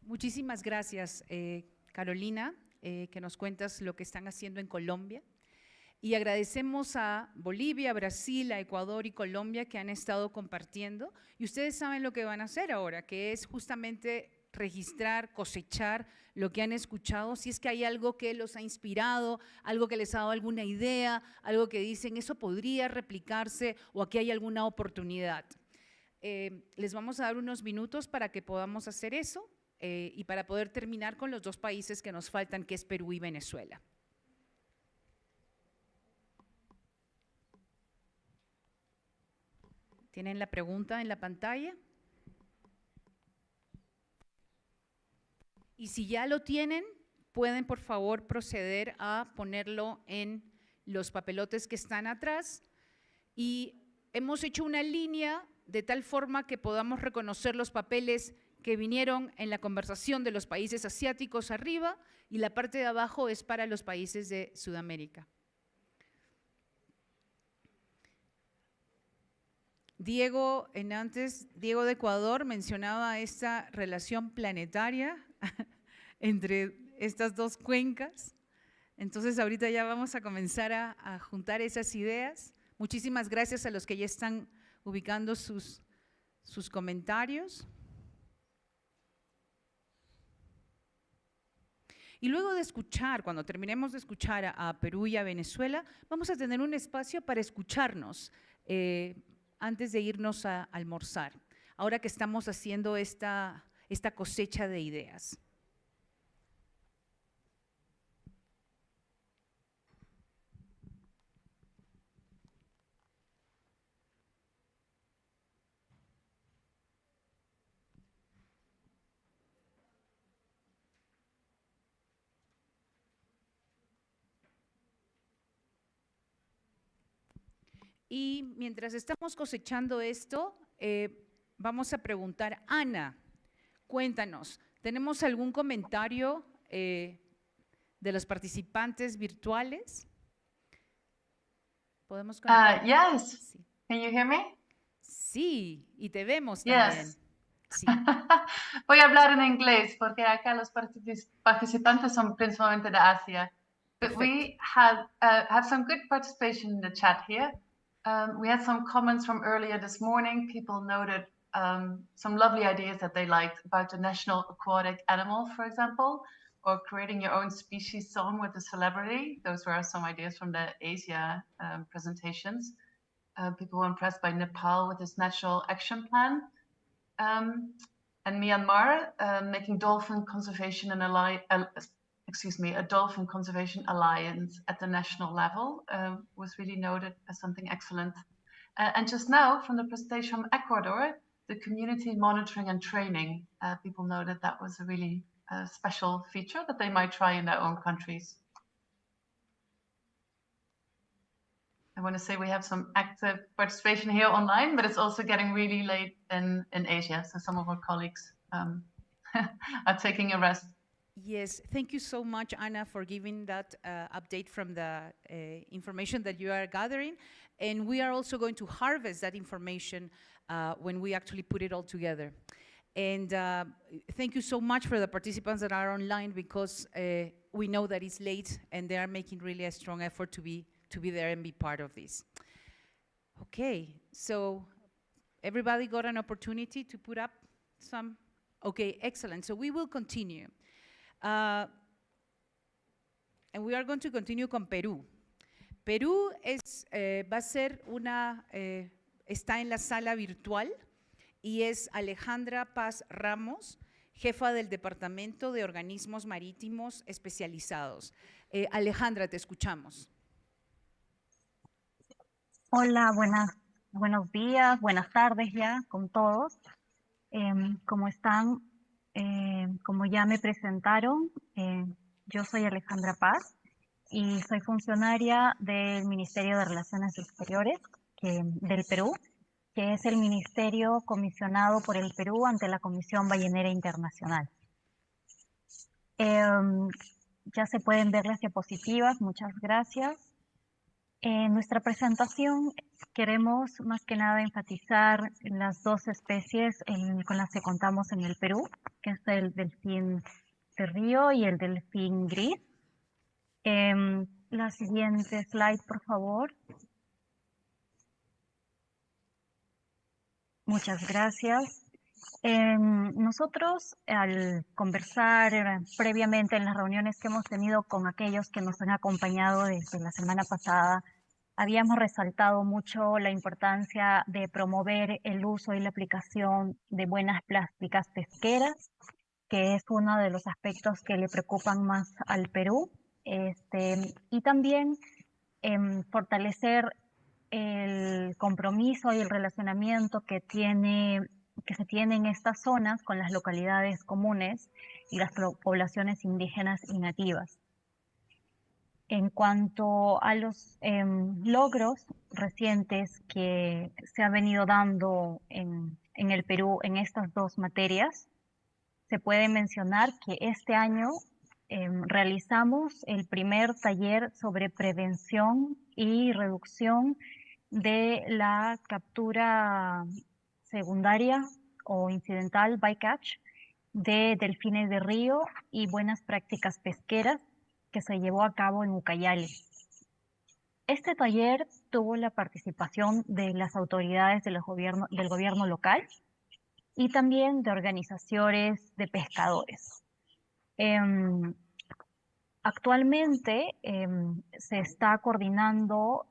Muchísimas gracias, Carolina, que nos cuentas lo que están haciendo en Colombia. Y agradecemos a Bolivia, Brasil, a Ecuador y Colombia que han estado compartiendo. Y ustedes saben lo que van a hacer ahora, que es justamente registrar, cosechar lo que han escuchado. Si es que hay algo que los ha inspirado, algo que les ha dado alguna idea, algo que dicen, eso podría replicarse o aquí hay alguna oportunidad. Les vamos a dar unos minutos para que podamos hacer eso. Y para poder terminar con los 2 países que nos faltan, que es Perú y Venezuela. ¿Tienen la pregunta en la pantalla? Y si ya lo tienen, pueden por favor proceder a ponerlo en los papelotes que están atrás. Y hemos hecho una línea de tal forma que podamos reconocer los papeles que vinieron en la conversación de los países asiáticos arriba, y la parte de abajo es para los países de Sudamérica. Diego de Ecuador mencionaba esta relación planetaria entre estas 2 cuencas. Entonces ahorita ya vamos a comenzar a juntar esas ideas. Muchísimas gracias a los que ya están ubicando sus comentarios. Y luego de escuchar, cuando terminemos de escuchar a Perú y a Venezuela, vamos a tener un espacio para escucharnos antes de irnos a almorzar, ahora que estamos haciendo esta cosecha de ideas. Y mientras estamos cosechando esto, vamos a preguntar, Ana, cuéntanos, ¿tenemos algún comentario de los participantes virtuales? ¿Podemos conectar? Yes. Sí. Can you hear me? Sí, y te vemos también. Yes. Sí. Voy a hablar en inglés porque acá los participantes son principalmente de Asia. But we have some good participation in the chat here. We had some comments from earlier this morning. People noted some lovely ideas that they liked about the national aquatic animal, for example, or creating your own species song with a celebrity. Those were some ideas from the Asia presentations. People were impressed by Nepal with its national action plan. And Myanmar making dolphin conservation a dolphin conservation alliance at the national level was really noted as something excellent. And just now, from the presentation from Ecuador, the community monitoring and training, people noted that was a really special feature that they might try in their own countries. I want to say we have some active participation here online, but it's also getting really late in Asia, so some of our colleagues are taking a rest. Yes, thank you so much, Anna, for giving that update from the information that you are gathering. And we are also going to harvest that information when we actually put it all together. And thank you so much for the participants that are online, because we know that it's late and they are making really a strong effort to be there and be part of this. Okay, so everybody got an opportunity to put up some? Okay, excellent. So we will continue. And we are going to continue con Perú. Perú va a ser está en la sala virtual y es Alejandra Paz Ramos, jefa del Departamento de Organismos Marítimos Especializados. Alejandra, te escuchamos. Hola, buenos días, buenas tardes ya con todos. ¿Cómo están? Como ya me presentaron, yo soy Alejandra Paz y soy funcionaria del Ministerio de Relaciones Exteriores del Perú, que es el ministerio comisionado por el Perú ante la Comisión Ballenera Internacional. Ya se pueden ver las diapositivas, muchas gracias. En nuestra presentación queremos más que nada enfatizar las dos especies con las que contamos en el Perú, que es el delfín de río y el delfín gris. La siguiente slide, por favor. Muchas gracias. Nosotros, al conversar previamente en las reuniones que hemos tenido con aquellos que nos han acompañado desde la semana pasada, habíamos resaltado mucho la importancia de promover el uso y la aplicación de buenas prácticas pesqueras, que es uno de los aspectos que le preocupan más al Perú, y también fortalecer el compromiso y el relacionamiento que se tiene en estas zonas con las localidades comunes y las poblaciones indígenas y nativas. En cuanto a los logros recientes que se han venido dando en el Perú en estas dos materias, se puede mencionar que este año realizamos el primer taller sobre prevención y reducción de la captura secundaria o incidental bycatch de delfines de río y buenas prácticas pesqueras que se llevó a cabo en Ucayali. Este taller tuvo la participación de las autoridades del gobierno local y también de organizaciones de pescadores. Actualmente se está coordinando,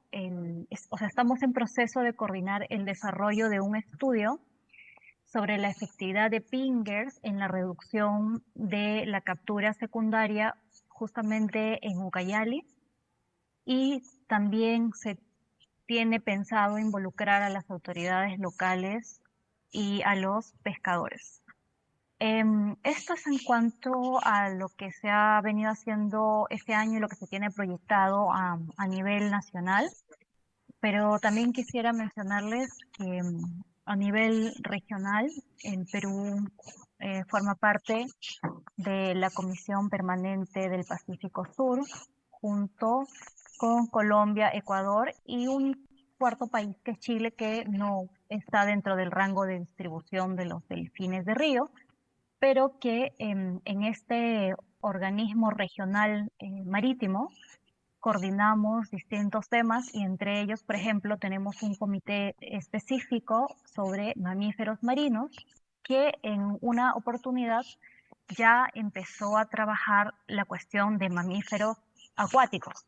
estamos en proceso de coordinar el desarrollo de un estudio sobre la efectividad de pingers en la reducción de la captura secundaria justamente en Ucayali, y también se tiene pensado involucrar a las autoridades locales y a los pescadores. Esto es en cuanto a lo que se ha venido haciendo este año y lo que se tiene proyectado a nivel nacional, pero también quisiera mencionarles que a nivel regional el Perú forma parte de la Comisión Permanente del Pacífico Sur, junto con Colombia, Ecuador y un cuarto país que es Chile, que no está dentro del rango de distribución de los delfines de río, pero que en este organismo regional marítimo coordinamos distintos temas, y entre ellos, por ejemplo, tenemos un comité específico sobre mamíferos marinos que en una oportunidad ya empezó a trabajar la cuestión de mamíferos acuáticos.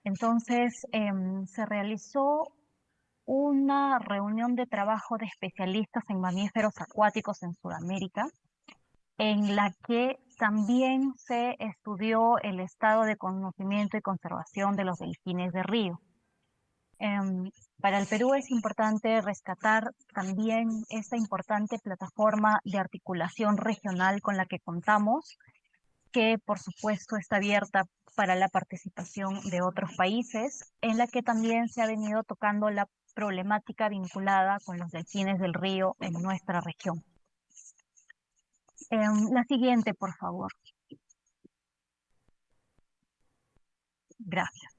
Entonces, se realizó una reunión de trabajo de especialistas en mamíferos acuáticos en Sudamérica, en la que también se estudió el estado de conocimiento y conservación de los delfines de río. Para el Perú es importante rescatar también esta importante plataforma de articulación regional con la que contamos, que por supuesto está abierta para la participación de otros países, en la que también se ha venido tocando la problemática vinculada con los delfines del río en nuestra región. La siguiente, por favor. Gracias.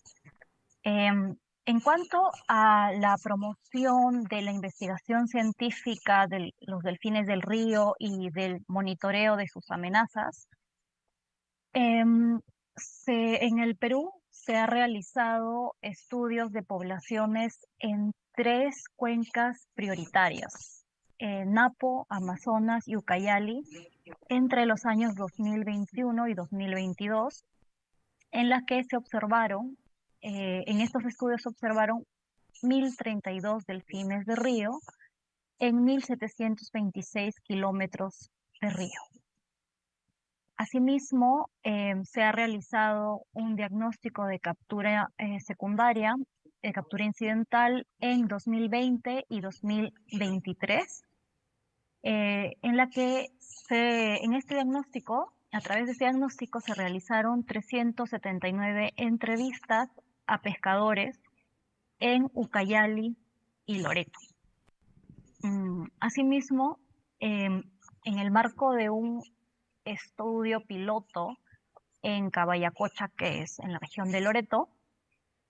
En cuanto a la promoción de la investigación científica de los delfines del río y del monitoreo de sus amenazas, en el Perú se ha realizado estudios de poblaciones en 3 cuencas prioritarias: Napo, Amazonas y Ucayali, entre los años 2021 y 2022, en las que se observaron, en estos estudios se observaron 1.032 delfines de río en 1.726 kilómetros de río. Asimismo, se ha realizado un diagnóstico de captura secundaria, captura incidental en 2020 y 2023, en la que en este diagnóstico, a través de este diagnóstico, se realizaron 379 entrevistas a pescadores en Ucayali y Loreto. Asimismo, en el marco de un estudio piloto en Cabayacocha, que es en la región de Loreto,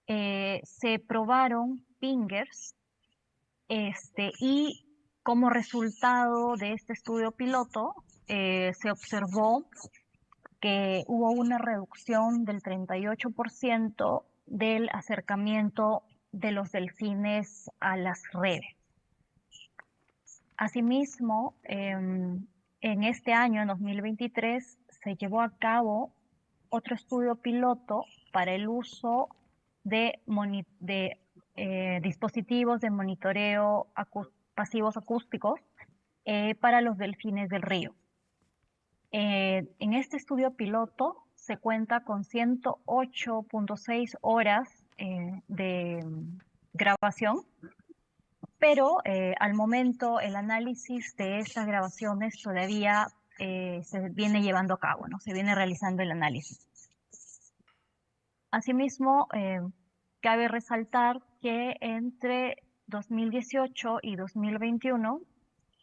se probaron pingers y como resultado de este estudio piloto se observó que hubo una reducción del 38% del acercamiento de los delfines a las redes. Asimismo, en este año, en 2023, se llevó a cabo otro estudio piloto para el uso de dispositivos de monitoreo pasivos acústicos para los delfines del río. En este estudio piloto se cuenta con 108.6 horas de grabación, pero al momento el análisis de estas grabaciones todavía se viene llevando a cabo, ¿no? Se viene realizando el análisis. Asimismo, cabe resaltar que entre 2018 y 2021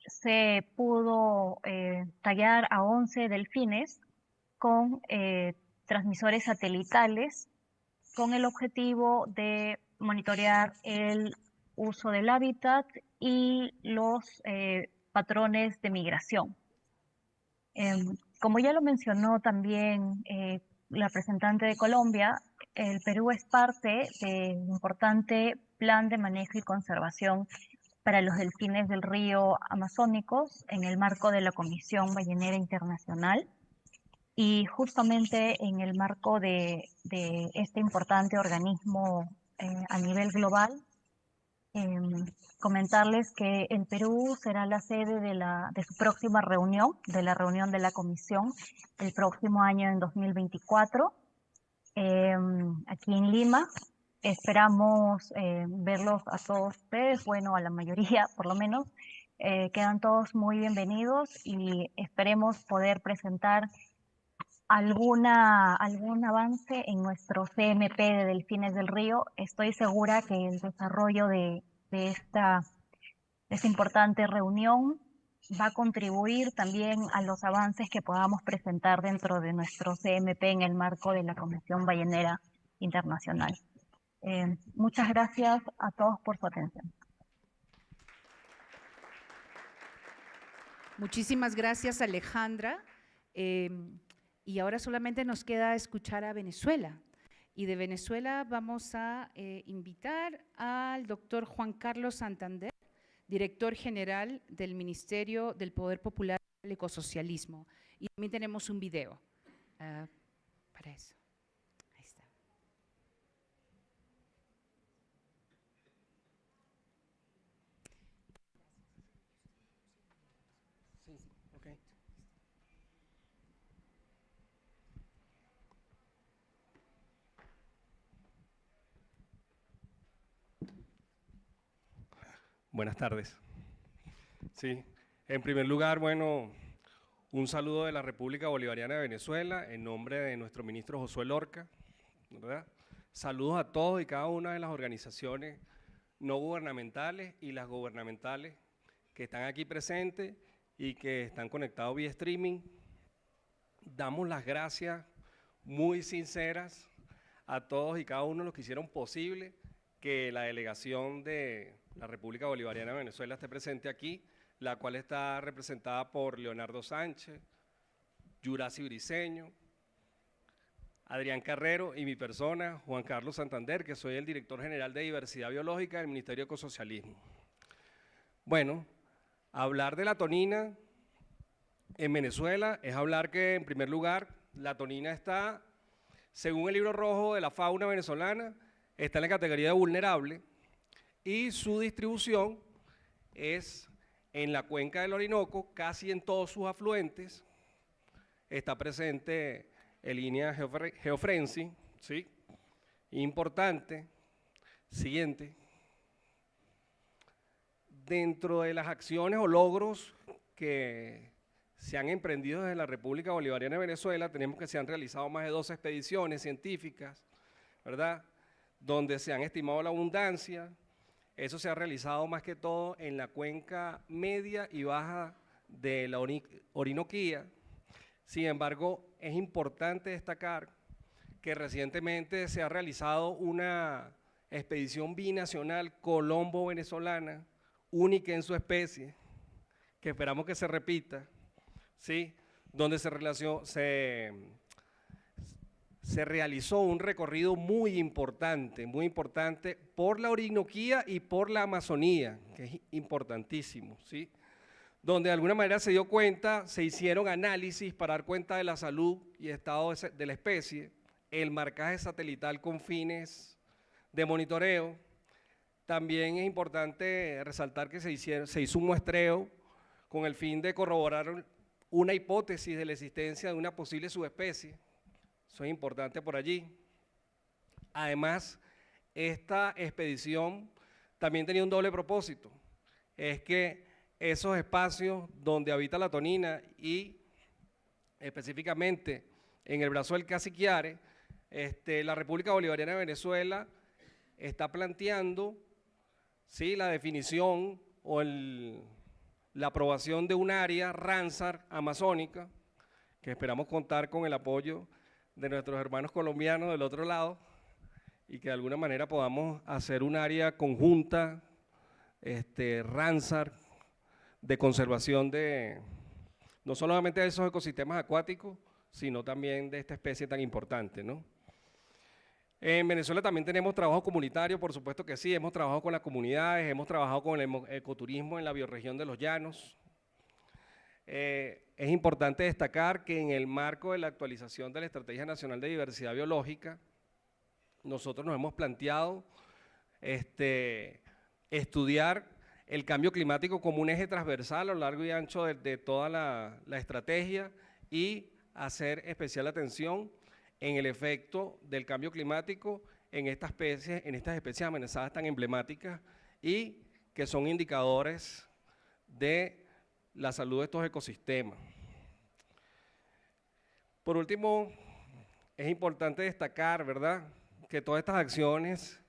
se pudo tallar a 11 delfines con transmisores satelitales con el objetivo de monitorear el uso del hábitat y los patrones de migración. Como ya lo mencionó también la representante de Colombia, el Perú es parte del importante plan de manejo y conservación para los delfines del río amazónicos en el marco de la Comisión Ballenera Internacional. Y justamente en el marco de este importante organismo a nivel global, comentarles que el Perú será la sede de su próxima reunión, de la reunión de la Comisión, el próximo año en 2024, aquí en Lima. Esperamos verlos a todos ustedes, bueno, a la mayoría por lo menos. Quedan todos muy bienvenidos y esperemos poder presentar algún avance en nuestro CMP de Delfines del Río. Estoy segura que el desarrollo de esta importante reunión va a contribuir también a los avances que podamos presentar dentro de nuestro CMP en el marco de la Comisión Ballenera Internacional. Muchas gracias a todos por su atención. Muchísimas gracias, Alejandra. Y ahora solamente nos queda escuchar a Venezuela. Y de Venezuela vamos a invitar al doctor Juan Carlos Santander, director general del Ministerio del Poder Popular y el Ecosocialismo. Y también tenemos un video para eso. Ahí está. Sí, okay. Buenas tardes. Sí, en primer lugar, bueno, un saludo de la República Bolivariana de Venezuela en nombre de nuestro ministro Josué Lorca, ¿verdad? Saludos a todos y cada una de las organizaciones no gubernamentales y las gubernamentales que están aquí presentes y que están conectados vía streaming. Damos las gracias muy sinceras a todos y cada uno de los que hicieron posible que la delegación de la República Bolivariana de Venezuela esté presente aquí, la cual está representada por Leonardo Sánchez, Yurasi Briceño, Adrián Carrero y mi persona, Juan Carlos Santander, que soy el director general de Diversidad Biológica del Ministerio de Ecosocialismo. Bueno, hablar de la tonina en Venezuela es hablar que, en primer lugar, la tonina está, según el libro rojo de la fauna venezolana, está en la categoría de vulnerable y su distribución es en la cuenca del Orinoco, casi en todos sus afluentes, está presente en línea geofrensis, ¿sí? Importante. Siguiente. Dentro de las acciones o logros que se han emprendido desde la República Bolivariana de Venezuela, tenemos que se han realizado más de 12 expediciones científicas, ¿verdad?, donde se han estimado la abundancia. Eso se ha realizado más que todo en la cuenca media y baja de la Orinoquía. Sin embargo, es importante destacar que recientemente se ha realizado una expedición binacional colombo-venezolana, única en su especie, que esperamos que se repita, ¿sí?, donde se realizó un recorrido muy importante por la Orinoquía y por la Amazonía, que es importantísimo, ¿sí?, donde de alguna manera se dio cuenta, se hicieron análisis para dar cuenta de la salud y estado de la especie, el marcaje satelital con fines de monitoreo. También es importante resaltar que se hizo un muestreo con el fin de corroborar una hipótesis de la existencia de una posible subespecie. Eso es importante por allí. Además, esta expedición también tenía un doble propósito, es que esos espacios donde habita la tonina y específicamente en el brazo del Caciquiare, la República Bolivariana de Venezuela está planteando, ¿sí?, la definición o la aprobación de un área Ramsar amazónica, que esperamos contar con el apoyo de nuestros hermanos colombianos del otro lado y que de alguna manera podamos hacer un área conjunta, Ramsar, de conservación de no solamente de esos ecosistemas acuáticos, sino también de esta especie tan importante, ¿no? En Venezuela también tenemos trabajo comunitario, por supuesto que sí, hemos trabajado con las comunidades, hemos trabajado con el ecoturismo en la bioregión de los llanos. Es importante destacar que en el marco de la actualización de la Estrategia Nacional de Diversidad Biológica, nosotros nos hemos planteado estudiar el cambio climático como un eje transversal a lo largo y ancho de toda la estrategia y hacer especial atención en el efecto del cambio climático en estas especies amenazadas tan emblemáticas y que son indicadores de la salud de estos ecosistemas. Por último, es importante destacar, ¿verdad?, que todas estas acciones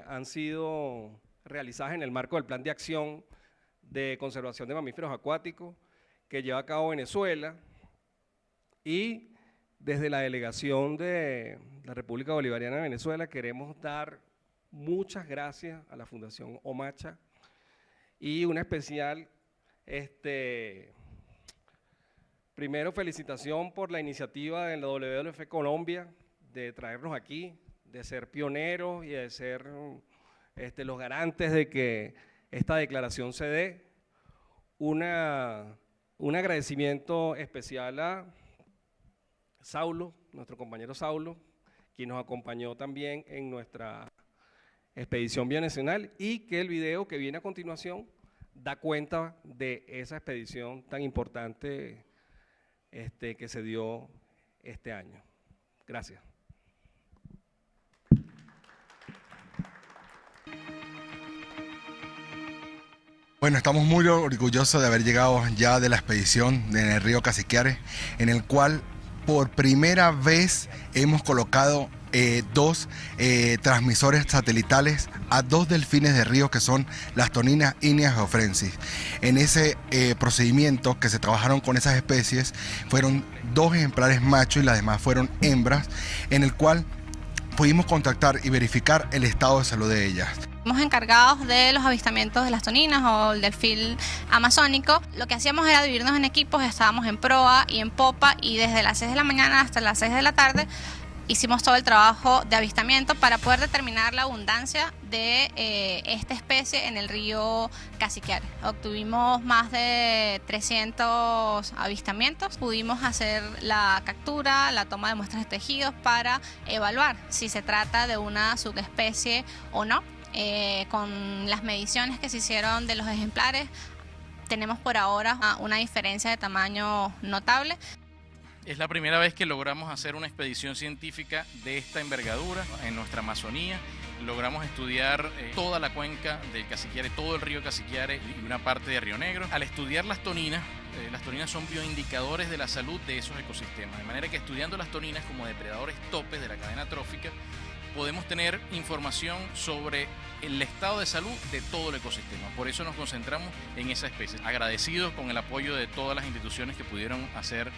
han sido realizadas en el marco del Plan de Acción de Conservación de Mamíferos Acuáticos que lleva a cabo Venezuela, y desde la delegación de la República Bolivariana de Venezuela queremos dar muchas gracias a la Fundación Omacha y una especial, primero felicitación por la iniciativa de la WWF Colombia de traernos aquí, de ser pioneros y de ser los garantes de que esta declaración se dé. Un agradecimiento especial a Saulo, nuestro compañero Saulo, quien nos acompañó también en nuestra expedición binacional y que el video que viene a continuación da cuenta de esa expedición tan importante que se dio este año. Gracias. Bueno, estamos muy orgullosos de haber llegado ya de la expedición en el río Caciquiare, en el cual por primera vez hemos colocado dos transmisores satelitales a dos delfines de río que son las toninas ígneas geofrensis. En ese procedimiento que se trabajaron con esas especies fueron dos ejemplares machos y las demás fueron hembras, en el cual pudimos contactar y verificar el estado de salud de ellas. Estamos encargados de los avistamientos de las toninas o el delfín amazónico. Lo que hacíamos era dividirnos en equipos, estábamos en proa y en popa y desde las 6 de la mañana hasta las 6 de la tarde hicimos todo el trabajo de avistamiento para poder determinar la abundancia de esta especie en el río Caciquiare. Obtuvimos más de 300 avistamientos, pudimos hacer la captura, la toma de muestras de tejidos para evaluar si se trata de una subespecie o no. Con las mediciones que se hicieron de los ejemplares, tenemos por ahora una diferencia de tamaño notable. Es la primera vez que logramos hacer una expedición científica de esta envergadura en nuestra Amazonía. Logramos estudiar toda la cuenca del Cassiquiare, todo el río Cassiquiare y una parte de Río Negro. Al estudiar las toninas son bioindicadores de la salud de esos ecosistemas, de manera que estudiando las toninas como depredadores topes de la cadena trófica, podemos tener información sobre el estado de salud de todo el ecosistema. Por eso nos concentramos en esa especie. Agradecidos con el apoyo de todas las instituciones que pudieron hacer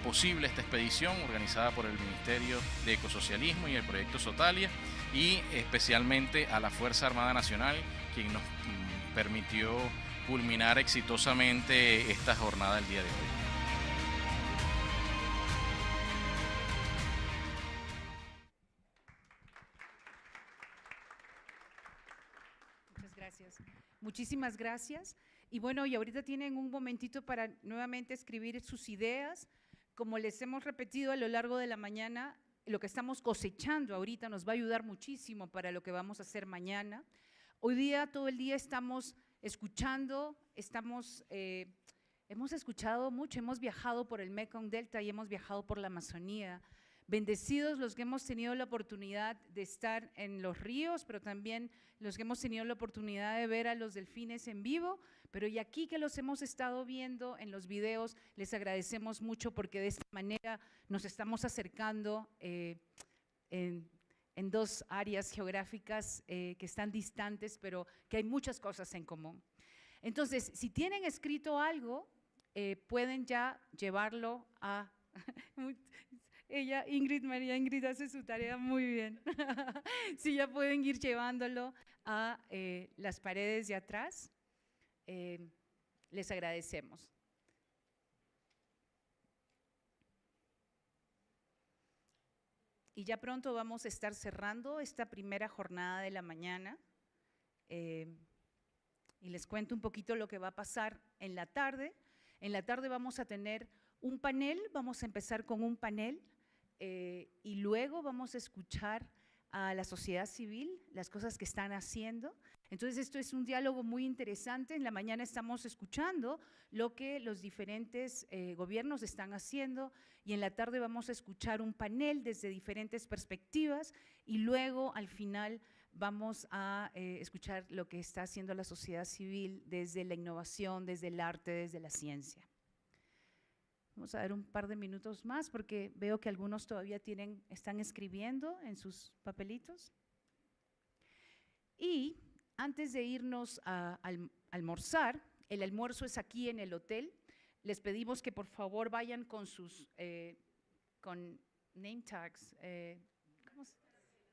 posible esta expedición organizada por el Ministerio de Ecosocialismo y el Proyecto Sotalia, y especialmente a la Fuerza Armada Nacional, quien nos permitió culminar exitosamente esta jornada el día de hoy. Muchas gracias. Muchísimas gracias. Y bueno, y ahorita tienen un momentito para nuevamente escribir sus ideas. Como les hemos repetido a lo largo de la mañana, lo que estamos cosechando ahorita nos va a ayudar muchísimo para lo que vamos a hacer mañana. Hoy día, todo el día estamos escuchando, hemos escuchado mucho, hemos viajado por el Mekong Delta y hemos viajado por la Amazonía. Bendecidos los que hemos tenido la oportunidad de estar en los ríos, pero también los que hemos tenido la oportunidad de ver a los delfines en vivo, pero y aquí que los hemos estado viendo en los videos, les agradecemos mucho porque de esta manera nos estamos acercando en dos áreas geográficas que están distantes, pero que hay muchas cosas en común. Entonces, si tienen escrito algo, pueden ya llevarlo a… Ella, María Ingrid hace su tarea muy bien. Sí, ya pueden ir llevándolo a las paredes de atrás. Les agradecemos. Y ya pronto vamos a estar cerrando esta primera jornada de la mañana. Y les cuento un poquito lo que va a pasar en la tarde. En la tarde vamos a tener un panel, vamos a empezar con un panel y luego vamos a escuchar a la sociedad civil, las cosas que están haciendo. Entonces esto es un diálogo muy interesante. En la mañana estamos escuchando lo que los diferentes gobiernos están haciendo y en la tarde vamos a escuchar un panel desde diferentes perspectivas y luego al final vamos a escuchar lo que está haciendo la sociedad civil desde la innovación, desde el arte, desde la ciencia. Vamos a dar un par de minutos más porque veo que algunos todavía están escribiendo en sus papelitos. Y antes de irnos a almorzar, el almuerzo es aquí en el hotel, les pedimos que por favor vayan con sus con name tags,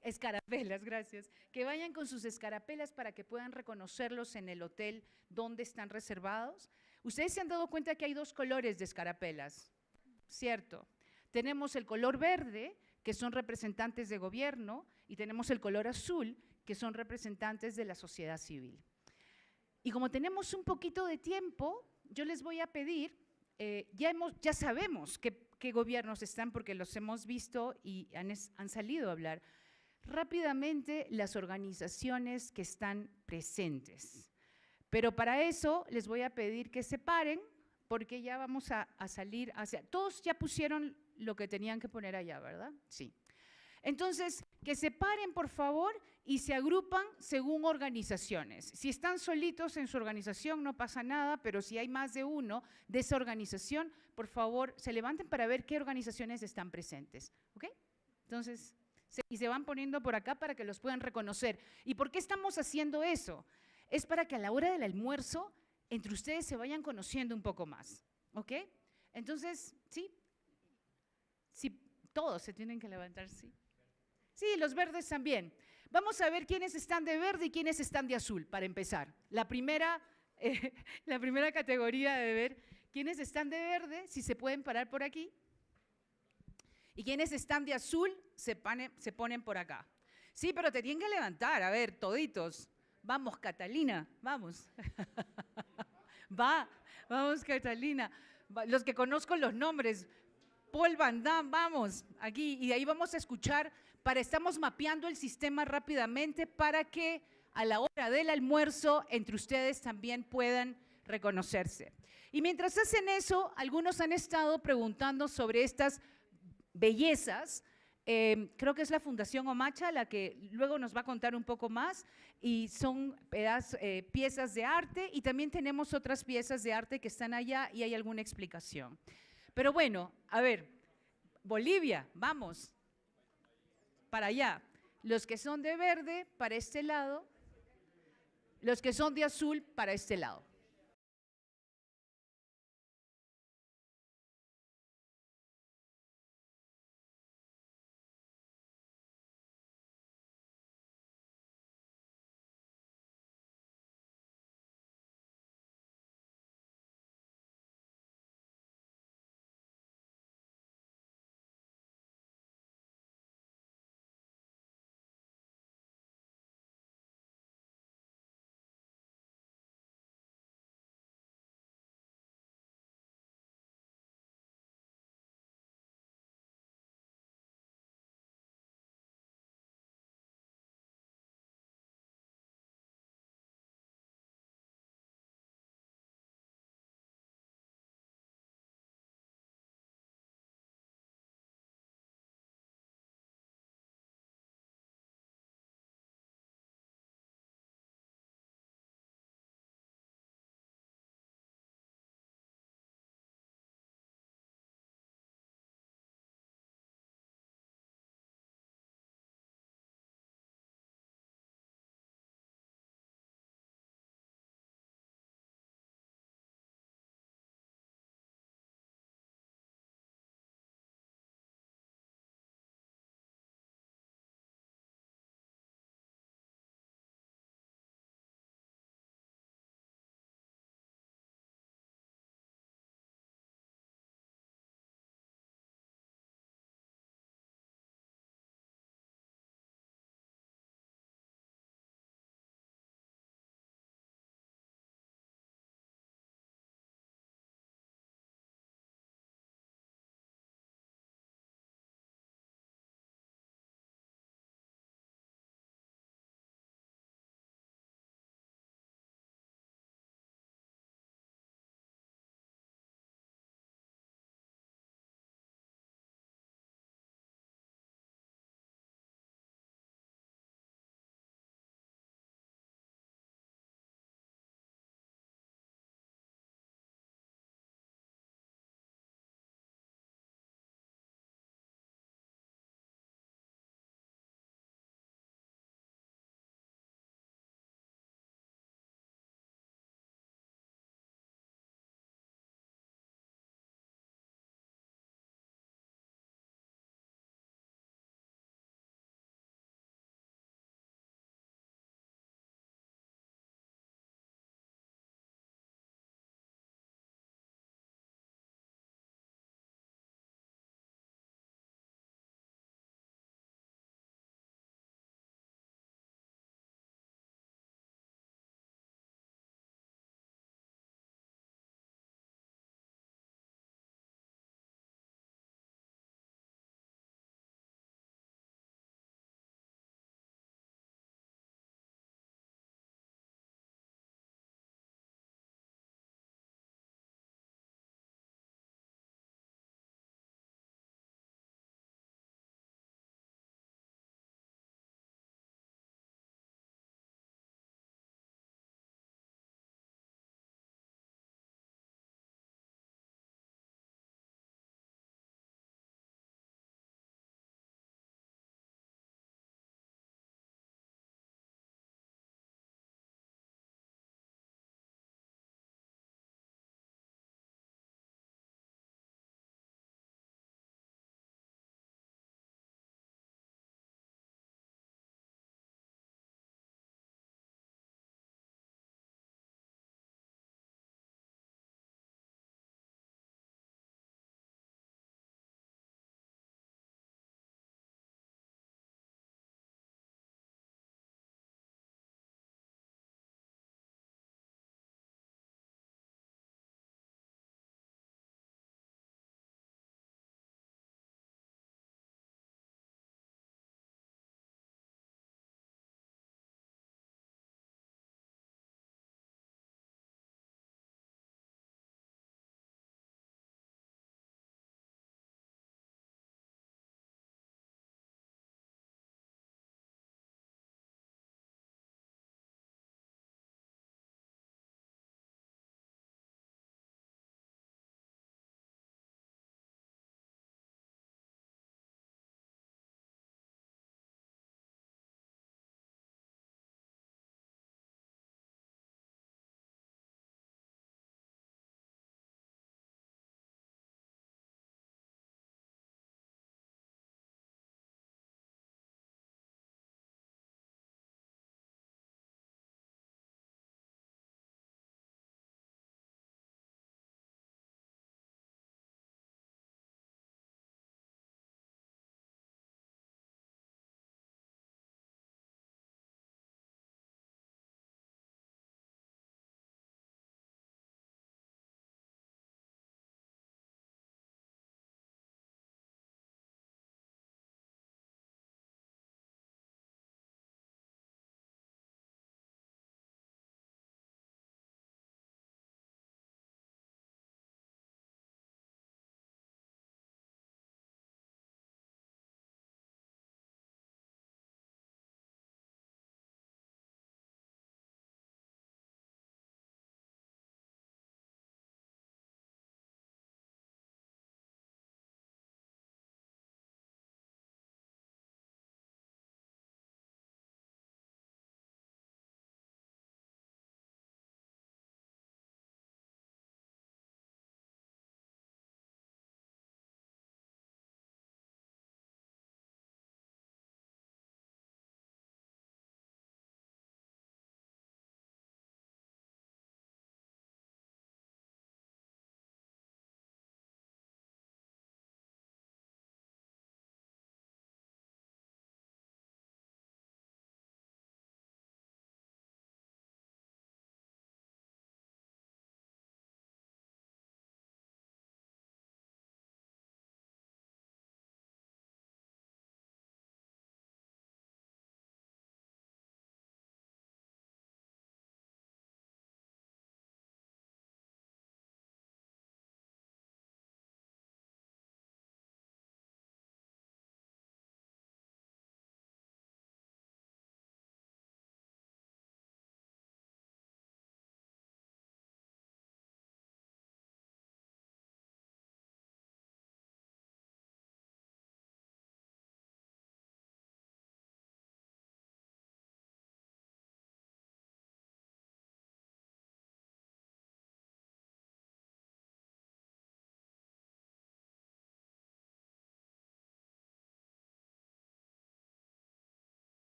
escarapelas, gracias, que vayan con sus escarapelas para que puedan reconocerlos en el hotel donde están reservados. Ustedes se han dado cuenta que hay dos colores de escarapelas, ¿cierto? Tenemos el color verde, que son representantes de gobierno, y tenemos el color azul, que son representantes de la sociedad civil. Y como tenemos un poquito de tiempo, yo les voy a pedir, ya sabemos qué gobiernos están porque los hemos visto y han salido a hablar, rápidamente las organizaciones que están presentes. Pero para eso les voy a pedir que se paren porque ya vamos a salir hacia… Todos ya pusieron lo que tenían que poner allá, ¿verdad? Sí. Entonces, que se paren, por favor, y se agrupan según organizaciones. Si están solitos en su organización, no pasa nada, pero si hay más de uno de esa organización, por favor, se levanten para ver qué organizaciones están presentes. ¿Ok? Entonces, y se van poniendo por acá para que los puedan reconocer. ¿Y por qué estamos haciendo eso? Es para que a la hora del almuerzo, entre ustedes se vayan conociendo un poco más. ¿Ok? Entonces, ¿sí? Sí, todos se tienen que levantar, ¿sí? Sí, los verdes también. Vamos a ver quiénes están de verde y quiénes están de azul, para empezar. La primera categoría de ver quiénes están de verde, si se pueden parar por aquí, y quiénes están de azul, se ponen por acá. Sí, pero te tienen que levantar, a ver, toditos. Vamos, Catalina, vamos. Vamos, Catalina. Los que conozco los nombres, Paul Van Damme, vamos, aquí. Y ahí vamos a escuchar, estamos mapeando el sistema rápidamente para que a la hora del almuerzo, entre ustedes también puedan reconocerse. Y mientras hacen eso, algunos han estado preguntando sobre estas bellezas. Creo que es la Fundación Omacha la que luego nos va a contar un poco más, y son piezas de arte, y también tenemos otras piezas de arte que están allá y hay alguna explicación. Pero bueno, a ver, Bolivia, vamos para allá. Los que son de verde para este lado, los que son de azul para este lado.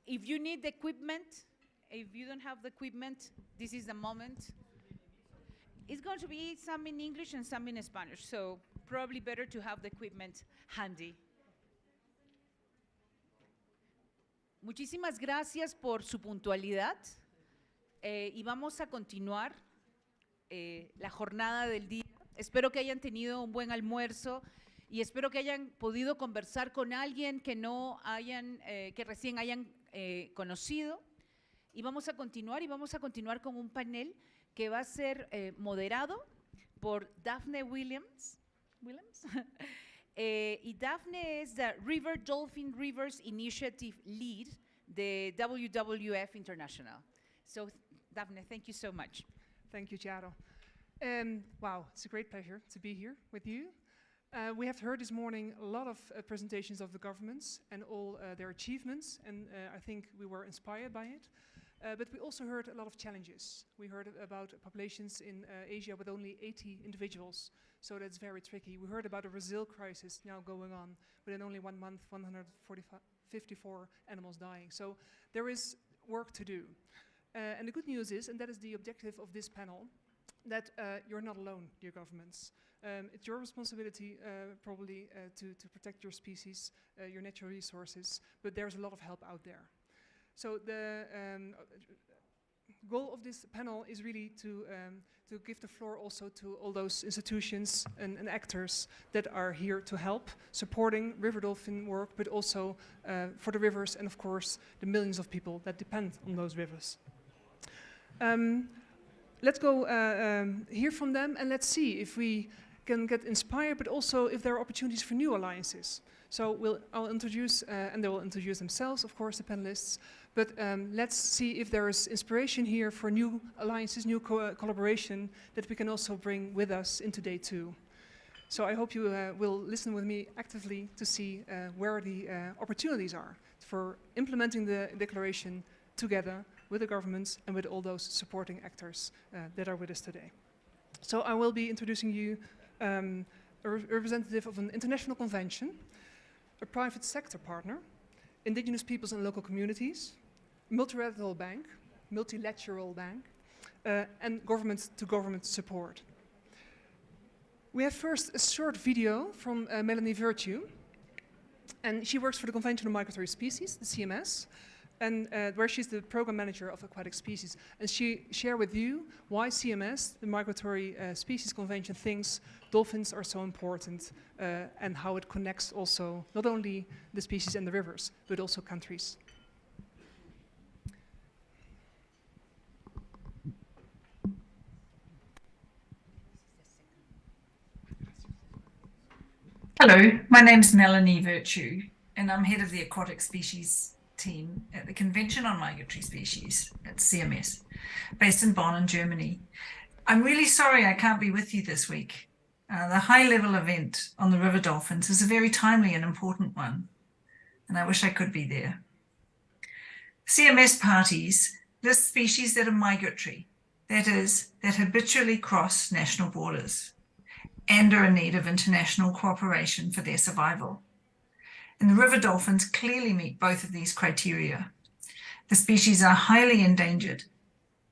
if you need the equipment, if you don't have the equipment, this is the moment. It's going to be some in English and some in Spanish, so probably better to have the equipment handy. Muchísimas gracias por su puntualidad y vamos a continuar la jornada del día. Espero que hayan tenido un buen almuerzo y espero que hayan podido conversar con alguien que no hayan, que recién hayan conocido. Y vamos a continuar con un panel que va a ser moderado por Daphne Williams. Y Daphne es the River Dolphin Rivers Initiative Lead de WWF International. So, Daphne, thank you so much. Thank you, Chiaro. Wow, it's a great pleasure to be here with you. We have heard this morning a lot of presentations of the governments and all their achievements, and I think we were inspired by it. But we also heard a lot of challenges. We heard about populations in Asia with only 80 individuals, so that's very tricky. We heard about a Brazil crisis now going on, within only 1 month, 154 animals dying. So there is work to do. And the good news is, and that is the objective of this panel, that you're not alone, dear governments. It's your responsibility probably to protect your species, your natural resources, but there's a lot of help out there. So the goal of this panel is really to give the floor also to all those institutions and actors that are here to help, supporting river dolphin work, but also for the rivers and of course the millions of people that depend on those rivers. Let's go hear from them and let's see if we can get inspired, but also if there are opportunities for new alliances. So I'll introduce, and they will introduce themselves, of course, the panelists, but let's see if there is inspiration here for new alliances, new collaboration that we can also bring with us into day 2. So I hope you will listen with me actively to see where the opportunities are for implementing the declaration together with the governments and with all those supporting actors that are with us today. So I will be introducing you a representative of an international convention, a private sector partner, indigenous peoples and local communities, multilateral bank, and government-to-government support. We have first a short video from Melanie Virtue, and she works for the Convention on Migratory Species, the CMS, and where she's the program manager of aquatic species. And she shared with you why CMS, the Migratory Species Convention, thinks dolphins are so important and how it connects also not only the species and the rivers, but also countries. Hello, my name is Melanie Virtue, and I'm head of the aquatic species team at the Convention on Migratory Species at CMS, based in Bonn in Germany. I'm really sorry I can't be with you this week. The high-level event on the river dolphins is a very timely and important one, and I wish I could be there. CMS parties list species that are migratory, that is, that habitually cross national borders, and are in need of international cooperation for their survival. And the river dolphins clearly meet both of these criteria. The species are highly endangered,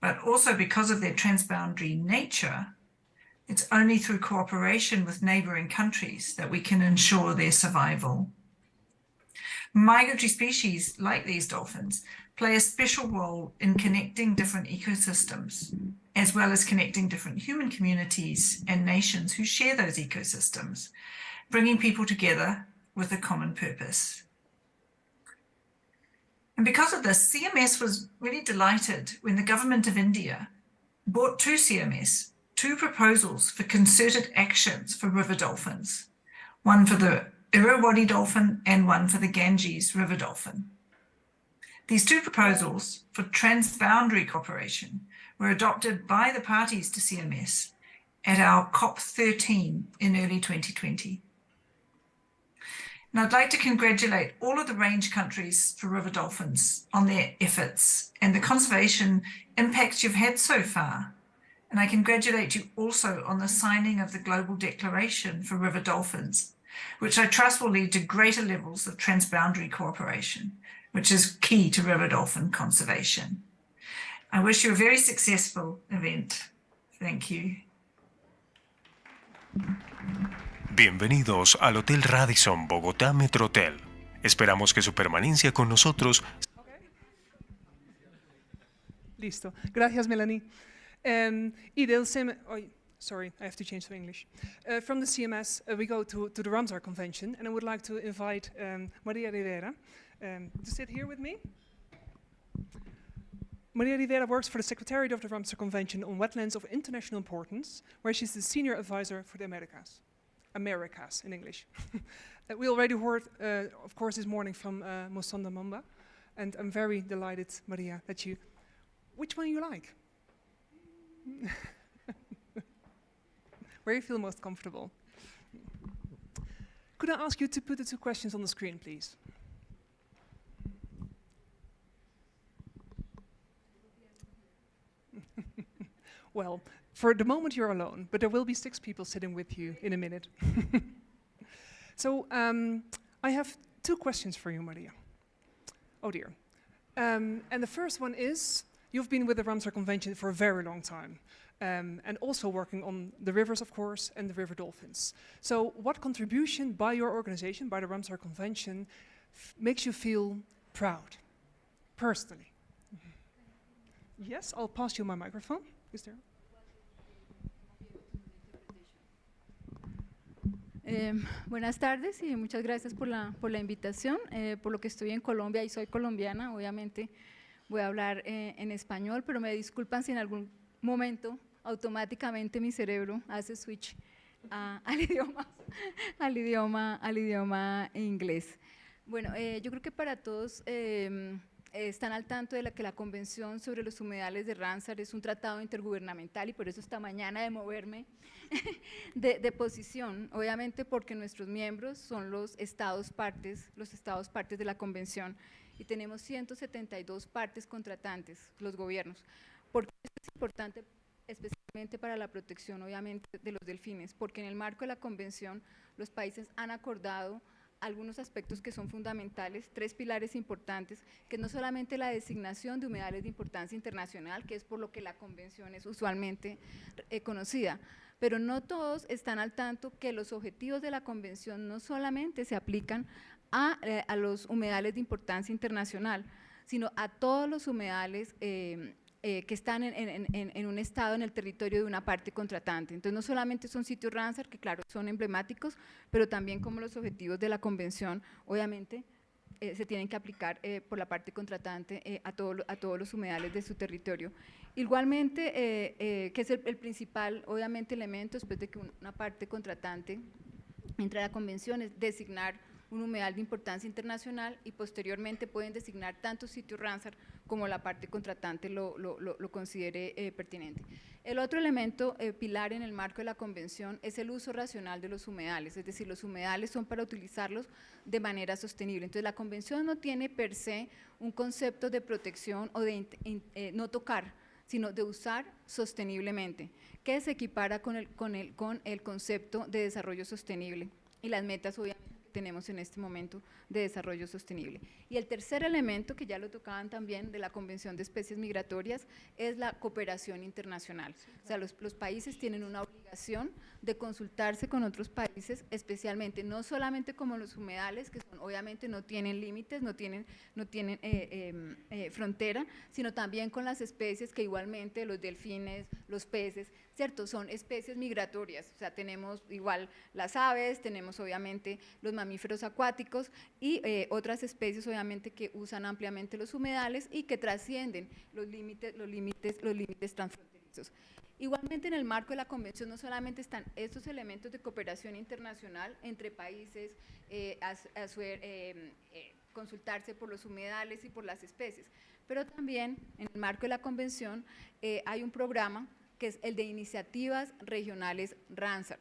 but also because of their transboundary nature, it's only through cooperation with neighboring countries that we can ensure their survival. Migratory species, like these dolphins, play a special role in connecting different ecosystems, as well as connecting different human communities and nations who share those ecosystems, bringing people together with a common purpose. And because of this, CMS was really delighted when the government of India brought to CMS 2 proposals for concerted actions for river dolphins, one for the Irrawaddy dolphin and one for the Ganges river dolphin. These 2 proposals for transboundary cooperation were adopted by the parties to CMS at our COP13 in early 2020. And I'd like to congratulate all of the range countries for river dolphins on their efforts and the conservation impacts you've had so far. And I congratulate you also on the signing of the Global Declaration for River Dolphins, which I trust will lead to greater levels of transboundary cooperation, which is key to river dolphin conservation. I wish you a very successful event. Thank you. Bienvenidos al Hotel Radisson Bogotá Metrotel. Esperamos que su permanencia con nosotros. Listo. Gracias, Melanie. Y del sorry, I have to change to English. From the CMS, we go to the Ramsar Convention, and I would like to invite Maria Rivera to sit here with me. Maria Rivera works for the Secretariat of the Ramsar Convention on Wetlands of International Importance, where she's the Senior Advisor for the Americas. Americas in English. We already heard, of course, this morning from Musonda Mumba, and I'm very delighted, Maria, that you. Which one you like? Where you feel most comfortable. Could I ask you to put the two questions on the screen, please? Well, for the moment you're alone, but there will be 6 people sitting with you in a minute. So I have 2 questions for you, Maria. Oh dear. And the first one is, you've been with the Ramsar Convention for a very long time, and also working on the rivers, of course, and the river dolphins. So what contribution by your organization, by the Ramsar Convention, makes you feel proud, personally? Yes, I'll pass you my microphone. Is there? Buenas tardes y muchas gracias por la invitación. Por lo que estoy en Colombia y soy colombiana, obviamente voy a hablar en español, pero me disculpan si en algún momento automáticamente mi cerebro hace switch al idioma inglés. Bueno, yo creo que para todos están al tanto de que la Convención sobre los humedales de Ramsar es un tratado intergubernamental, y por eso esta mañana de moverme de posición, obviamente porque nuestros miembros son los estados partes de la Convención, y tenemos 172 partes contratantes, los gobiernos. ¿Por qué es importante? Especialmente para la protección, obviamente, de los delfines, porque en el marco de la Convención los países han acordado algunos aspectos que son fundamentales, 3 pilares importantes, que no solamente la designación de humedales de importancia internacional, que es por lo que la Convención es usualmente conocida, pero no todos están al tanto que los objetivos de la Convención no solamente se aplican a los humedales de importancia internacional, sino a todos los humedales que están en un estado, en el territorio de una parte contratante. Entonces, no solamente son sitios Ramsar, que claro, son emblemáticos, pero también como los objetivos de la Convención, obviamente, se tienen que aplicar por la parte contratante a todos los humedales de su territorio. Igualmente, que es el principal, obviamente, elemento después de que una parte contratante entre a la Convención, es designar un humedal de importancia internacional, y posteriormente pueden designar tanto sitios Ramsar como la parte contratante lo considere pertinente. El otro elemento pilar en el marco de la Convención es el uso racional de los humedales, es decir, los humedales son para utilizarlos de manera sostenible. Entonces, la Convención no tiene per se un concepto de protección o de no tocar, sino de usar sosteniblemente, que se equipara con el concepto de desarrollo sostenible y las metas, obviamente, tenemos en este momento de desarrollo sostenible. Y el tercer elemento, que ya lo tocaban también, de la Convención de Especies Migratorias, es la cooperación internacional. O sea, los países tienen una obligación de consultarse con otros países, especialmente, no solamente como los humedales, que obviamente no tienen límites, no tienen frontera, sino también con las especies que igualmente, los delfines, los peces, ¿cierto? Son especies migratorias, o sea, tenemos igual las aves, tenemos obviamente los mamíferos acuáticos y otras especies obviamente que usan ampliamente los humedales y que trascienden los límites transfronterizos. Igualmente, en el marco de la Convención no solamente están estos elementos de cooperación internacional entre países, consultarse por los humedales y por las especies, pero también en el marco de la Convención hay un programa que es el de iniciativas regionales Ramsar,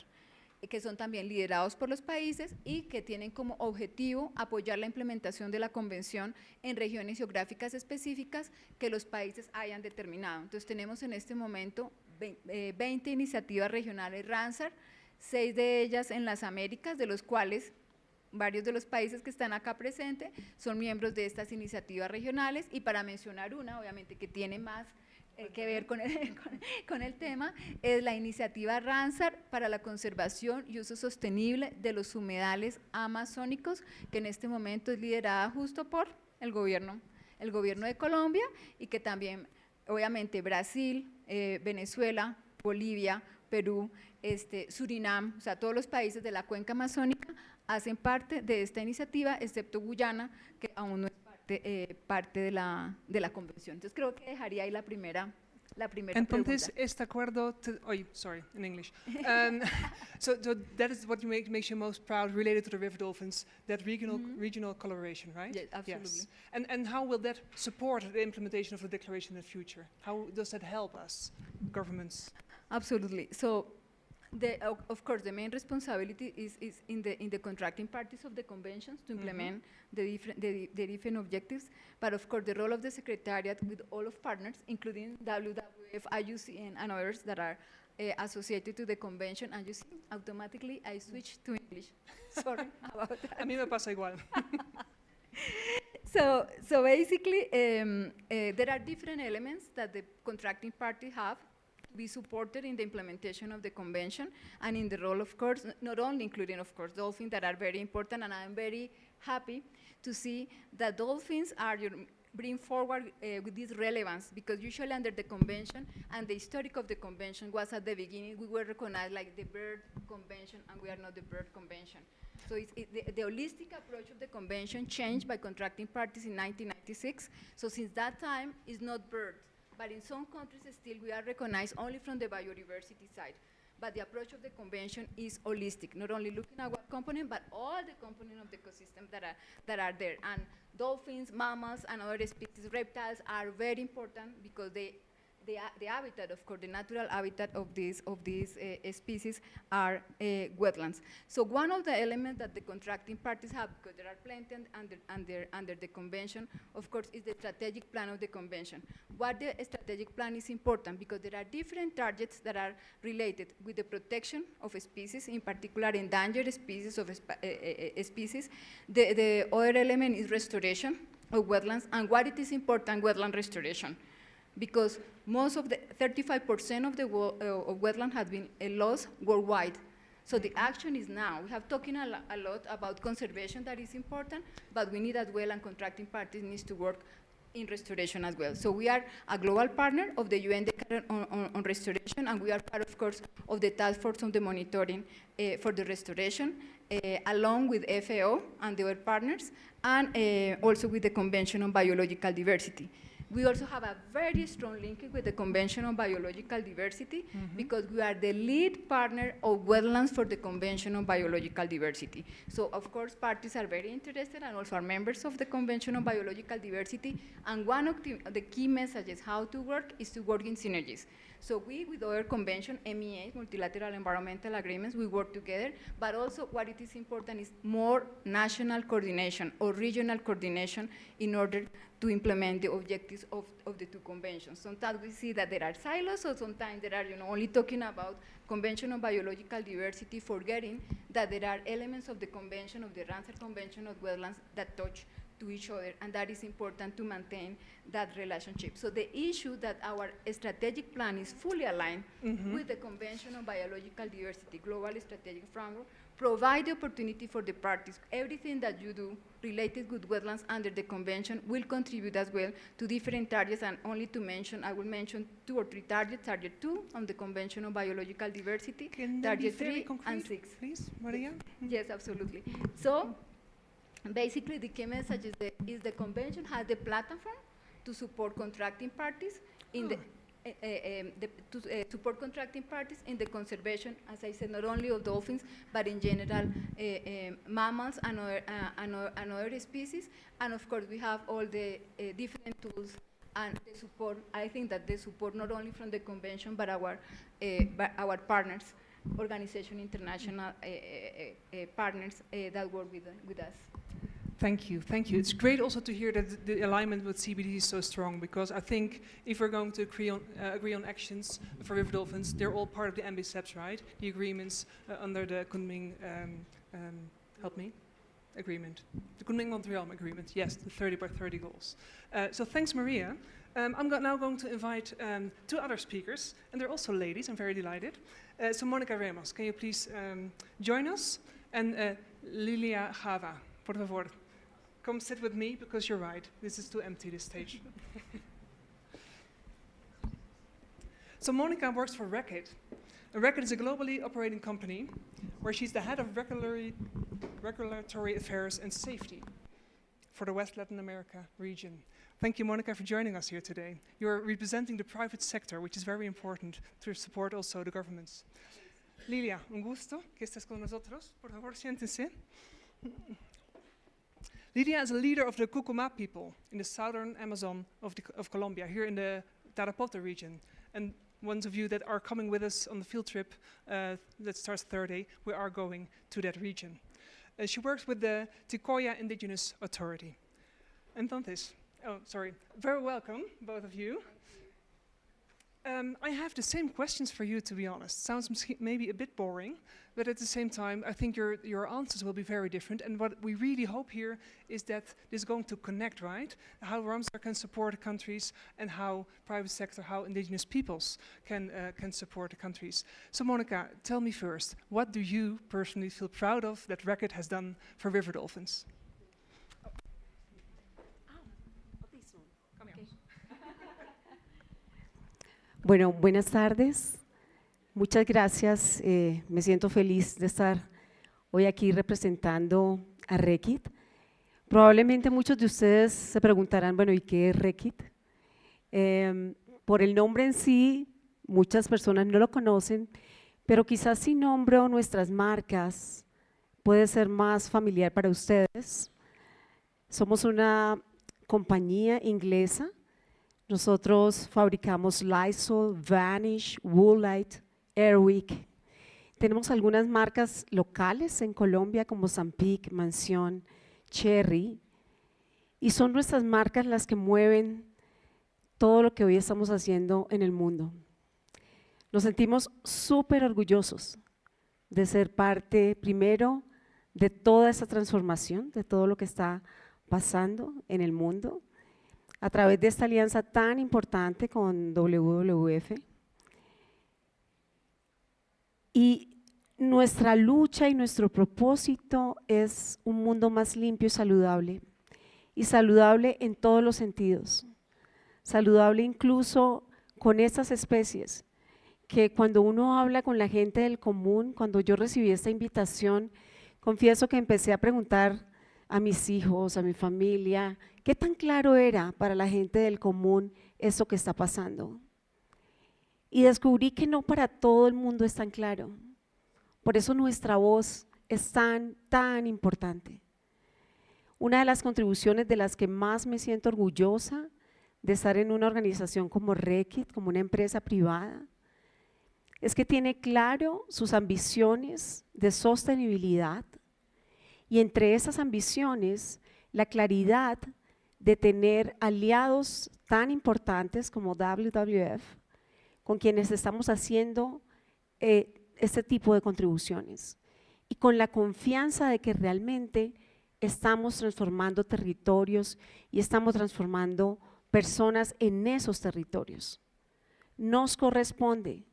que son también liderados por los países y que tienen como objetivo apoyar la implementación de la Convención en regiones geográficas específicas que los países hayan determinado. Entonces, tenemos en este momento 20 iniciativas regionales Ramsar, 6 de ellas en las Américas, de los cuales varios de los países que están acá presentes son miembros de estas iniciativas regionales, y para mencionar una, obviamente, que tiene más que ver con el tema, es la iniciativa Ramsar para la conservación y uso sostenible de los humedales amazónicos, que en este momento es liderada justo por el gobierno de Colombia, y que también, obviamente, Brasil, Venezuela, Bolivia, Perú, Surinam, o sea, todos los países de la cuenca amazónica hacen parte de esta iniciativa, excepto Guyana, que aún no es parte de la convención. Entonces creo que dejaría ahí la primera Entonces, pregunta. este acuerdo, sorry, in English. So that is what makes you most proud related to the River Dolphins, that regional collaboration, right? Yes, absolutely. Yes. And how will that support the implementation of the declaration in the future? How does that help us, governments? Absolutely. So, of course, the main responsibility is in the contracting parties of the conventions to implement the different objectives. But of course, the role of the Secretariat with all of partners, including WWF, IUCN, and others that are associated to the convention. And you see, automatically I switched to English. Sorry about that. A mí me pasa igual. So basically, there are different elements that the contracting parties have to be supported in the implementation of the convention, and in the role, of course, not only including, of course, dolphins that are very important, and I'm very happy to see that dolphins are bring forward with this relevance, because usually under the convention, and the historic of the convention was at the beginning, we were recognized like the bird convention, and we are not the bird convention. So the holistic approach of the convention changed by contracting parties in 1996. So since that time, it's not bird, but in some countries still we are recognized only from the biodiversity side. But the approach of the convention is holistic, not only looking at one component, but all the components of the ecosystem that are there. And dolphins, mammals, and other species, reptiles, are very important because the habitat, of course, the natural habitat of these species are wetlands. So one of the elements that the contracting parties have, because there are plenty under the convention, of course, is the strategic plan of the convention. What the strategic plan is important, because there are different targets that are related with the protection of species, in particular endangered species of species. The other element is restoration of wetlands, and what it is important, wetland restoration, because most of the 35% of the of wetland has been lost worldwide. So the action is now. We have talking a lot about conservation, that is important, but we need as well, and contracting parties needs to work in restoration as well. So we are a global partner of the UN Declaration on Restoration, and we are part, of course, of the task force on the monitoring for the restoration, along with FAO and the other partners, and also with the Convention on Biological Diversity. We also have a very strong link with the Convention on Biological Diversity, because we are the lead partner of wetlands for the Convention on Biological Diversity. So, of course, parties are very interested, and also are members of the Convention on Biological Diversity. And one of the key messages how to work is to work in synergies. So we, with other convention, MEAs, multilateral environmental agreements, we work together, but also what it is important is more national coordination or regional coordination in order to implement the objectives of the two conventions. Sometimes we see that there are silos, so sometimes there are, only talking about Convention on Biological Diversity, forgetting that there are elements of the convention, of the Ramsar Convention of Wetlands, that touch to each other, and that is important to maintain that relationship. So the issue that our strategic plan is fully aligned with the Convention on Biological Diversity, Global Strategic Framework, provide the opportunity for the parties. Everything that you do related with wetlands under the convention will contribute as well to different targets, and only to mention, I will mention 2 or 3 targets. Target 2 on the Convention on Biological Diversity, target 3 and 6. Please, Maria? Yes, absolutely. So, basically, the key message is the convention has the platform to support contracting parties in support contracting parties in the conservation, as I said, not only of dolphins, but in general mammals and other species. And of course, we have all the different tools and the support. I think that the support not only from the convention, but our partners, organization, international partners that work with us. Thank you, thank you. It's great also to hear that the alignment with CBD is so strong, because I think if we're going to agree on actions for River Dolphins, they're all part of the MBSEPs, right? The agreements under the Kunming, help me? agreement, the Kunming-Montreal agreement, yes, the 30 by 30 goals. So thanks, Maria. I'm now going to invite 2 other speakers, and they're also ladies, I'm very delighted. So Monica Ramos, can you please join us? And Lilia Java, por favor, come sit with me because you're right, this is too empty, this stage. So Monica works for Reckitt. Reckitt is a globally operating company where she's the head of regulatory affairs and safety for the West Latin America region. Thank you, Monica, for joining us here today. You're representing the private sector, which is very important to support also the governments. Lilia, un gusto que estés con nosotros. Por favor, siéntense. Lilia is a leader of the Cucumá people in the southern Amazon of Colombia, here in the Tarapoto region. And ones of you that are coming with us on the field trip that starts Thursday, we are going to that region. She works with the Ticoya Indigenous Authority. Entonces, oh, sorry, very welcome, both of you. I have the same questions for you, to be honest. Sounds maybe a bit boring, but at the same time, I think your answers will be very different. And what we really hope here is that this is going to connect, right? How Ramsar can support countries, and how private sector, how indigenous peoples can support the countries. So Monica, tell me first, what do you personally feel proud of that Reckitt has done for River Dolphins? Bueno, buenas tardes. Muchas gracias. Me siento feliz de estar hoy aquí representando a Reckitt. Probablemente muchos de ustedes se preguntarán, bueno, ¿y qué es Reckitt? Por el nombre en sí, muchas personas no lo conocen, pero quizás si nombro nuestras marcas puede ser más familiar para ustedes. Somos una compañía inglesa. Nosotros fabricamos Lysol, Vanish, Woolite, Airwick. Tenemos algunas marcas locales en Colombia como Zampic, Mansión, Cherry, y son nuestras marcas las que mueven todo lo que hoy estamos haciendo en el mundo. Nos sentimos súper orgullosos de ser parte, primero, de toda esa transformación, de todo lo que está pasando en el mundo, a través de esta alianza tan importante con WWF. Y nuestra lucha y nuestro propósito es un mundo más limpio y saludable en todos los sentidos, saludable incluso con estas especies, que cuando uno habla con la gente del común, cuando yo recibí esta invitación, confieso que empecé a preguntar a mis hijos, a mi familia, ¿qué tan claro era para la gente del común eso que está pasando? Y descubrí que no para todo el mundo es tan claro. Por eso nuestra voz es tan importante. Una de las contribuciones de las que más me siento orgullosa de estar en una organización como Reckitt, como una empresa privada, es que tiene claro sus ambiciones de sostenibilidad, y entre esas ambiciones, la claridad de tener aliados tan importantes como WWF, con quienes estamos haciendo este tipo de contribuciones, y con la confianza de que realmente estamos transformando territorios y estamos transformando personas en esos territorios. Nos corresponde,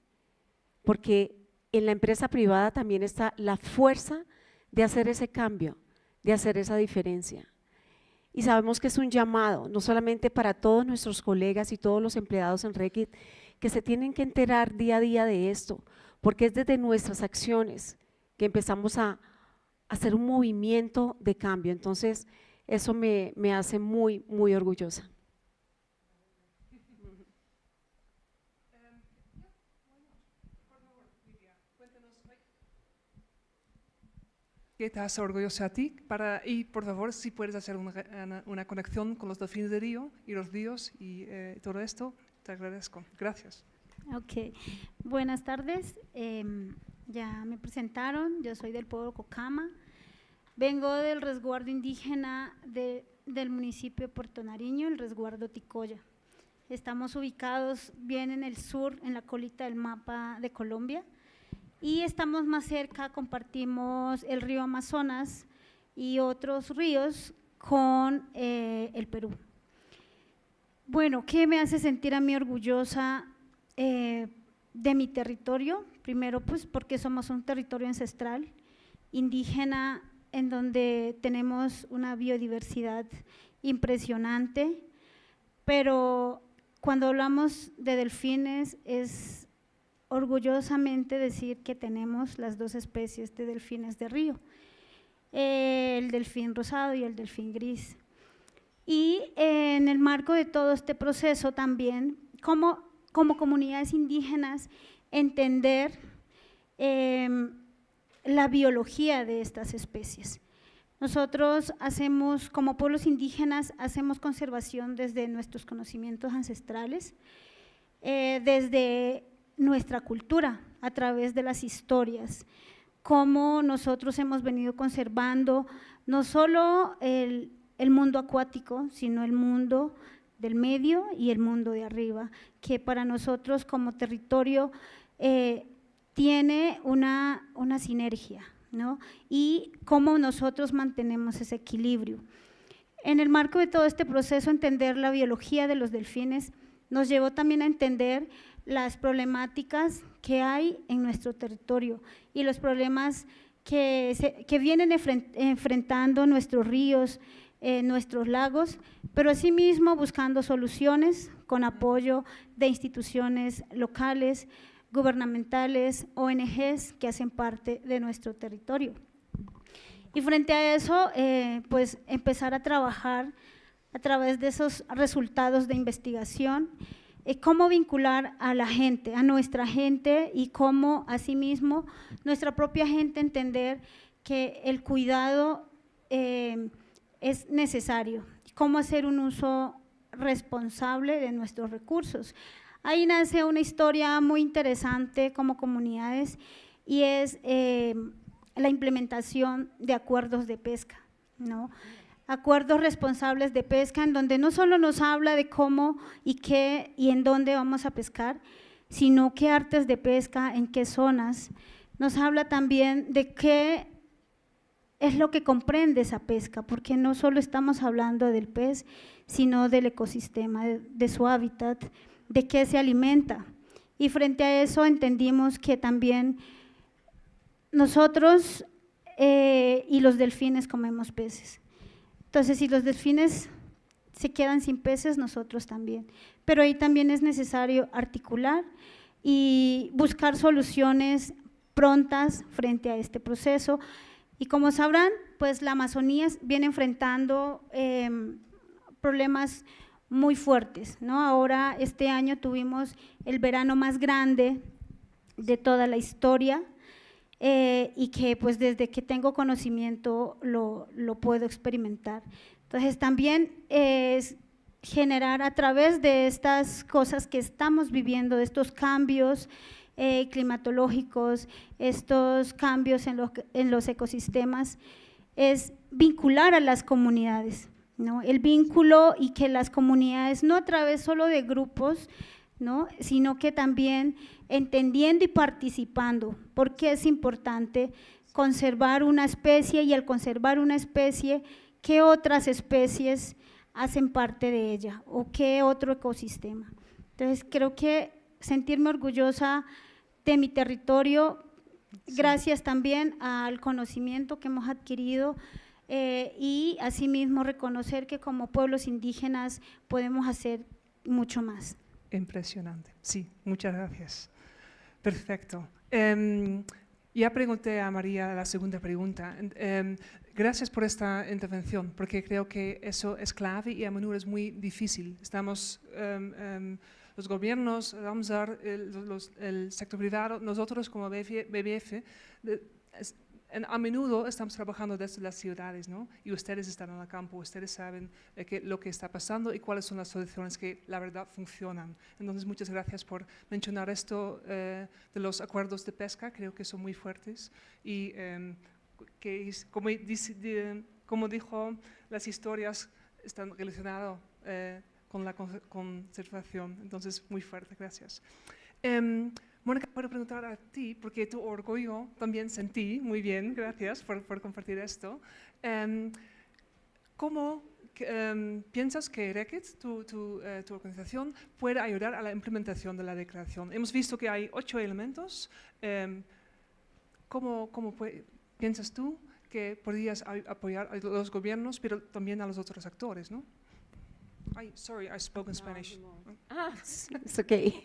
porque en la empresa privada también está la fuerza de hacer ese cambio, de hacer esa diferencia. Y sabemos que es un llamado, no solamente para todos nuestros colegas y todos los empleados en Reckitt, que se tienen que enterar día a día de esto, porque es desde nuestras acciones que empezamos a hacer un movimiento de cambio. Entonces, eso me hace muy orgullosa. ¿Qué te hace orgullosa a ti? Y por favor, si puedes hacer una conexión con los delfines de Río y los ríos y todo esto, te agradezco. Gracias. Ok, buenas tardes. Ya me presentaron, yo soy del pueblo Cocama. Vengo del resguardo indígena del municipio de Puerto Nariño, el resguardo Ticoya. Estamos ubicados bien en el sur, en la colita del mapa de Colombia. Y estamos más cerca, compartimos el río Amazonas y otros ríos con el Perú. Bueno, ¿qué me hace sentir a mí orgullosa de mi territorio? Primero, pues porque somos un territorio ancestral, indígena, en donde tenemos una biodiversidad impresionante, pero cuando hablamos de delfines es orgullosamente decir que tenemos las dos especies de delfines de río, el delfín rosado y el delfín gris. Y en el marco de todo este proceso también, como comunidades indígenas, entender la biología de estas especies. Nosotros hacemos, como pueblos indígenas, hacemos conservación desde nuestros conocimientos ancestrales, desde nuestra cultura, a través de las historias, cómo nosotros hemos venido conservando no solo el mundo acuático, sino el mundo del medio y el mundo de arriba, que para nosotros como territorio tiene una sinergia, ¿no? Y cómo nosotros mantenemos ese equilibrio. En el marco de todo este proceso, entender la biología de los delfines nos llevó también a entender las problemáticas que hay en nuestro territorio y los problemas que vienen enfrentando nuestros ríos, nuestros lagos, pero asimismo buscando soluciones con apoyo de instituciones locales, gubernamentales, ONGs que hacen parte de nuestro territorio. Y frente a eso, pues empezar a trabajar a través de esos resultados de investigación, cómo vincular a la gente, a nuestra gente, y cómo asimismo nuestra propia gente entender que el cuidado es necesario, cómo hacer un uso responsable de nuestros recursos. Ahí nace una historia muy interesante como comunidades y es la implementación de acuerdos de pesca, ¿no? Acuerdos responsables de pesca, en donde no solo nos habla de cómo y qué y en dónde vamos a pescar, sino qué artes de pesca, en qué zonas. Nos habla también de qué es lo que comprende esa pesca, porque no solo estamos hablando del pez, sino del ecosistema, de su hábitat, de qué se alimenta. Y frente a eso entendimos que también nosotros y los delfines comemos peces. Entonces, si los delfines se quedan sin peces, nosotros también. Pero ahí también es necesario articular y buscar soluciones prontas frente a este proceso. Y como sabrán, pues la Amazonía viene enfrentando problemas muy fuertes, ¿no? Ahora, este año tuvimos el verano más grande de toda la historia, y que pues desde que tengo conocimiento lo puedo experimentar. Entonces también es generar a través de estas cosas que estamos viviendo, de estos cambios climatológicos, estos cambios en los ecosistemas, es vincular a las comunidades, ¿no? El vínculo, y que las comunidades, no a través solo de grupos, ¿no?, sino que también entendiendo y participando, porque es importante conservar una especie, y al conservar una especie, ¿qué otras especies hacen parte de ella o qué otro ecosistema? Entonces creo que sentirme orgullosa de mi territorio, gracias también al conocimiento que hemos adquirido, y asimismo reconocer que como pueblos indígenas podemos hacer mucho más. Impresionante, sí, muchas gracias. Perfecto. Ya pregunté a María la segunda pregunta. Gracias por esta intervención, porque creo que eso es clave y a menudo es muy difícil. Estamos, los gobiernos, Ramsar, el sector privado, nosotros como BBF, a menudo estamos trabajando desde las ciudades, ¿no? Y ustedes están en el campo, ustedes saben lo que está pasando y cuáles son las soluciones que la verdad funcionan. Entonces, muchas gracias por mencionar esto de los acuerdos de pesca, creo que son muy fuertes y que, como dijo, las historias están relacionadas con la conservación, entonces muy fuerte, gracias. Mónica, puedo preguntar a ti, porque tu orgullo también sentí, muy bien, gracias por compartir esto. ¿Cómo piensas que RECIT, tu organización, puede ayudar a la implementación de la declaración? Hemos visto que hay 8 elementos. ¿Cómo piensas tú que podrías apoyar a los gobiernos, pero también a los otros actores, ¿no? Sorry, I spoke in Spanish. It's okay.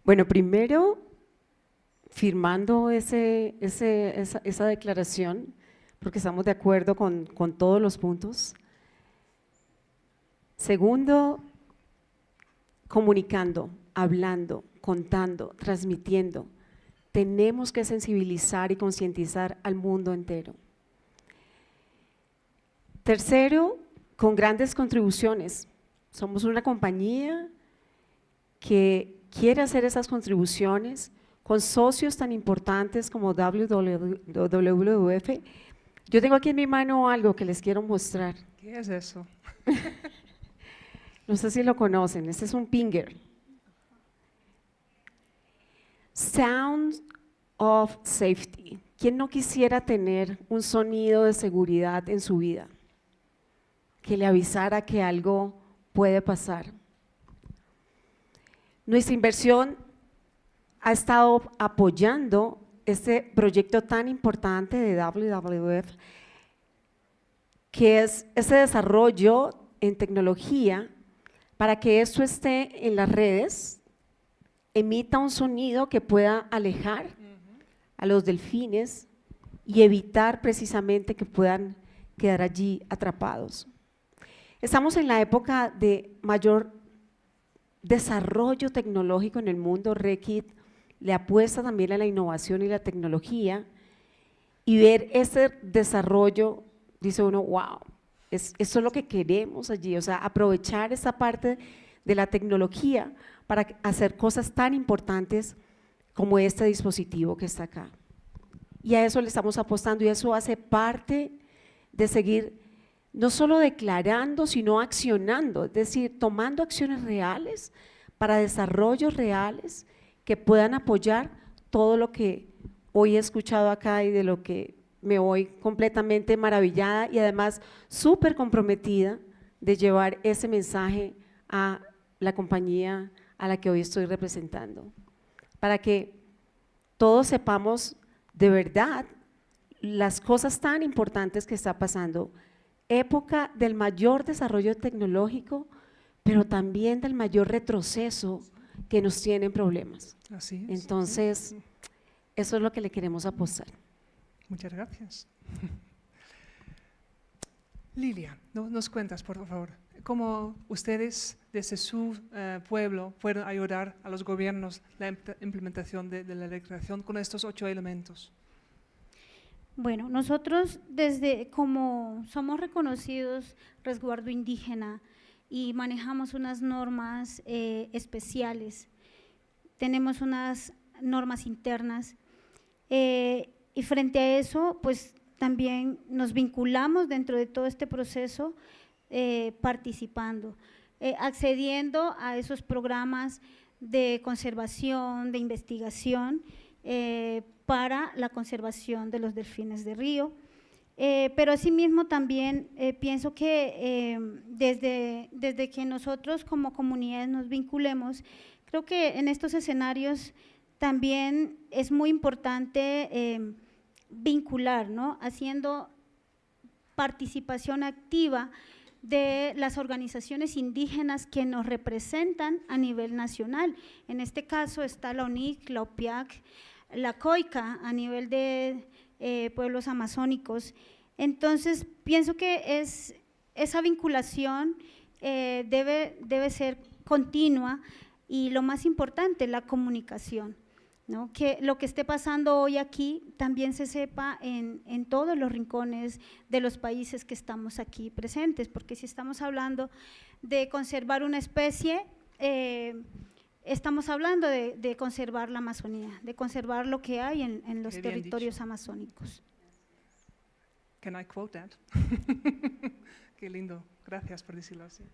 Bueno, primero, firmando esa declaración, porque estamos de acuerdo con todos los puntos. Segundo, comunicando, hablando, contando, transmitiendo. Tenemos que sensibilizar y concientizar al mundo entero. Tercero, con grandes contribuciones. Somos una compañía que quiere hacer esas contribuciones con socios tan importantes como WWF. Yo tengo aquí en mi mano algo que les quiero mostrar. ¿Qué es eso? No sé si lo conocen, este es un pinger. Sound of Safety. ¿Quién no quisiera tener un sonido de seguridad en su vida? Que le avisara que algo puede pasar. Nuestra inversión ha estado apoyando este proyecto tan importante de WWF, que es ese desarrollo en tecnología para que esto esté en las redes, emita un sonido que pueda alejar a los delfines y evitar precisamente que puedan quedar allí atrapados. Estamos en la época de mayor desarrollo tecnológico en el mundo. RECIT le apuesta también a la innovación y la tecnología, y ver ese desarrollo, dice uno, wow, esto es lo que queremos allí, o sea, aprovechar esa parte de la tecnología para hacer cosas tan importantes como este dispositivo que está acá. Y a eso le estamos apostando, y eso hace parte de seguir no solo declarando, sino accionando, es decir, tomando acciones reales para desarrollos reales que puedan apoyar todo lo que hoy he escuchado acá y de lo que me voy completamente maravillada y además súper comprometida de llevar ese mensaje a la compañía a la que hoy estoy representando, para que todos sepamos de verdad las cosas tan importantes que está pasando. Época del mayor desarrollo tecnológico, pero también del mayor retroceso que nos tienen problemas. Así es. Entonces, eso es lo que le queremos apostar. Muchas gracias. Lilia, nos cuentas, por favor, cómo ustedes desde su pueblo pueden ayudar a los gobiernos la implementación de la declaración con estos 8 elementos. Bueno, nosotros como somos reconocidos resguardo indígena y manejamos unas normas especiales, tenemos unas normas internas y frente a eso pues también nos vinculamos dentro de todo este proceso participando, accediendo a esos programas de conservación, de investigación para la conservación de los delfines de río, pero asimismo también pienso que desde que nosotros como comunidades nos vinculemos, creo que en estos escenarios también es muy importante vincular, ¿no? Haciendo participación activa de las organizaciones indígenas que nos representan a nivel nacional. En este caso está la UNIC, la OPIAC, la COICA a nivel de pueblos amazónicos. Entonces, pienso que esa vinculación debe ser continua y lo más importante, la comunicación, ¿no? Que lo que esté pasando hoy aquí también se sepa en todos los rincones de los países que estamos aquí presentes, porque si estamos hablando de conservar una especie, estamos hablando de conservar la Amazonía, de conservar lo que hay en los territorios amazónicos. Can I quote that? Qué lindo, gracias por decirlo así.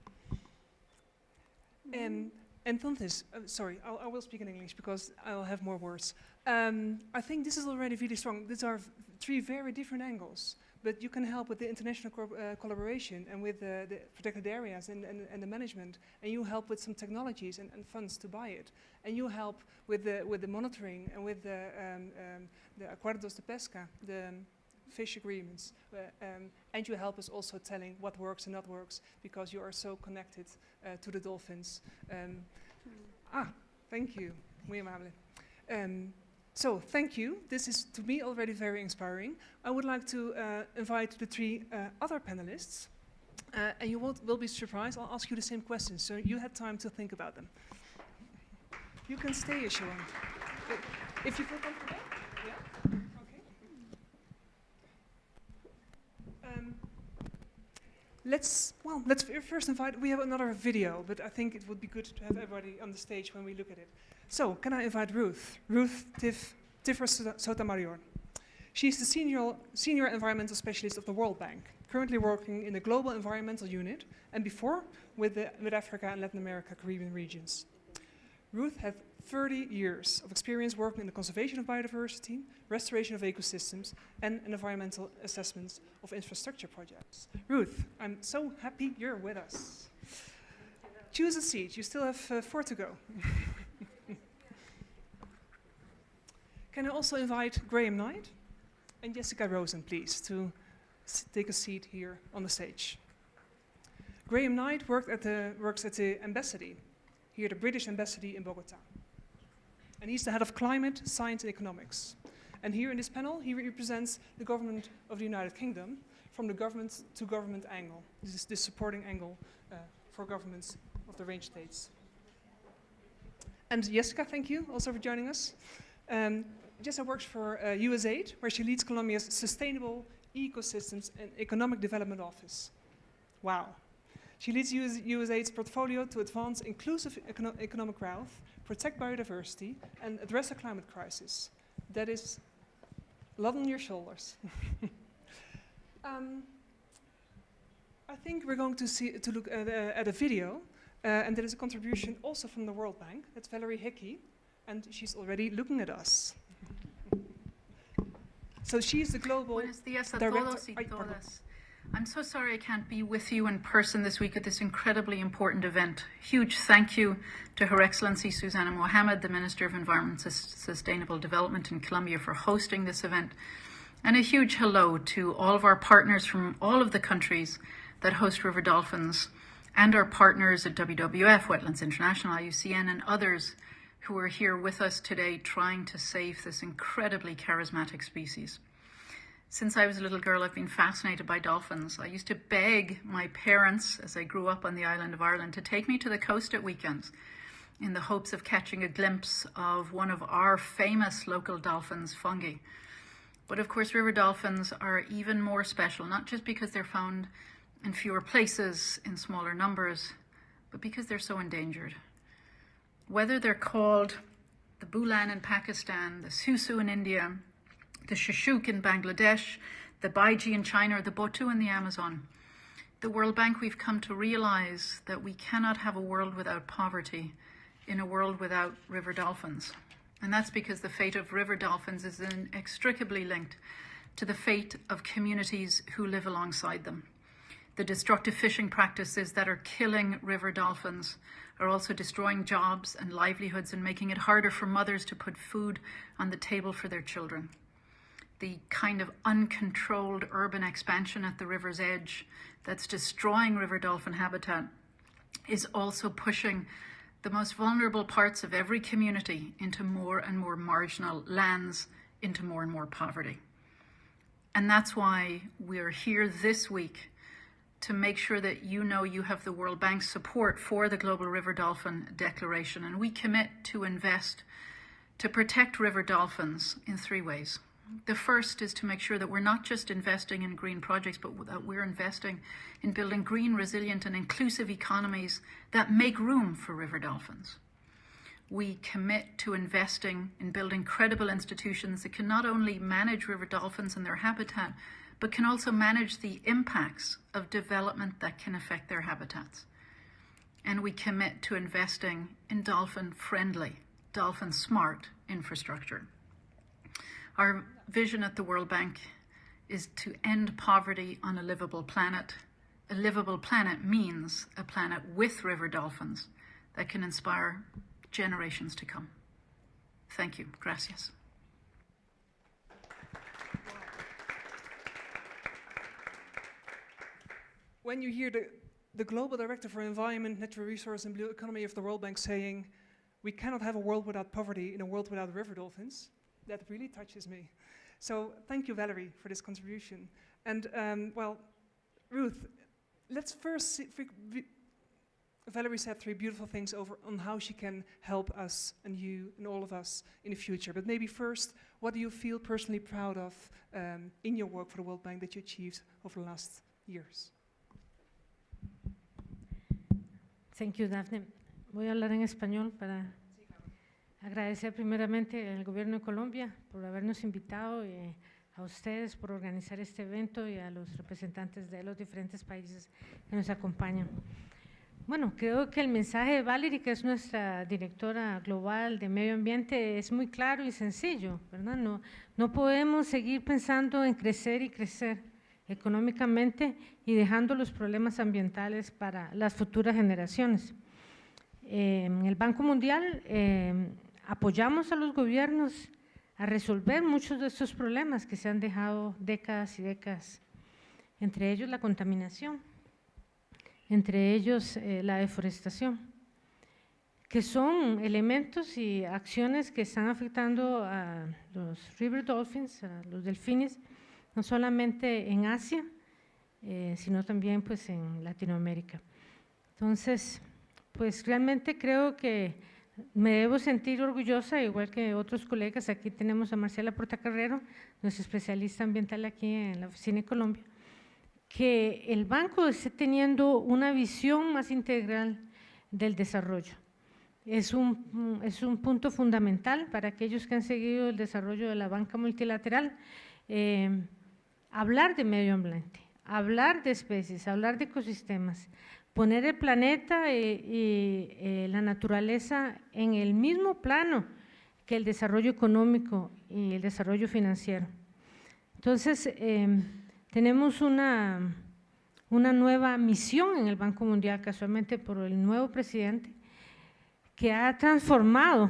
Entonces, sorry, I will speak in English because I'll have more words. I think this is already really strong. These are three very different angles, but you can help with the international collaboration and with the protected areas and the management, and you help with some technologies and funds to buy it, and you help with the monitoring and with the acuerdos de pesca, the fish agreements, and you help us also telling what works and not works because you are so connected to the dolphins. Thank you, muy amable. So thank you. This is to me already very inspiring. I would like to invite the three other panelists, and you will be surprised. I'll ask you the same questions, so you had time to think about them. You can stay if you want. If you feel comfortable. Yeah. Let's first invite, we have another video, but I think it would be good to have everybody on the stage when we look at it. So, can I invite Ruth Sotomayor. She's the senior environmental specialist of the World Bank, currently working in the Global Environmental Unit, and before with Africa and Latin America, Caribbean regions. Ruth had 30 years of experience working in the conservation of biodiversity, restoration of ecosystems, and environmental assessments of infrastructure projects. Ruth, I'm so happy you're with us. Choose a seat. You still have 4 to go. Can I also invite Graham Knight and Jessica Rosen, please, to take a seat here on the stage. Graham Knight works at the embassy, here the British embassy in Bogotá. And he's the head of climate, science, and economics. And here in this panel, he represents the government of the United Kingdom from the government to government angle. This is the supporting angle for governments of the range states. And Jessica, thank you also for joining us. Jessica works for USAID, where she leads Colombia's Sustainable Ecosystems and Economic Development Office. Wow. She leads USAID's portfolio to advance inclusive economic growth, protect biodiversity, and address the climate crisis. That is a lot on your shoulders. I think we're going to look at a video, and there is a contribution also from the World Bank. That's Valerie Hickey, and she's already looking at us. So she's the global Buenos días a director. todos y todas. I'm so sorry I can't be with you in person this week at this incredibly important event. Huge thank you to Her Excellency Susana Muhamad, the Minister of Environment and Sustainable Development in Colombia, for hosting this event. And a huge hello to all of our partners from all of the countries that host River Dolphins, and our partners at WWF, Wetlands International, IUCN, and others who are here with us today trying to save this incredibly charismatic species. Since I was a little girl, I've been fascinated by dolphins. I used to beg my parents, as I grew up on the island of Ireland, to take me to the coast at weekends in the hopes of catching a glimpse of one of our famous local dolphins, fungi. But of course, river dolphins are even more special, not just because they're found in fewer places, in smaller numbers, but because they're so endangered. Whether they're called the Bhulan in Pakistan, the Susu in India, the Shishuk in Bangladesh, the Baiji in China, or the Bhutto in the Amazon, the World Bank, we've come to realize that we cannot have a world without poverty in a world without river dolphins. And that's because the fate of river dolphins is inextricably linked to the fate of communities who live alongside them. The destructive fishing practices that are killing river dolphins are also destroying jobs and livelihoods and making it harder for mothers to put food on the table for their children. The kind of uncontrolled urban expansion at the river's edge that's destroying river dolphin habitat is also pushing the most vulnerable parts of every community into more and more marginal lands, into more and more poverty. And that's why we're here this week to make sure that you know you have the World Bank's support for the Global River Dolphin Declaration. And we commit to invest to protect river dolphins in 3 ways. The first is to make sure that we're not just investing in green projects, but that we're investing in building green, resilient, and inclusive economies that make room for river dolphins. We commit to investing in building credible institutions that can not only manage river dolphins and their habitat, but can also manage the impacts of development that can affect their habitats. and we commit to investing in dolphin-friendly, dolphin-smart infrastructure. Our vision at the World Bank is to end poverty on a livable planet. A livable planet means a planet with river dolphins that can inspire generations to come. Thank you. Gracias. When you hear the Global Director for Environment, Natural Resource and Blue Economy of the World Bank saying, we cannot have a world without poverty in a world without river dolphins, that really touches me. So thank you, Valerie, for this contribution. And well, Ruth, let's first see, Valerie said 3 beautiful things on how she can help us and you and all of us in the future. But maybe first, what do you feel personally proud of in your work for the World Bank that you achieved over the last years? Thank you, Daphne. Voy a hablar en español para agradecer primeramente al Gobierno de Colombia por habernos invitado y a ustedes por organizar este evento y a los representantes de los diferentes países que nos acompañan. Bueno, creo que el mensaje de Valerie, que es nuestra directora global de medio ambiente, es muy claro y sencillo, ¿verdad? No podemos seguir pensando en crecer y crecer económicamente y dejando los problemas ambientales para las futuras generaciones. En el Banco Mundial apoyamos a los gobiernos a resolver muchos de estos problemas que se han dejado décadas y décadas, entre ellos la contaminación, entre ellos la deforestación, que son elementos y acciones que están afectando a los River Dolphins, a los delfines, no solamente en Asia, sino también pues en Latinoamérica. Entonces, pues realmente creo que me debo sentir orgullosa, igual que otros colegas. Aquí tenemos a Marcela Portacarrero, nuestra especialista ambiental aquí en la oficina de Colombia, que el banco esté teniendo una visión más integral del desarrollo. Es un punto fundamental para aquellos que han seguido el desarrollo de la banca multilateral, hablar de medio ambiente, hablar de especies, hablar de ecosistemas, poner el planeta y la naturaleza en el mismo plano que el desarrollo económico y el desarrollo financiero. Entonces, tenemos una nueva misión en el Banco Mundial, casualmente por el nuevo presidente, que ha transformado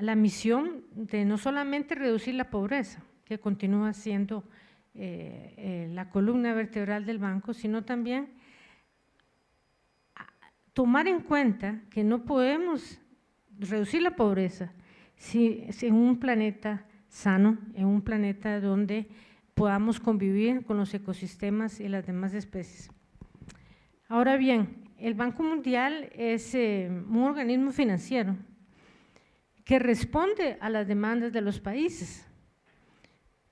la misión de no solamente reducir la pobreza, que continúa siendo la columna vertebral del banco, sino también tomar en cuenta que no podemos reducir la pobreza si en un planeta sano, en un planeta donde podamos convivir con los ecosistemas y las demás especies. Ahora bien, el Banco Mundial es un organismo financiero que responde a las demandas de los países.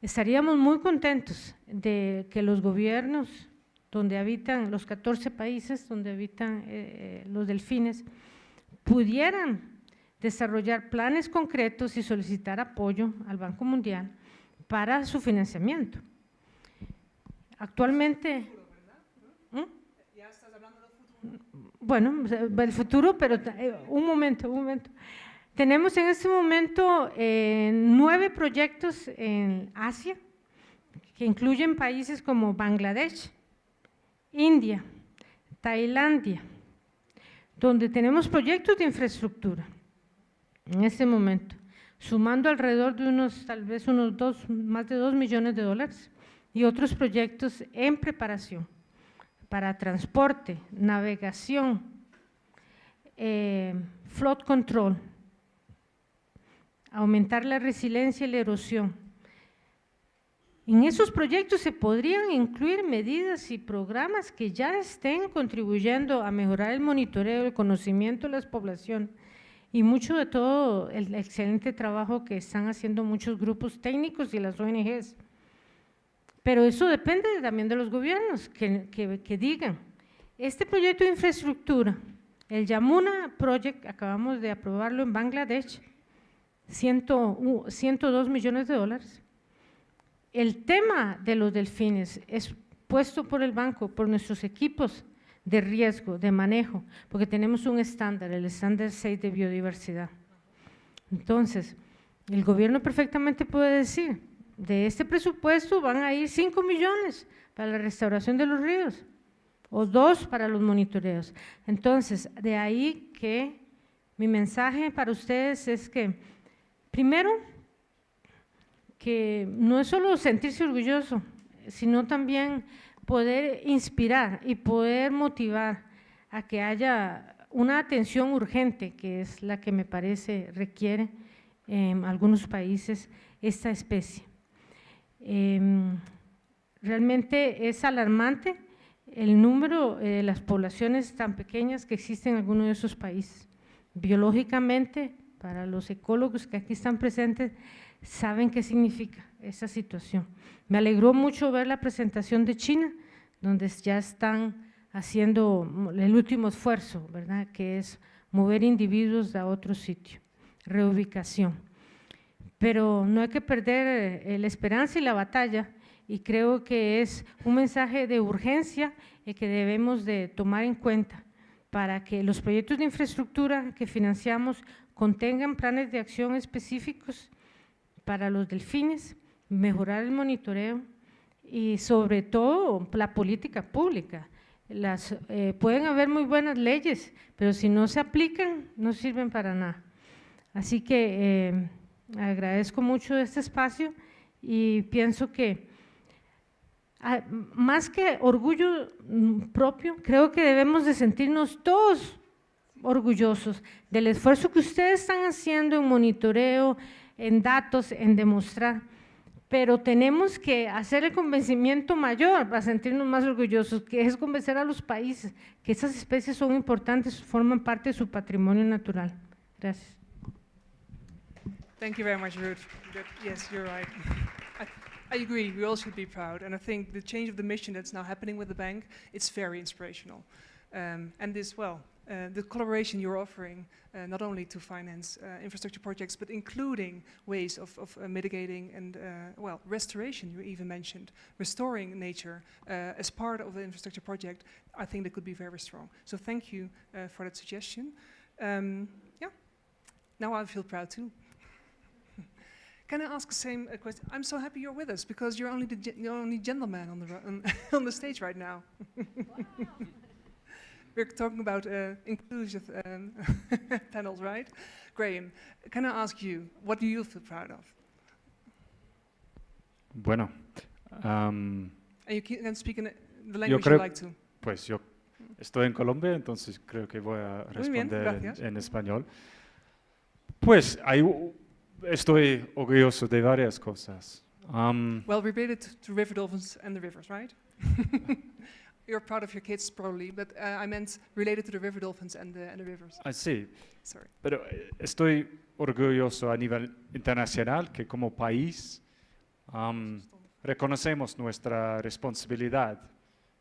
Estaríamos muy contentos de que los gobiernos donde habitan los 14 países, donde habitan los delfines, pudieran desarrollar planes concretos y solicitar apoyo al Banco Mundial para su financiamiento. Actualmente… Ya estás hablando del futuro. Bueno, el futuro, pero un momento. Tenemos en este momento 9 proyectos en Asia, que incluyen países como Bangladesh, India, Tailandia, donde tenemos proyectos de infraestructura en este momento, sumando alrededor de más de 2 millones de dólares, y otros proyectos en preparación para transporte, navegación, flood control, aumentar la resiliencia y la erosión. En esos proyectos se podrían incluir medidas y programas que ya estén contribuyendo a mejorar el monitoreo, el conocimiento de la población y mucho de todo el excelente trabajo que están haciendo muchos grupos técnicos y las ONGs. Pero eso depende también de los gobiernos que digan, este proyecto de infraestructura, el Yamuna Project, acabamos de aprobarlo en Bangladesh, 102 millones de dólares. El tema de los delfines es puesto por el banco, por nuestros equipos de riesgo, de manejo, porque tenemos un estándar, el estándar 6 de biodiversidad. Entonces, el gobierno perfectamente puede decir, de este presupuesto van a ir 5 millones para la restauración de los ríos, o 2 para los monitoreos. Entonces, de ahí que mi mensaje para ustedes es que, primero, que no es solo sentirse orgulloso, sino también poder inspirar y poder motivar a que haya una atención urgente, que es la que me parece requiere en algunos países esta especie. Realmente es alarmante el número de las poblaciones tan pequeñas que existen en algunos de esos países. Biológicamente, para los ecólogos que aquí están presentes, saben qué significa esa situación. Me alegró mucho ver la presentación de China, donde ya están haciendo el último esfuerzo, ¿verdad?, que es mover individuos a otro sitio, reubicación. Pero no hay que perder la esperanza y la batalla, y creo que es un mensaje de urgencia que debemos de tomar en cuenta para que los proyectos de infraestructura que financiamos contengan planes de acción específicos para los delfines, mejorar el monitoreo y sobre todo la política pública. Pueden haber muy buenas leyes, pero si no se aplican no sirven para nada. Así que agradezco mucho este espacio y pienso que más que orgullo propio, creo que debemos de sentirnos todos orgullosos del esfuerzo que ustedes están haciendo en monitoreo, en datos, en demostrar, pero tenemos que hacer el convencimiento mayor para sentirnos más orgullosos, que es convencer a los países que esas especies son importantes, forman parte de su patrimonio natural. Gracias. Thank you very much, Ruth. Yes, you're right. I agree, we all should be proud, and I think the change of the mission that's now happening with the bank, it's very inspirational. And this, well, the collaboration you're offering, not only to finance infrastructure projects, but including ways of mitigating and, well, restoration, you even mentioned, restoring nature as part of the infrastructure project, I think that could be very strong. So thank you for that suggestion. Yeah, now I feel proud too. Can I ask the same question? I'm so happy you're with us because you're only the only gentleman on the stage right now. We're talking about inclusive panels, right? Graham, can I ask you, what do you feel proud of? Bueno. And you can speak in the language you like to. Pues yo estoy en Colombia, entonces creo que voy a responder en español. Pues estoy orgulloso de varias cosas. Well, related to River Dolphins and the rivers, right? You're proud of your kids, probably, but I meant related to the River Dolphins and the rivers. Sí, sorry. Pero estoy orgulloso a nivel internacional que como país reconocemos nuestra responsabilidad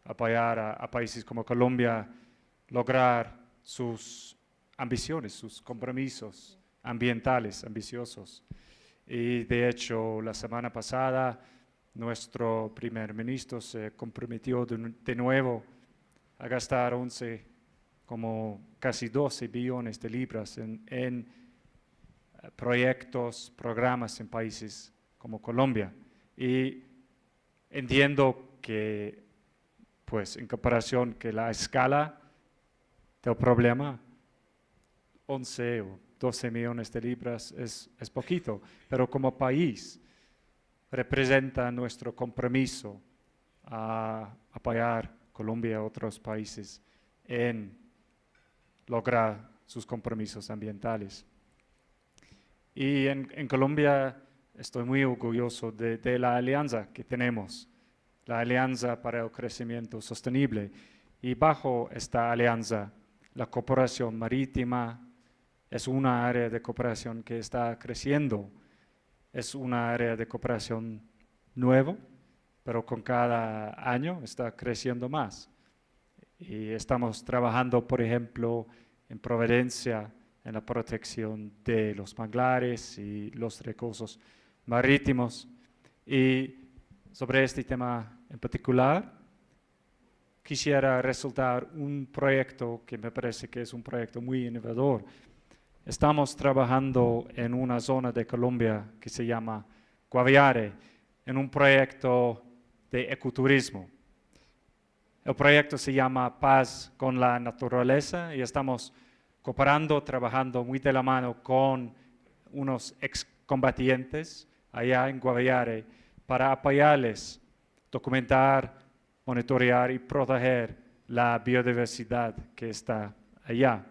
apoyar a países como Colombia lograr sus ambiciones, sus compromisos ambientales ambiciosos. Y de hecho, la semana pasada, nuestro primer ministro se comprometió de nuevo a gastar casi 12 billones de libras en proyectos, programas en países como Colombia. Y entiendo que, pues, en comparación que la escala del problema, 11 o 12 millones de libras es poquito, pero como país representa nuestro compromiso a apoyar Colombia y otros países en lograr sus compromisos ambientales. Y en Colombia estoy muy orgulloso de la alianza que tenemos, la Alianza para el Crecimiento Sostenible. Y bajo esta alianza, la cooperación marítima es una área de cooperación que está creciendo. Es una área de cooperación nueva, pero con cada año está creciendo más. Y estamos trabajando, por ejemplo, en Providencia, en la protección de los manglares y los recursos marítimos. Y sobre este tema en particular, quisiera resaltar un proyecto que me parece que es un proyecto muy innovador. Estamos trabajando en una zona de Colombia que se llama Guaviare, en un proyecto de ecoturismo. El proyecto se llama Paz con la Naturaleza y estamos cooperando, trabajando muy de la mano con unos excombatientes allá en Guaviare para apoyarles, documentar, monitorear y proteger la biodiversidad que está allá.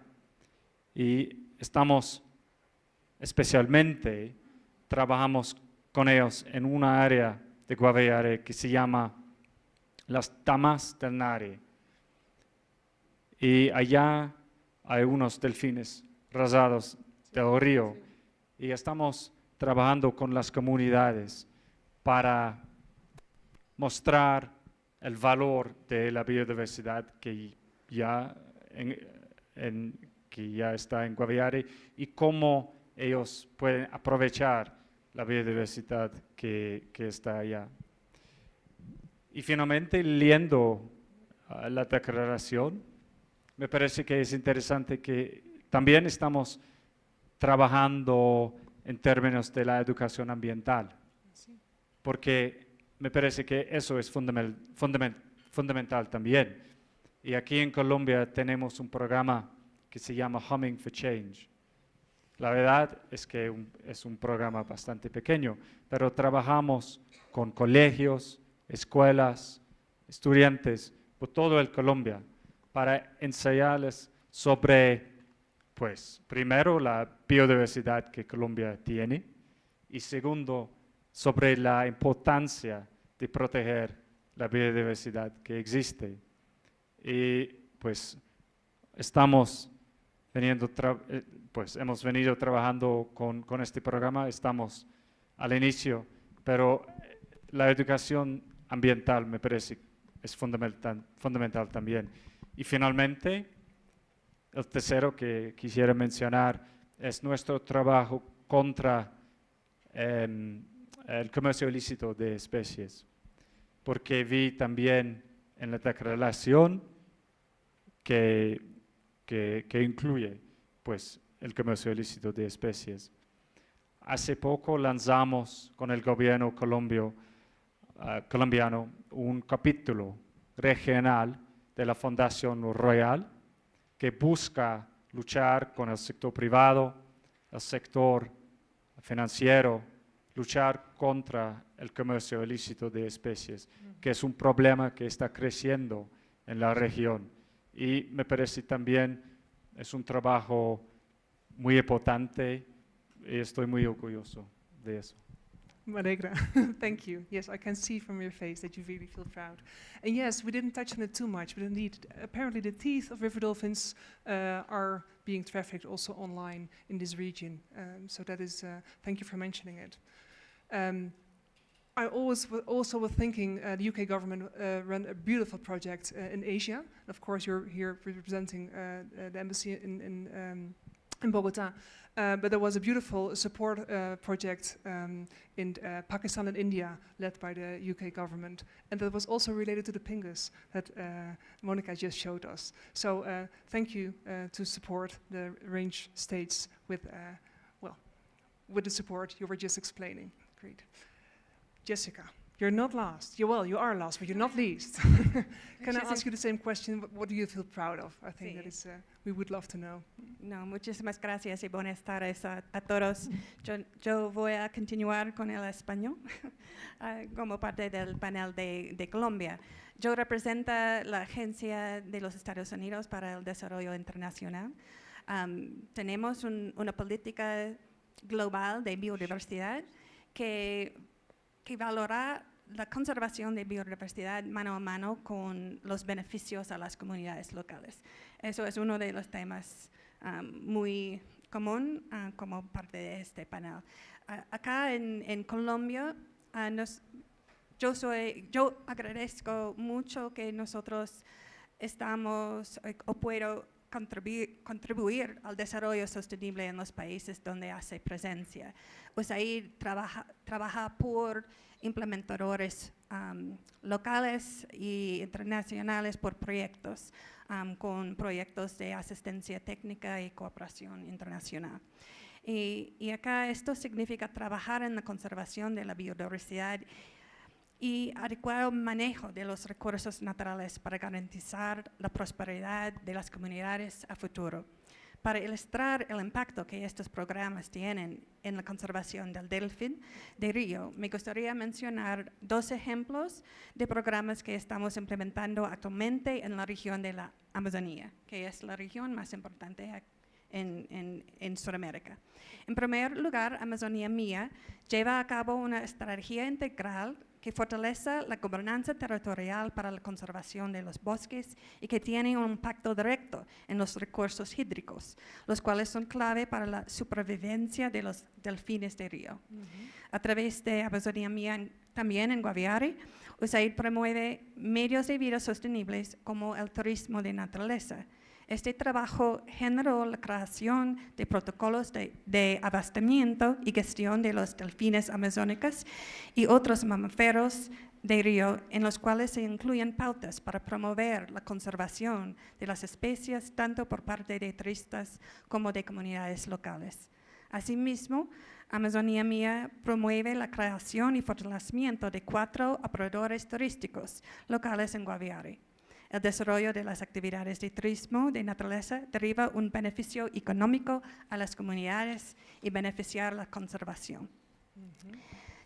Y estamos especialmente, trabajamos con ellos en una área de Guaviare que se llama las Damas del Nare. Y allá hay unos delfines rasados del río y estamos trabajando con las comunidades para mostrar el valor de la biodiversidad que ya está en Guaviare y cómo ellos pueden aprovechar la biodiversidad que está allá. Y finalmente, leyendo la declaración, me parece que es interesante que también estamos trabajando en términos de la educación ambiental, porque me parece que eso es fundamental también. Y aquí en Colombia tenemos un programa que se llama Humming for Change. La verdad es que es un programa bastante pequeño, pero trabajamos con colegios, escuelas, estudiantes por todo el Colombia para enseñarles sobre, pues, primero la biodiversidad que Colombia tiene y segundo, sobre la importancia de proteger la biodiversidad que existe. Y pues hemos venido trabajando con este programa, estamos al inicio, pero la educación ambiental me parece es fundamental también. Y finalmente, el tercero que quisiera mencionar es nuestro trabajo contra el comercio ilícito de especies, porque vi también en la declaración que incluye pues, el comercio ilícito de especies. Hace poco lanzamos con el gobierno colombiano un capítulo regional de la Fundación Royal que busca luchar con el sector privado, el sector financiero, luchar contra el comercio ilícito de especies, que es un problema que está creciendo en la región. Y me parece también es un trabajo muy importante y estoy muy orgulloso de eso. Malegra, thank you. Yes, I can see from your face that you really feel proud. And yes, we didn't touch on it too much, but indeed, apparently the teeth of river dolphins are being trafficked also online in this region. So that is, thank you for mentioning it. I also was thinking the UK government run a beautiful project in Asia. Of course, you're here representing the embassy in Bogotá. But there was a beautiful support project in Pakistan and India led by the UK government. And that was also related to the pingus that Monica just showed us. So thank you to support the range states with the support you were just explaining. Great. Jessica, you're not last. You are last, but you're not least. Can I ask you the same question? What do you feel proud of? I think that is, we would love to know. No, muchísimas gracias y buenas tardes a todos. Yo voy a continuar con el español como parte del panel de Colombia. Yo represento la Agencia de los Estados Unidos para el Desarrollo Internacional. Tenemos una política global de biodiversidad que valora la conservación de biodiversidad mano a mano con los beneficios a las comunidades locales. Eso es uno de los temas muy común como parte de este panel. Acá en Colombia, yo agradezco mucho que nosotros estamos o puedo contribuir al desarrollo sostenible en los países donde hace presencia. USAID trabaja por implementadores locales e internacionales por proyectos, con proyectos de asistencia técnica y cooperación internacional. Y acá esto significa trabajar en la conservación de la biodiversidad y adecuado manejo de los recursos naturales para garantizar la prosperidad de las comunidades a futuro. Para ilustrar el impacto que estos programas tienen en la conservación del delfín de río, me gustaría mencionar 2 ejemplos de programas que estamos implementando actualmente en la región de la Amazonía, que es la región más importante en Sudamérica. En primer lugar, Amazonía Mía lleva a cabo una estrategia integral que fortalece la gobernanza territorial para la conservación de los bosques y que tiene un impacto directo en los recursos hídricos, los cuales son clave para la supervivencia de los delfines de río. A través de Amazonía Mía, también en Guaviare, USAID promueve medios de vida sostenibles como el turismo de naturaleza. Este trabajo generó la creación de protocolos de abastecimiento y gestión de los delfines amazónicos y otros mamíferos de río, en los cuales se incluyen pautas para promover la conservación de las especies tanto por parte de turistas como de comunidades locales. Asimismo, Amazonía Mía promueve la creación y fortalecimiento de 4 operadores turísticos locales en Guaviare. El desarrollo de las actividades de turismo de naturaleza deriva un beneficio económico a las comunidades y beneficiar la conservación.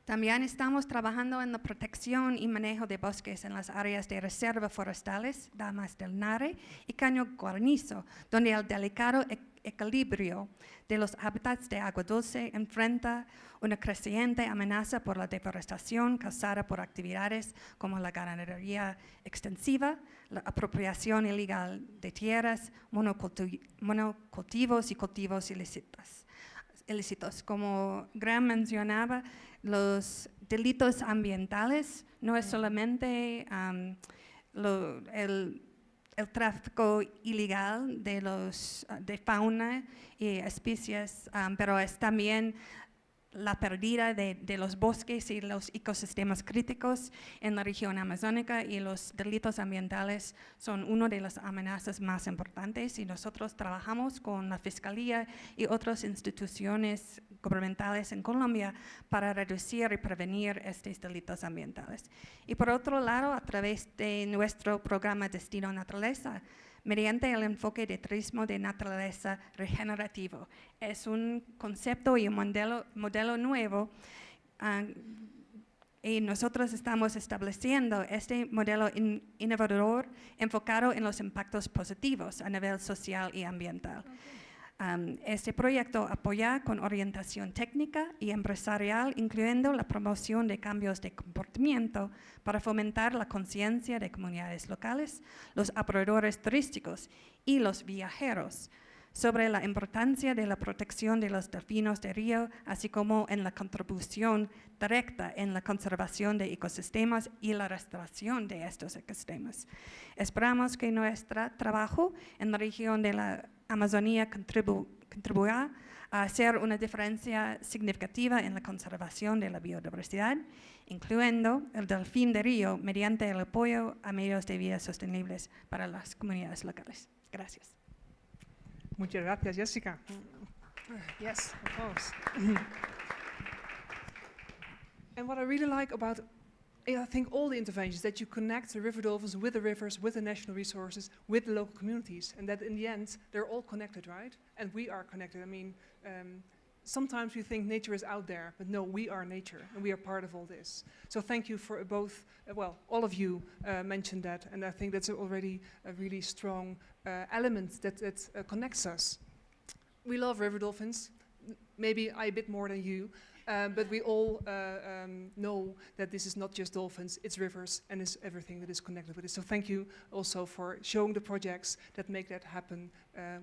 También estamos trabajando en la protección y manejo de bosques en las áreas de reserva forestales, Damas del Nare y Caño Guarnizo, donde el delicado equilibrio de los hábitats de agua dulce enfrenta una creciente amenaza por la deforestación causada por actividades como la ganadería extensiva, la apropiación ilegal de tierras, monocultivos y cultivos ilícitos. Como Graham mencionaba, los delitos ambientales no es solamente el tráfico ilegal de fauna y especies, pero es también la pérdida de los bosques y los ecosistemas críticos en la región amazónica, y los delitos ambientales son una de las amenazas más importantes, y nosotros trabajamos con la Fiscalía y otras instituciones gubernamentales en Colombia para reducir y prevenir estos delitos ambientales. Y por otro lado, a través de nuestro programa Destino Naturaleza, mediante el enfoque de turismo de naturaleza regenerativo. Es un concepto y un modelo nuevo, y nosotros estamos estableciendo este modelo innovador enfocado en los impactos positivos a nivel social y ambiental. Este proyecto apoya con orientación técnica y empresarial, incluyendo la promoción de cambios de comportamiento para fomentar la conciencia de comunidades locales, los operadores turísticos y los viajeros sobre la importancia de la protección de los delfinos de río, así como en la contribución directa en la conservación de ecosistemas y la restauración de estos ecosistemas. Esperamos que nuestro trabajo en la región de la Amazonía contribuirá a hacer una diferencia significativa en la conservación de la biodiversidad, incluyendo el delfín de río, mediante el apoyo a medios de vida sostenibles para las comunidades locales. Gracias. Muchas gracias, Jessica. Yes, of course. And what I really like about, I think, all the interventions, that you connect the river dolphins with the rivers, with the national resources, with the local communities, and that in the end, they're all connected, right? And we are connected. I mean, sometimes we think nature is out there, but no, we are nature, and we are part of all this. So thank you for both, well, all of you mentioned that, and I think that's already a really strong element that connects us. We love river dolphins, maybe I a bit more than you, but we all know that this is not just dolphins, it's rivers, and it's everything that is connected with it. So thank you also for showing the projects that make that happen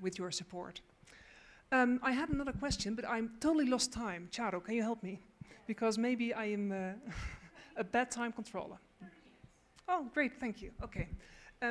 with your support. I had another question, but I'm totally lost time. Charo, can you help me? Because maybe I am a bad time controller. Oh, great, thank you. Okay.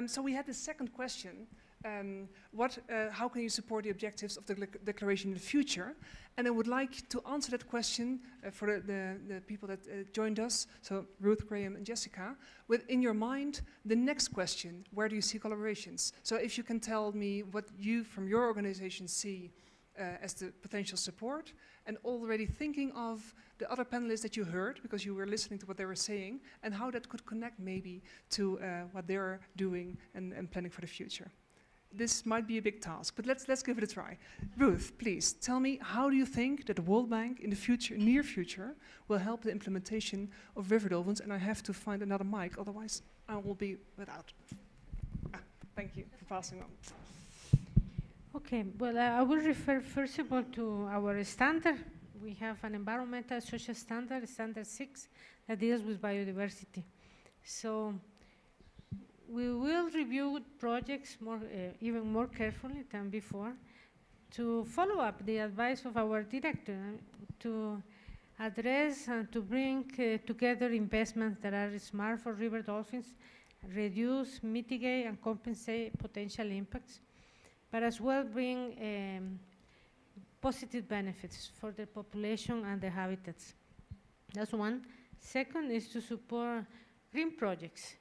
So we had the second question How can you support the objectives of the declaration in the future? And I would like to answer that question for the people that joined us, so Ruth, Graham, and Jessica, with in your mind the next question: where do you see collaborations? So if you can tell me what you from your organization see as the potential support, and already thinking of the other panelists that you heard, because you were listening to what they were saying, and how that could connect maybe to what they're doing and planning for the future. This might be a big task, but let's give it a try. Ruth, please tell me, how do you think that the World Bank in the future, near future, will help the implementation of river dolphins? And I have to find another mic, otherwise I will be without. Thank you for passing on. Okay, well, I will refer first of all to our standard. We have an environmental social standard, standard 6, that deals with biodiversity. So we will review projects even more carefully than before to follow up the advice of our director, to address and to bring together investments that are smart for river dolphins, reduce, mitigate, and compensate potential impacts, but as well bring positive benefits for the population and the habitats. That's one. Second is to support green projects.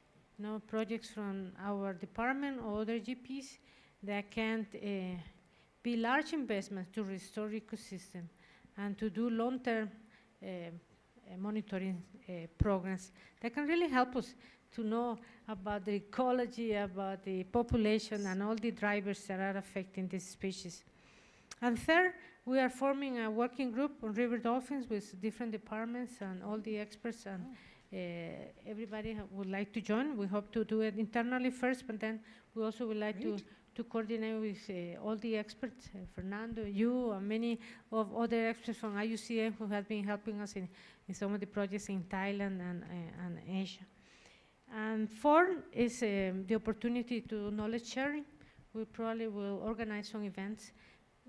Projects from our department or other GPs that can be large investments to restore ecosystem and to do long-term monitoring programs that can really help us to know about the ecology, about the population, and all the drivers that are affecting this species. And third, we are forming a working group on river dolphins with different departments and all the experts, and everybody would like to join. We hope to do it internally first, but then we also would like to coordinate with all the experts, Fernando, you, and many of other experts from IUCN who have been helping us in some of the projects in Thailand and Asia. And fourth is the opportunity to knowledge sharing. We probably will organize some events.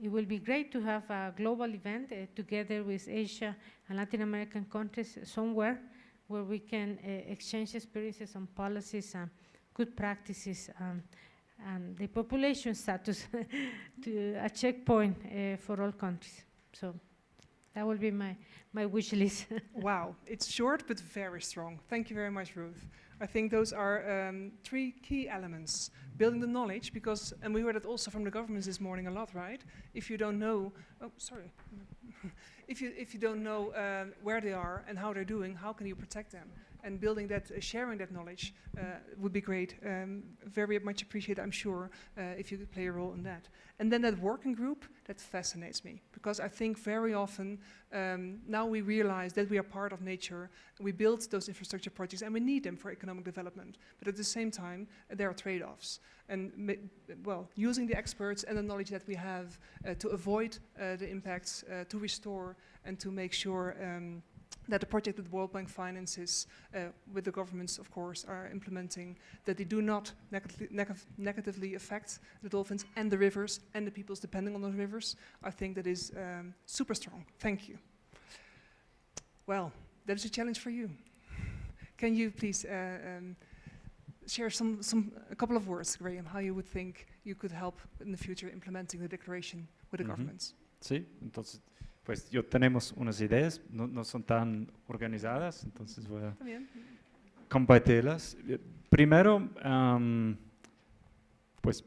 It will be great to have a global event together with Asia and Latin American countries somewhere where we can exchange experiences on policies and good practices and the population status to a checkpoint for all countries. So that will be my wish list. Wow, it's short but very strong. Thank you very much, Ruth. I think those are 3 key elements. Building the knowledge, because, and we heard it also from the governments this morning a lot, right? If you don't know, oh, sorry. If you don't know where they are and how they're doing, how can you protect them? And building that, sharing that knowledge would be great. Very much appreciated, I'm sure, if you could play a role in that. And then that working group, that fascinates me, because I think very often now we realize that we are part of nature, we build those infrastructure projects and we need them for economic development. But at the same time, there are trade-offs. And well, using the experts and the knowledge that we have to avoid the impacts, to restore and to make sure that the project that the World Bank finances with the governments, of course, are implementing, that they do not negatively affect the dolphins and the rivers and the peoples depending on those rivers. I think that is super strong. Thank you. Well, that is a challenge for you. Can you please share a couple of words, Graham, how you would think you could help in the future implementing the declaration with the governments? Sí, entonces, pues yo tenemos unas ideas, no son tan organizadas, entonces voy a compartirlas. Primero, pues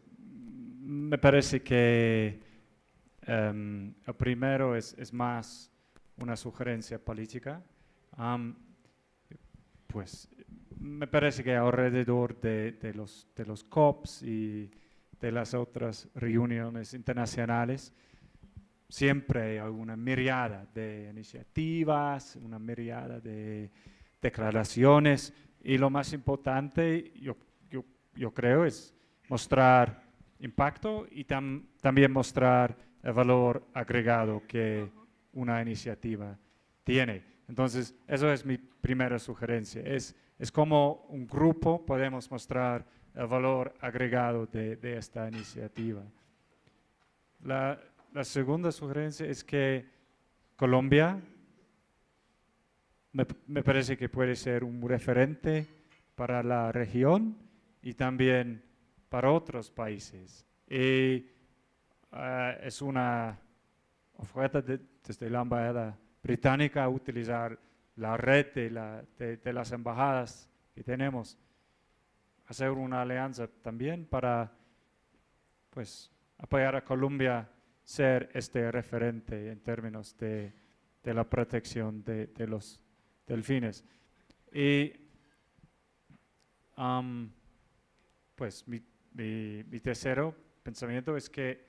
me parece que el primero es más una sugerencia política. Pues me parece que alrededor de los COPs y de las otras reuniones internacionales siempre hay una mirada de iniciativas, una mirada de declaraciones, y lo más importante yo creo es mostrar impacto y también mostrar el valor agregado que una iniciativa tiene. Entonces, eso es mi primera sugerencia. Es como un grupo podemos mostrar el valor agregado de esta iniciativa. La segunda sugerencia es que Colombia me parece que puede ser un referente para la región y también para otros países. Y es una oferta desde la embajada británica utilizar la red de las embajadas que tenemos, hacer una alianza también para pues apoyar a Colombia ser este referente en términos de la protección de los delfines. Y pues mi tercero pensamiento es que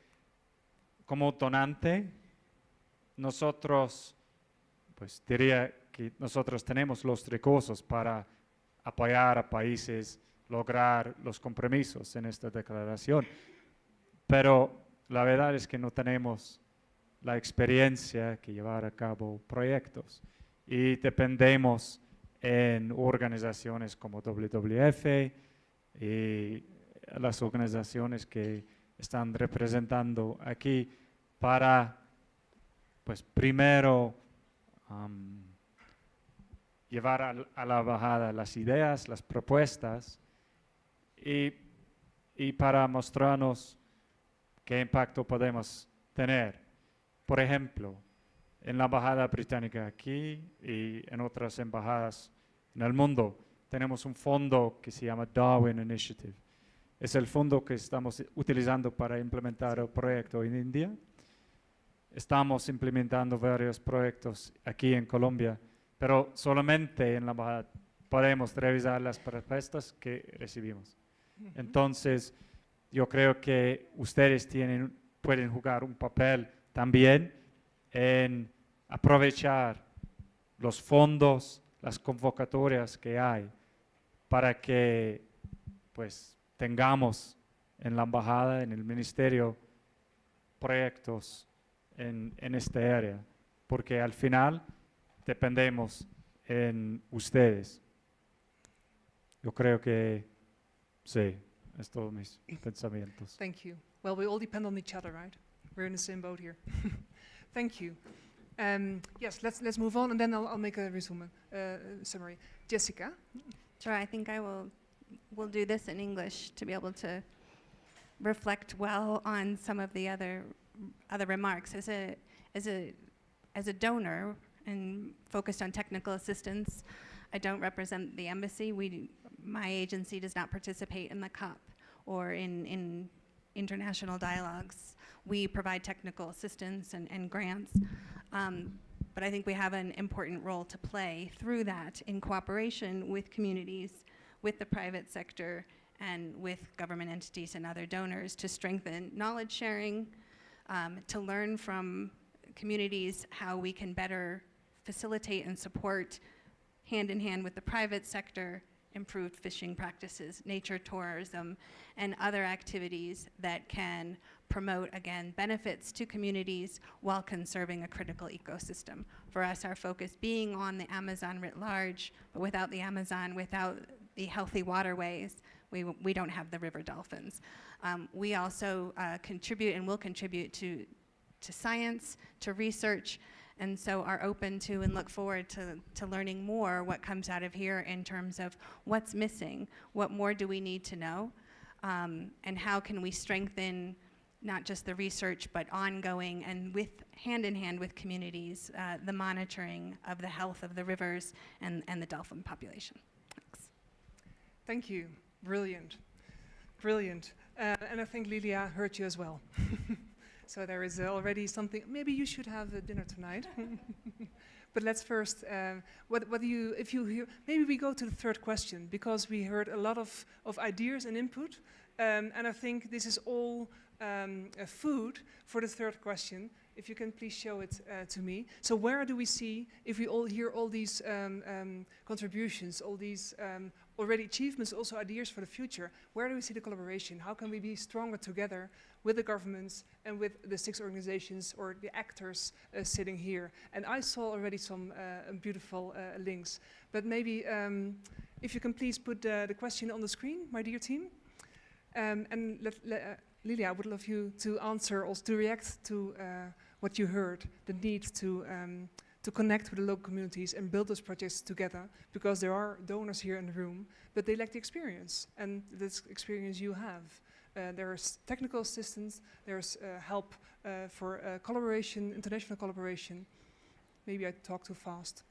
como donante nosotros, pues diría que nosotros tenemos los recursos para apoyar a países, lograr los compromisos en esta declaración, pero la verdad es que no tenemos la experiencia que llevar a cabo proyectos y dependemos en organizaciones como WWF y las organizaciones que están representando aquí para, pues primero, llevar a la embajada las ideas, las propuestas y para mostrarnos qué impacto podemos tener. Por ejemplo, en la embajada británica aquí y en otras embajadas en el mundo tenemos un fondo que se llama Darwin Initiative. Es el fondo que estamos utilizando para implementar el proyecto en India. Estamos implementando varios proyectos aquí en Colombia, pero solamente en la embajada podemos revisar las propuestas que recibimos. Entonces, yo creo que ustedes pueden jugar un papel también en aprovechar los fondos, las convocatorias que hay para que pues tengamos en la embajada, en el ministerio, proyectos en esta área, porque al final dependemos en ustedes. Yo creo que sí, es todos mis pensamientos. Thank you. Well, we all depend on each other, right? We're in the same boat here. Thank you. Yes, let's move on, and then I'll make a summary. Jessica? Sure, I think we'll do this in English to be able to reflect well on some of the other remarks. As a donor and focused on technical assistance, I don't represent the embassy. My agency does not participate in the COP or in international dialogues. We provide technical assistance and grants, but I think we have an important role to play through that in cooperation with communities, with the private sector, and with government entities and other donors to strengthen knowledge sharing, to learn from communities how we can better facilitate and support hand in hand with the private sector improved fishing practices, nature tourism, and other activities that can promote, again, benefits to communities while conserving a critical ecosystem. For us, our focus being on the Amazon writ large, but without the Amazon, without the healthy waterways, we don't have the river dolphins. We also contribute and will contribute to science, to research, and so are open to and look forward to learning more what comes out of here in terms of what's missing, what more do we need to know, and how can we strengthen not just the research but ongoing and hand in hand with communities, the monitoring of the health of the rivers and the dolphin population. Thanks. Thank you. Brilliant. Brilliant. And I think Lilia heard you as well. So there is already something. Maybe you should have dinner tonight. But let's first. If you hear, maybe we go to the third question because we heard a lot of ideas and input, and I think this is all food for the third question. If you can please show it to me. So where do we see, if we all hear all these contributions, all these already achievements, also ideas for the future, where do we see the collaboration? How can we be stronger together with the governments and with the 6 organizations or the actors sitting here? And I saw already some beautiful links. But maybe if you can please put the question on the screen, my dear team. And Lilia, I would love you to answer or to react to what you heard, the need to connect with the local communities and build those projects together, because there are donors here in the room, but they lack the experience, and this experience you have. There's technical assistance, there's help for collaboration, international collaboration. Maybe I talk too fast.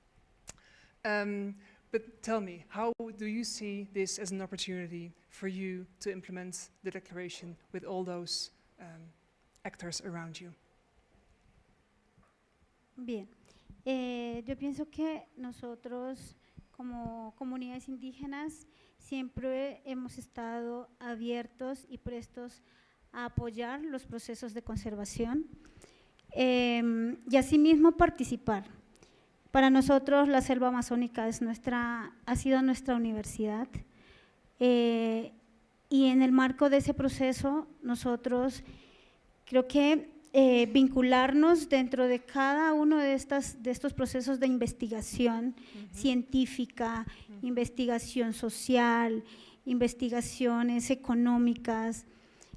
But tell me, how do you see this as an opportunity for you to implement the declaration with all those actors around you? Bien, yo pienso que nosotros como comunidades indígenas siempre hemos estado abiertos y prestos a apoyar los procesos de conservación y asimismo participar. Para nosotros la selva amazónica ha sido nuestra universidad y en el marco de ese proceso nosotros creo que vincularnos dentro de cada uno de estos procesos de investigación científica, investigación social, investigaciones económicas,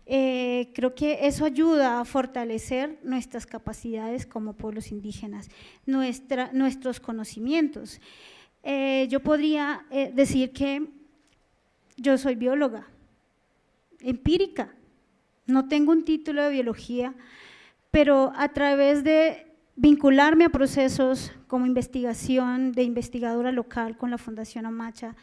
creo que eso ayuda a fortalecer nuestras capacidades como pueblos indígenas, nuestros conocimientos. Yo podría decir que yo soy bióloga, empírica, no tengo un título de biología, pero a través de vincularme a procesos como investigación, de investigadora local con la Fundación Amacha,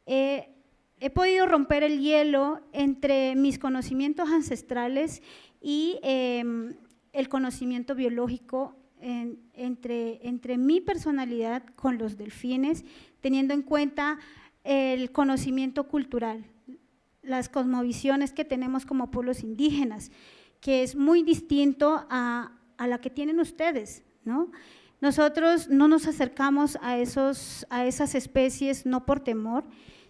he podido romper el hielo entre mis conocimientos ancestrales y el conocimiento biológico entre mi personalidad con los delfines, teniendo en cuenta el conocimiento cultural, las cosmovisiones que tenemos como pueblos indígenas, que es muy distinto a la que tienen ustedes, ¿no? Nosotros no nos acercamos a esas especies no por temor,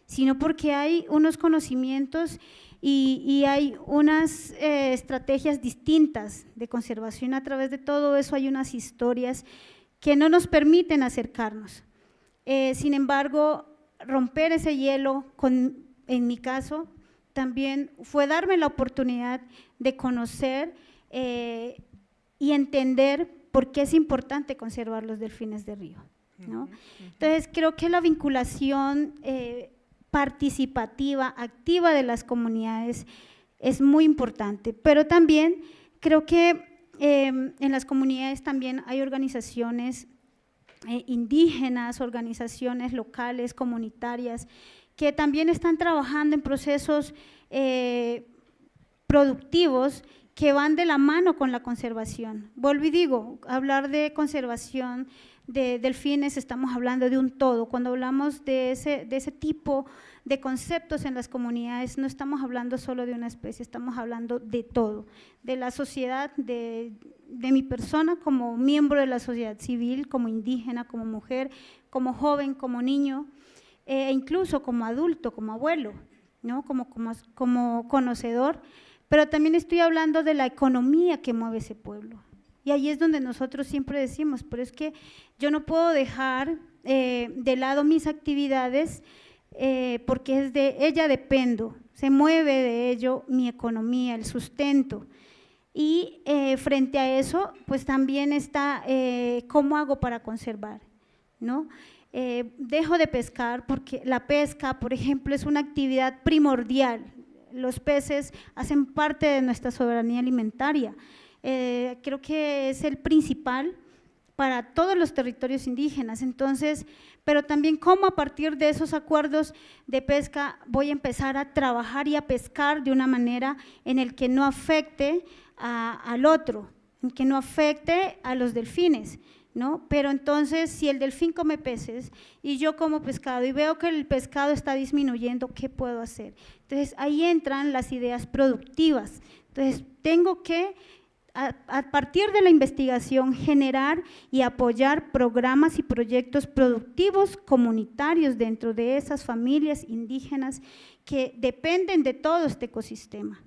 sino porque hay unos conocimientos y hay unas estrategias distintas de conservación. A través de todo eso hay unas historias que no nos permiten acercarnos. Sin embargo, romper ese hielo, en mi caso, también fue darme la oportunidad de conocer y entender por qué es importante conservar los delfines de río, ¿no? Entonces, creo que la vinculación participativa, activa de las comunidades es muy importante, pero también creo que en las comunidades también hay organizaciones indígenas, organizaciones locales, comunitarias, que también están trabajando en procesos productivos que van de la mano con la conservación. Vuelvo y digo, hablar de conservación de delfines, estamos hablando de un todo. Cuando hablamos de ese tipo de conceptos en las comunidades, no estamos hablando solo de una especie, estamos hablando de todo, de la sociedad, de mi persona como miembro de la sociedad civil, como indígena, como mujer, como joven, como niño, e incluso como adulto, como abuelo, ¿no? como conocedor, pero también estoy hablando de la economía que mueve ese pueblo. Y ahí es donde nosotros siempre decimos, pero es que yo no puedo dejar de lado mis actividades porque es de ella dependo, se mueve de ello mi economía, el sustento. Y frente a eso, pues también está cómo hago para conservar, ¿no? Dejo de pescar porque la pesca, por ejemplo, es una actividad primordial. Los peces hacen parte de nuestra soberanía alimentaria. Creo que es el principal para todos los territorios indígenas. Entonces, pero también cómo a partir de esos acuerdos de pesca voy a empezar a trabajar y a pescar de una manera en el que no afecte al otro, en que no afecte a los delfines, ¿no? Pero entonces, si el delfín come peces y yo como pescado y veo que el pescado está disminuyendo, ¿qué puedo hacer? Entonces, ahí entran las ideas productivas. Entonces, tengo que, a partir de la investigación, generar y apoyar programas y proyectos productivos comunitarios dentro de esas familias indígenas que dependen de todo este ecosistema,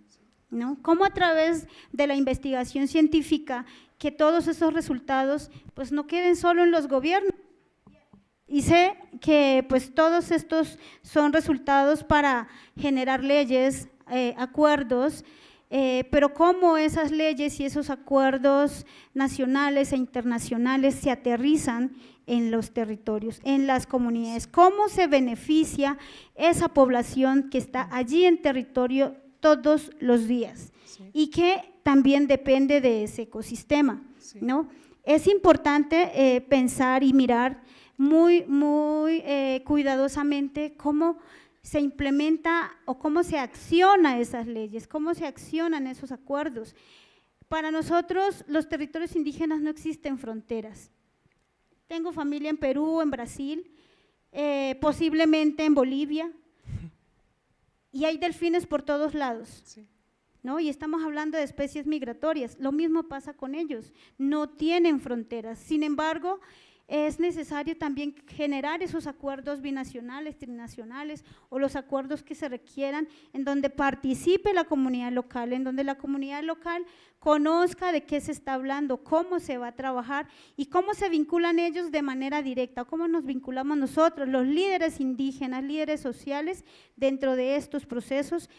¿no? Cómo a través de la investigación científica que todos esos resultados pues no queden solo en los gobiernos. Y sé que pues todos estos son resultados para generar leyes, acuerdos, pero cómo esas leyes y esos acuerdos nacionales e internacionales se aterrizan en los territorios, en las comunidades, cómo se beneficia esa población que está allí en territorio todos los días y que también depende de ese ecosistema, ¿no? Es importante pensar y mirar muy cuidadosamente cómo se implementa o cómo se acciona esas leyes, cómo se accionan esos acuerdos. Para nosotros, los territorios indígenas no existen fronteras. Tengo familia en Perú, en Brasil, posiblemente en Bolivia, y hay delfines por todos lados, ¿no? Y estamos hablando de especies migratorias, lo mismo pasa con ellos, no tienen fronteras. Sin embargo, es necesario también generar esos acuerdos binacionales, trinacionales o los acuerdos que se requieran en donde participe la comunidad local, en donde la comunidad local conozca de qué se está hablando, cómo se va a trabajar y cómo se vinculan ellos de manera directa, cómo nos vinculamos nosotros, los líderes indígenas, líderes sociales, dentro de estos procesos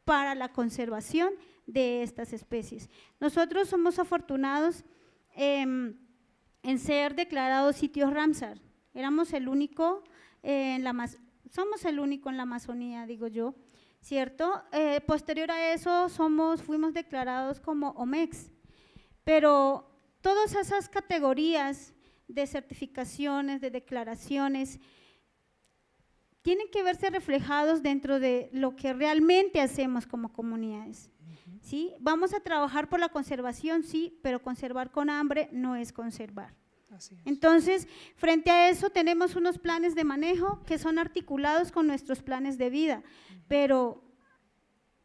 para la conservación de estas especies. Nosotros somos afortunados en ser declarados sitios Ramsar. Éramos el único somos el único en la Amazonía, digo yo, ¿cierto? Posterior a eso fuimos declarados como OMEX, pero todas esas categorías de certificaciones, de declaraciones, tienen que verse reflejados dentro de lo que realmente hacemos como comunidades. ¿Sí? Vamos a trabajar por la conservación, sí, pero conservar con hambre no es conservar. Así es. Entonces, frente a eso tenemos unos planes de manejo que son articulados con nuestros planes de vida, pero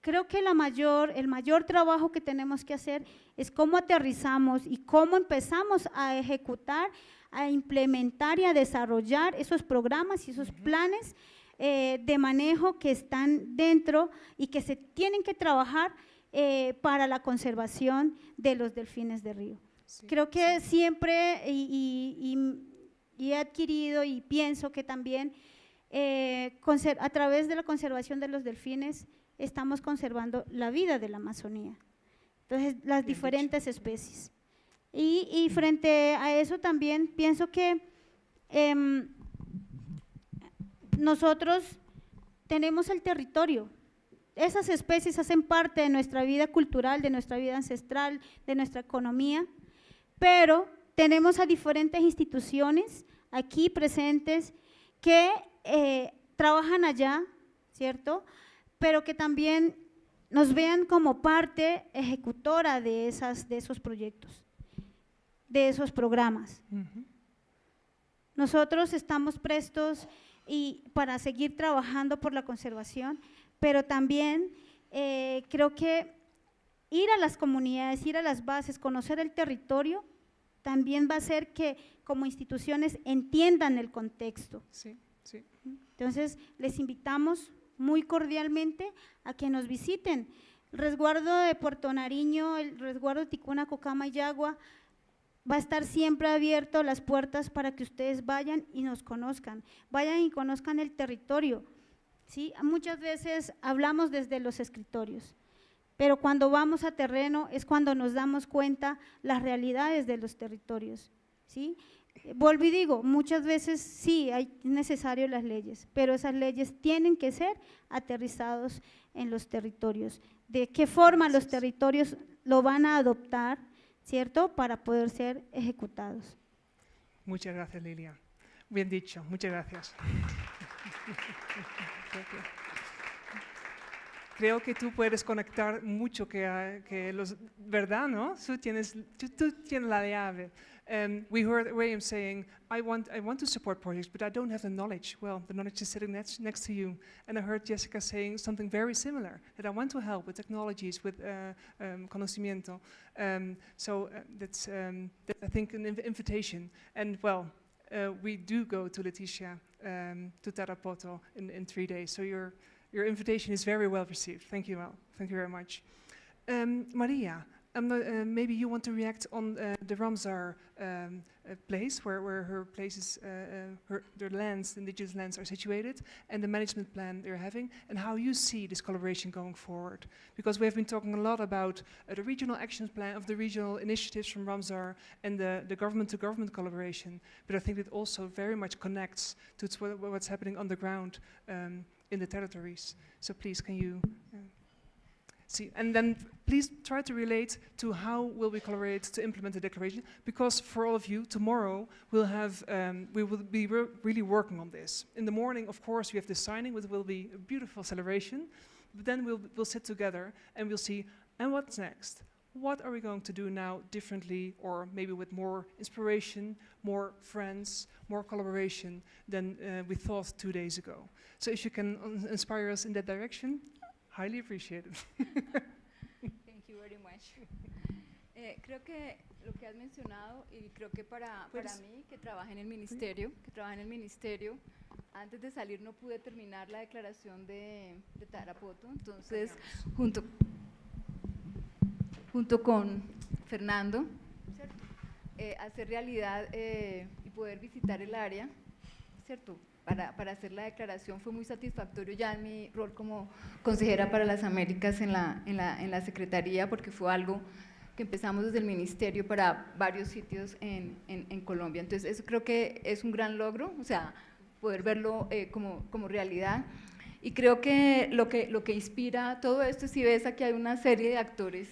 creo que el mayor trabajo que tenemos que hacer es cómo aterrizamos y cómo empezamos a ejecutar, a implementar y a desarrollar esos programas y esos planes de manejo que están dentro y que se tienen que trabajar para la conservación de los delfines de río. Creo que siempre y he adquirido y pienso que también a través de la conservación de los delfines estamos conservando la vida de la Amazonía, entonces las diferentes especies. Y frente a eso también pienso que nosotros tenemos el territorio. Esas especies hacen parte de nuestra vida cultural, de nuestra vida ancestral, de nuestra economía, pero tenemos a diferentes instituciones aquí presentes que trabajan allá, ¿cierto? Pero que también nos vean como parte ejecutora de esos proyectos, de esos programas. Nosotros estamos prestos para seguir trabajando por la conservación, pero también creo que ir a las comunidades, ir a las bases, conocer el territorio, también va a hacer que como instituciones entiendan el contexto. Sí, sí. Entonces, les invitamos muy cordialmente a que nos visiten. El resguardo de Puerto Nariño, el resguardo de Ticuna, Cocama y Yagua, va a estar siempre abierto las puertas para que ustedes vayan y nos conozcan, vayan y conozcan el territorio. ¿Sí? Muchas veces hablamos desde los escritorios, pero cuando vamos a terreno es cuando nos damos cuenta las realidades de los territorios. ¿Sí? Vuelvo y digo, muchas veces sí, es necesario las leyes, pero esas leyes tienen que ser aterrizados en los territorios. ¿De qué forma los territorios lo van a adoptar, cierto, para poder ser ejecutados? Muchas gracias, Lilia. Bien dicho, muchas gracias. Creo que tú puedes conectar mucho que los, ¿verdad, no? Tú tienes la llave. We heard William saying, I want to support projects, but I don't have the knowledge. Well, the knowledge is sitting next to you. And I heard Jessica saying something very similar, that I want to help with technologies, with conocimiento. That's, I think, an invitation. And well, we do go to Leticia, to Tarapoto in 3 days. So your invitation is very well received. Thank you, Al. Thank you very much. Maria, maybe you want to react on the Ramsar place, where her places, their lands, indigenous lands, are situated, and the management plan they're having, and how you see this collaboration going forward. Because we have been talking a lot about the regional action plan of the regional initiatives from Ramsar and the government-to-government collaboration, but I think it also very much connects to what's happening on the ground in the territories. So please, can you See, and then please try to relate to how will we collaborate to implement the declaration, because for all of you, tomorrow we will be really working on this. In the morning, of course, we have the signing, which will be a beautiful celebration, but then we'll sit together and we'll see, and what's next? What are we going to do now differently, or maybe with more inspiration, more friends, more collaboration than we thought 2 days ago? So if you can inspire us in that direction, highly appreciated. Thank you very much. Creo que lo que has mencionado, y creo que para mí, que trabaja en el ministerio, antes de salir no pude terminar la declaración de Tarapoto, entonces junto con Fernando, ¿cierto? Hacer realidad y poder visitar el área, ¿cierto? Para hacer la declaración fue muy satisfactorio ya en mi rol como consejera para las Américas en la Secretaría, porque fue algo que empezamos desde el Ministerio para varios sitios en Colombia. Entonces, eso creo que es un gran logro, o sea, poder verlo como realidad. Y creo que lo que inspira todo esto, si ves aquí hay una serie de actores,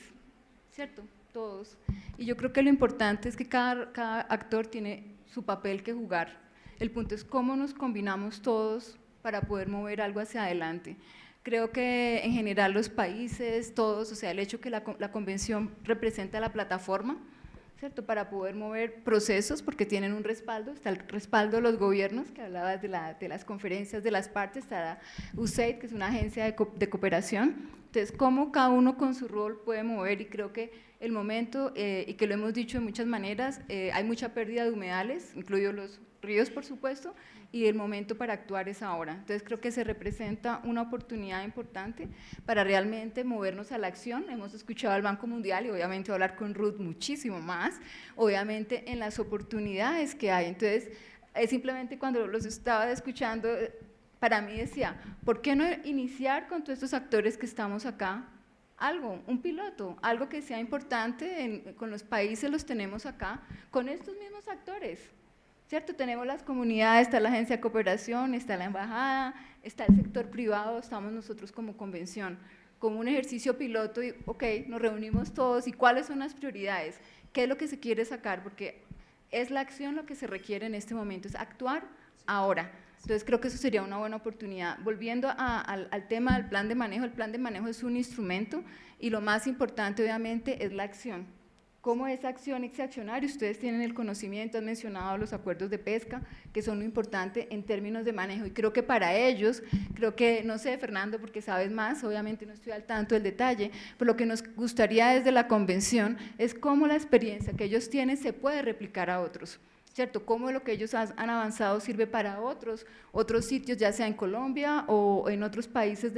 ¿cierto? Todos. Y yo creo que lo importante es que cada actor tiene su papel que jugar. El punto es cómo nos combinamos todos para poder mover algo hacia adelante. Creo que en general los países, todos, o sea, el hecho que la convención representa la plataforma, ¿cierto? Para poder mover procesos, porque tienen un respaldo, está el respaldo de los gobiernos, que hablabas de las conferencias de las partes, está USAID, que es una agencia de cooperación. Entonces, cómo cada uno con su rol puede mover, y creo que el momento, y que lo hemos dicho de muchas maneras, hay mucha pérdida de humedales, incluidos los ríos, por supuesto, y el momento para actuar es ahora. Entonces creo que se representa una oportunidad importante para realmente movernos a la acción. Hemos escuchado al Banco Mundial y obviamente hablar con Ruth muchísimo más, obviamente en las oportunidades que hay. Entonces, simplemente cuando los estaba escuchando, para mí decía, ¿por qué no iniciar con todos estos actores que estamos acá? Algo, un piloto, algo que sea importante, con los países los tenemos acá, con estos mismos actores. ¿Cierto? Tenemos las comunidades, está la agencia de cooperación, está la embajada, está el sector privado, estamos nosotros como convención, como un ejercicio piloto y, ok, nos reunimos todos y cuáles son las prioridades, qué es lo que se quiere sacar, porque es la acción lo que se requiere en este momento, es actuar ahora. Entonces creo que eso sería una buena oportunidad. Volviendo al tema del plan de manejo, el plan de manejo es un instrumento y lo más importante obviamente es la acción. ¿Cómo esa acción y ese accionario? Ustedes tienen el conocimiento, han mencionado los acuerdos de pesca, que son lo importante en términos de manejo, y creo que para ellos, creo que, no sé, Fernando, porque sabes más, obviamente no estoy al tanto del detalle, pero lo que nos gustaría desde la convención es cómo la experiencia que ellos tienen se puede replicar a otros, ¿cierto? Cómo lo que ellos han avanzado sirve para otros sitios, ya sea en Colombia o en otros países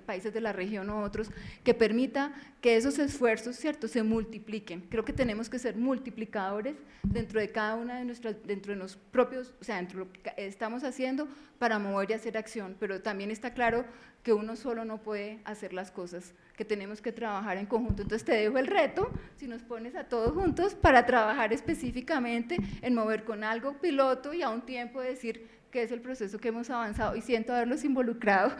países de la región o otros, que permita que esos esfuerzos, ¿cierto?, se multipliquen. Creo que tenemos que ser multiplicadores dentro de cada una de dentro de los propios, o sea, dentro de lo que estamos haciendo para mover y hacer acción, pero también está claro que uno solo no puede hacer las cosas, que tenemos que trabajar en conjunto. Entonces te dejo el reto, si nos pones a todos juntos, para trabajar específicamente en mover con algo piloto y a un tiempo decir que es el proceso que hemos avanzado, y siento haberlos involucrado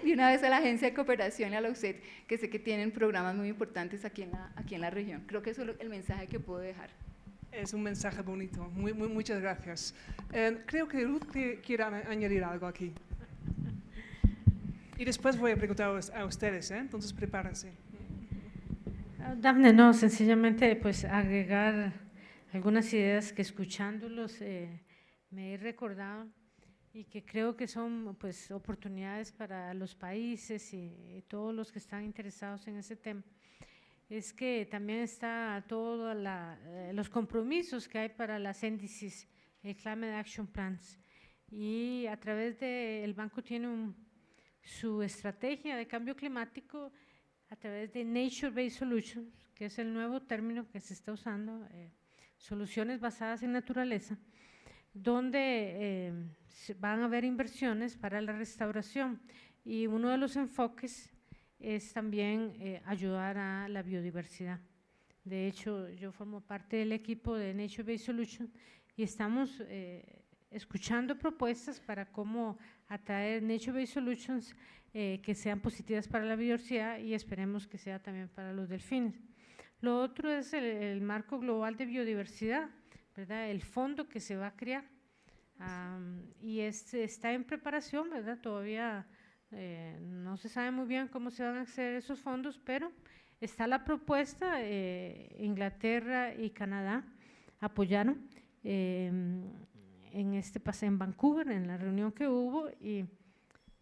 de una vez a la agencia de cooperación y a la USAID, que sé que tienen programas muy importantes aquí en la región. Creo que eso es el mensaje que puedo dejar. Es un mensaje bonito, muchas gracias. Creo que Ruth quiere añadir algo aquí. Y después voy a preguntar a ustedes, entonces prepárense. Daphne, no, sencillamente pues agregar algunas ideas que escuchándolos me he recordado y que creo que son pues oportunidades para los países y todos los que están interesados en ese tema. Es que también está todos los compromisos que hay para las NDCs, el Climate Action Plans, y a través del banco tiene su estrategia de cambio climático a través de Nature-Based Solutions, que es el nuevo término que se está usando, soluciones basadas en naturaleza, donde van a haber inversiones para la restauración, y uno de los enfoques es también ayudar a la biodiversidad. De hecho, yo formo parte del equipo de Nature-Based Solutions y estamos escuchando propuestas para cómo atraer nature-based solutions que sean positivas para la biodiversidad y esperemos que sea también para los delfines. Lo otro es el marco global de biodiversidad, ¿verdad? El fondo que se va a crear y está en preparación, ¿verdad? Todavía no se sabe muy bien cómo se van a acceder a esos fondos, pero está la propuesta. Inglaterra y Canadá apoyaron en Vancouver, en la reunión que hubo, y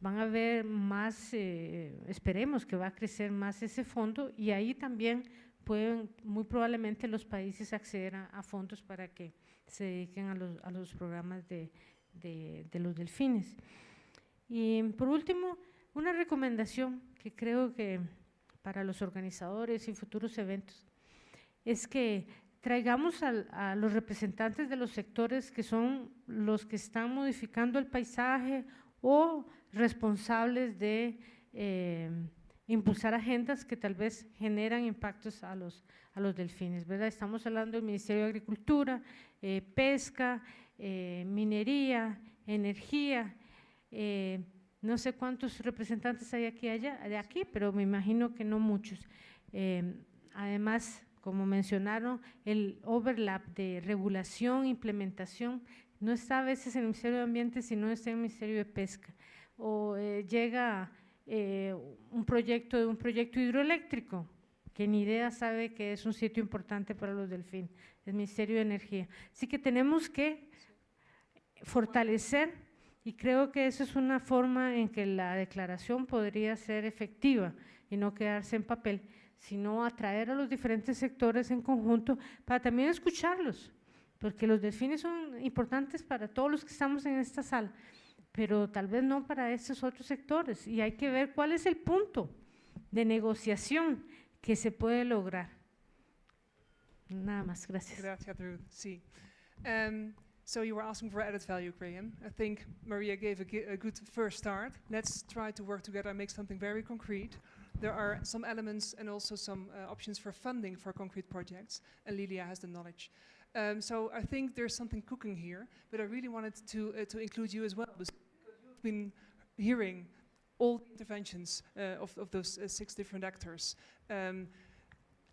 van a ver más, esperemos que va a crecer más ese fondo, y ahí también pueden muy probablemente los países acceder a fondos para que se dediquen a los programas de los delfines. Y por último, una recomendación que creo que para los organizadores y futuros eventos es que traigamos a los representantes de los sectores que son los que están modificando el paisaje o responsables de impulsar agendas que tal vez generan impactos a los delfines, ¿verdad? Estamos hablando del Ministerio de Agricultura, Pesca, Minería, Energía, no sé cuántos representantes hay aquí, pero me imagino que no muchos. Además, como mencionaron, el overlap de regulación, implementación, no está a veces en el Ministerio de Ambiente, sino está en el Ministerio de Pesca. O llega un proyecto hidroeléctrico, que ni idea sabe que es un sitio importante para los delfines, el Ministerio de Energía. Así que tenemos que fortalecer, y creo que eso es una forma en que la declaración podría ser efectiva y no quedarse en papel, sino atraer a los diferentes sectores en conjunto para también escucharlos, porque los delfines son importantes para todos los que estamos en esta sala, pero tal vez no para estos otros sectores, y hay que ver cuál es el punto de negociación que se puede lograr. Nada más, gracias. Gracias, Ruth. Sí. So you were asking for added value, Graham. I think Maria gave a good first start. Let's try to work together and make something very concrete. There are some elements and also some options for funding for concrete projects, and Lilia has the knowledge. So I think there's something cooking here, but I really wanted to include you as well, because you've been hearing all the interventions of those 6 different actors.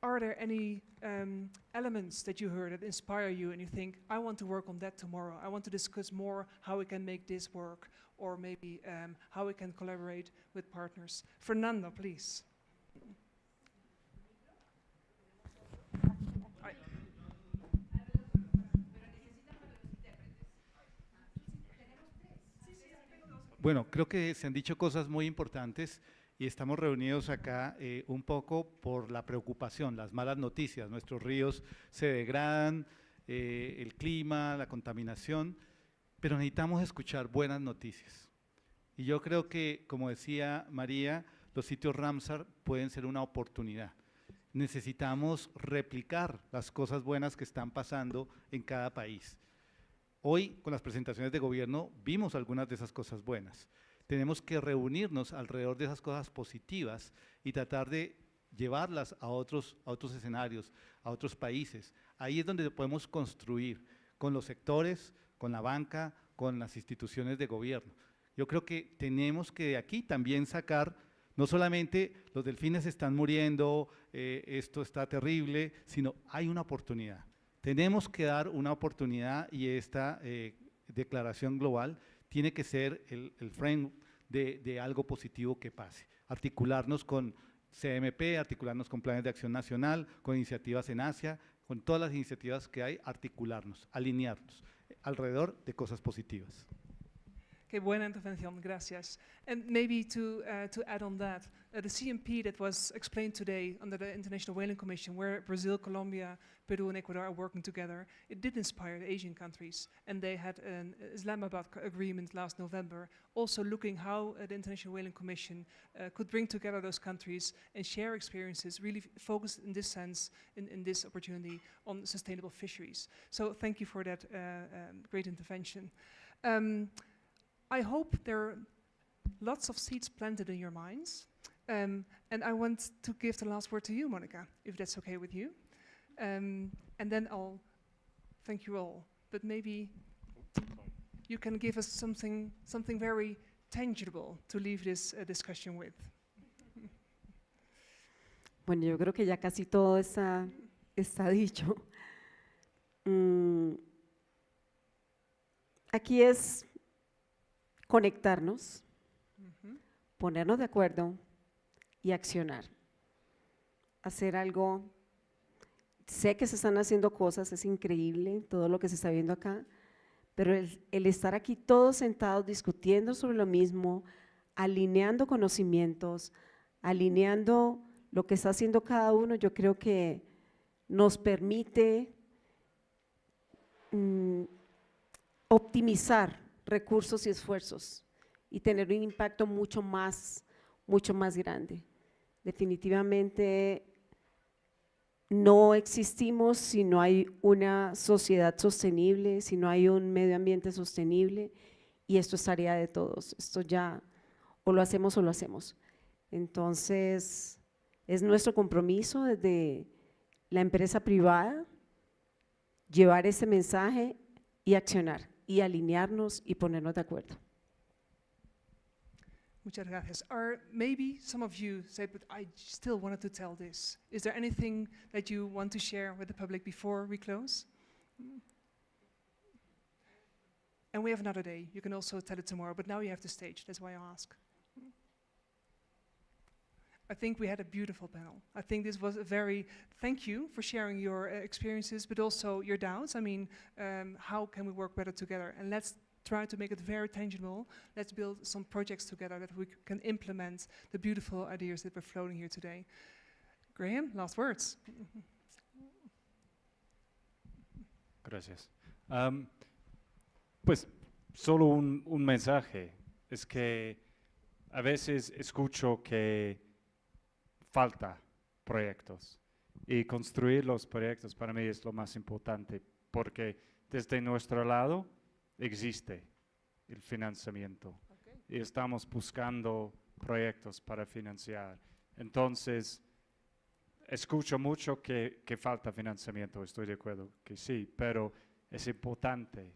Are there any elements that you heard that inspire you and you think, I want to work on that tomorrow, I want to discuss more how we can make this work, or maybe how we can collaborate with partners? Fernando, please. Bueno, creo que se han dicho cosas muy importantes y estamos reunidos acá un poco por la preocupación, las malas noticias. Nuestros ríos se degradan, el clima, la contaminación, pero necesitamos escuchar buenas noticias. Y yo creo que, como decía María, los sitios Ramsar pueden ser una oportunidad. Necesitamos replicar las cosas buenas que están pasando en cada país. Hoy, con las presentaciones de gobierno, vimos algunas de esas cosas buenas. Tenemos que reunirnos alrededor de esas cosas positivas y tratar de llevarlas a otros escenarios, a otros países. Ahí es donde podemos construir con los sectores, con la banca, con las instituciones de gobierno. Yo creo que tenemos que de aquí también sacar, no solamente los delfines están muriendo, esto está terrible, sino hay una oportunidad. Tenemos que dar una oportunidad y esta declaración global tiene que ser el frame de algo positivo que pase. Articularnos con CMP, articularnos con planes de acción nacional, con iniciativas en Asia, con todas las iniciativas que hay, articularnos, alinearnos alrededor de cosas positivas. Okay, buena intervención, gracias. And maybe to add on that, the CMP that was explained today under the International Whaling Commission, where Brazil, Colombia, Peru and Ecuador are working together, it did inspire the Asian countries, and they had an Islamabad agreement last November, also looking how the International Whaling Commission could bring together those countries and share experiences, really focused in this sense, in this opportunity, on sustainable fisheries. So thank you for that great intervention. I hope there are lots of seeds planted in your minds, and I want to give the last word to you, Monica, if that's okay with you. And then I'll thank you all, but maybe you can give us something very tangible to leave this discussion with. Bueno, yo creo que ya casi todo está dicho. Aquí es conectarnos, ponernos de acuerdo y accionar. Hacer algo. Sé que se están haciendo cosas, es increíble todo lo que se está viendo acá, pero el estar aquí todos sentados discutiendo sobre lo mismo, alineando conocimientos, alineando lo que está haciendo cada uno, yo creo que nos permite optimizar recursos y esfuerzos y tener un impacto mucho más grande. Definitivamente no existimos si no hay una sociedad sostenible, si no hay un medio ambiente sostenible, y esto es tarea de todos. Esto ya o lo hacemos o lo hacemos. Entonces, es nuestro compromiso desde la empresa privada llevar ese mensaje y accionar, y alinearnos y ponernos de acuerdo. Muchas gracias. Maybe some of you say, but I still wanted to tell this. Is there anything that you want to share with the public before we close? And we have another day. You can also tell it tomorrow, but now you have the stage. That's why I ask. I think we had a beautiful panel. I think this was a very, thank you for sharing your experiences, but also your doubts. I mean, how can we work better together? And let's try to make it very tangible. Let's build some projects together that we can implement the beautiful ideas that were floating here today. Graham, last words. Gracias. Pues solo un mensaje. Es que a veces escucho que falta proyectos, y construir los proyectos para mí es lo más importante, porque desde nuestro lado existe el financiamiento y estamos buscando proyectos para financiar. Entonces, escucho mucho que falta financiamiento, estoy de acuerdo que sí, pero es importante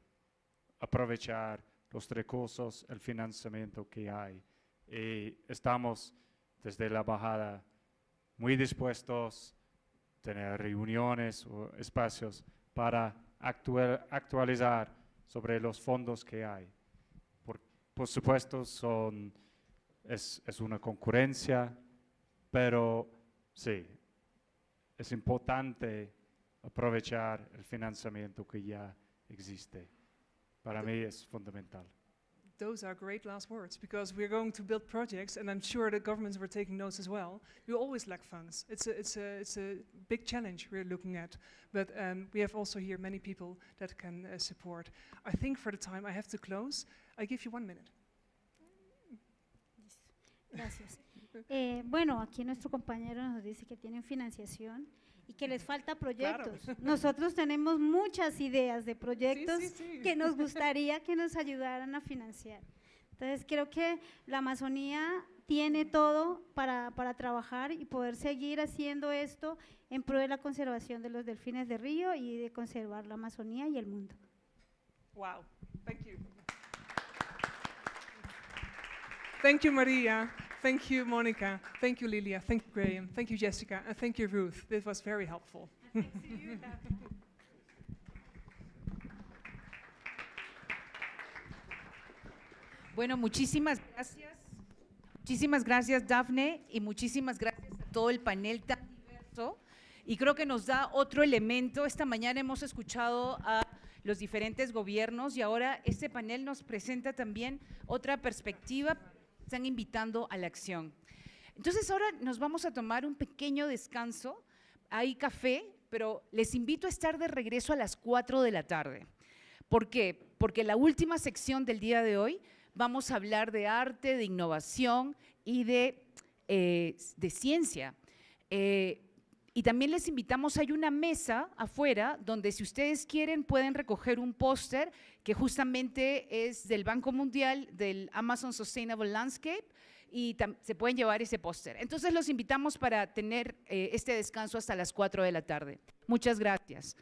aprovechar los recursos, el financiamiento que hay, y estamos desde la embajada muy dispuestos a tener reuniones o espacios para actualizar sobre los fondos que hay. Por supuesto, es una concurrencia, pero sí, es importante aprovechar el financiamiento que ya existe. Para mí es fundamental. Those are great last words, because we're going to build projects, and I'm sure the governments were taking notes as well. You always lack funds. It's a big challenge we're looking at, but we have also here many people that can support. I think for the time I have to close. I give you 1 minute. Gracias. Bueno, aquí nuestro compañero nos dice que tienen financiación y que les falta proyectos. Claro. Nosotros tenemos muchas ideas de proyectos que nos gustaría que nos ayudaran a financiar. Entonces, creo que la Amazonía tiene todo para trabajar y poder seguir haciendo esto en pro de la conservación de los delfines de río y de conservar la Amazonía y el mundo. Wow, thank you. Thank you, Maria. Thank you, Monica. Thank you, Lilia. Thank you, Graham. Thank you, Jessica. And thank you, Ruth. This was very helpful. Bueno, muchísimas gracias. Muchísimas gracias, Daphne, y muchísimas gracias a todo el panel tan diverso. Y creo que nos da otro elemento. Esta mañana hemos escuchado a los diferentes gobiernos y ahora este panel nos presenta también otra perspectiva. Están invitando a la acción. Entonces ahora nos vamos a tomar un pequeño descanso, hay café, pero les invito a estar de regreso a las 4 de la tarde. ¿Por qué? Porque la última sección del día de hoy vamos a hablar de arte, de innovación y de ciencia. Y también les invitamos, hay una mesa afuera donde si ustedes quieren pueden recoger un póster que justamente es del Banco Mundial, del Amazon Sustainable Landscape, y se pueden llevar ese póster. Entonces los invitamos para tener este descanso hasta las 4 de la tarde. Muchas gracias.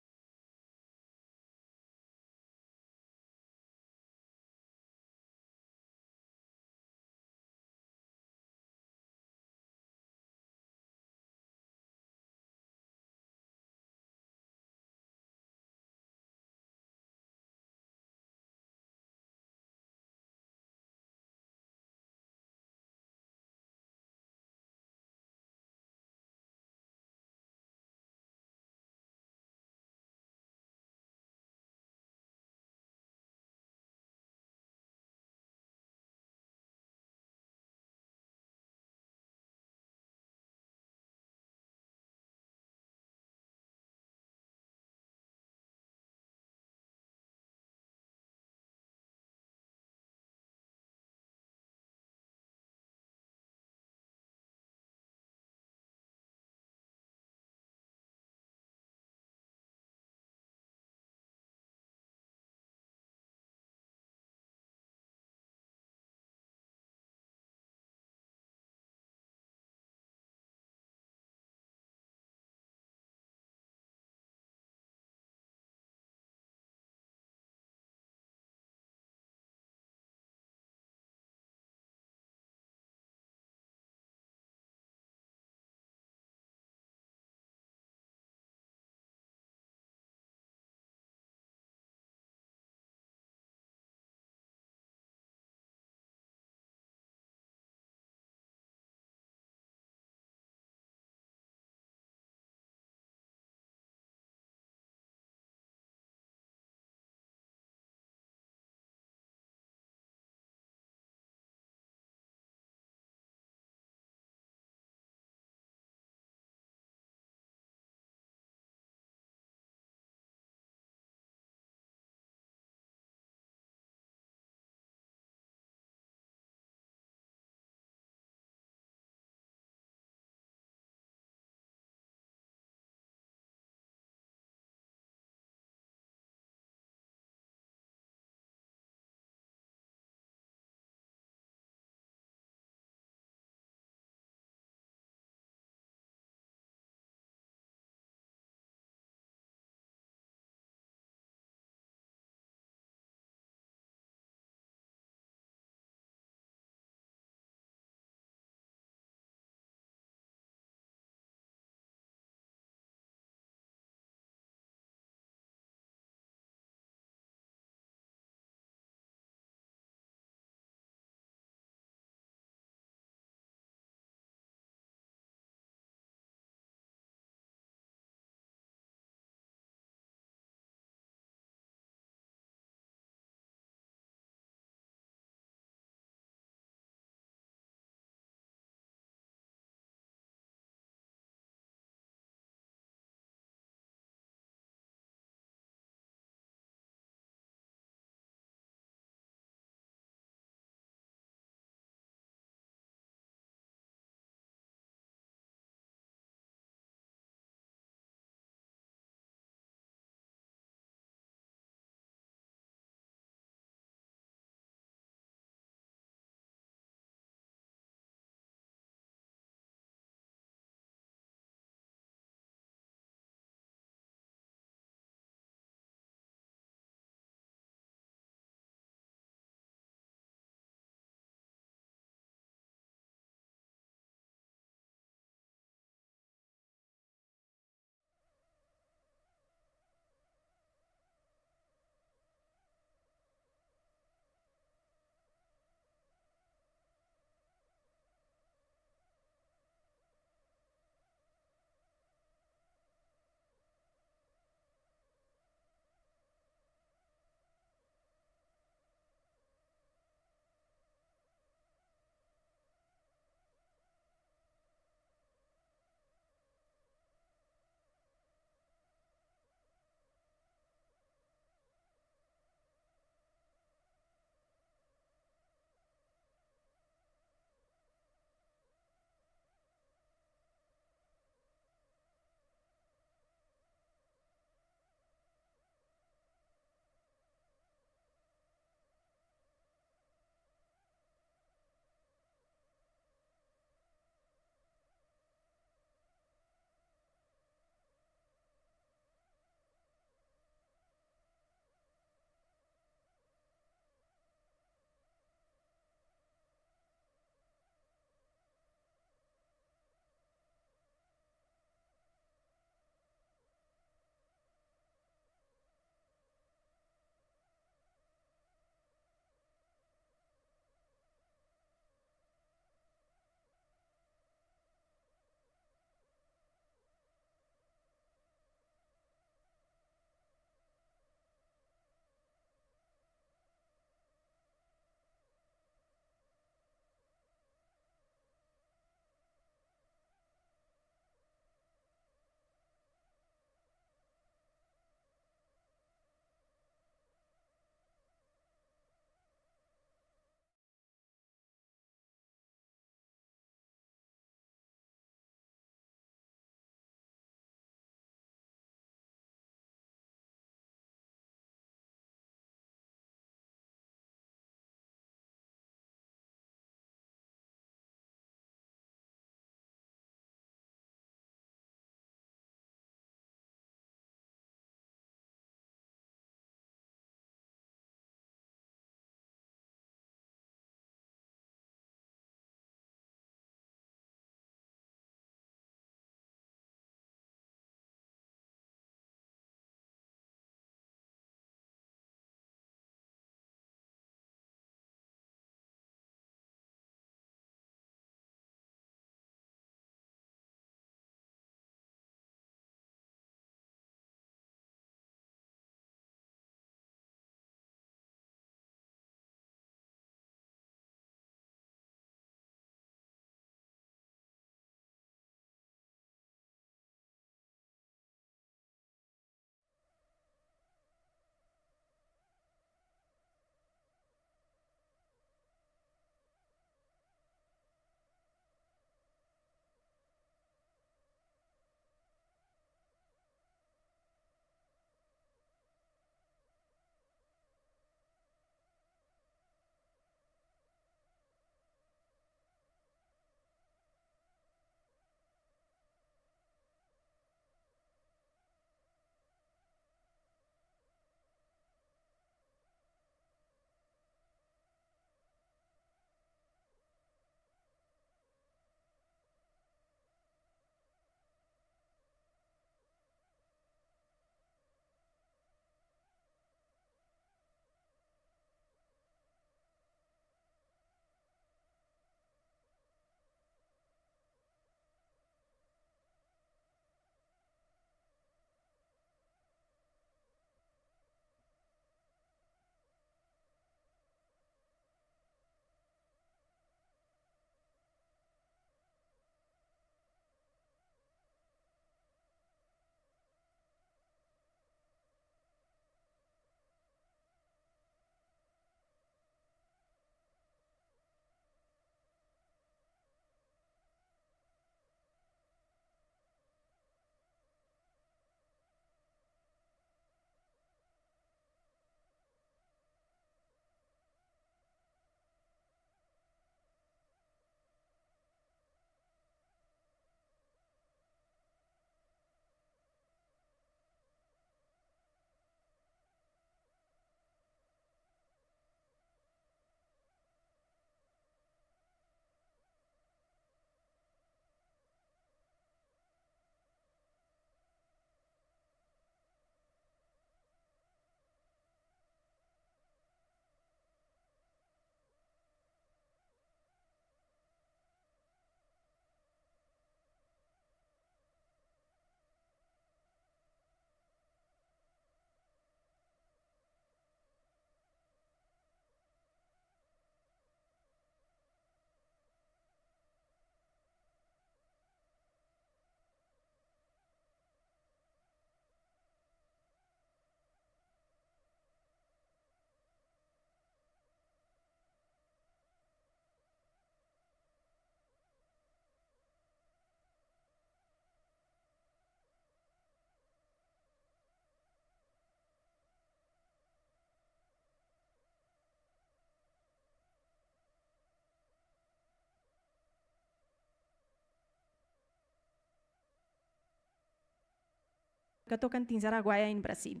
Tocantins, Araguaia en Brasil.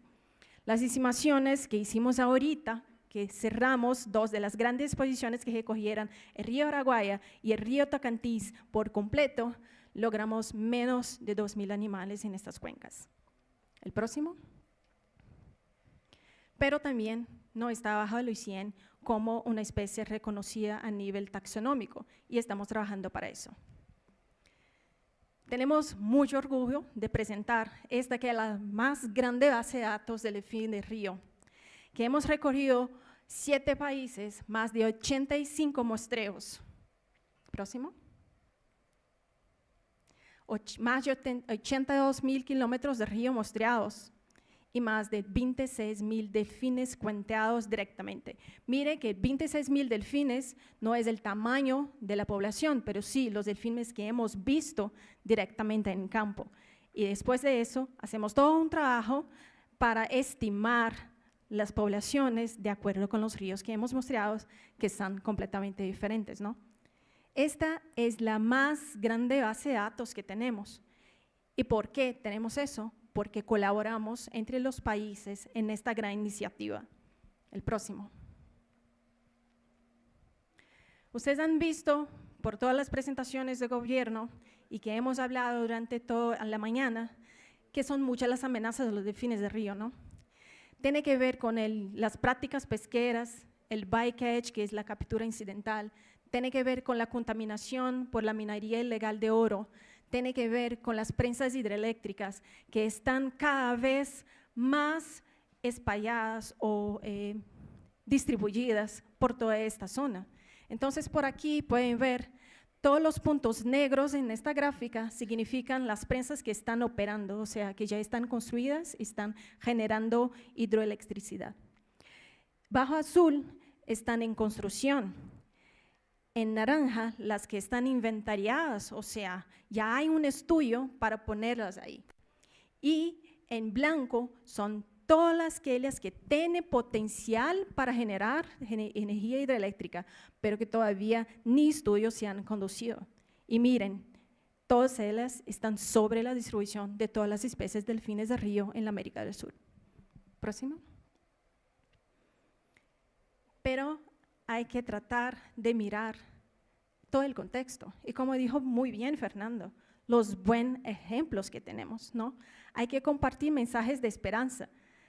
Las estimaciones que hicimos ahorita, que cerramos 2 de las grandes exposiciones que recogieran el río Araguaia y el río Tocantins por completo, logramos menos de 2.000 animales en estas cuencas. El próximo. Pero también no está bajo el IUCN como una especie reconocida a nivel taxonómico y estamos trabajando para eso. Tenemos mucho orgullo de presentar esta que es la más grande base de datos del delfín del río, que hemos recorrido 7 países, más de 85 muestreos. Próximo. Más de 82.000 kilómetros de río muestreados y más de 26.000 delfines cuenteados directamente. Mire que 26.000 delfines no es el tamaño de la población, pero sí los delfines que hemos visto directamente en campo. Y después de eso, hacemos todo un trabajo para estimar las poblaciones de acuerdo con los ríos que hemos muestreado, que están completamente diferentes, ¿no? Esta es la más grande base de datos que tenemos. ¿Y por qué tenemos eso? Porque colaboramos entre los países en esta gran iniciativa. El próximo. Ustedes han visto por todas las presentaciones de gobierno y que hemos hablado durante toda la mañana, que son muchas las amenazas de los delfines de río, ¿no? Tiene que ver con las prácticas pesqueras, el bycatch, que es la captura incidental, tiene que ver con la contaminación por la minería ilegal de oro, tiene que ver con las prensas hidroeléctricas que están cada vez más espalladas o distribuidas por toda esta zona. Entonces, por aquí pueden ver todos los puntos negros en esta gráfica significan las prensas que están operando, o sea, que ya están construidas y están generando hidroelectricidad. Bajo azul están en construcción. En naranja, las que están inventariadas, o sea, ya hay un estudio para ponerlas ahí. Y en blanco son todas aquellas que tienen potencial para generar energía hidroeléctrica, pero que todavía ni estudios se han conducido. Y miren, todas ellas están sobre la distribución de todas las especies de delfines de río en la América del Sur. Próximo. Pero hay que tratar de mirar todo el contexto. Y como dijo muy bien Fernando, los buenos ejemplos que tenemos, ¿no? Hay que compartir mensajes de esperanza.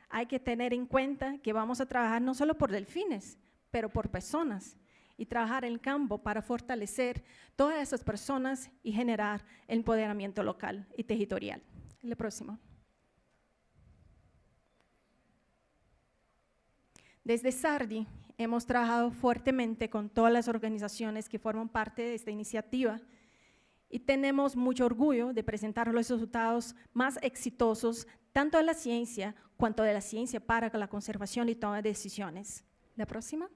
Hay que tener en cuenta que vamos a trabajar no solo por delfines, pero por personas. Y trabajar en campo para fortalecer todas esas personas y generar empoderamiento local y territorial. El próximo. Desde SARDI hemos trabajado fuertemente con todas las organizaciones que forman parte de esta iniciativa y tenemos mucho orgullo de presentar los resultados más exitosos tanto de la ciencia cuanto de la ciencia para la conservación y toma de decisiones. La próxima.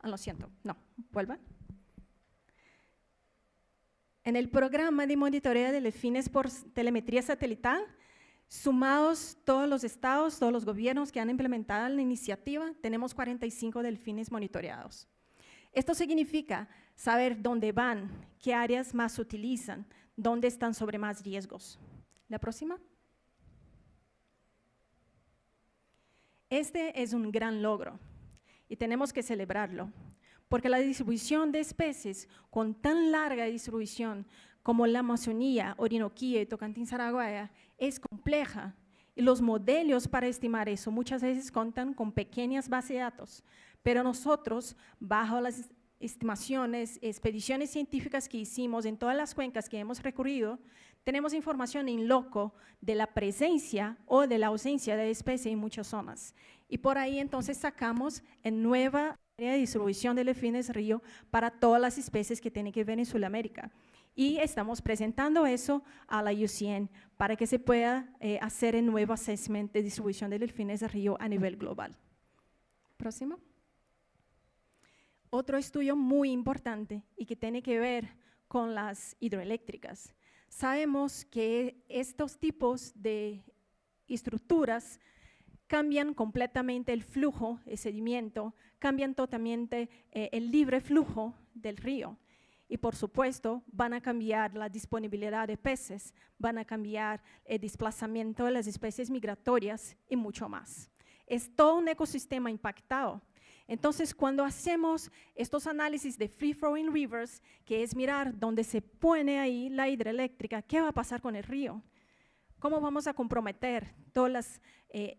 Lo siento, no, vuelva. En el programa de monitoreo de delfines por telemetría satelital, sumados todos los estados, todos los gobiernos que han implementado la iniciativa, tenemos 45 delfines monitoreados. Esto significa saber dónde van, qué áreas más utilizan, dónde están sobre más riesgos. La próxima. Este es un gran logro y tenemos que celebrarlo, porque la distribución de especies con tan larga distribución como la Amazonía, Orinoquía y Tocantins Araguaia es compleja y los modelos para estimar eso muchas veces cuentan con pequeñas bases de datos, pero nosotros, bajo las estimaciones, expediciones científicas que hicimos en todas las cuencas que hemos recorrido, tenemos información in loco de la presencia o de la ausencia de especies en muchas zonas. Y por ahí entonces sacamos en nueva área de distribución de delfines río para todas las especies que tienen que ver en Sudamérica. Y estamos presentando eso a la IUCN para que se pueda hacer el nuevo assessment de distribución de delfines de río a nivel global. Próximo. Otro estudio muy importante y que tiene que ver con las hidroeléctricas. Sabemos que estos tipos de estructuras cambian completamente el flujo, el sedimento, cambian totalmente el libre flujo del río. Y por supuesto, van a cambiar la disponibilidad de peces, van a cambiar el desplazamiento de las especies migratorias y mucho más. Es todo un ecosistema impactado. Entonces, cuando hacemos estos análisis de free flowing rivers, que es mirar dónde se pone ahí la hidroeléctrica, ¿qué va a pasar con el río? ¿Cómo vamos a comprometer todas las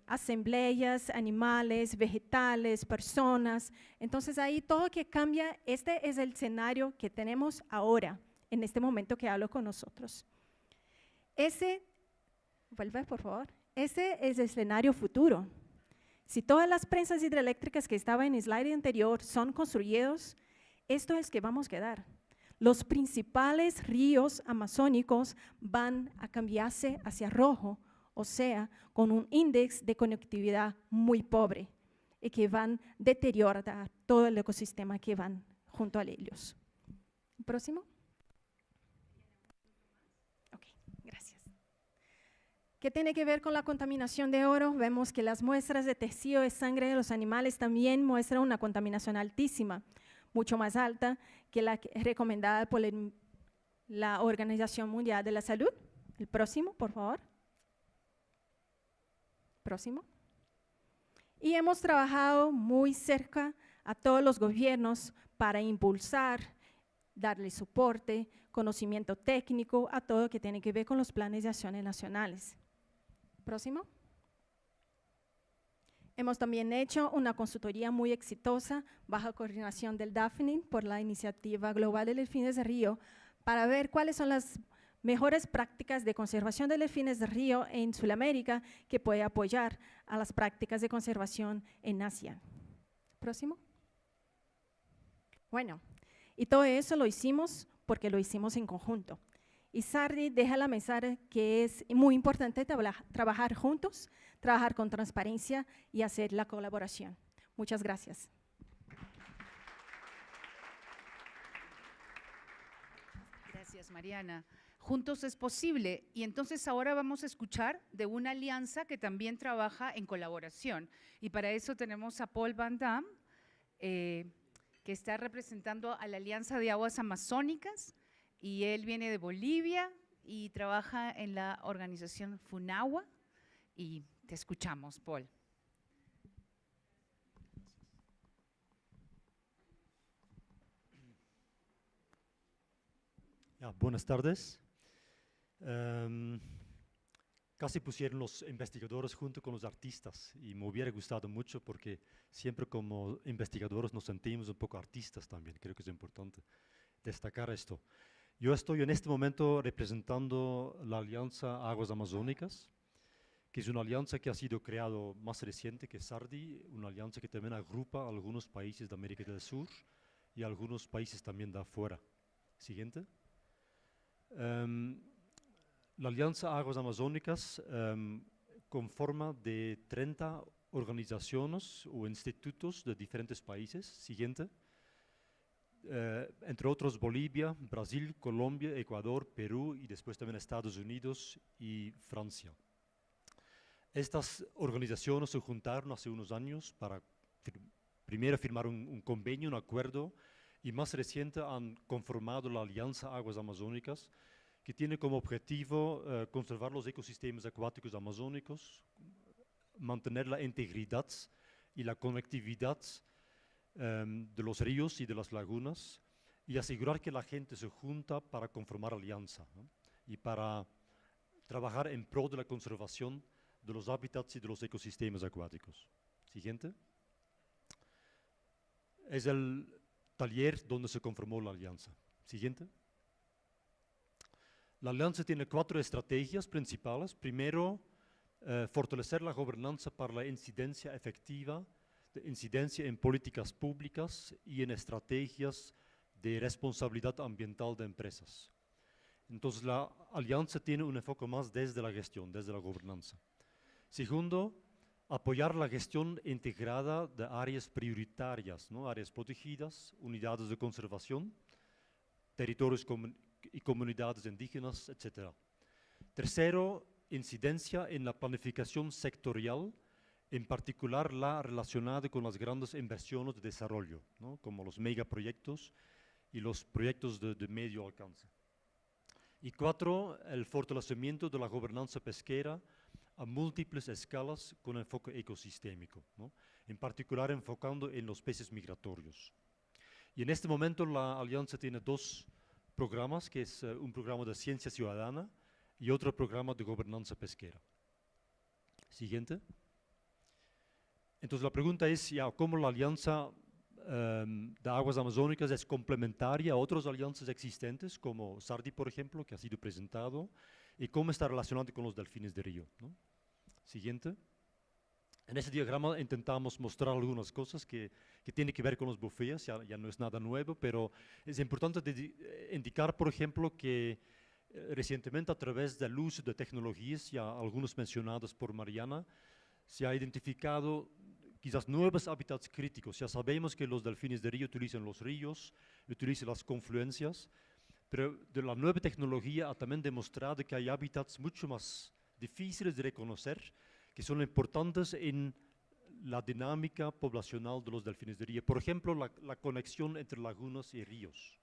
asambleas, animales, vegetales, personas? Entonces ahí todo que cambia, este es el escenario que tenemos ahora, en este momento que hablo con nosotros. Vuelve por favor, ese es el escenario futuro. Si todas las presas hidroeléctricas que estaban en el slide anterior son construidos, esto es que vamos a quedar. Los principales ríos amazónicos van a cambiarse hacia rojo, o sea, con un índice de conectividad muy pobre y que van a deteriorar todo el ecosistema que van junto a ellos. ¿Próximo? Ok, gracias. ¿Qué tiene que ver con la contaminación de oro? Vemos que las muestras de tejido de sangre de los animales también muestran una contaminación altísima, mucho más alta que la recomendada por la Organización Mundial de la Salud. El próximo, por favor. Próximo. Y hemos trabajado muy cerca a todos los gobiernos para impulsar, darle soporte, conocimiento técnico a todo lo que tiene que ver con los planes de acciones nacionales. Próximo. Hemos también hecho una consultoría muy exitosa bajo coordinación del Damme por la Iniciativa Global de Delfines de Río para ver cuáles son las mejores prácticas de conservación de delfines de río en Sudamérica que puede apoyar a las prácticas de conservación en Asia. Próximo. Bueno, y todo eso lo hicimos porque lo hicimos en conjunto. Y SARDI deja la mensaje que es muy importante trabajar juntos, trabajar con transparencia y hacer la colaboración. Muchas gracias. Gracias, Mariana. Juntos es posible, y entonces ahora vamos a escuchar de una alianza que también trabaja en colaboración. Y para eso tenemos a Paul Van Damme, que está representando a la Alianza de Aguas Amazónicas, y él viene de Bolivia y trabaja en la organización FUNAWA, y te escuchamos, Paul. Buenas tardes. Casi pusieron los investigadores junto con los artistas y me hubiera gustado mucho porque siempre como investigadores nos sentimos un poco artistas también, creo que es importante destacar esto. Yo estoy en este momento representando la Alianza Aguas Amazónicas, que es una alianza que ha sido creada más reciente que SARDI, una alianza que también agrupa a algunos países de América del Sur y algunos países también de afuera. Siguiente. La Alianza Aguas Amazónicas conforma de 30 organizaciones o institutos de diferentes países. Siguiente. Entre otros Bolivia, Brasil, Colombia, Ecuador, Perú y después también Estados Unidos y Francia. Estas organizaciones se juntaron hace unos años para primero firmar un convenio, un acuerdo, y más reciente han conformado la Alianza Aguas Amazónicas, que tiene como objetivo conservar los ecosistemas acuáticos amazónicos, mantener la integridad y la conectividad de los ríos y de las lagunas y asegurar que la gente se junta para conformar alianza, ¿no? Y para trabajar en pro de la conservación de los hábitats y de los ecosistemas acuáticos. Siguiente. Es el taller donde se conformó la alianza. Siguiente. La alianza tiene 4 estrategias principales. Primero, fortalecer la gobernanza para la incidencia efectiva, incidencia en políticas públicas y en estrategias de responsabilidad ambiental de empresas. Entonces la alianza tiene un enfoque más desde la gestión, desde la gobernanza. Segundo, apoyar la gestión integrada de áreas prioritarias, ¿no? Áreas protegidas, unidades de conservación, territorios y comunidades indígenas, etc. Tercero, incidencia en la planificación sectorial, en particular la relacionada con las grandes inversiones de desarrollo, ¿no? Como los megaproyectos y los proyectos de medio alcance. Y 4, el fortalecimiento de la gobernanza pesquera a múltiples escalas con enfoque ecosistémico, ¿no? En particular enfocando en los peces migratorios. Y en este momento la Alianza tiene 2 programas, que es un programa de ciencia ciudadana y otro programa de gobernanza pesquera. Siguiente. Entonces la pregunta es, ¿cómo la Alianza de Aguas Amazónicas es complementaria a otras alianzas existentes, como SARDI, por ejemplo, que ha sido presentado, y cómo está relacionado con los delfines de río, ¿no? Siguiente. En este diagrama intentamos mostrar algunas cosas que tienen que ver con los bufeos, ya no es nada nuevo, pero es importante indicar, por ejemplo, que recientemente a través del uso de tecnologías, ya algunos mencionados por Mariana, se ha identificado quizás nuevos hábitats críticos. Ya sabemos que los delfines de río utilizan los ríos, utilizan las confluencias, pero de la nueva tecnología ha también demostrado que hay hábitats mucho más difíciles de reconocer, que son importantes en la dinámica poblacional de los delfines de río. Por ejemplo, la conexión entre lagunas y ríos.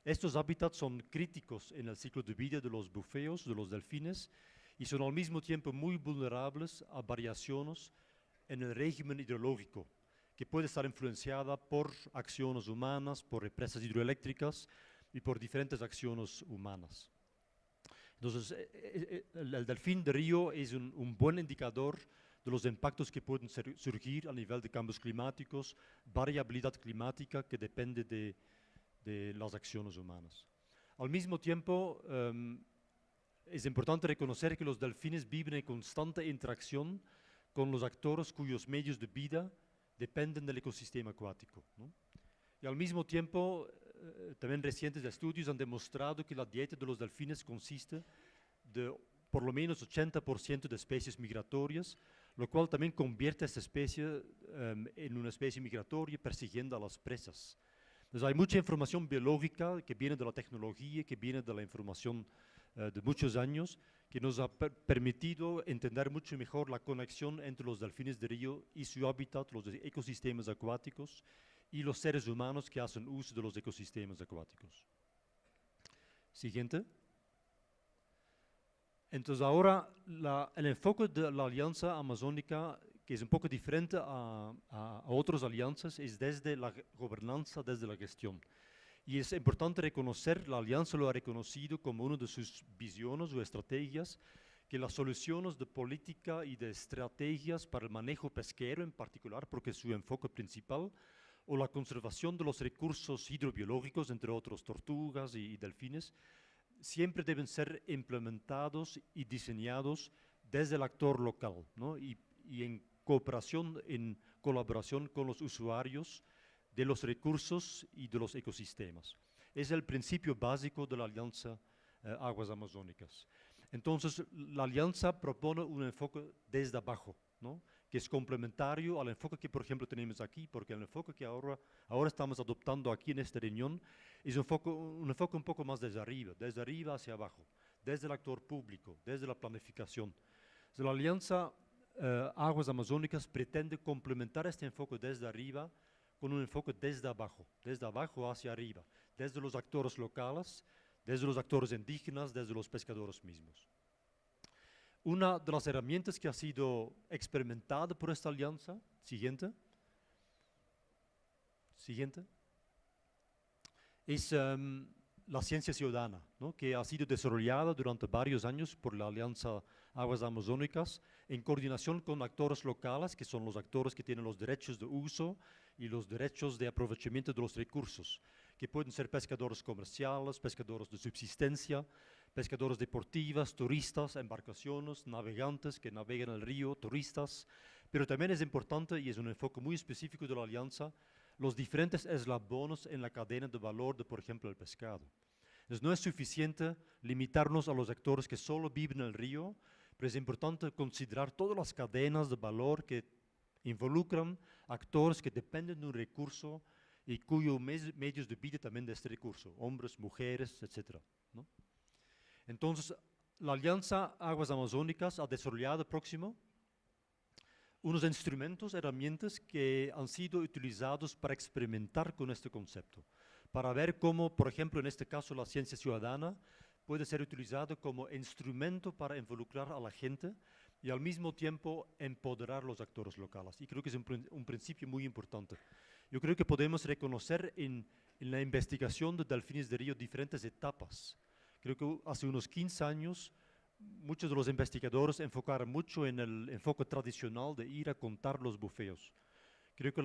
Estos hábitats son críticos en el ciclo de vida de los bufeos, de los delfines, y son al mismo tiempo muy vulnerables a variaciones en el régimen hidrológico, que puede estar influenciada por acciones humanas, por represas hidroeléctricas y por diferentes acciones humanas. Entonces, el delfín de río es un buen indicador de los impactos que pueden surgir a nivel de cambios climáticos, variabilidad climática que depende de las acciones humanas. Al mismo tiempo, es importante reconocer que los delfines viven en constante interacción con los actores cuyos medios de vida dependen del ecosistema acuático, ¿no? Y al mismo tiempo, también recientes estudios han demostrado que la dieta de los delfines consiste de por lo menos 80% de especies migratorias, lo cual también convierte a esta especie en una especie migratoria persiguiendo a las presas. Entonces hay mucha información biológica que viene de la tecnología, que viene de la información de muchos años, que nos ha permitido entender mucho mejor la conexión entre los delfines de río y su hábitat, los ecosistemas acuáticos, y los seres humanos que hacen uso de los ecosistemas acuáticos. Siguiente. Entonces ahora el enfoque de la Alianza Amazónica, que es un poco diferente a otras alianzas, es desde la gobernanza, desde la gestión. Y es importante reconocer, la Alianza lo ha reconocido como una de sus visiones o estrategias, que las soluciones de política y de estrategias para el manejo pesquero en particular, porque es su enfoque principal, o la conservación de los recursos hidrobiológicos, entre otros tortugas y delfines, siempre deben ser implementados y diseñados desde el actor local, ¿no? y en cooperación, en colaboración con los usuarios de los recursos y de los ecosistemas. Es el principio básico de la Alianza Aguas Amazónicas. Entonces, la Alianza propone un enfoque desde abajo, ¿no? Que es complementario al enfoque que, por ejemplo, tenemos aquí, porque el enfoque que ahora estamos adoptando aquí en esta reunión es un enfoque un poco más desde arriba hacia abajo, desde el actor público, desde la planificación. Entonces, la Alianza Aguas Amazónicas pretende complementar este enfoque desde arriba con un enfoque desde abajo hacia arriba, desde los actores locales, desde los actores indígenas, desde los pescadores mismos. Una de las herramientas que ha sido experimentada por esta alianza, siguiente, es la ciencia ciudadana, ¿no? Que ha sido desarrollada durante varios años por la Alianza Aguas Amazónicas en coordinación con actores locales, que son los actores que tienen los derechos de uso y los derechos de aprovechamiento de los recursos, que pueden ser pescadores comerciales, pescadores de subsistencia, pescadores deportivas, turistas, embarcaciones, navegantes que navegan el río, turistas, pero también es importante, y es un enfoque muy específico de la alianza, los diferentes eslabones en la cadena de valor de, por ejemplo, el pescado. Entonces, no es suficiente limitarnos a los actores que solo viven en el río, pero es importante considerar todas las cadenas de valor que involucran actores que dependen de un recurso y cuyos medios de vida también de este recurso, hombres, mujeres, etc., ¿no? Entonces, la Alianza Aguas Amazónicas ha desarrollado unos instrumentos, herramientas que han sido utilizados para experimentar con este concepto. para ver cómo, por ejemplo, en este caso, la ciencia ciudadana puede ser utilizada como instrumento para involucrar a la gente y al mismo tiempo empoderar a los actores locales. Y creo que es un principio muy importante. Yo creo que podemos reconocer en la investigación de delfines de río diferentes etapas. Creo que hace unos 15 años muchos de los investigadores enfocaron mucho en el enfoque tradicional de ir a contar los bufeos. Creo que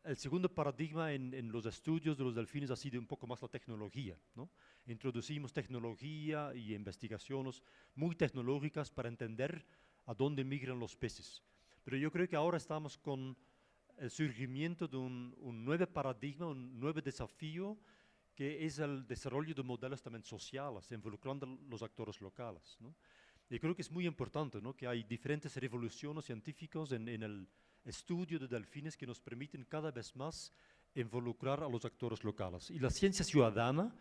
el segundo paradigma en los estudios de los delfines ha sido un poco más la tecnología, ¿no? Introducimos tecnología y investigaciones muy tecnológicas para entender a dónde migran los peces. Pero yo creo que ahora estamos con el surgimiento de un nuevo paradigma, un nuevo desafío, que es el desarrollo de modelos también sociales, involucrando a los actores locales, ¿no? Y creo que es muy importante, ¿no?, que hay diferentes revoluciones científicas en el estudio de delfines que nos permiten cada vez más involucrar a los actores locales. Y la ciencia ciudadana,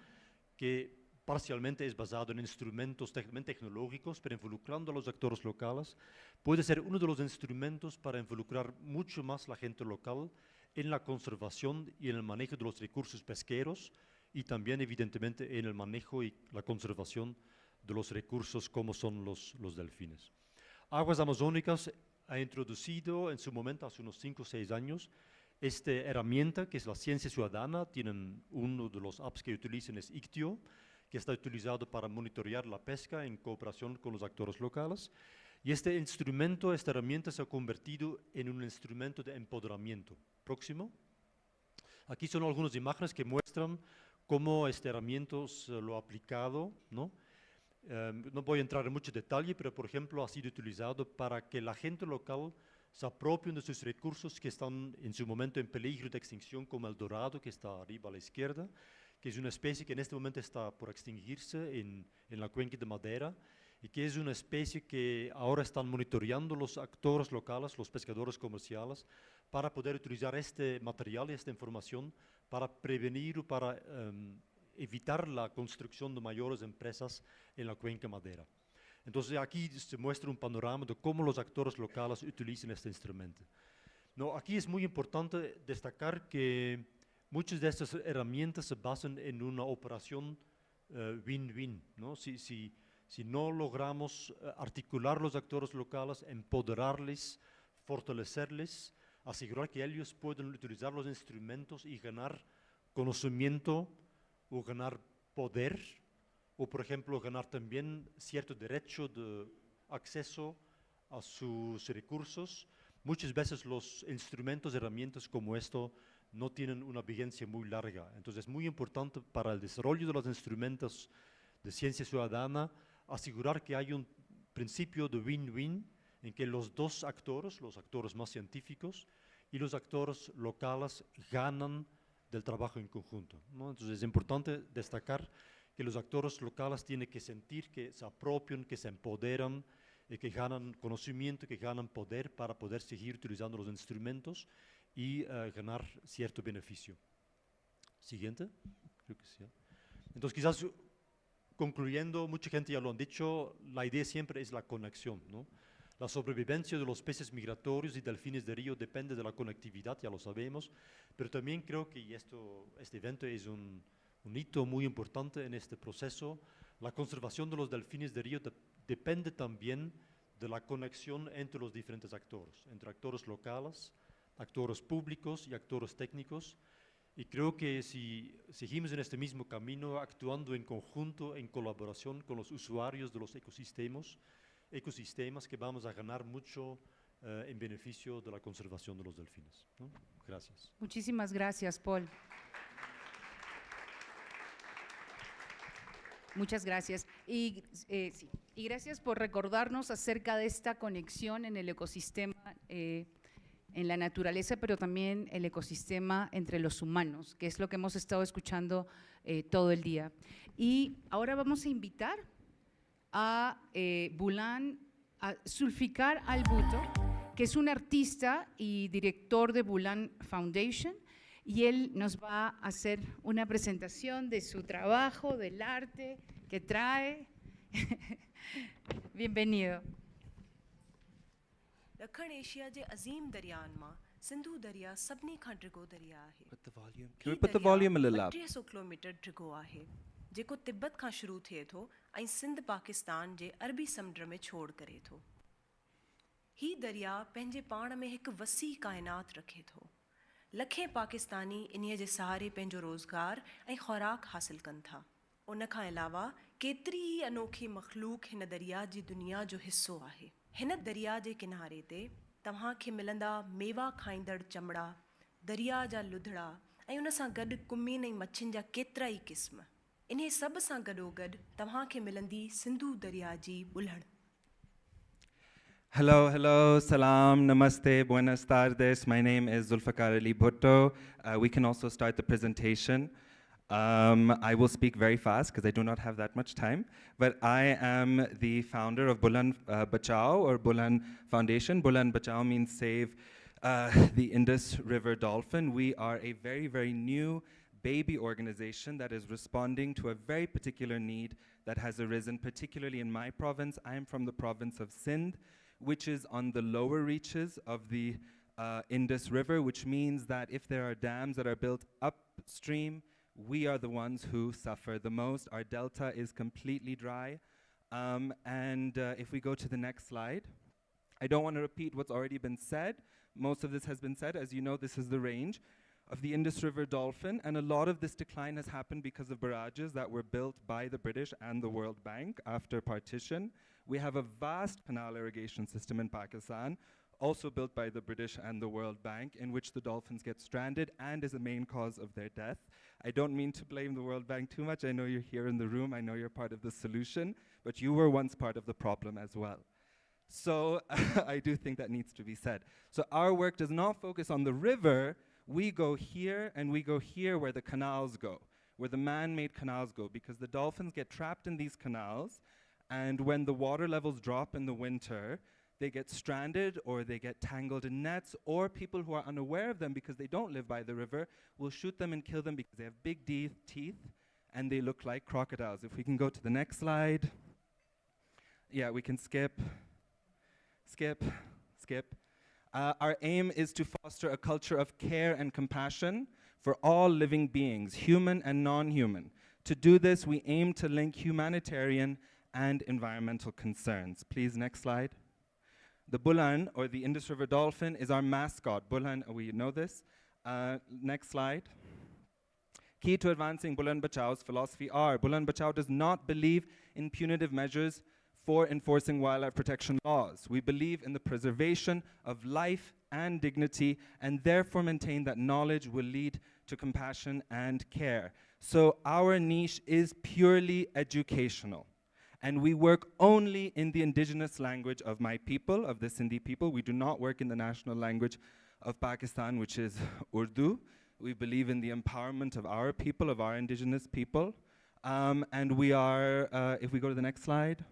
que parcialmente es basada en instrumentos tecnológicos, pero involucrando a los actores locales, puede ser uno de los instrumentos para involucrar mucho más la gente local en la conservación y en el manejo de los recursos pesqueros y también, evidentemente, en el manejo y la conservación de los recursos como son los delfines. Aguas Amazónicas ha introducido en su momento, hace unos 5 o 6 años, esta herramienta que es la ciencia ciudadana. Tienen uno de los apps que utilizan es ICTIO, que está utilizado para monitorear la pesca en cooperación con los actores locales. Y este instrumento, esta herramienta se ha convertido en un instrumento de empoderamiento. Próximo. Aquí son algunas imágenes que muestran cómo esta herramienta se lo ha aplicado, ¿no? No voy a entrar en mucho detalle, pero por ejemplo ha sido utilizado para que la gente local se apropien de sus recursos que están en su momento en peligro de extinción, como el dorado, que está arriba a la izquierda, que es una especie que en este momento está por extinguirse en la cuenca de Madeira, y que es una especie que ahora están monitoreando los actores locales, los pescadores comerciales, para poder utilizar este material y esta información para prevenir o para evitar la construcción de mayores empresas en la cuenca Madeira. Entonces aquí se muestra un panorama de cómo los actores locales utilizan este instrumento. No, aquí es muy importante destacar que muchas de estas herramientas se basan en una operación win-win, ¿no? Si no logramos articular los actores locales, empoderarles, fortalecerles, asegurar que ellos puedan utilizar los instrumentos y ganar conocimiento o ganar poder, o por ejemplo ganar también cierto derecho de acceso a sus recursos. Muchas veces los instrumentos, herramientas como esto no tienen una vigencia muy larga. Entonces es muy importante para el desarrollo de los instrumentos de ciencia ciudadana asegurar que hay un principio de win-win en que los dos actores, los actores más científicos y los actores locales ganan del trabajo en conjunto, ¿no? Entonces es importante destacar que los actores locales tienen que sentir que se apropian, que se empoderan, que ganan conocimiento, que ganan poder para poder seguir utilizando los instrumentos y ganar cierto beneficio. Siguiente. Creo que sí. Entonces quizás concluyendo, mucha gente ya lo han dicho, la idea siempre es la conexión, ¿no? La sobrevivencia de los peces migratorios y delfines de río depende de la conectividad, ya lo sabemos, pero también creo que este evento es un hito muy importante en este proceso. La conservación de los delfines de río depende también de la conexión entre los diferentes actores, entre actores locales, actores públicos y actores técnicos. Y creo que si seguimos en este mismo camino, actuando en conjunto, en colaboración con los usuarios de los ecosistemas, que vamos a ganar mucho en beneficio de la conservación de los delfines, ¿no? Gracias. Muchísimas gracias, Paul. Muchas gracias. Y gracias por recordarnos acerca de esta conexión en el ecosistema, en la naturaleza, pero también el ecosistema entre los humanos, que es lo que hemos estado escuchando todo el día. Y ahora vamos a invitar a Bhulan, a Zulfikar al Bhutto, que es un artista y director de Bhulan Foundation, y él nos va a hacer una presentación de su trabajo, del arte que trae. Bienvenido. ॾखण Asia जे अज़ीम दरियाहनि मां सिंधु दरिया सभिनी खां डिघो दरिया आहे। Can we put the volume a little up? 300 kilometre डिघो आहे जेको तिब्बत खां शुरू थिए थो ऐं सिंध पाकिस्तान जे अरबी समुंड में छोड़ करे थो। ही दरिया पंहिंजे पाण में हिकु वसी काइनात रखे थो। लखे पाकिस्तानी इन्हीअ जे सहारे पंहिंजो रोज़गार ऐं ख़ुराक हासिल कनि था। उन खां अलावा केतिरी ई अनोखी मख़लूक हिन दरिया जी दुनिया जो हिस्सो आहे। हिन दरिया जे किनारे ते तव्हांखे मिलंदा मेवा खाईंदड़ चमड़ा, दरिया जा लुधड़ा ऐं उन सां गॾु कुमीन ऐं मच्छियुनि जा केतिरा ई क़िस्म। इन्हे सभ सां गॾोगॾु तव्हांखे मिलंदी सिंधु दरिया जी बुलहण। Hello, salam, namaste, buenas tardes. My name is Zulfikar Bhutto. We can also start the presentation. I will speak very fast because I do not have that much time. But I am the founder of Bhulan Bachao or Bhulan Foundation. Bhulan Bachao means save the Indus River Dolphin. We are a very, very new baby organization that is responding to a very particular need that has arisen, particularly in my province. I am from the province of Sindh, which is on the lower reaches of the Indus River, which means that if there are dams that are built upstream, we are the ones who suffer the most. Our delta is completely dry. If we go to the next slide, I don't want to repeat what's already been said. Most of this has been said. As you know, this is the range of the Indus River Dolphin, and a lot of this decline has happened because of barrages that were built by the British and the World Bank after partition. We have a vast canal irrigation system in Pakistan, also built by the British and the World Bank, in which the dolphins get stranded and is a main cause of their death. I don't mean to blame the World Bank too much. I know you're here in the room. I know you're part of the solution, but you were once part of the problem as well. So I do think that needs to be said. So our work does not focus on the river. We go here and we go here where the canals go, where the man-made canals go, because the dolphins get trapped in these canals, and when the water levels drop in the winter, they get stranded or they get tangled in nets, or people who are unaware of them because they don't live by the river will shoot them and kill them because they have big teeth and they look like crocodiles. If we can go to the next slide. Yeah, we can skip. Our aim is to foster a culture of care and compassion for all living beings, human and non-human. To do this, we aim to link humanitarian and environmental concerns. Please, next slide. The Bhulan, or the Indus River Dolphin, is our mascot. Bhulan, we know this. Next slide. Key to advancing Bhulan Bachao's philosophy are: Bhulan Bachao does not believe in punitive measures for enforcing wildlife protection laws. We believe in the preservation of life and dignity, and therefore maintain that knowledge will lead to compassion and care. So our niche is purely educational. And we work only in the indigenous language of my people, of the Sindhi people. We do not work in the national language of Pakistan, which is Urdu. We believe in the empowerment of our people, of our indigenous people. And we are, if we go to the next slide.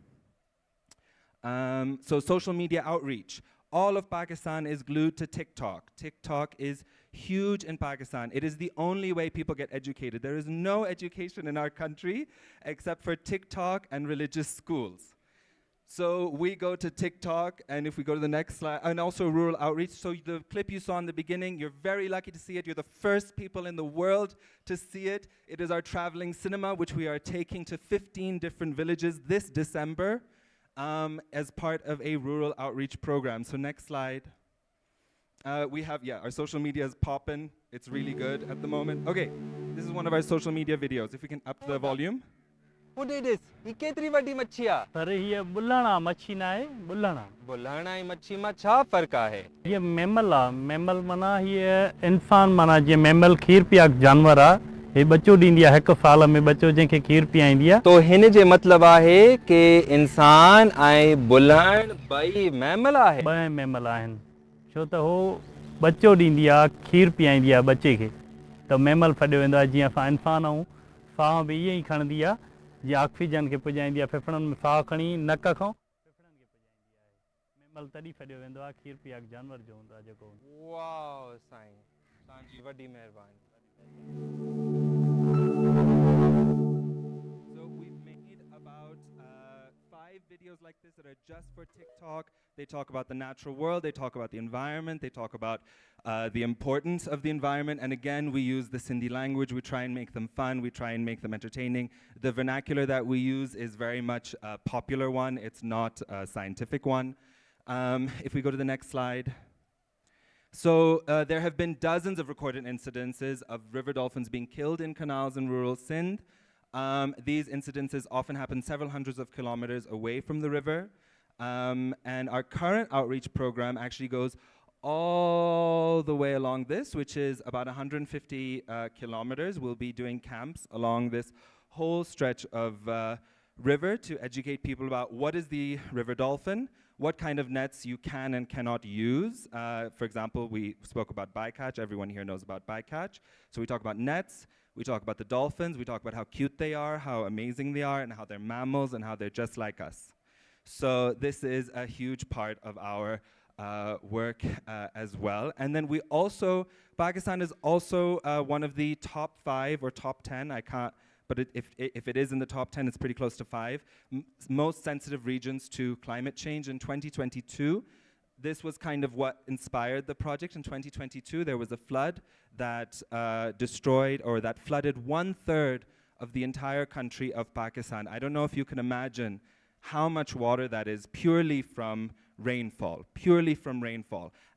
So social media outreach. All of Pakistan is glued to TikTok. TikTok is huge in Pakistan. It is the only way people get educated. There is no education in our country except for TikTok and religious schools. So we go to TikTok, and if we go to the next slide, and also rural outreach. So the clip you saw in the beginning, you're very lucky to see it. You're the first people in the world to see it. It is our traveling cinema, which we are taking to 15 different villages this December. As part of a rural outreach program. So next slide. We have, our social media is popping. It's really good at the moment. Okay, this is one of our social media videos. If we can up the volume. What is this? This ketri vadi machhi hai? Sir, ये बुल्लाना मच्छी ना है बुल्लाना बुल्लाना ही मच्छी में क्या फर्क है? ये मैमल मना ये इंसान मना ये मैमल खीर पियाक जानवर आ ये बच्चों दींदिया है साल में बच्चों जंहिंखे खीर पीआईंदिया तो हिन जे मतलब आहे कि इंसान ऐं बुलहन ॿई मैमल आहे ॿई मैमल आहिनि छो त हो बच्चो ॾींदी आहे खीर पीआईंदी आहे बच्चे खे त मैमल फॾियो वेंदो आहे जीअं असां इंसान आहियूं साह बि ईअं ई खणंदी आहे जीअं ऑक्सीजन खे पुॼाईंदी आहे फेफड़नि में साह खणी नक खां फेफड़नि खे पुॼाईंदी आहे मैमल तॾहिं फॾियो वेंदो आहे खीर पीआक जानवर जो हूंदो आहे जेको वाओ साईं तव्हांजी वॾी महिरबानी So we've made about 5 5 videos like this that are just for TikTok. They talk about the natural world, they talk about the environment, they talk about the importance of the environment. And again, we use the Sindhi language. We try and make them fun. We try and make them entertaining. The vernacular that we use is very much a popular one. It's not a scientific one. If we go to the next slide. So there have been dozens of recorded incidences of river dolphins being killed in canals in rural Sindh. These incidences often happen several hundreds of kilometers away from the river. And our current outreach program actually goes all the way along this, which is about 150 kilometers. We'll be doing camps along this whole stretch of river to educate people about what is the river dolphin, what kind of nets you can and cannot use. For example, we spoke about bycatch. Everyone here knows about bycatch. So we talk about nets, we talk about the dolphins, we talk about how cute they are, how amazing they are, and how they're mammals and how they're just like us. So this is a huge part of our work as well. And then we also, Pakistan is also one of the top 5 or top 10, I can't, but if it is in the top 10, it's pretty close to 5, most sensitive regions to climate change in 2022. This was kind of what inspired the project. In 2022, there was a flood that destroyed or that flooded 1/3 of the entire country of Pakistan. I don't know if you can imagine how much water that is purely from rainfall,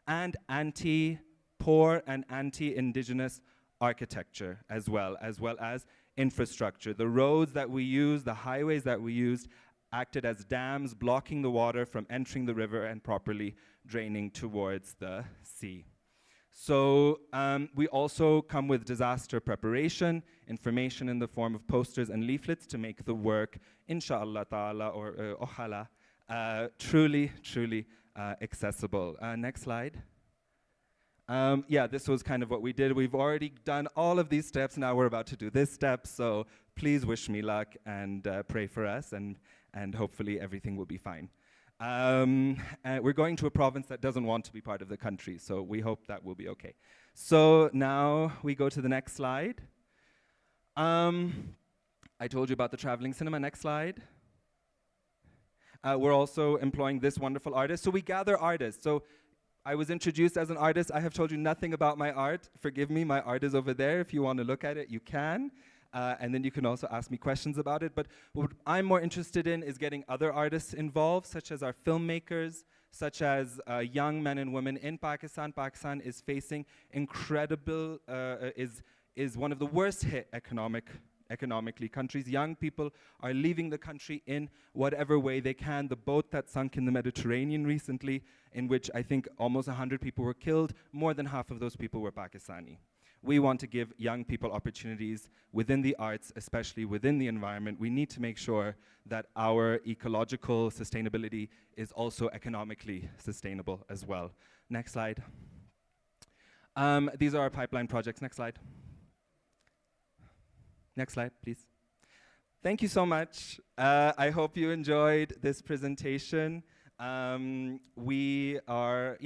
and anti-poor and anti-indigenous architecture as well as infrastructure. The roads that we use, the highways that we used, acted as dams, blocking the water from entering the river and properly draining towards the sea. So we also come with disaster preparation, information in the form of posters and leaflets to make the work, inshallah ta'ala, or ohala, truly accessible. Next slide. Yeah, this was kind of what we did. We've already done all of these steps. Now we're about to do this step. So please wish me luck and pray for us, and hopefully everything will be fine. We're going to a province that doesn't want to be part of the country, so we hope that will be okay. So now we go to the next slide. I told you about the traveling cinema. Next slide. We're also employing this wonderful artist. So we gather artists. So I was introduced as an artist. I have told you nothing about my art. Forgive me, my art is over there. If you want to look at it, you can. And then you can also ask me questions about it. But what I'm more interested in is getting other artists involved, such as our filmmakers, such as young men and women in Pakistan. Pakistan is facing incredible, is one of the worst hit economically countries. Young people are leaving the country in whatever way they can. The boat that sunk in the Mediterranean recently, in which I think almost 100 people were killed, more than half of those people were Pakistani. We want to give young people opportunities within the arts, especially within the environment. We need to make sure that our ecological sustainability is also economically sustainable as well. Next slide. These are our pipeline projects. Next slide. Next slide, please. Thank you so much. I hope you enjoyed this presentation. We are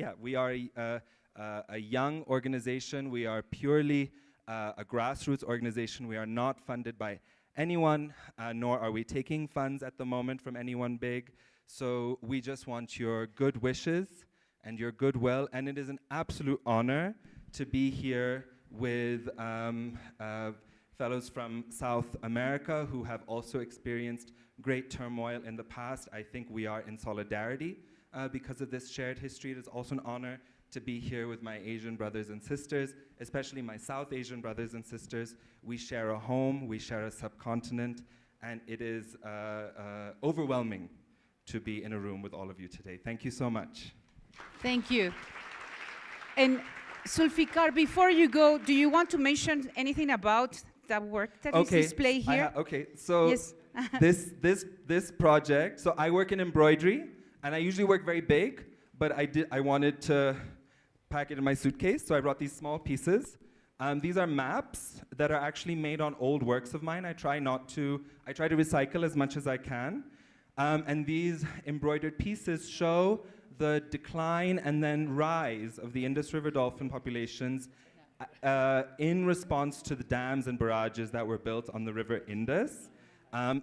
a young organization. We are purely a grassroots organization. We are not funded by anyone, nor are we taking funds at the moment from anyone big. So we just want your good wishes and your goodwill. And it is an absolute honor to be here with fellows from South America who have also experienced great turmoil in the past. I think we are in solidarity because of this shared history. It is also an honor to be here with my Asian brothers and sisters, especially my South Asian brothers and sisters. We share a home, we share a subcontinent, and it is overwhelming to be in a room with all of you today. Thank you so much. Thank you. And Zulfikar, before you go, do you want to mention anything about the work that is displayed here? Okay, so yes. this project, so I work in embroidery, and I usually work very big, but I wanted to pack it in my suitcase, so I brought these small pieces. These are maps that are actually made on old works of mine. I try to recycle as much as I can. And these embroidered pieces show the decline and then rise of the Indus River dolphin populations in response to the dams and barrages that were built on the River Indus.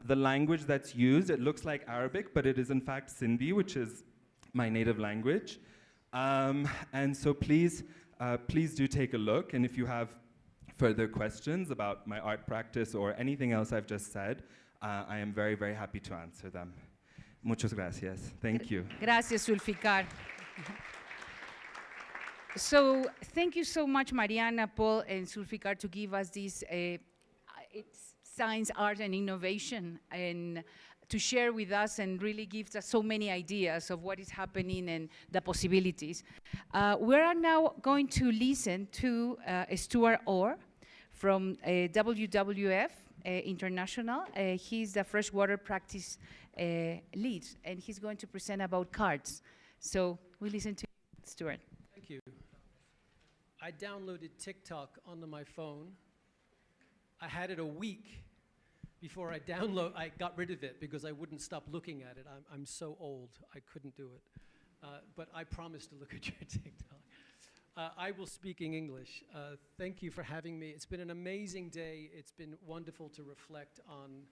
The language that's used, it looks like Arabic, but it is in fact Sindhi, which is my native language. And so please do take a look, and if you have further questions about my art practice or anything else I've just said, I am very, very happy to answer them. Muchas gracias. Thank you. Gracias, Zulfikar. So thank you so much, Mariana, Paul, and Zulfikar, to give us this science, art, and innovation, and to share with us and really gives us so many ideas of what is happening and the possibilities. We are now going to listen to Stuart Orr from WWF International. He's the freshwater practice lead, and he's going to present about cards. So we listen to Stuart. Thank you. I downloaded TikTok onto my phone. I had it a week before I got rid of it because I wouldn't stop looking at it. I'm so old, I couldn't do it. But I promised to look at your TikTok. I will speak in English. Thank you for having me. It's been an amazing day. It's been wonderful to reflect on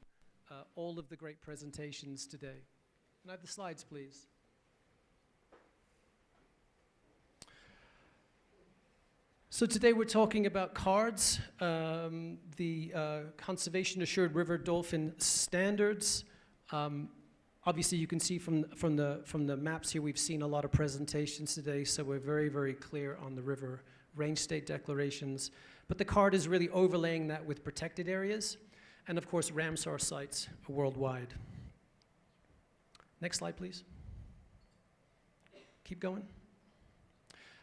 all of the great presentations today. Can I have the slides, please? So today we're talking about cards, the Conservation Assured River Dolphin Standards. Obviously you can see from the maps here, we've seen a lot of presentations today, so we're very, very clear on the river range state declarations. But the card is really overlaying that with protected areas, and of course Ramsar sites worldwide. Next slide, please. Keep going.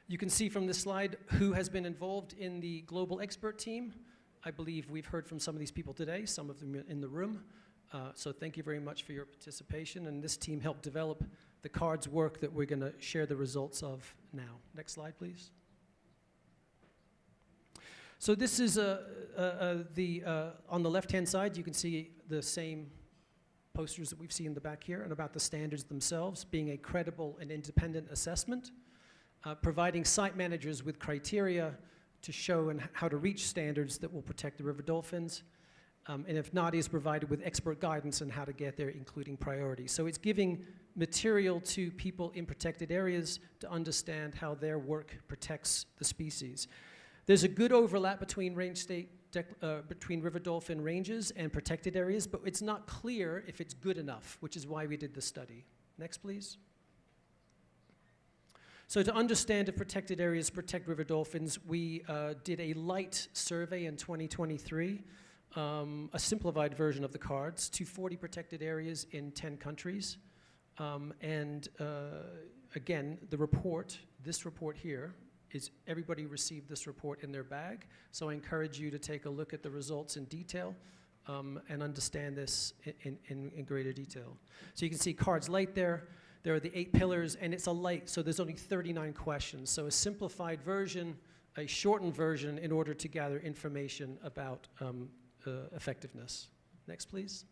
You can see from this slide who has been involved in the global expert team. I believe we've heard from some of these people today, some of them in the room. So thank you very much for your participation, and this team helped develop the cards work that we're going to share the results of now. Next slide, please. So this is on the left-hand side, you can see the same posters that we've seen in the back here, and about the standards themselves being a credible and independent assessment. Providing site managers with criteria to show and how to reach standards that will protect the river dolphins. And if not, is provided with expert guidance on how to get there, including priorities. So it's giving material to people in protected areas to understand how their work protects the species. There's a good overlap between between river dolphin ranges and protected areas, but it's not clear if it's good enough, which is why we did the study. Next, please. So to understand if protected areas protect river dolphins, we did a light survey in 2023, a simplified version of the cards, to 40 protected areas in 10 countries. Again, the report, this report here, is everybody received this report in their bag. So I encourage you to take a look at the results in detail and understand this in greater detail. So you can see cards light there. There are the 8 pillars, and it's a light, so there's only 39 questions. So a simplified version, a shortened version in order to gather information about effectiveness. Next, please.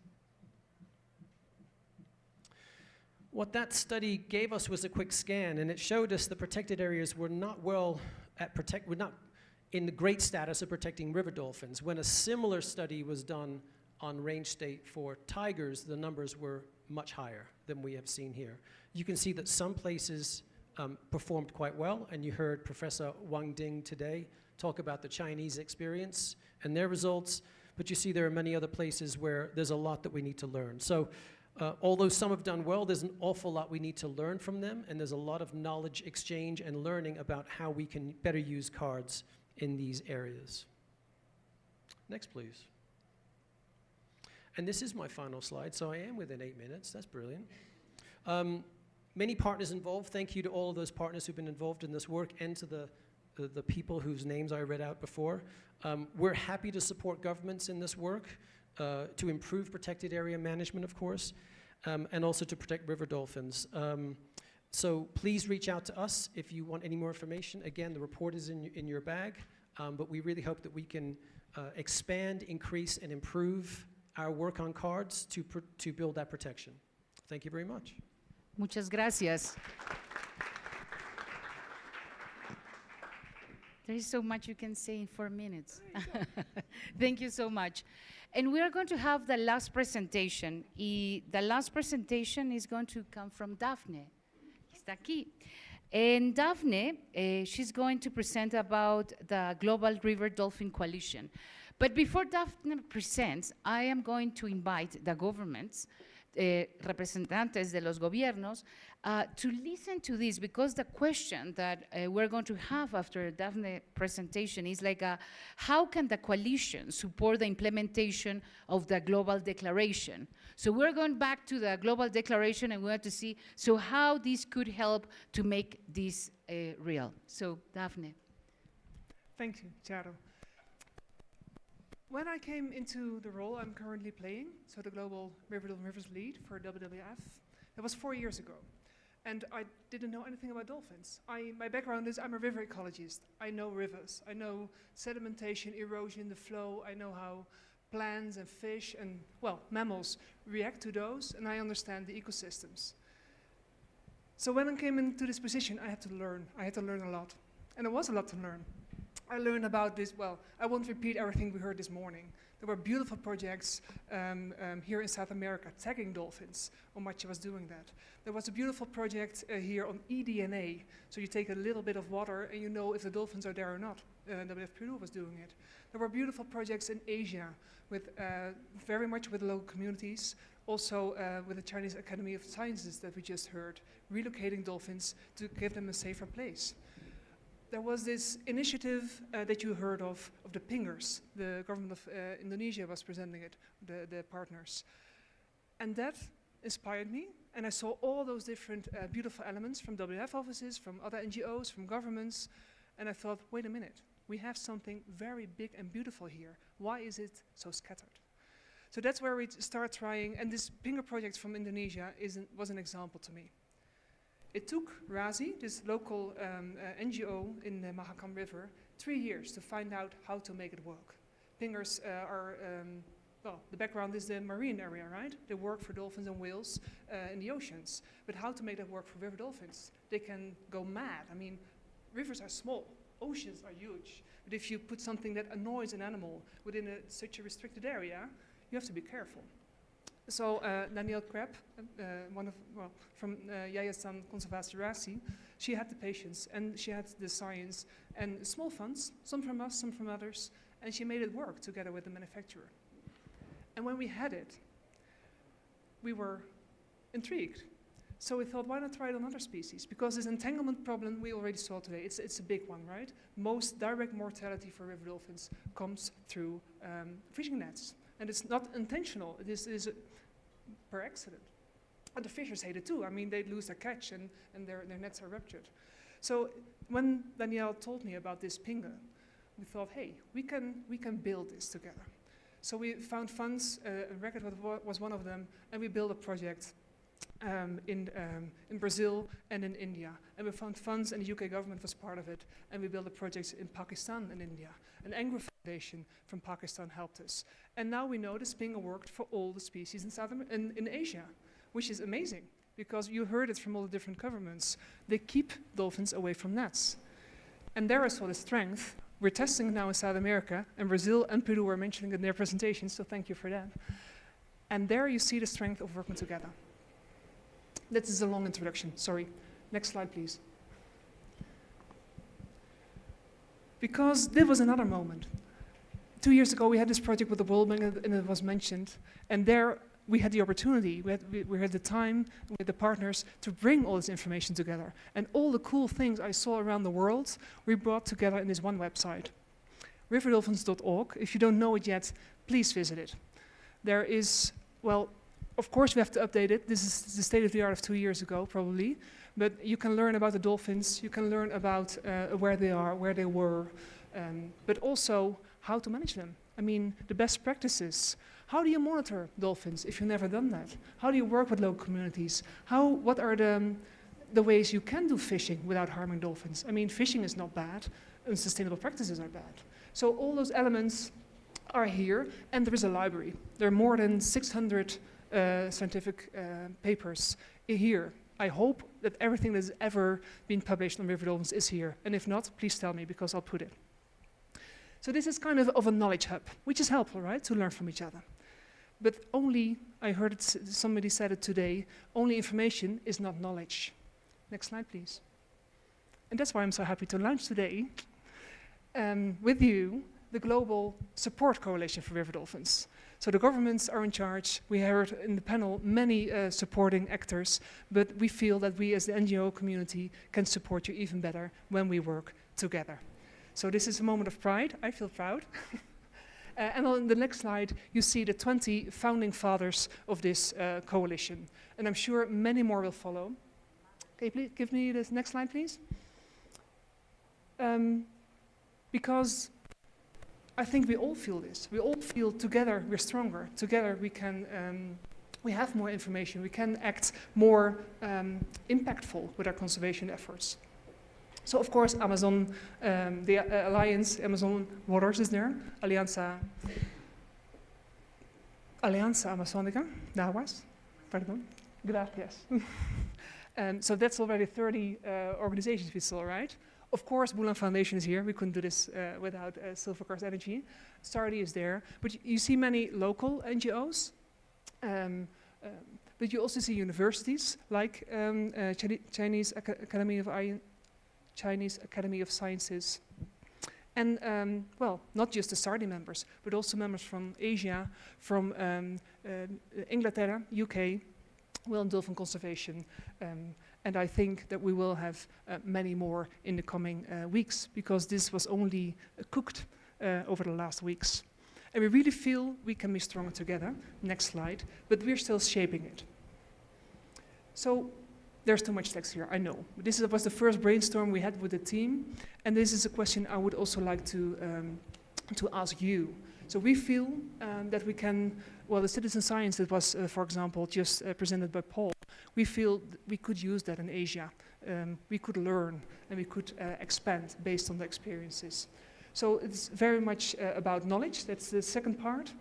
What that study gave us was a quick scan, and it showed us the protected areas were not were not in the great status of protecting river dolphins. When a similar study was done on range state for tigers, the numbers were much higher than we have seen here. You can see that some places performed quite well, and you heard Professor Wang Ding today talk about the Chinese experience and their results, but you see there are many other places where there's a lot that we need to learn. So although some have done well, there's an awful lot we need to learn from them, and there's a lot of knowledge exchange and learning about how we can better use cards in these areas. Next, please. And this is my final slide, so I am within 8 minutes. That's brilliant. Many partners involved. Thank you to all of those partners who've been involved in this work, and to the people whose names I read out before. We're happy to support governments in this work to improve protected area management, of course, and also to protect river dolphins. So please reach out to us if you want any more information. Again, the report is in your bag, but we really hope that we can expand, increase, and improve our work on cards to build that protection. Thank you very much. Muchas gracias. There is so much you can say in 4 minutes. Thank you so much. And we are going to have the last presentation. Y the last presentation is going to come from Daphne. Está aquí. And Daphne, she's going to present about the Global River Dolphin Coalition. But before Daphne presents, I am going to invite the governments, representantes de los gobiernos, to listen to this, because the question that we're going to have after Daphne's presentation is like, how can the coalition support the implementation of the Global Declaration? So we're going back to the Global Declaration and we want to see, so how this could help to make this real. So, Daphne. Thank you, Charo. When I came into the role I'm currently playing, so the Global River Dolphin Rivers Lead for WWF, that was 4 years ago. And I didn't know anything about dolphins. My background is I'm a river ecologist. I know rivers. I know sedimentation, erosion, the flow. I know how plants and fish and, well, mammals react to those, and I understand the ecosystems. So when I came into this position, I had to learn. I had to learn a lot. And there was a lot to learn. I learned about this, well, I won't repeat everything we heard this morning. There were beautiful projects here in South America, tagging dolphins. Omachi was doing that. There was a beautiful project here on eDNA. So you take a little bit of water and you know if the dolphins are there or not. WWF Peru was doing it. There were beautiful projects in Asia, with very much with local communities, also with the Chinese Academy of Sciences that we just heard, relocating dolphins to give them a safer place. There was this initiative that you heard of the pingers. The government of Indonesia was presenting it, the partners. And that inspired me, and I saw all those different beautiful elements from WWF offices, from other NGOs, from governments, and I thought, wait a minute, we have something very big and beautiful here. Why is it so scattered? So that's where we start trying, and this pinger project from Indonesia was an example to me. It took RASI, this local NGO in the Mahakam River, 3 years to find out how to make it work. Pingers are, well, the background is the marine area, right? They work for dolphins and whales in the oceans. But how to make that work for river dolphins? They can go mad. I mean, rivers are small, oceans are huge. But if you put something that annoys an animal within such a restricted area, you have to be careful. So Danielle Kreb, from Yayasan Conservatie RASI, she had the patience and she had the science and small funds, some from us, some from others, and she made it work together with the manufacturer. And when we had it, we were intrigued. So we thought, why not try it on other species? Because this entanglement problem we already saw today, it's a big one, right? Most direct mortality for river dolphins comes through fishing nets. And it's not intentional, this is per accident. And the fishers hate it too. I mean, they lose their catch and their nets are ruptured. So when Danielle told me about this pinger, we thought, hey, we can build this together. So we found funds, Record was one of them, and we built a project in Brazil and in India. And we found funds, and the UK government was part of it, and we built a project in Pakistan and India. An Angro Foundation from Pakistan helped us. And now we know this pinger worked for all the species in Asia, which is amazing, because you heard it from all the different governments. They keep dolphins away from nets. And there I saw the strength. We're testing now in South America, and Brazil and Peru were mentioning in their presentations, so thank you for that. And there you see the strength of working together. That is a long introduction, sorry. Next slide, please. Because this was another moment. 2 years ago, we had this project with the World Bank, and it was mentioned, and there we had the opportunity, we had the time with the partners to bring all this information together. And all the cool things I saw around the world, we brought together in this one website, riverdolphins.org. If you don't know it yet, please visit it. There is, well, of course we have to update it. This is the state of the art of 2 years ago, probably. But you can learn about the dolphins, you can learn about where they are, where they were, but also how to manage them. I mean, the best practices. How do you monitor dolphins if you've never done that? How do you work with local communities? What are the ways you can do fishing without harming dolphins? I mean, fishing is not bad, and sustainable practices are bad. So all those elements are here, and there is a library. There are more than 600 scientific papers here I hope that everything that has ever been published on River Dolphins is here. And if not, please tell me, because I'll put it. So this is kind of a knowledge hub, which is helpful, right, to learn from each other. But only, I heard it, somebody said it today, only information is not knowledge. Next slide, please. And that's why I'm so happy to launch today with you the Global Support Coalition for River Dolphins. So the governments are in charge. We heard in the panel many supporting actors, but we feel that we as the NGO community can support you even better when we work together. So this is a moment of pride. I feel proud. And on the next slide, you see the 20 founding fathers of this coalition. And I'm sure many more will follow. Okay, please give me the next slide, please. Because I think we all feel this. We all feel together we're stronger. Together we can, we have more information. We can act more impactful with our conservation efforts. So of course, Amazon, the Alliance, Amazon Waters is there. Alianza Amazonica, de Aguas, pardon, gracias. So that's already 30 organizations we saw, right? Of course, Bhulan Foundation is here. We couldn't do this without Zulfikar's energy. SARDI is there, but you see many local NGOs. But you also see universities like Chinese Academy of Sciences. And, well, not just the SARDI members, but also members from Asia, from Inglaterra, UK, World Dolphin Conservation. And I think that we will have many more in the coming weeks, because this was only cooked over the last weeks. And we really feel we can be stronger together. Next slide. But we're still shaping it. So there's too much text here, I know. But this was the first brainstorm we had with the team. And this is a question I would also like to ask you. So we feel that we can, well, the citizen science that was, for example, just presented by Paul, we feel we could use that in Asia. We could learn and we could expand based on the experiences. So it's very much about knowledge. That's the second part.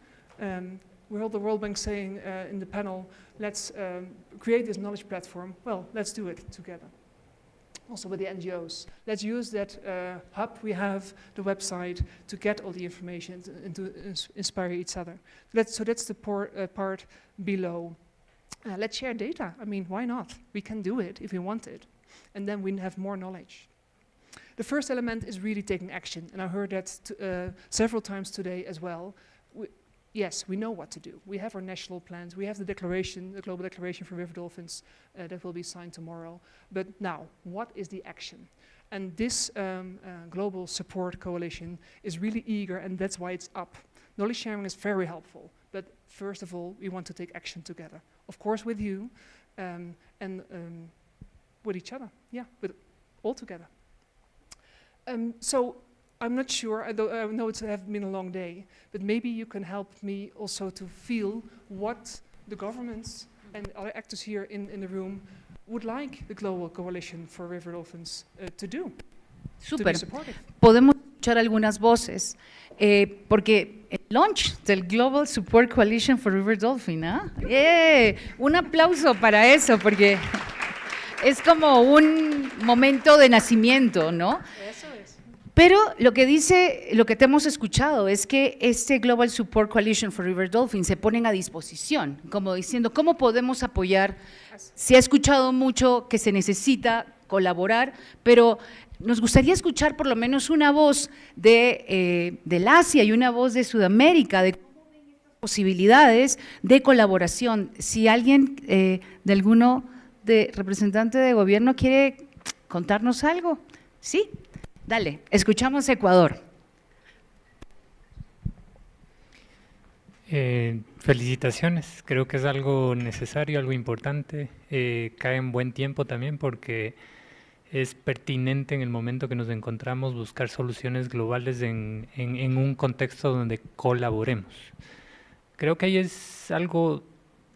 We heard the World Bank saying in the panel, let's create this knowledge platform. Well, let's do it together. Also with the NGOs. Let's use that hub we have, the website, to get all the information and to inspire each other. So that's the part below. Let's share data. I mean, why not? We can do it if we want it. And then we have more knowledge. The first element is really taking action. And I heard that several times today as well. Yes, we know what to do. We have our national plans. We have the declaration, the Global Declaration for River Dolphins that will be signed tomorrow. But now, what is the action? And this Global Support Coalition is really eager, and that's why it's up. Knowledge sharing is very helpful. But first of all, we want to take action together. Of course, with you and with each other. Yeah, with all together. So I'm not sure, I know it's been a long day, but maybe you can help me also to feel what the governments and other actors here in the room would like the Global Coalition for River Dolphins to do. Súper. Podemos escuchar algunas voces, porque el launch del Global Support Coalition for River Dolphin, ¿eh? Un aplauso para eso, porque es como un momento de nacimiento, ¿no? Eso es. Pero lo que dice, lo que te hemos escuchado es que este Global Support Coalition for River Dolphins se ponen a disposición, como diciendo, ¿cómo podemos apoyar? Se ha escuchado mucho que se necesita colaborar, pero nos gustaría escuchar por lo menos una voz del Asia y una voz de Sudamérica, de cómo ven estas posibilidades de colaboración. Si alguien de alguno de representante de gobierno quiere contarnos algo, ¿sí? Dale, escuchamos Ecuador. Felicitaciones, creo que es algo necesario, algo importante, cae en buen tiempo también porque es pertinente en el momento que nos encontramos buscar soluciones globales en un contexto donde colaboremos. Creo que ahí es algo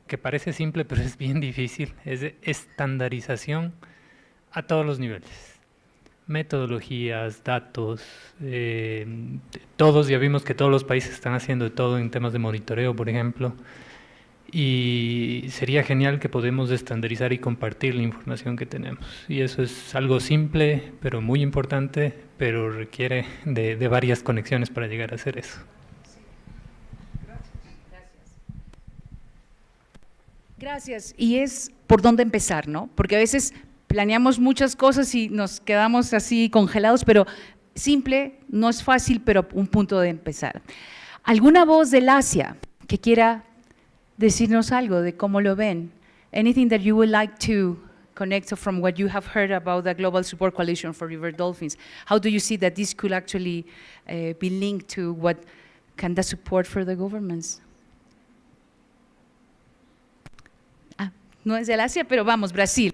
que parece simple pero es bien difícil, es de estandarización a todos los niveles. Metodologías, datos, todos ya vimos que todos los países están haciendo todo en temas de monitoreo, por ejemplo, y sería genial que podamos estandarizar y compartir la información que tenemos. Y eso es algo simple, pero muy importante, pero requiere de varias conexiones para llegar a hacer eso. Gracias. Y es por dónde empezar, ¿no? Porque a veces planeamos muchas cosas y nos quedamos así congelados, pero simple, no es fácil, pero un punto de empezar. ¿Alguna voz del Asia que quiera decirnos algo de cómo lo ven? Anything that you would like to connect from what you have heard about the Global Support Coalition for River Dolphins? How do you see that this could actually be linked to what can the support for the governments? No es del Asia, pero vamos, Brasil.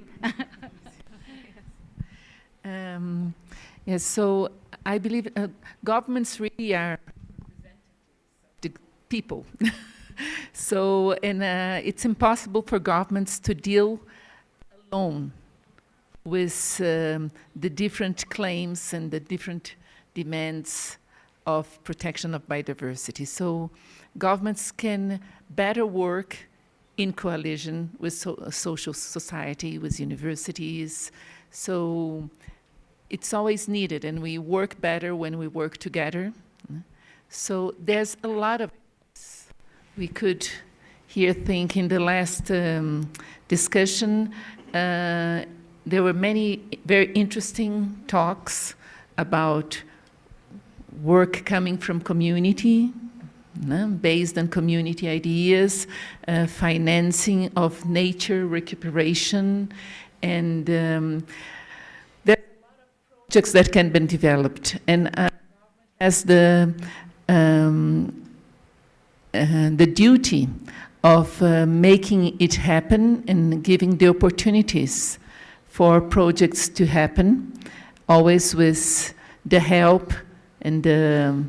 Yes, so I believe governments really are the people. So, and it's impossible for governments to deal alone with the different claims and the different demands of protection of biodiversity. So governments can better work in coalition with social society, with universities. So it's always needed, and we work better when we work together. So there's a lot of we could here think in the last discussion. There were many very interesting talks about work coming from community, based on community ideas, financing of nature recuperation, and there are a lot of projects that can be developed. And as the duty of making it happen and giving the opportunities for projects to happen, always with the help and the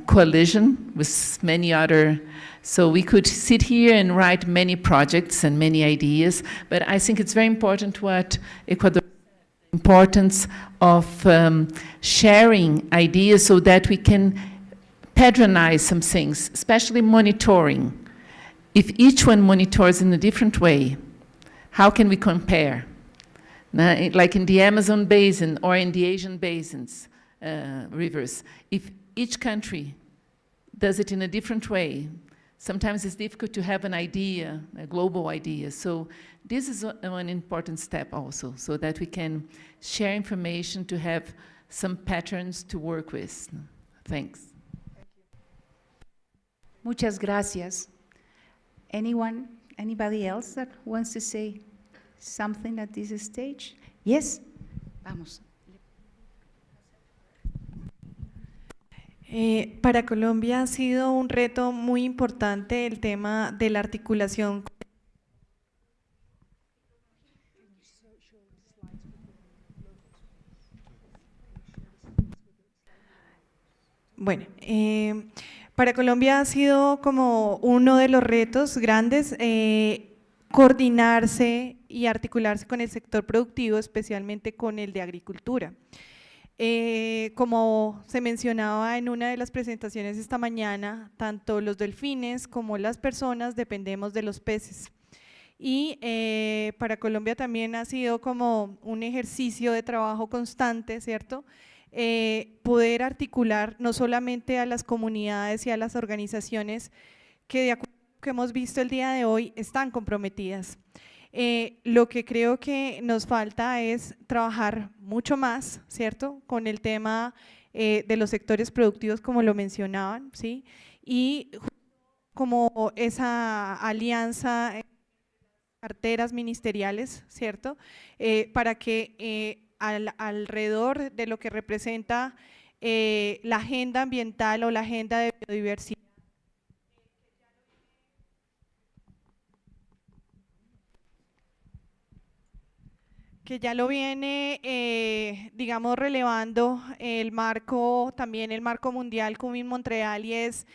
coalition with many other. So we could sit here and write many projects and many ideas, but I think it's very important what Ecuador, the importance of sharing ideas so that we can patronize some things, especially monitoring. If each one monitors in a different way, how can we compare? Like in the Amazon basin or in the Asian basins, rivers, if each country does it in a different way, sometimes it's difficult to have an idea, a global idea. So this is an important step also, so that we can share information to have some patterns to work with. Thanks. Muchas gracias. Anyone, anybody else that wants to say something at this stage? Yes? Vamos. Para Colombia ha sido un reto muy importante el tema de la articulación. Bueno, para Colombia ha sido como uno de los retos grandes coordinarse y articularse con el sector productivo, especialmente con el de agricultura. Como se mencionaba en una de las presentaciones esta mañana, tanto los delfines como las personas dependemos de los peces. Y para Colombia también ha sido como un ejercicio de trabajo constante, ¿cierto? Poder articular no solamente a las comunidades y a las organizaciones que de acuerdo a lo que hemos visto el día de hoy están comprometidas. Lo que creo que nos falta es trabajar mucho más, ¿cierto?, con el tema de los sectores productivos, como lo mencionaban, ¿sí? Y como esa alianza carteras ministeriales, ¿cierto?, para que alrededor de lo que representa la agenda ambiental o la agenda de biodiversidad, que ya lo viene, digamos, relevando el marco, también el marco mundial Cumming Montreal, y es,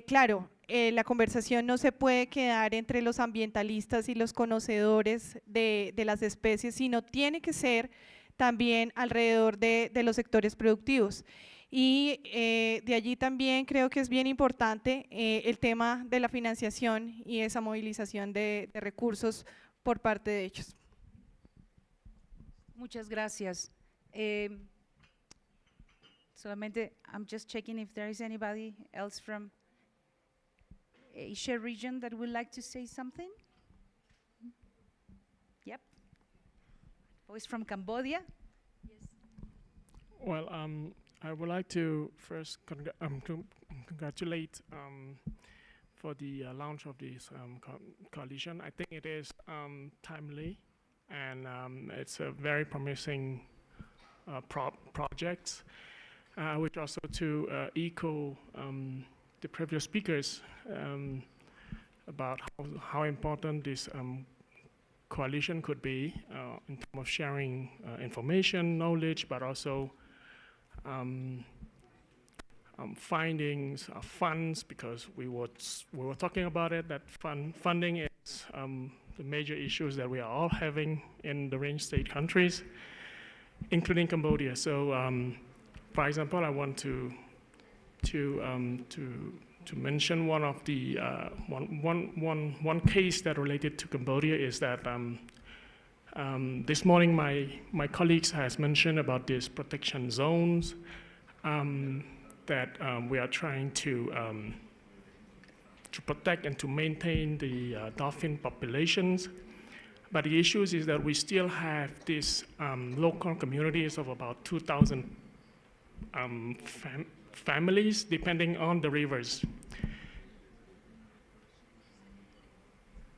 claro, la conversación no se puede quedar entre los ambientalistas y los conocedores de las especies, sino tiene que ser también alrededor de los sectores productivos. Y de allí también creo que es bien importante el tema de la financiación y esa movilización de recursos por parte de ellos. Muchas gracias. Solamente, I'm just checking if there is anybody else from Asia region that would like to say something. Yep. Voice from Cambodia. Well, I would like to first congratulate for the launch of this coalition. I think it is timely, and it's a very promising project. I would also to echo the previous speakers about how important this coalition could be in terms of sharing information, knowledge, but also findings, funds, because we were talking about it, that funding is the major issues that we are all having in the range state countries, including Cambodia. So, for example, I want to mention one of the one case that related to Cambodia is that this morning my colleagues has mentioned about these protection zones that we are trying to protect and to maintain the dolphin populations. But the issue is that we still have these local communities of about 2,000 families depending on the rivers.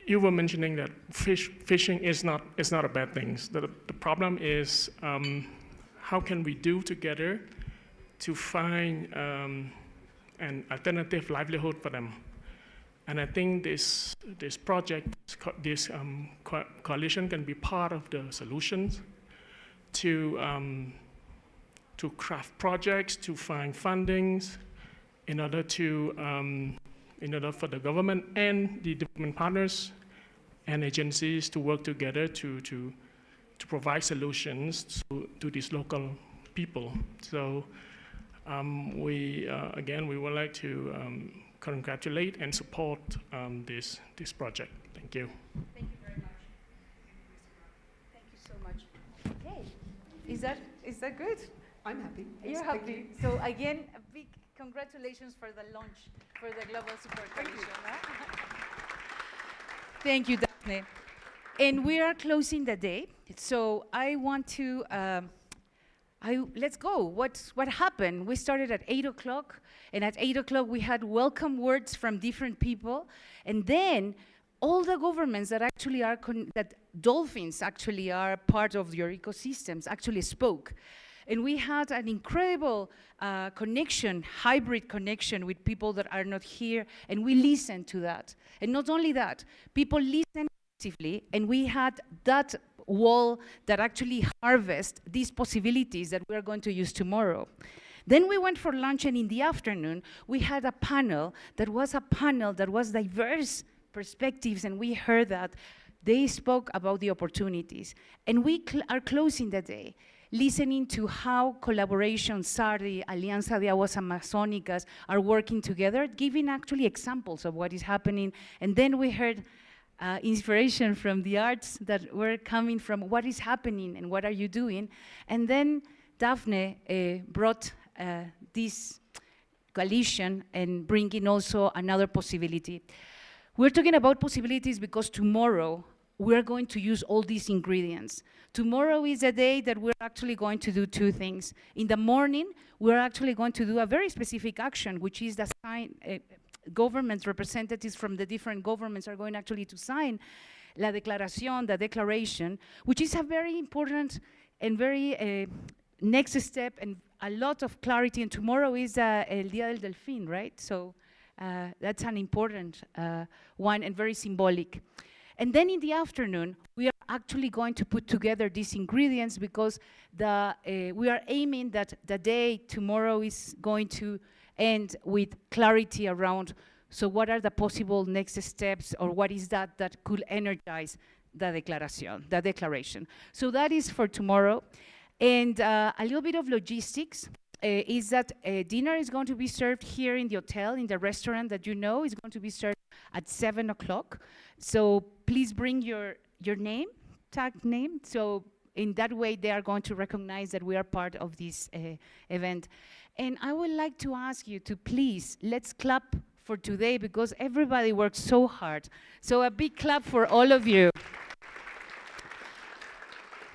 You were mentioning that fishing is not a bad thing. The problem is how can we do together to find an alternative livelihood for them. And I think this project, this coalition can be part of the solutions to craft projects, to find fundings in order for the government and the development partners and agencies to work together to provide solutions to these local people. So again, we would like to congratulate and support this project. Thank you. Thank you very much. Thank you so much. Okay, is that good? I'm happy. You're happy. So again, a big congratulations for the launch for the Global Support Coalition. Thank you, Daphne. And we are closing the day. So I want to, let's go. What happened? We started at 8 o'clock, and at 8 o'clock we had welcome words from different people, and then all the governments that actually are, that dolphins actually are part of your ecosystems actually spoke. And we had an incredible connection, hybrid connection with people that are not here, and we listened to that. And not only that, people listened actively, and we had that wall that actually harvests these possibilities that we are going to use tomorrow. Then we went for lunch, and in the afternoon, we had a panel that was diverse perspectives, and we heard that. They spoke about the opportunities. And we are closing the day listening to how collaboration, SARDI, Alianza de Aguas Amazónicas are working together, giving actually examples of what is happening. And then we heard inspiration from the arts that were coming from what is happening and what are you doing. And then Daphne brought this coalition and bringing also another possibility. We're talking about possibilities because tomorrow we're going to use all these ingredients. Tomorrow is a day that we're actually going to do two things. In the morning, we're actually going to do a very specific action, which is the government representatives from the different governments are going actually to sign la declaración, the declaration, which is a very important and very next step and a lot of clarity. And tomorrow is El Día del Delfín, right? So that's an important one and very symbolic. And then in the afternoon, we are actually going to put together these ingredients because we are aiming that the day tomorrow is going to end with clarity around, so what are the possible next steps, or what is that could energize the declaration. So that is for tomorrow. And a little bit of logistics. is that dinner is going to be served here in the hotel, in the restaurant that you know is going to be served at 7 o'clock. So please bring your name, tag name, so in that way they are going to recognize that we are part of this event. And I would like to ask you to please, let's clap for today because everybody works so hard. So a big clap for all of you.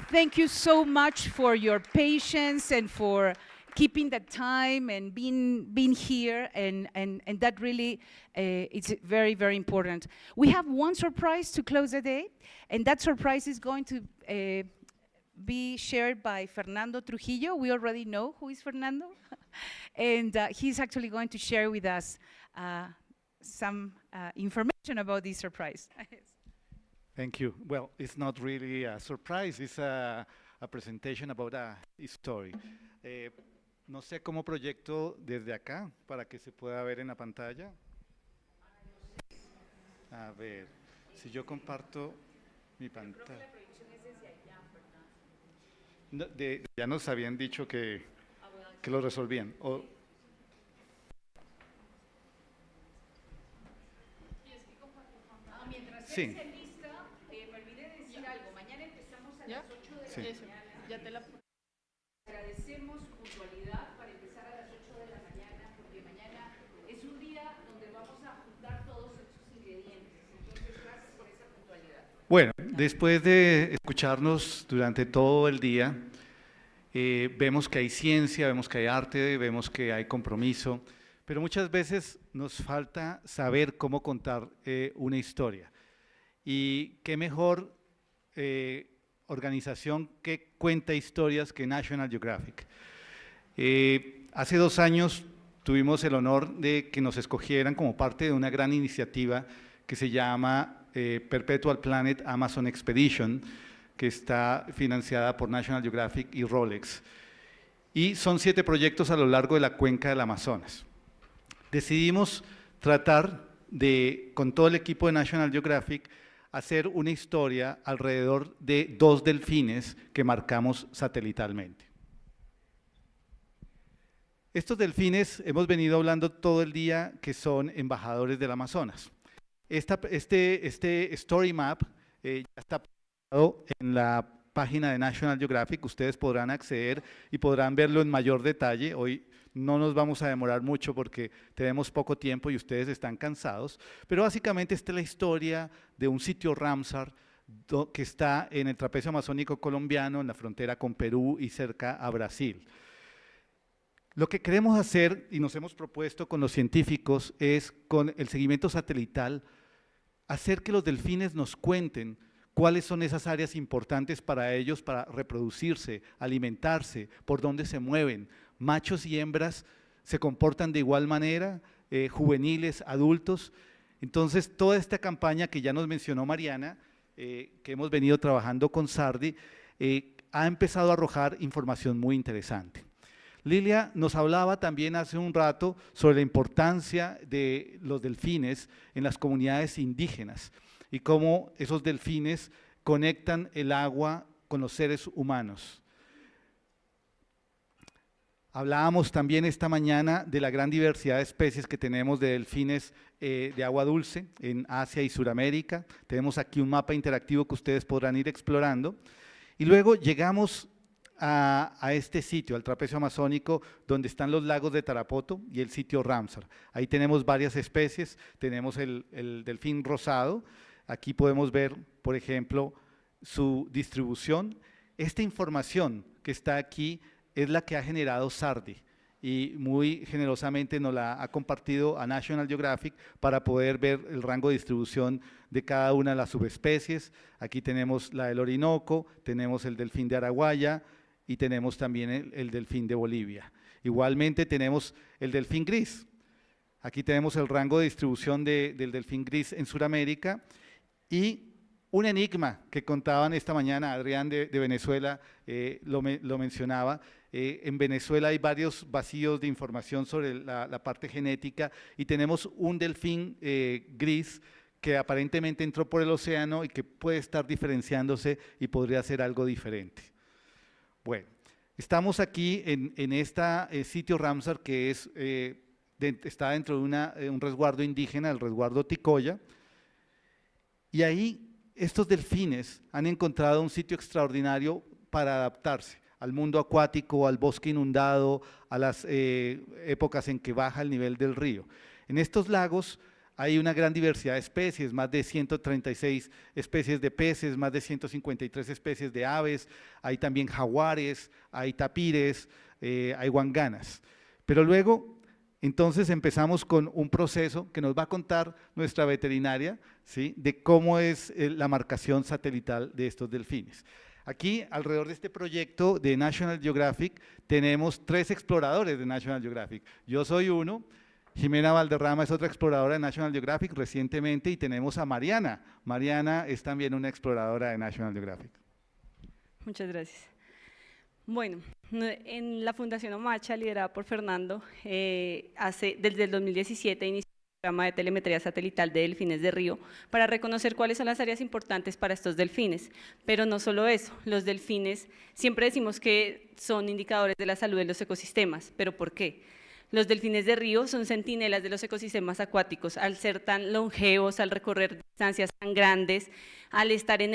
Thank you so much for your patience and for keeping the time and being here, and that really it's very, very important. We have one surprise to close the day, and that surprise is going to be shared by Fernando Trujillo. We already know who is Fernando, and he's actually going to share with us some information about this surprise. Thank you. Well, it's not really a surprise, it's a presentation about a story. No sé cómo proyecto desde acá para que se pueda ver en la pantalla. A ver, si yo comparto mi pantalla. No, ya nos habían dicho que lo resolvían. Sí. Me olvidé de decir algo. Mañana empezamos a las 8 de la mañana. Ya te la... Agradecemos su puntualidad para empezar a las 8 de la mañana, porque mañana es un día donde vamos a juntar todos estos ingredientes. Entonces, gracias por esa puntualidad. Bueno, después de escucharnos durante todo el día, vemos que hay ciencia, vemos que hay arte, vemos que hay compromiso, pero muchas veces nos falta saber cómo contar una historia. Y qué mejor organización que cuenta historias que National Geographic. Hace 2 años tuvimos el honor de que nos escogieran como parte de una gran iniciativa que se llama Perpetual Planet Amazon Expedition, que está financiada por National Geographic y Rolex. Y son 7 proyectos a lo largo de la cuenca del Amazonas. Decidimos tratar de, con todo el equipo de National Geographic, hacer una historia alrededor de 2 delfines que marcamos satelitalmente. Estos delfines hemos venido hablando todo el día que son embajadores del Amazonas. Este story map ya está publicado en la página de National Geographic, ustedes podrán acceder y podrán verlo en mayor detalle. Hoy no nos vamos a demorar mucho porque tenemos poco tiempo y ustedes están cansados, pero básicamente esta es la historia de un sitio Ramsar que está en el trapecio amazónico colombiano, en la frontera con Perú y cerca a Brasil. Lo que queremos hacer y nos hemos propuesto con los científicos es, con el seguimiento satelital, hacer que los delfines nos cuenten cuáles son esas áreas importantes para ellos para reproducirse, alimentarse, por dónde se mueven. Machos y hembras se comportan de igual manera, juveniles, adultos. Entonces, toda esta campaña que ya nos mencionó Mariana, que hemos venido trabajando con SARDI, ha empezado a arrojar información muy interesante. Lilia nos hablaba también hace un rato sobre la importancia de los delfines en las comunidades indígenas y cómo esos delfines conectan el agua con los seres humanos. Hablábamos también esta mañana de la gran diversidad de especies que tenemos de delfines de agua dulce en Asia y Sudamérica. Tenemos aquí un mapa interactivo que ustedes podrán ir explorando. Y luego llegamos a este sitio, al trapecio amazónico, donde están los lagos de Tarapoto y el sitio Ramsar. Ahí tenemos varias especies, tenemos el delfín rosado, aquí podemos ver, por ejemplo, su distribución. Esta información que está aquí es la que ha generado SARDI y muy generosamente nos la ha compartido a National Geographic para poder ver el rango de distribución de cada una de las subespecies. Aquí tenemos la del Orinoco, tenemos el delfín de Araguaya y tenemos también el delfín de Bolivia. Igualmente tenemos el delfín gris. Aquí tenemos el rango de distribución del delfín gris en Sudamérica y un enigma que contaban esta mañana, Adriana de Venezuela lo mencionaba. En Venezuela hay varios vacíos de información sobre la parte genética y tenemos un delfín gris que aparentemente entró por el océano y que puede estar diferenciándose y podría ser algo diferente. Bueno, Estamos aquí en este sitio Ramsar que está dentro de un resguardo indígena, el resguardo Ticoya, y ahí estos delfines han encontrado un sitio extraordinario para adaptarse al mundo acuático, al bosque inundado, a las épocas en que baja el nivel del río. En estos lagos hay una gran diversidad de especies, más de 136 especies de peces, más de 153 especies de aves, hay también jaguares, hay tapires, hay guanganas. Pero luego, entonces empezamos con un proceso que nos va a contar nuestra veterinaria, ¿sí?, de cómo es la marcación satelital de estos delfines. Aquí, alrededor de este proyecto de National Geographic, tenemos 3 exploradores de National Geographic. Yo soy uno, Jimena Valderrama es otra exploradora de National Geographic recientemente, y tenemos a Mariana. Mariana es también una exploradora de National Geographic. Muchas gracias. Bueno, en la Fundación Omacha, liderada por Fernando, desde el 2017 inició un programa de telemetría satelital de delfines de río para reconocer cuáles son las áreas importantes para estos delfines. Pero no solo eso, los delfines siempre decimos que son indicadores de la salud de los ecosistemas, pero ¿por qué? Los delfines de río son centinelas de los ecosistemas acuáticos, al ser tan longevos, al recorrer distancias tan grandes, al estar en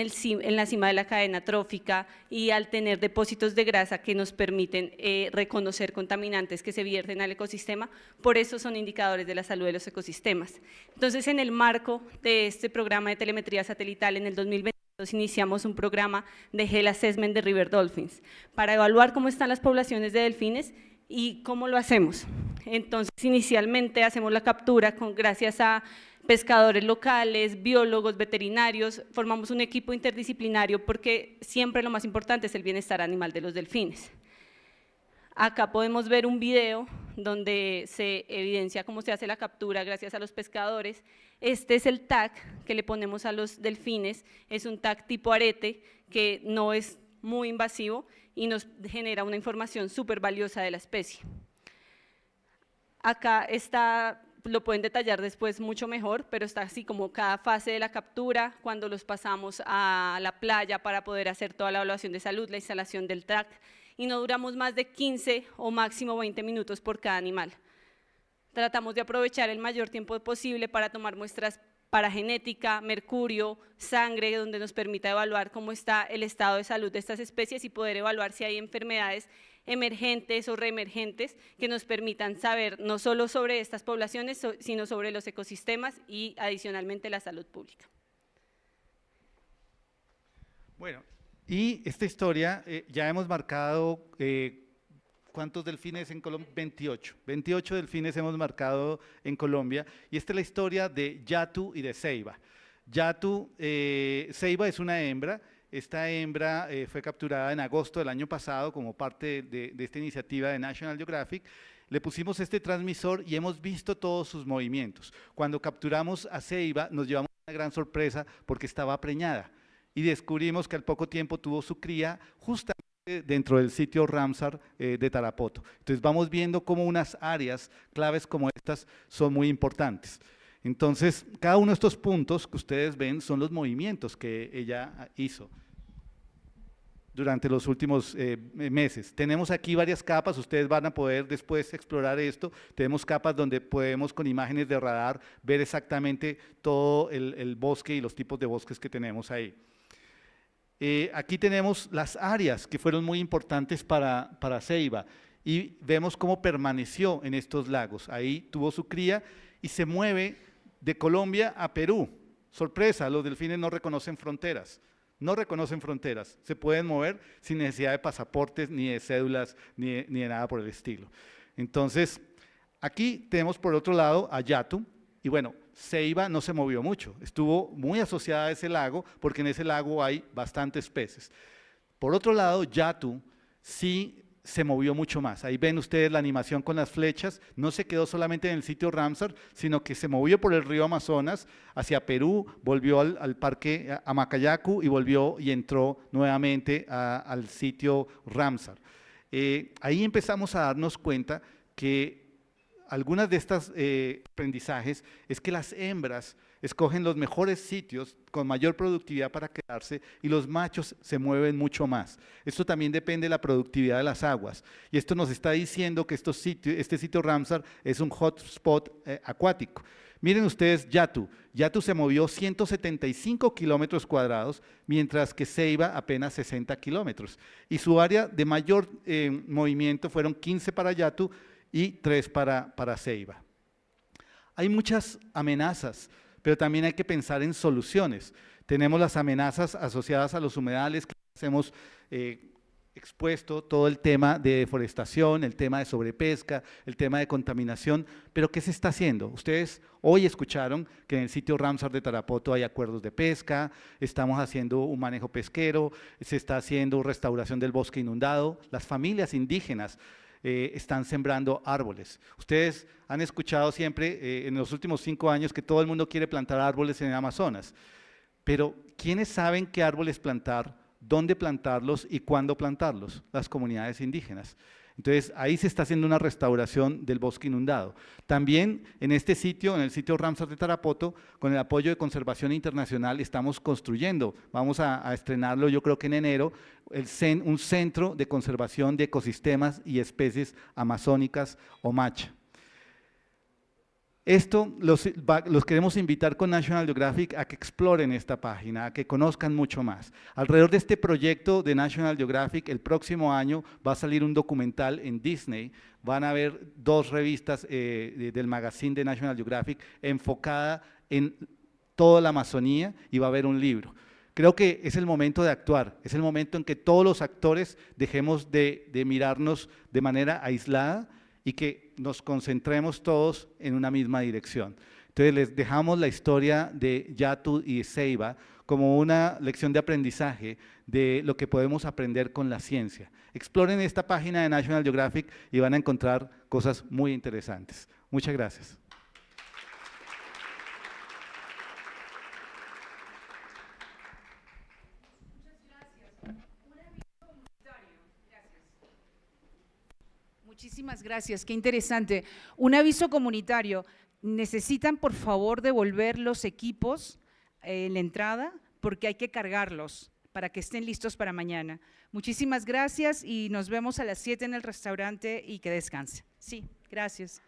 la cima de la cadena trófica y al tener depósitos de grasa que nos permiten reconocer contaminantes que se vierten al ecosistema, por eso son indicadores de la salud de los ecosistemas. Entonces, en el marco de este programa de telemetría satelital, en el 2022 iniciamos un programa de Health Assessment de River Dolphins para evaluar cómo están las poblaciones de delfines. ¿Y cómo lo hacemos? Entonces, inicialmente hacemos la captura gracias a pescadores locales, biólogos, veterinarios, formamos un equipo interdisciplinario porque siempre lo más importante es el bienestar animal de los delfines. Acá podemos ver un video donde se evidencia cómo se hace la captura gracias a los pescadores. Este es el tag que le ponemos a los delfines, es un tag tipo arete que no es muy invasivo y nos genera una información súper valiosa de la especie. Acá está, lo pueden detallar después mucho mejor, pero está así como cada fase de la captura, cuando los pasamos a la playa para poder hacer toda la evaluación de salud, la instalación del tag, y no duramos más de 15 o máximo 20 minutos por cada animal. Tratamos de aprovechar el mayor tiempo posible para tomar muestras para genética, mercurio, sangre, donde nos permita evaluar cómo está el estado de salud de estas especies y poder evaluar si hay enfermedades emergentes o reemergentes que nos permitan saber no solo sobre estas poblaciones, sino sobre los ecosistemas y adicionalmente la salud pública. Bueno, y esta historia ya hemos marcado ¿cuántos delfines en Colombia? 28. 28 delfines hemos marcado en Colombia, y esta es la historia de Yatu y de Ceiba. Ceiba es una hembra. Esta hembra fue capturada en agosto del año pasado como parte de esta iniciativa de National Geographic. Le pusimos este transmisor y hemos visto todos sus movimientos. Cuando capturamos a Ceiba nos llevamos una gran sorpresa porque estaba preñada y descubrimos que al poco tiempo tuvo su cría justamente dentro del sitio Ramsar de Tarapoto. Entonces vamos viendo cómo unas áreas claves como estas son muy importantes. Entonces, cada uno de estos puntos que ustedes ven son los movimientos que ella hizo durante los últimos meses. Tenemos aquí varias capas, ustedes van a poder después explorar esto. Tenemos capas donde podemos con imágenes de radar ver exactamente todo el bosque y los tipos de bosques que tenemos ahí. Aquí tenemos las áreas que fueron muy importantes para Ceiba y vemos cómo permaneció en estos lagos. Ahí tuvo su cría y se mueve de Colombia a Perú. Sorpresa, los delfines no reconocen fronteras, se pueden mover sin necesidad de pasaportes, ni de cédulas, ni de nada por el estilo. Entonces, aquí tenemos por otro lado a Yatu, y bueno, Ceiba no se movió mucho, estuvo muy asociada a ese lago, porque en ese lago hay bastantes peces. Por otro lado, Yatu sí se movió mucho más. Ahí ven ustedes la animación con las flechas, no se quedó solamente en el sitio Ramsar, sino que se movió por el río Amazonas hacia Perú, volvió al parque Amacayacu y volvió y entró nuevamente al sitio Ramsar. Ahí empezamos a darnos cuenta que algunas de estos aprendizajes es que las hembras escogen los mejores sitios con mayor productividad para quedarse y los machos se mueven mucho más. Esto también depende de la productividad de las aguas y esto nos está diciendo que este sitio Ramsar es un hotspot acuático. Miren ustedes Yatu se movió 175 kilómetros cuadrados, mientras que Ceiba apenas 60 kilómetros. Y su área de mayor movimiento fueron 15 para Yatu y 3 para Ceiba. Hay muchas amenazas, pero también hay que pensar en soluciones. Tenemos las amenazas asociadas a los humedales que hemos expuesto, todo el tema de deforestación, el tema de sobrepesca, el tema de contaminación, pero ¿qué se está haciendo? Ustedes hoy escucharon que en el sitio Ramsar de Tarapoto hay acuerdos de pesca, estamos haciendo un manejo pesquero, se está haciendo restauración del bosque inundado, las familias indígenas están sembrando árboles. Ustedes han escuchado siempre en los últimos 5 años que todo el mundo quiere plantar árboles en el Amazonas, pero ¿quiénes saben qué árboles plantar, dónde plantarlos y cuándo plantarlos? Las comunidades indígenas. Entonces, ahí se está haciendo una restauración del bosque inundado. También en este sitio, en el sitio Ramsar de Tarapoto, con el apoyo de Conservación Internacional, estamos construyendo, vamos a estrenarlo yo creo que en enero, un centro de conservación de ecosistemas y especies amazónicas o macha. Esto los queremos invitar con National Geographic a que exploren esta página, a que conozcan mucho más. Alrededor de este proyecto de National Geographic, el próximo año va a salir un documental en Disney, van a haber 2 revistas del magazine de National Geographic enfocada en toda la Amazonía y va a haber un libro. Creo que es el momento de actuar, es el momento en que todos los actores dejemos de mirarnos de manera aislada y que nos concentremos todos en una misma dirección. Entonces les dejamos la historia de Yatu y Ceiba como una lección de aprendizaje de lo que podemos aprender con la ciencia. Exploren esta página de National Geographic y van a encontrar cosas muy interesantes. Muchas gracias. Muchísimas gracias, qué interesante. Un aviso comunitario, necesitan por favor devolver los equipos en la entrada porque hay que cargarlos para que estén listos para mañana. Muchísimas gracias y nos vemos a las 7 en el restaurante y que descanse. Sí, gracias.